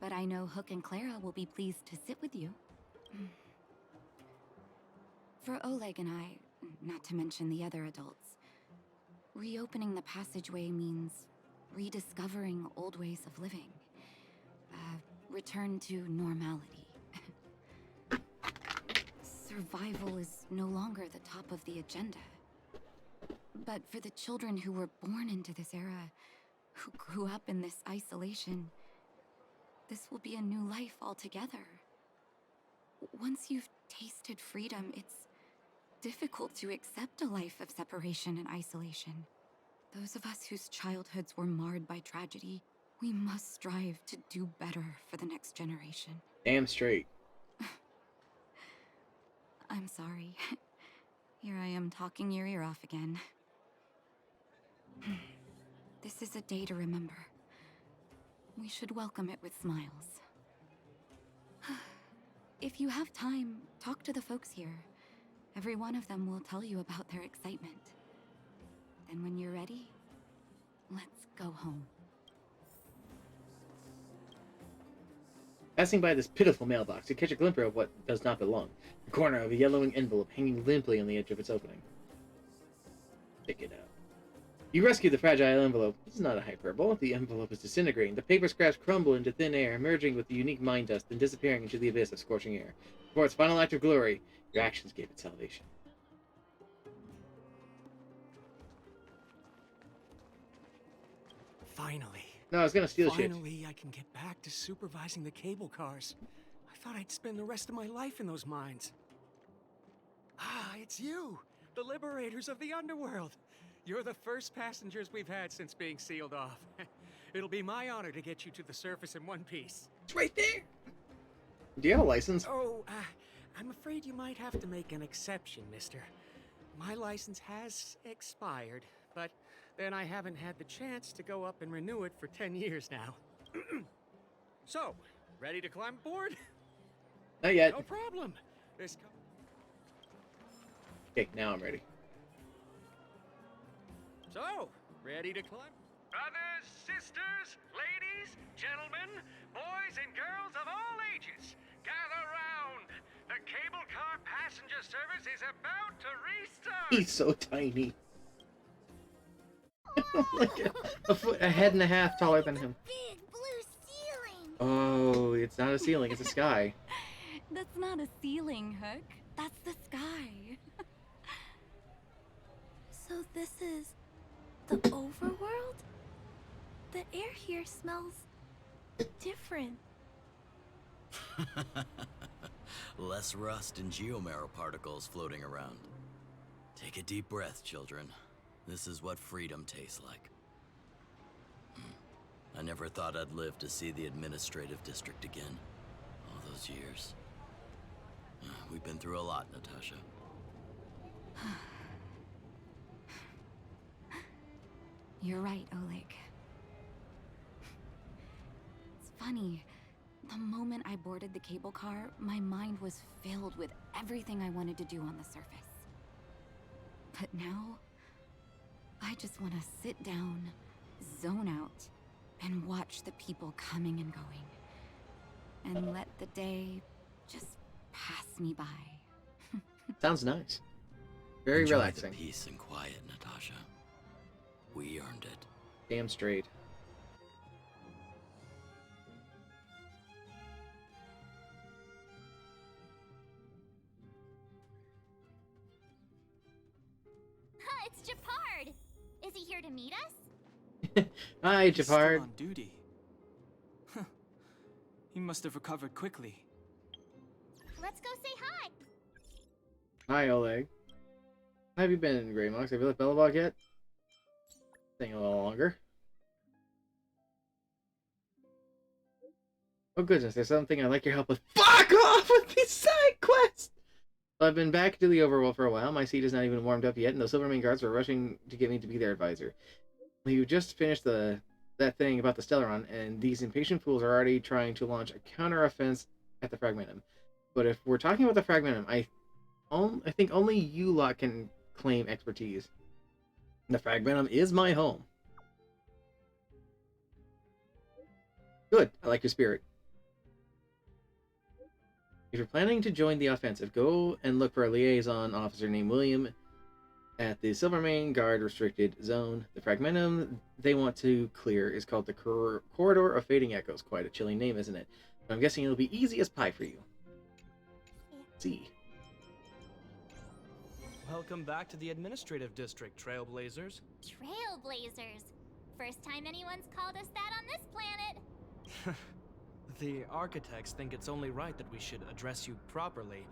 But I know Hook and Clara will be pleased to sit with you. For Oleg and I, not to mention the other adults, reopening the passageway means rediscovering old ways of living. Return to normality. Survival is no longer the top of the agenda. But for the children who were born into this era, who grew up in this isolation, this will be a new life altogether. Once you've tasted freedom, it's difficult to accept a life of separation and isolation. Those of us whose childhoods were marred by tragedy, we must strive to do better for the next generation. Damn straight. I'm sorry. Here I am talking your ear off again. This is a day to remember. We should welcome it with smiles. If you have time, talk to the folks here. Every one of them will tell you about their excitement. Then when you're ready, let's go home. Passing by this pitiful mailbox, you catch a glimpse of what does not belong. The corner of a yellowing envelope hanging limply on the edge of its opening. Pick it up. You rescue the fragile envelope. This is not a hyperbole. The envelope is disintegrating. The paper scraps crumble into thin air, merging with the unique mine dust and disappearing into the abyss of scorching air. Before its final act of glory, your actions gave it salvation. Finally. No, I was gonna steal shit. Finally, I can get back to supervising the cable cars. I thought I'd spend the rest of my life in those mines. Ah, it's you, the liberators of the underworld. You're the first passengers we've had since being sealed off. It'll be my honor to get you to the surface in one piece. It's right there. Do you have a license? Oh, I'm afraid you might have to make an exception, mister. My license has expired, but then I haven't had the chance to go up and renew it for 10 years now. So, ready to climb aboard? Not yet. No problem. Okay, now I'm ready. So, ready to climb? Brothers, sisters, ladies, gentlemen, boys and girls of all ages, gather round. The cable car passenger service is about to restart. He's so tiny. Like a head and a half taller than him. Big blue ceiling. Oh, it's not a ceiling, it's a sky. That's not a ceiling, Hook. That's the sky. So this is the overworld? The air here smells different. Less rust and geomarrow particles floating around. Take a deep breath, children. This is what freedom tastes like. I never thought I'd live to see the administrative district again. All those years. We've been through a lot, Natasha. You're right, Oleg. It's funny. The moment I boarded the cable car, my mind was filled with everything I wanted to do on the surface. But now, I just want to sit down, zone out, and watch the people coming and going. And let the day just pass me by. Sounds nice. Very Enjoy relaxing. The peace and quiet, Natasha. We earned it. Damn straight. It's Japard. Is he here to meet us? Hi, He's still Japard. on duty. Huh. He must have recovered quickly. Let's go say hi. Hi, Oleg. How have you been in Greymox? Have you left Belobog yet? Staying a little longer. Oh goodness, there's something I'd like your help with. Fuck off with these side quests! Well, I've been back to the overworld for a while. My seat is not even warmed up yet, and the Silvermane guards were rushing to get me to be their advisor. You just finished that thing about the Stellaron, and these impatient fools are already trying to launch a counter-offense at the Fragmentum. But if we're talking about the Fragmentum, I think only you lot can claim expertise. The Fragmentum is my home. Good, I like your spirit. If you're planning to join the offensive, go and look for a liaison officer named William at the Silvermane Guard Restricted Zone. The Fragmentum they want to clear is called the Corridor of Fading Echoes. Quite a chilling name, isn't it? But I'm guessing it'll be easy as pie for you. See. Welcome back to the Administrative District, Trailblazers. Trailblazers. First time anyone's called us that on this planet. The architects think it's only right that we should address you properly.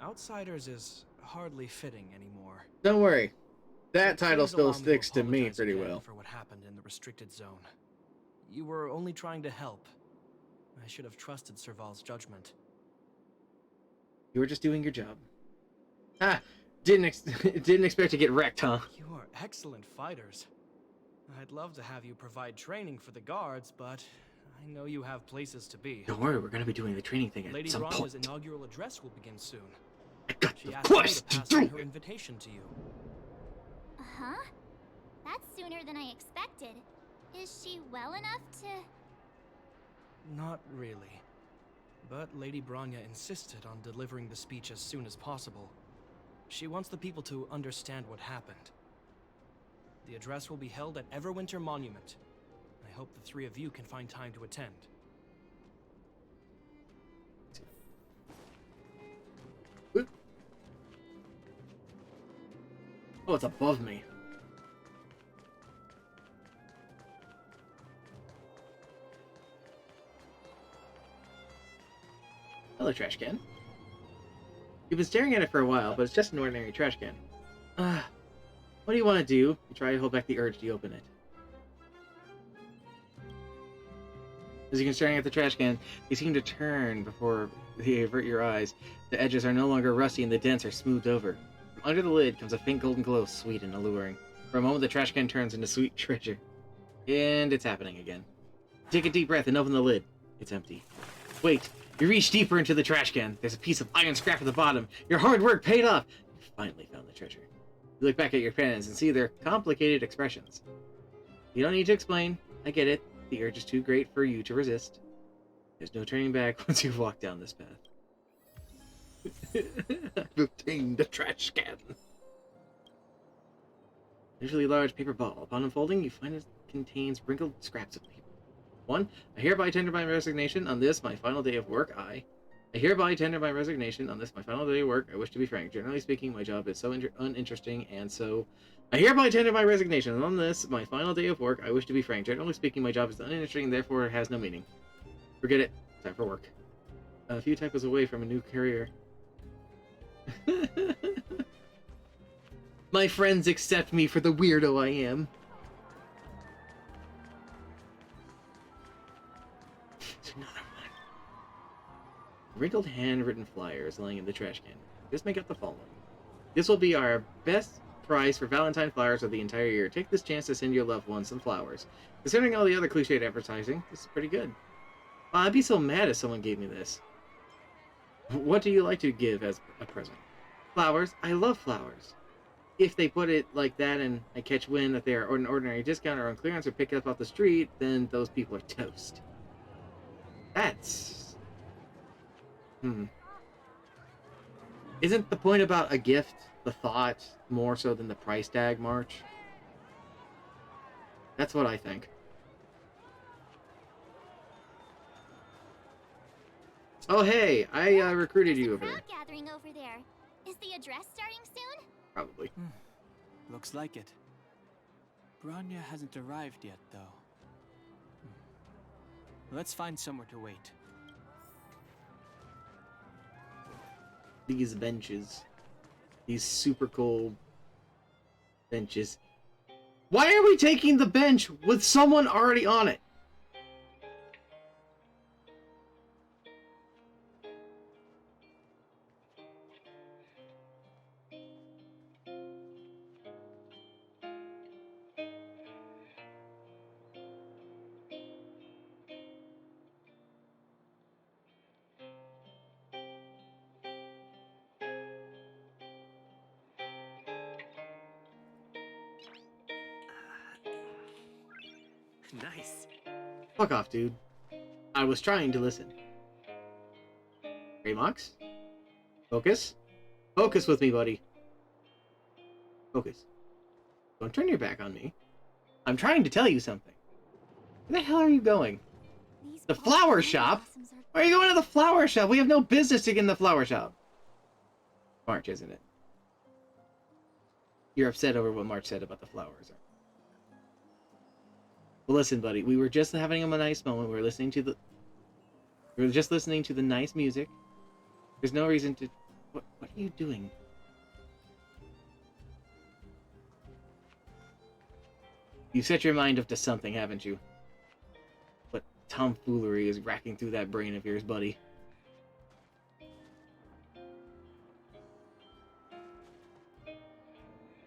Outsiders is hardly fitting anymore. Don't worry. That title Please still allow me sticks to me apologize pretty again well. for what happened in the restricted zone. You were only trying to help. I should have trusted Serval's judgment. You were just doing your job. Ah! Didn't expect to get wrecked, huh? You are excellent fighters. I'd love to have you provide training for the guards, but I know you have places to be. Don't worry, we're gonna be doing the training thing at Lady some Bronya's point. inaugural address will begin soon. She the asked me to quest to pass do on it. her invitation to you. Uh-huh. That's sooner than I expected. Is she well enough to... Not really. But Lady Bronya insisted on delivering the speech as soon as possible. She wants the people to understand what happened. The address will be held at Everwinter Monument. I hope the three of you can find time to attend. Oh, it's above me. Hello, trash can. You've been staring at it for a while, but it's just an ordinary trash can. What do you want to do? You try to hold back the urge to open it. As you can staring at the trash can, they seem to turn before they avert your eyes. The edges are no longer rusty and the dents are smoothed over. From under the lid comes a faint golden glow, sweet and alluring. For a moment, the trash can turns into sweet treasure. And it's happening again. Take a deep breath and open the lid. It's empty. Wait, you reach deeper into the trash can. There's a piece of iron scrap at the bottom. Your hard work paid off. You finally found the treasure. You look back at your pens and see their complicated expressions. You don't need to explain. I get it. The urge is too great for you to resist. There's no turning back once you've walked down this path. I've obtained the trash can. Usually large paper ball. Upon unfolding, you find it contains wrinkled scraps of paper. 1. I hereby tender my resignation on this, my final day of work. I hereby tender my resignation on this, my final day of work. I wish to be frank. Generally speaking, my job is so uninteresting, and so... I hereby tender my resignation on this, my final day of work. I wish to be frank. Generally speaking, my job is uninteresting, and therefore it has no meaning. Forget it. Time for work. A few typos away from a new career. My friends accept me for the weirdo I am. Another one. Wrinkled handwritten flyers lying in the trash can. Just make up the following. This will be our best price for Valentine flowers of the entire year. Take this chance to send your loved ones some flowers. Considering all the other cliched advertising, this is pretty good. Well, I'd be so mad if someone gave me this. What do you like to give as a present? Flowers. I love flowers. If they put it like that and I catch wind that they are an ordinary discount or on clearance or pick up off the street, then those people are toast. That's... Isn't the point about a gift the thought more so than the price tag, March? That's what I think. Oh hey, I recruited you over there. Gathering over there. Is the address starting soon? Probably. Looks like it. Bronya hasn't arrived yet, though. Let's find somewhere to wait. These benches. These super cool benches. Why are we taking the bench with someone already on it? Nice. Fuck off, dude. I was trying to listen. Raymox? Focus? Focus with me, buddy. Focus. Don't turn your back on me. I'm trying to tell you something. Where the hell are you going? The flower shop? Why are you going to the flower shop? We have no business to get in the flower shop. March, isn't it? You're upset over what March said about the flowers. Well, listen, buddy. We were just having a nice moment. We were just listening to the nice music. There's no reason to... What are you doing? You set your mind up to something, haven't you? What tomfoolery is racking through that brain of yours, buddy?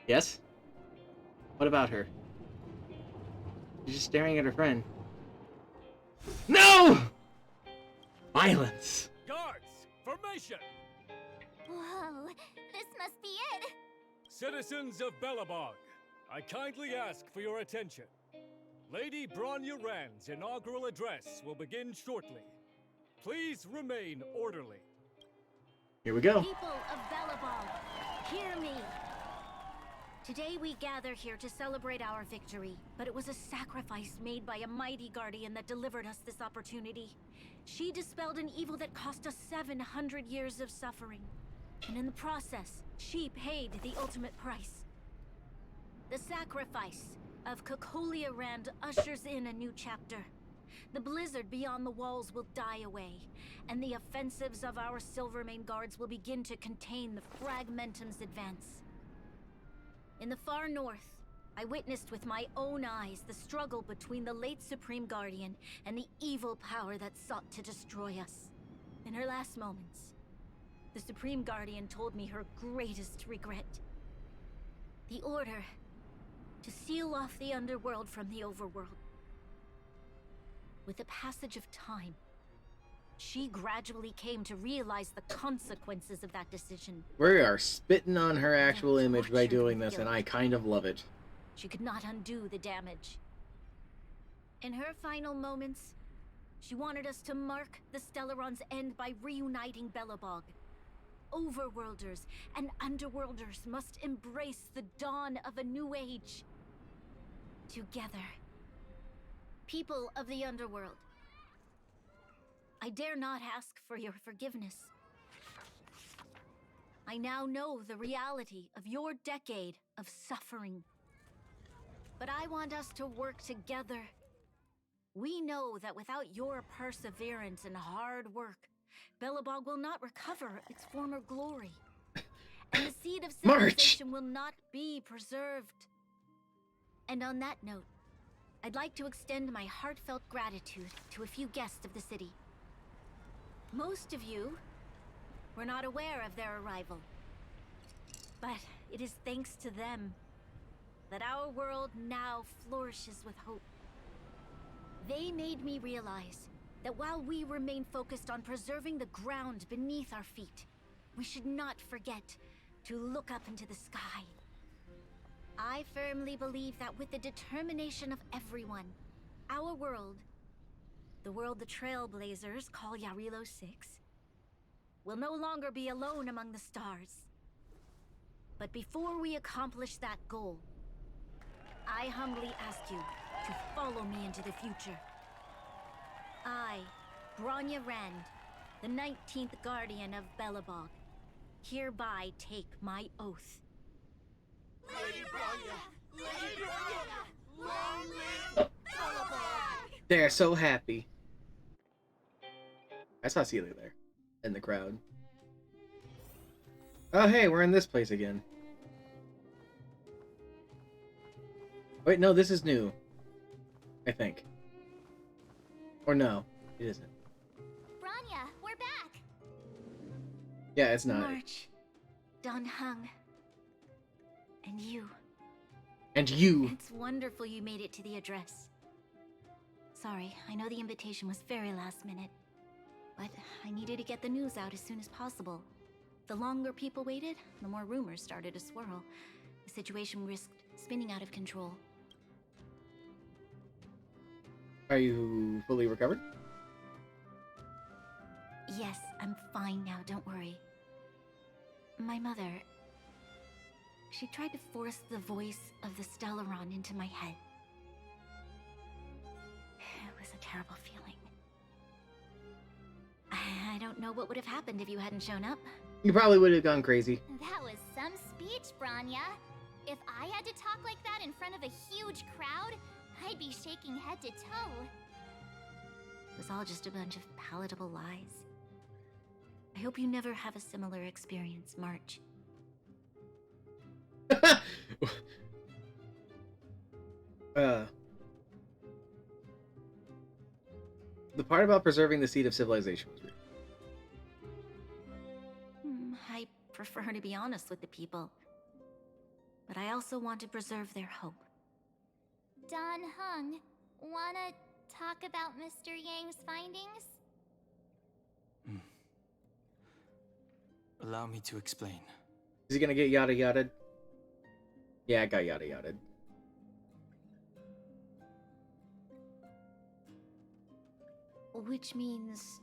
Yes? What about her? She's just staring at her friend. No! Violence! Guards, formation! Whoa, this must be it! Citizens of Belobog, I kindly ask for your attention. Lady Bronya Rand's inaugural address will begin shortly. Please remain orderly. Here we go. People of Belobog, hear me! Today we gather here to celebrate our victory, but it was a sacrifice made by a mighty guardian that delivered us this opportunity. She dispelled an evil that cost us 700 years of suffering. And in the process, she paid the ultimate price. The sacrifice of Cocolia Rand ushers in a new chapter. the blizzard beyond the walls will die away, and the offensives of our Silvermane guards will begin to contain the Fragmentum's advance. In the far north, I witnessed with my own eyes the struggle between the late Supreme Guardian and the evil power that sought to destroy us. In her last moments, the Supreme Guardian told me her greatest regret. The order to seal off the underworld from the overworld. With the passage of time, she gradually came to realize the consequences of that decision. We are spitting on her actual image by doing this, and I kind of love it. She could not undo the damage. In her final moments, she wanted us to mark the Stellaron's end by reuniting Belobog. Overworlders and Underworlders must embrace the dawn of a new age. Together. People of the Underworld, I dare not ask for your forgiveness. I now know the reality of your decade of suffering. But I want us to work together. We know that without your perseverance and hard work, Belobog will not recover its former glory. And the seed of civilization will not be preserved. And on that note, I'd like to extend my heartfelt gratitude to a few guests of the city. Most of you were not aware of their arrival. But it is thanks to them that our world now flourishes with hope. They made me realize that while we remain focused on preserving the ground beneath our feet, we should not forget to look up into the sky. I firmly believe that with the determination of everyone, our world, the world the Trailblazers call Yarilo 6, will no longer be alone among the stars. But before we accomplish that goal, I humbly ask you to follow me into the future. I, Bronya Rand, the 19th Guardian of Belobog, hereby take my oath. Lady Bronya! Lady Bronya! Long live Belobog! They're so happy. I saw Celia there, in the crowd. Oh hey, we're in this place again. Wait, no, this is new. I think. Or no, it isn't. Bronya, we're back! Yeah, it's not. March, Don Hung, and you. And you! It's wonderful you made it to the address. Sorry, I know the invitation was very last minute, but I needed to get the news out as soon as possible. The longer people waited, the more rumors started to swirl. The situation risked spinning out of control. Are you fully recovered? Yes, I'm fine now, don't worry. My mother... she tried to force the voice of the Stellaron into my head. It was a terrible feeling. I don't know what would have happened if you hadn't shown up. You probably would have gone crazy. That was some speech, Bronya. If I had to talk like that in front of a huge crowd, I'd be shaking head to toe. It was all just a bunch of palatable lies. I hope you never have a similar experience, March. The part about preserving the seed of civilization was weird. I prefer to be honest with the people. But I also want to preserve their hope. Don Hung, wanna talk about Mr. Yang's findings? Allow me to explain. Is he gonna get yada yada? Yeah, I got yada yada. Which means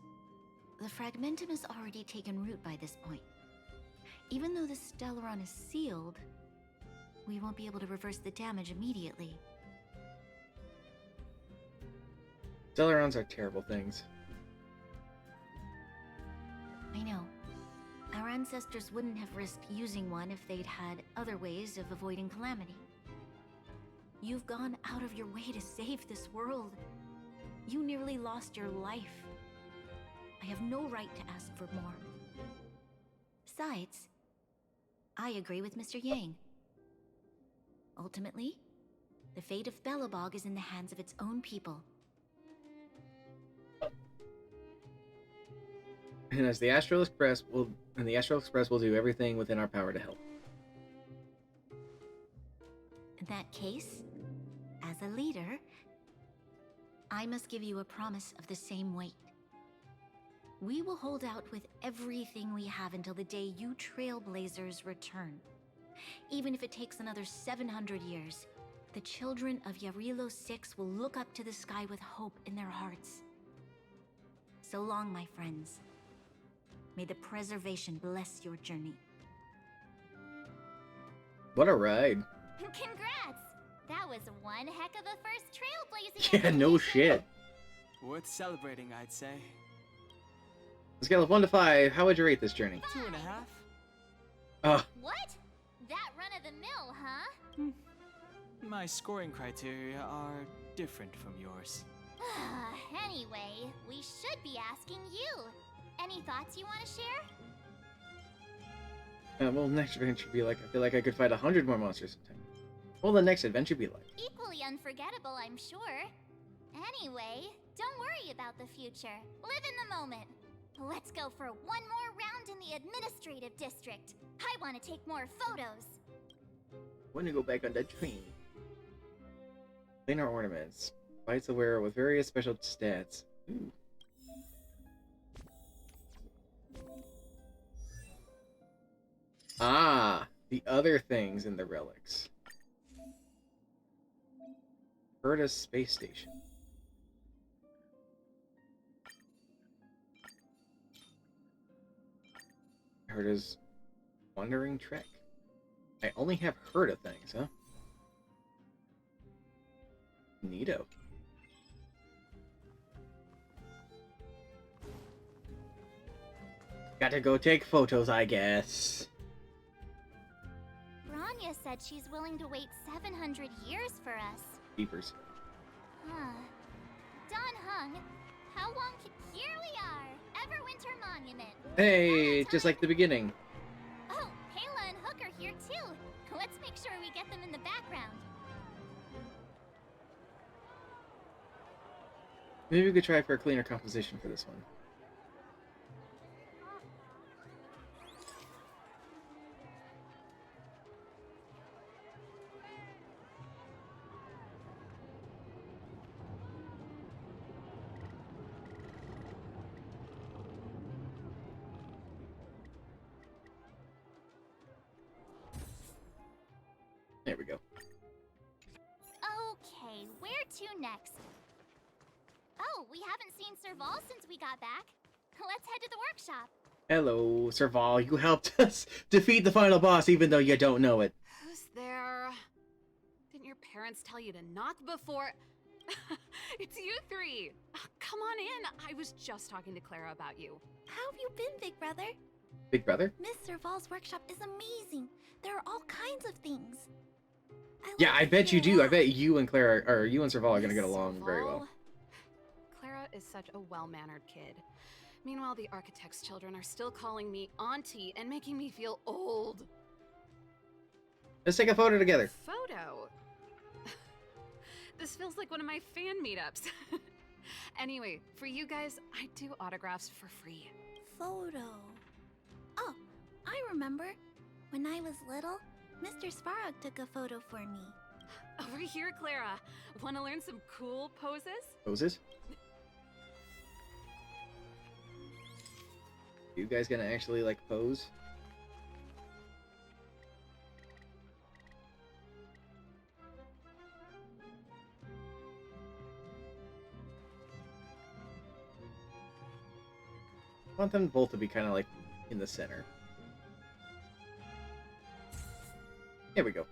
the Fragmentum has already taken root by this point. Even though the Stellaron is sealed, we won't be able to reverse the damage immediately. Stellarons are terrible things. I know. Our ancestors wouldn't have risked using one if they'd had other ways of avoiding calamity. You've gone out of your way to save this world. You nearly lost your life. I have no right to ask for more. Besides, I agree with Mr. Yang. Ultimately, the fate of Belobog is in the hands of its own people. And as the Astral Express will do everything within our power to help. In that case, as a leader, I must give you a promise of the same weight. We will hold out with everything we have until the day you Trailblazers return. Even if it takes another 700 years, the children of Yarilo 6 will look up to the sky with hope in their hearts. So long, my friends. May the preservation bless your journey. What a ride. Congrats! That was one heck of a first trailblazing. Yeah, no shit. Worth celebrating, I'd say. On a scale of 1 to 5, how would you rate this journey? 2.5. What? That run of the mill, huh? My scoring criteria are different from yours. Anyway, we should be asking you. Any thoughts you want to share? Well, next adventure be like, I feel like I could fight 100 more monsters sometime. Well, the next adventure be like. Equally unforgettable, I'm sure. Anyway, don't worry about the future. Live in the moment. Let's go for one more round in the administrative district. I want to take more photos. When to go back on that train. Clean our ornaments. Fights the wearer with various special stats. Ooh. Ah, the other things in the relics. Herta's space station. Herta's wandering trek. I only have Herta things, huh? Neato. Gotta go take photos, I guess. Bronya said she's willing to wait 700 years for us. Keepers. Huh. Don Hung, how long here we are, Everwinter Monument. Hey, just like the beginning. Oh, Kayla and Hook are here too. Let's make sure we get them in the background. Maybe we could try for a cleaner composition for this one. There we go. Okay, where to next? Oh, we haven't seen Serval since we got back. Let's head to the workshop. Hello, Serval. You helped us defeat the final boss even though you don't know it. Who's there? Didn't your parents tell you to knock before? It's you three. Come on in. I was just talking to Clara about you. How have you been, Big Brother? Big Brother? Miss Serval's workshop is amazing. There are all kinds of things. Yeah, I bet you do. I bet you and Clara, or you and Serval are gonna get along very well. Clara is such a well-mannered kid. Meanwhile, the architect's children are still calling me auntie and making me feel old. Let's take a photo together. Photo? This feels like one of my fan meetups. Anyway, for you guys, I do autographs for free. Photo. Oh, I remember. When I was little, Mr. Svarog took a photo for me. Over here, Clara. Want to learn some cool poses? Poses? You guys gonna actually, like, pose? I want them both to be kind of, like, in the center. Here we go.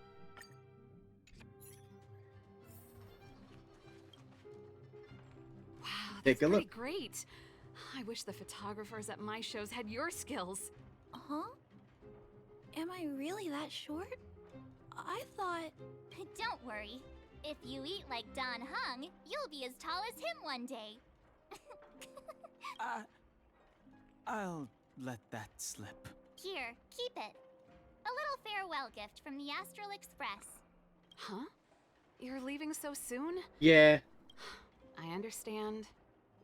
Wow, Take a look. Great. I wish the photographers at my shows had your skills. Huh? Am I really that short? I thought... Don't worry. If you eat like Don Hung, you'll be as tall as him one day. I'll let that slip. Here, keep it. A little farewell gift from the Astral Express. Huh? You're leaving so soon? Yeah. I understand.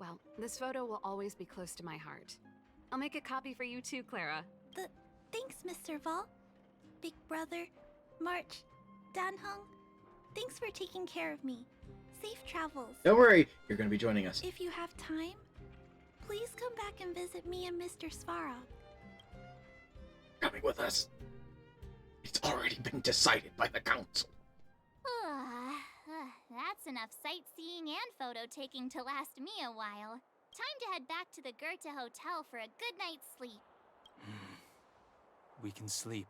Well, this photo will always be close to my heart. I'll make a copy for you too, Clara. Thanks, Mr. Vol. Big Brother, March, Dan Hung. Thanks for taking care of me. Safe travels. Don't worry, you're going to be joining us. If you have time, please come back and visit me and Mr. Svarog. Coming with us. It's already been decided by the council. That's enough sightseeing and photo taking to last me a while. Time to head back to the Goethe Hotel for a good night's sleep. We can sleep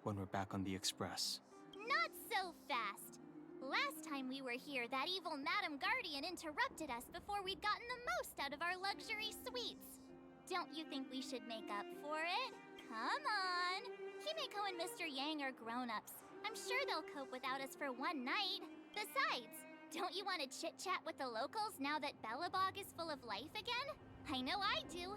when we're back on the Express. Not so fast. Last time we were here, that evil Madam Guardian interrupted us before we'd gotten the most out of our luxury suites. Don't you think we should make up for it? Come on. Himeko and Mr. Yang are grown-ups. I'm sure they'll cope without us for one night. Besides, don't you want to chit-chat with the locals now that Belobog is full of life again? I know I do.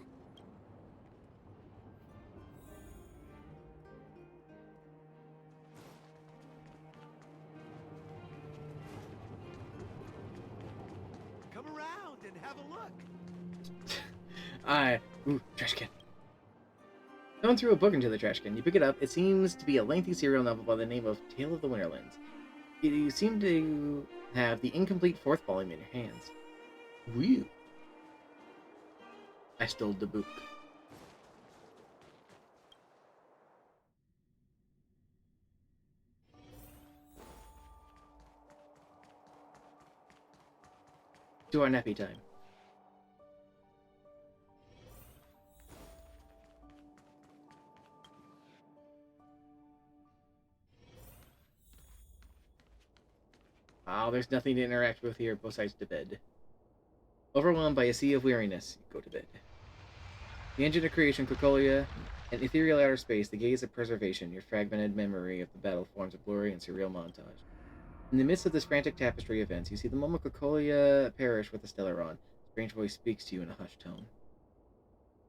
Come around and have a look. Ooh, trash can. Someone threw a book into the trash can. You pick it up. It seems to be a lengthy serial novel by the name of Tale of the Winterlands. You seem to have the incomplete fourth volume in your hands. Woo. I stole the book. To our nappy time. Oh, there's nothing to interact with here besides the bed. Overwhelmed by a sea of weariness, you go to bed. The engine of creation, Cocolia, an ethereal outer space, the gaze of preservation, your fragmented memory of the battle forms a blurry and surreal montage. In the midst of this frantic tapestry of events, you see the moment Cocolia perish with the Stellaron. A strange voice speaks to you in a hushed tone.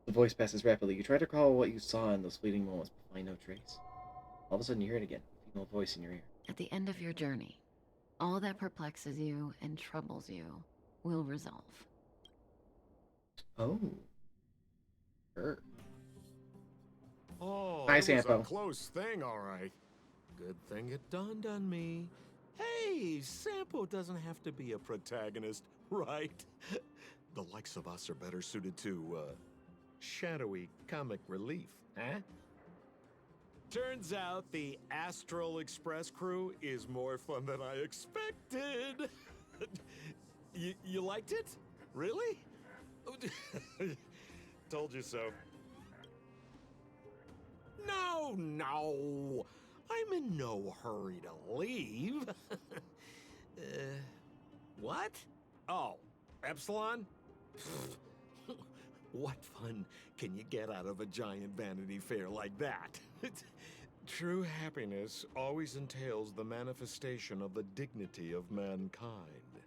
The voice passes rapidly. You try to recall what you saw in those fleeting moments, but find no trace. All of a sudden, you hear it again, a female voice in your ear. At the end of your journey, all that perplexes you and troubles you will resolve. Oh. Sure. Oh, Hi, it was a Sampo. close thing, all right. Good thing it dawned on me. Hey, Sampo doesn't have to be a protagonist, right? The likes of us are better suited to, shadowy comic relief, huh? Turns out the Astral Express crew is more fun than I expected. You liked it? Really? Told you so. No. I'm in no hurry to leave. What? Oh, Epsilon? What fun can you get out of a giant Vanity Fair like that? True happiness always entails the manifestation of the dignity of mankind.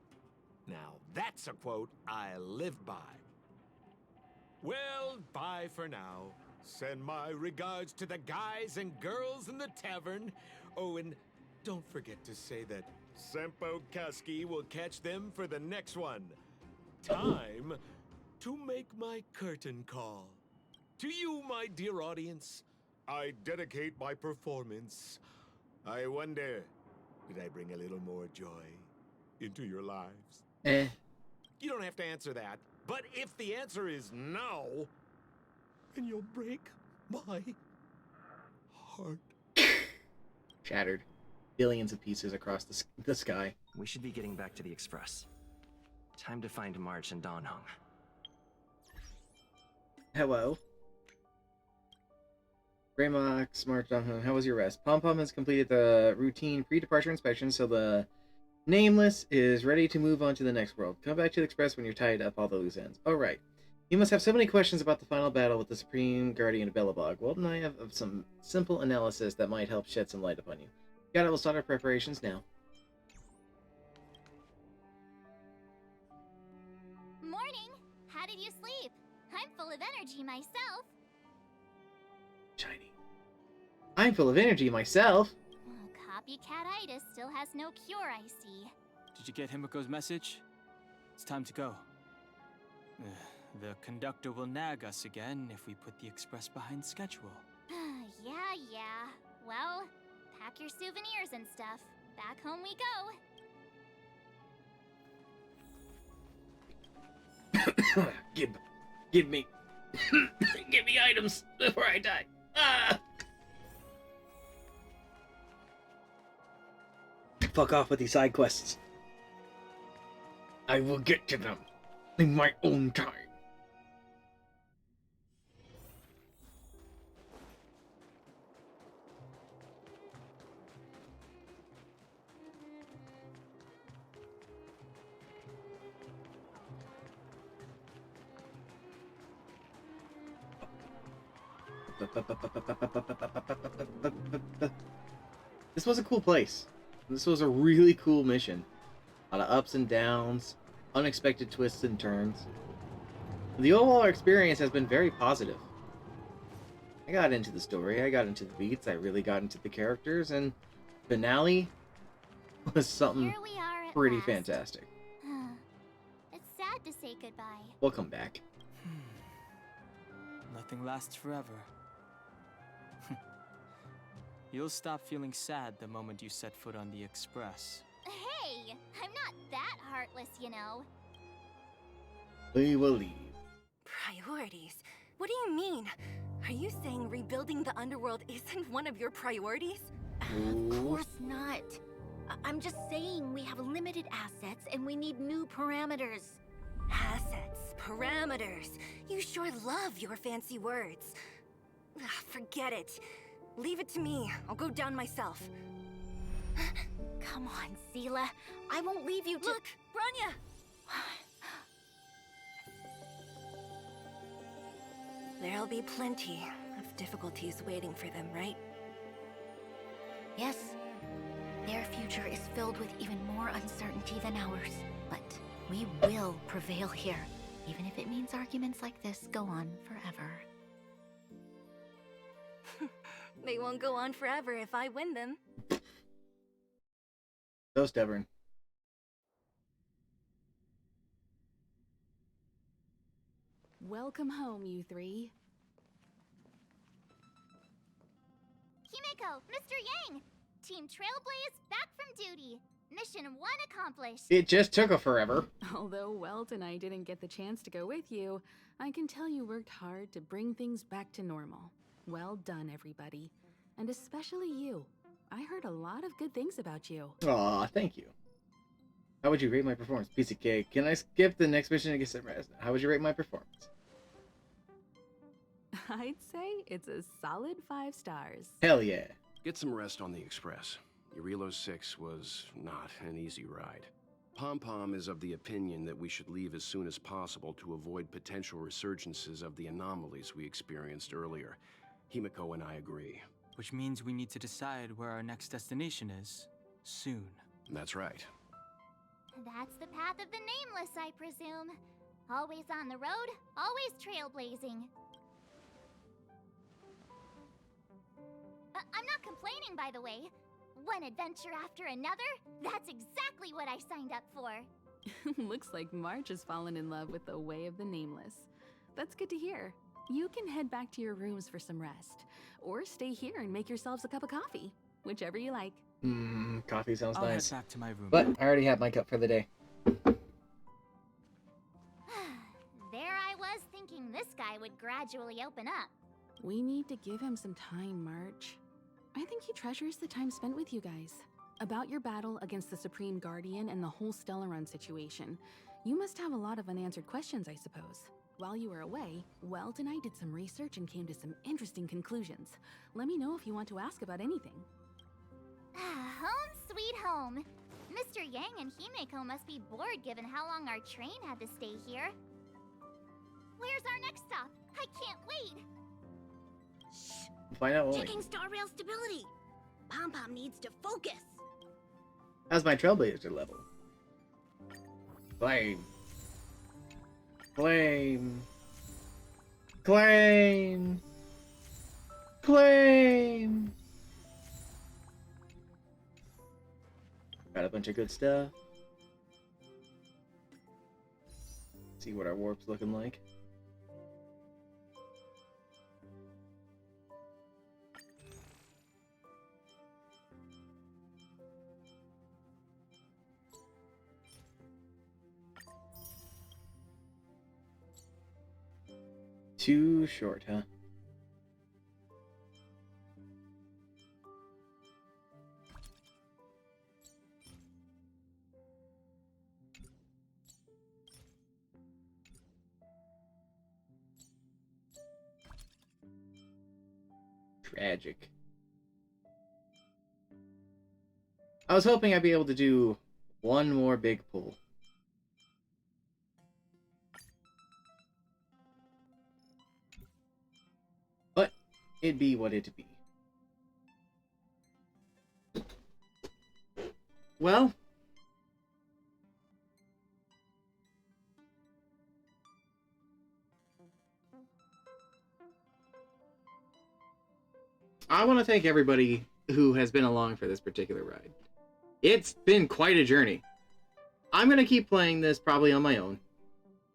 Now, that's a quote I live by. Well, bye for now. Send my regards to the guys and girls in the tavern. Oh, and don't forget to say that Sempo Kaski will catch them for the next one. Time to make my curtain call. To you, my dear audience, I dedicate my performance. I wonder, did I bring a little more joy into your lives? You don't have to answer that. But if the answer is no, then you'll break my heart. Shattered. Billions of pieces across the sky. We should be getting back to the Express. Time to find March and Don Hung. Hello. Greymox, March, how was your rest? Pom Pom has completed the routine pre-departure inspection, so the Nameless is ready to move on to the next world. Come back to the Express when you're tied up all the loose ends. Alright. You must have so many questions about the final battle with the Supreme Guardian of Belobog. Walton and I have some simple analysis that might help shed some light upon you. Got it, we'll start our preparations now. energy myself. Shiny. I'm full of energy myself. Well, copycatitis still has no cure, I see. Did you get Himiko's message? It's time to go. The conductor will nag us again if we put the express behind schedule. Yeah. Well, pack your souvenirs and stuff. Back home we go. Give me give me items before I die. Ah! Fuck off with these side quests. I will get to them in my own time. This was a cool place. This was a really cool mission. A lot of ups and downs, unexpected twists and turns. The overall experience has been very positive. I got into the story, I got into the beats, I really got into the characters, and finale was something pretty fantastic. It's sad to say goodbye. We'll come back. Nothing lasts forever. You'll stop feeling sad the moment you set foot on the Express. Hey, I'm not that heartless, you know. We will leave. Priorities? What do you mean? Are you saying rebuilding the underworld isn't one of your priorities? Of course not. I'm just saying we have limited assets and we need new parameters. Assets, parameters. You sure love your fancy words. Forget it. Leave it to me. I'll go down myself. Come on, Seela. I won't leave you to— Look, Branya! There'll be plenty of difficulties waiting for them, right? Yes. Their future is filled with even more uncertainty than ours. But we will prevail here, even if it means arguments like this go on forever. They won't go on forever if I win them. So stubborn. Welcome home, you three. Himiko, Mr. Yang! Team Trailblaze back from duty. Mission 1 accomplished. It just took a forever. Although Welt and I didn't get the chance to go with you, I can tell you worked hard to bring things back to normal. Well done, everybody. And especially you. I heard a lot of good things about you. Aw, thank you. How would you rate my performance? Piece of cake. Can I skip the next mission and get some rest? How would you rate my performance? I'd say it's a solid 5 stars. Hell yeah. Get some rest on the Express. Eurilo 6 was not an easy ride. Pom-Pom is of the opinion that we should leave as soon as possible to avoid potential resurgences of the anomalies we experienced earlier. Himiko and I agree. Which means we need to decide where our next destination is, soon. That's right. That's the path of the Nameless, I presume. Always on the road, always trailblazing. I'm not complaining, by the way. One adventure after another, that's exactly what I signed up for. Looks like March has fallen in love with the way of the Nameless. That's good to hear. You can head back to your rooms for some rest, or stay here and make yourselves a cup of coffee, whichever you like. Coffee sounds I'll nice. head back to my room. But I already have my cup for the day. There I was thinking this guy would gradually open up. We need to give him some time, March. I think he treasures the time spent with you guys. About your battle against the Supreme Guardian and the whole Stellaron situation, you must have a lot of unanswered questions, I suppose. While you were away, Welt and I did some research and came to some interesting conclusions. Let me know if you want to ask about anything. Home sweet home. Mr. Yang and Himiko must be bored given how long our train had to stay here. Where's our next stop? I can't wait. Find out what. Checking star rail stability. Pom-Pom needs to focus. How's my Trailblazer level? Flame. Flame. Claim! Claim! Got a bunch of good stuff. See what our warp's looking like. Too short, huh? Tragic. I was hoping I'd be able to do one more big pull. But it'd be what it'd be. Well, I want to thank everybody who has been along for this particular ride. It's been quite a journey. I'm going to keep playing this probably on my own.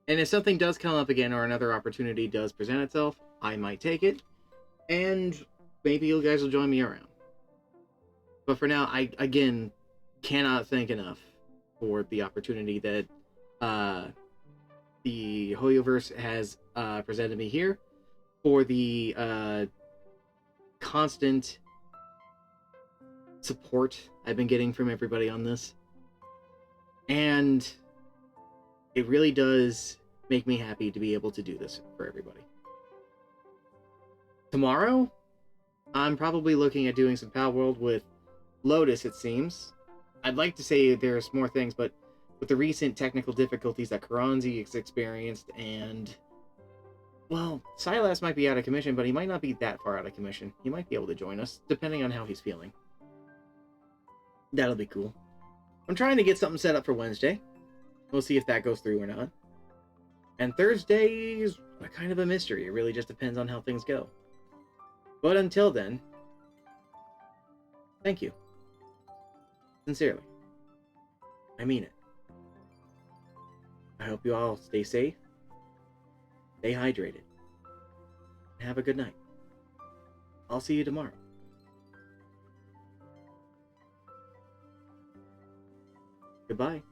And if something does come up again or another opportunity does present itself, I might take it. And maybe you guys will join me around. But for now, I, again, cannot thank enough for the opportunity that the Hoyoverse has presented me here. For the constant support I've been getting from everybody on this. And it really does make me happy to be able to do this for everybody. Tomorrow, I'm probably looking at doing some Pal World with Lotus, it seems. I'd like to say there's more things, but with the recent technical difficulties that Karanzi has experienced, and, well, Silas might be out of commission, but he might not be that far out of commission. He might be able to join us, depending on how he's feeling. That'll be cool. I'm trying to get something set up for Wednesday. We'll see if that goes through or not. And Thursday is kind of a mystery. It really just depends on how things go. But until then, thank you. Sincerely. I mean it. I hope you all stay safe, stay hydrated, and have a good night. I'll see you tomorrow. Goodbye.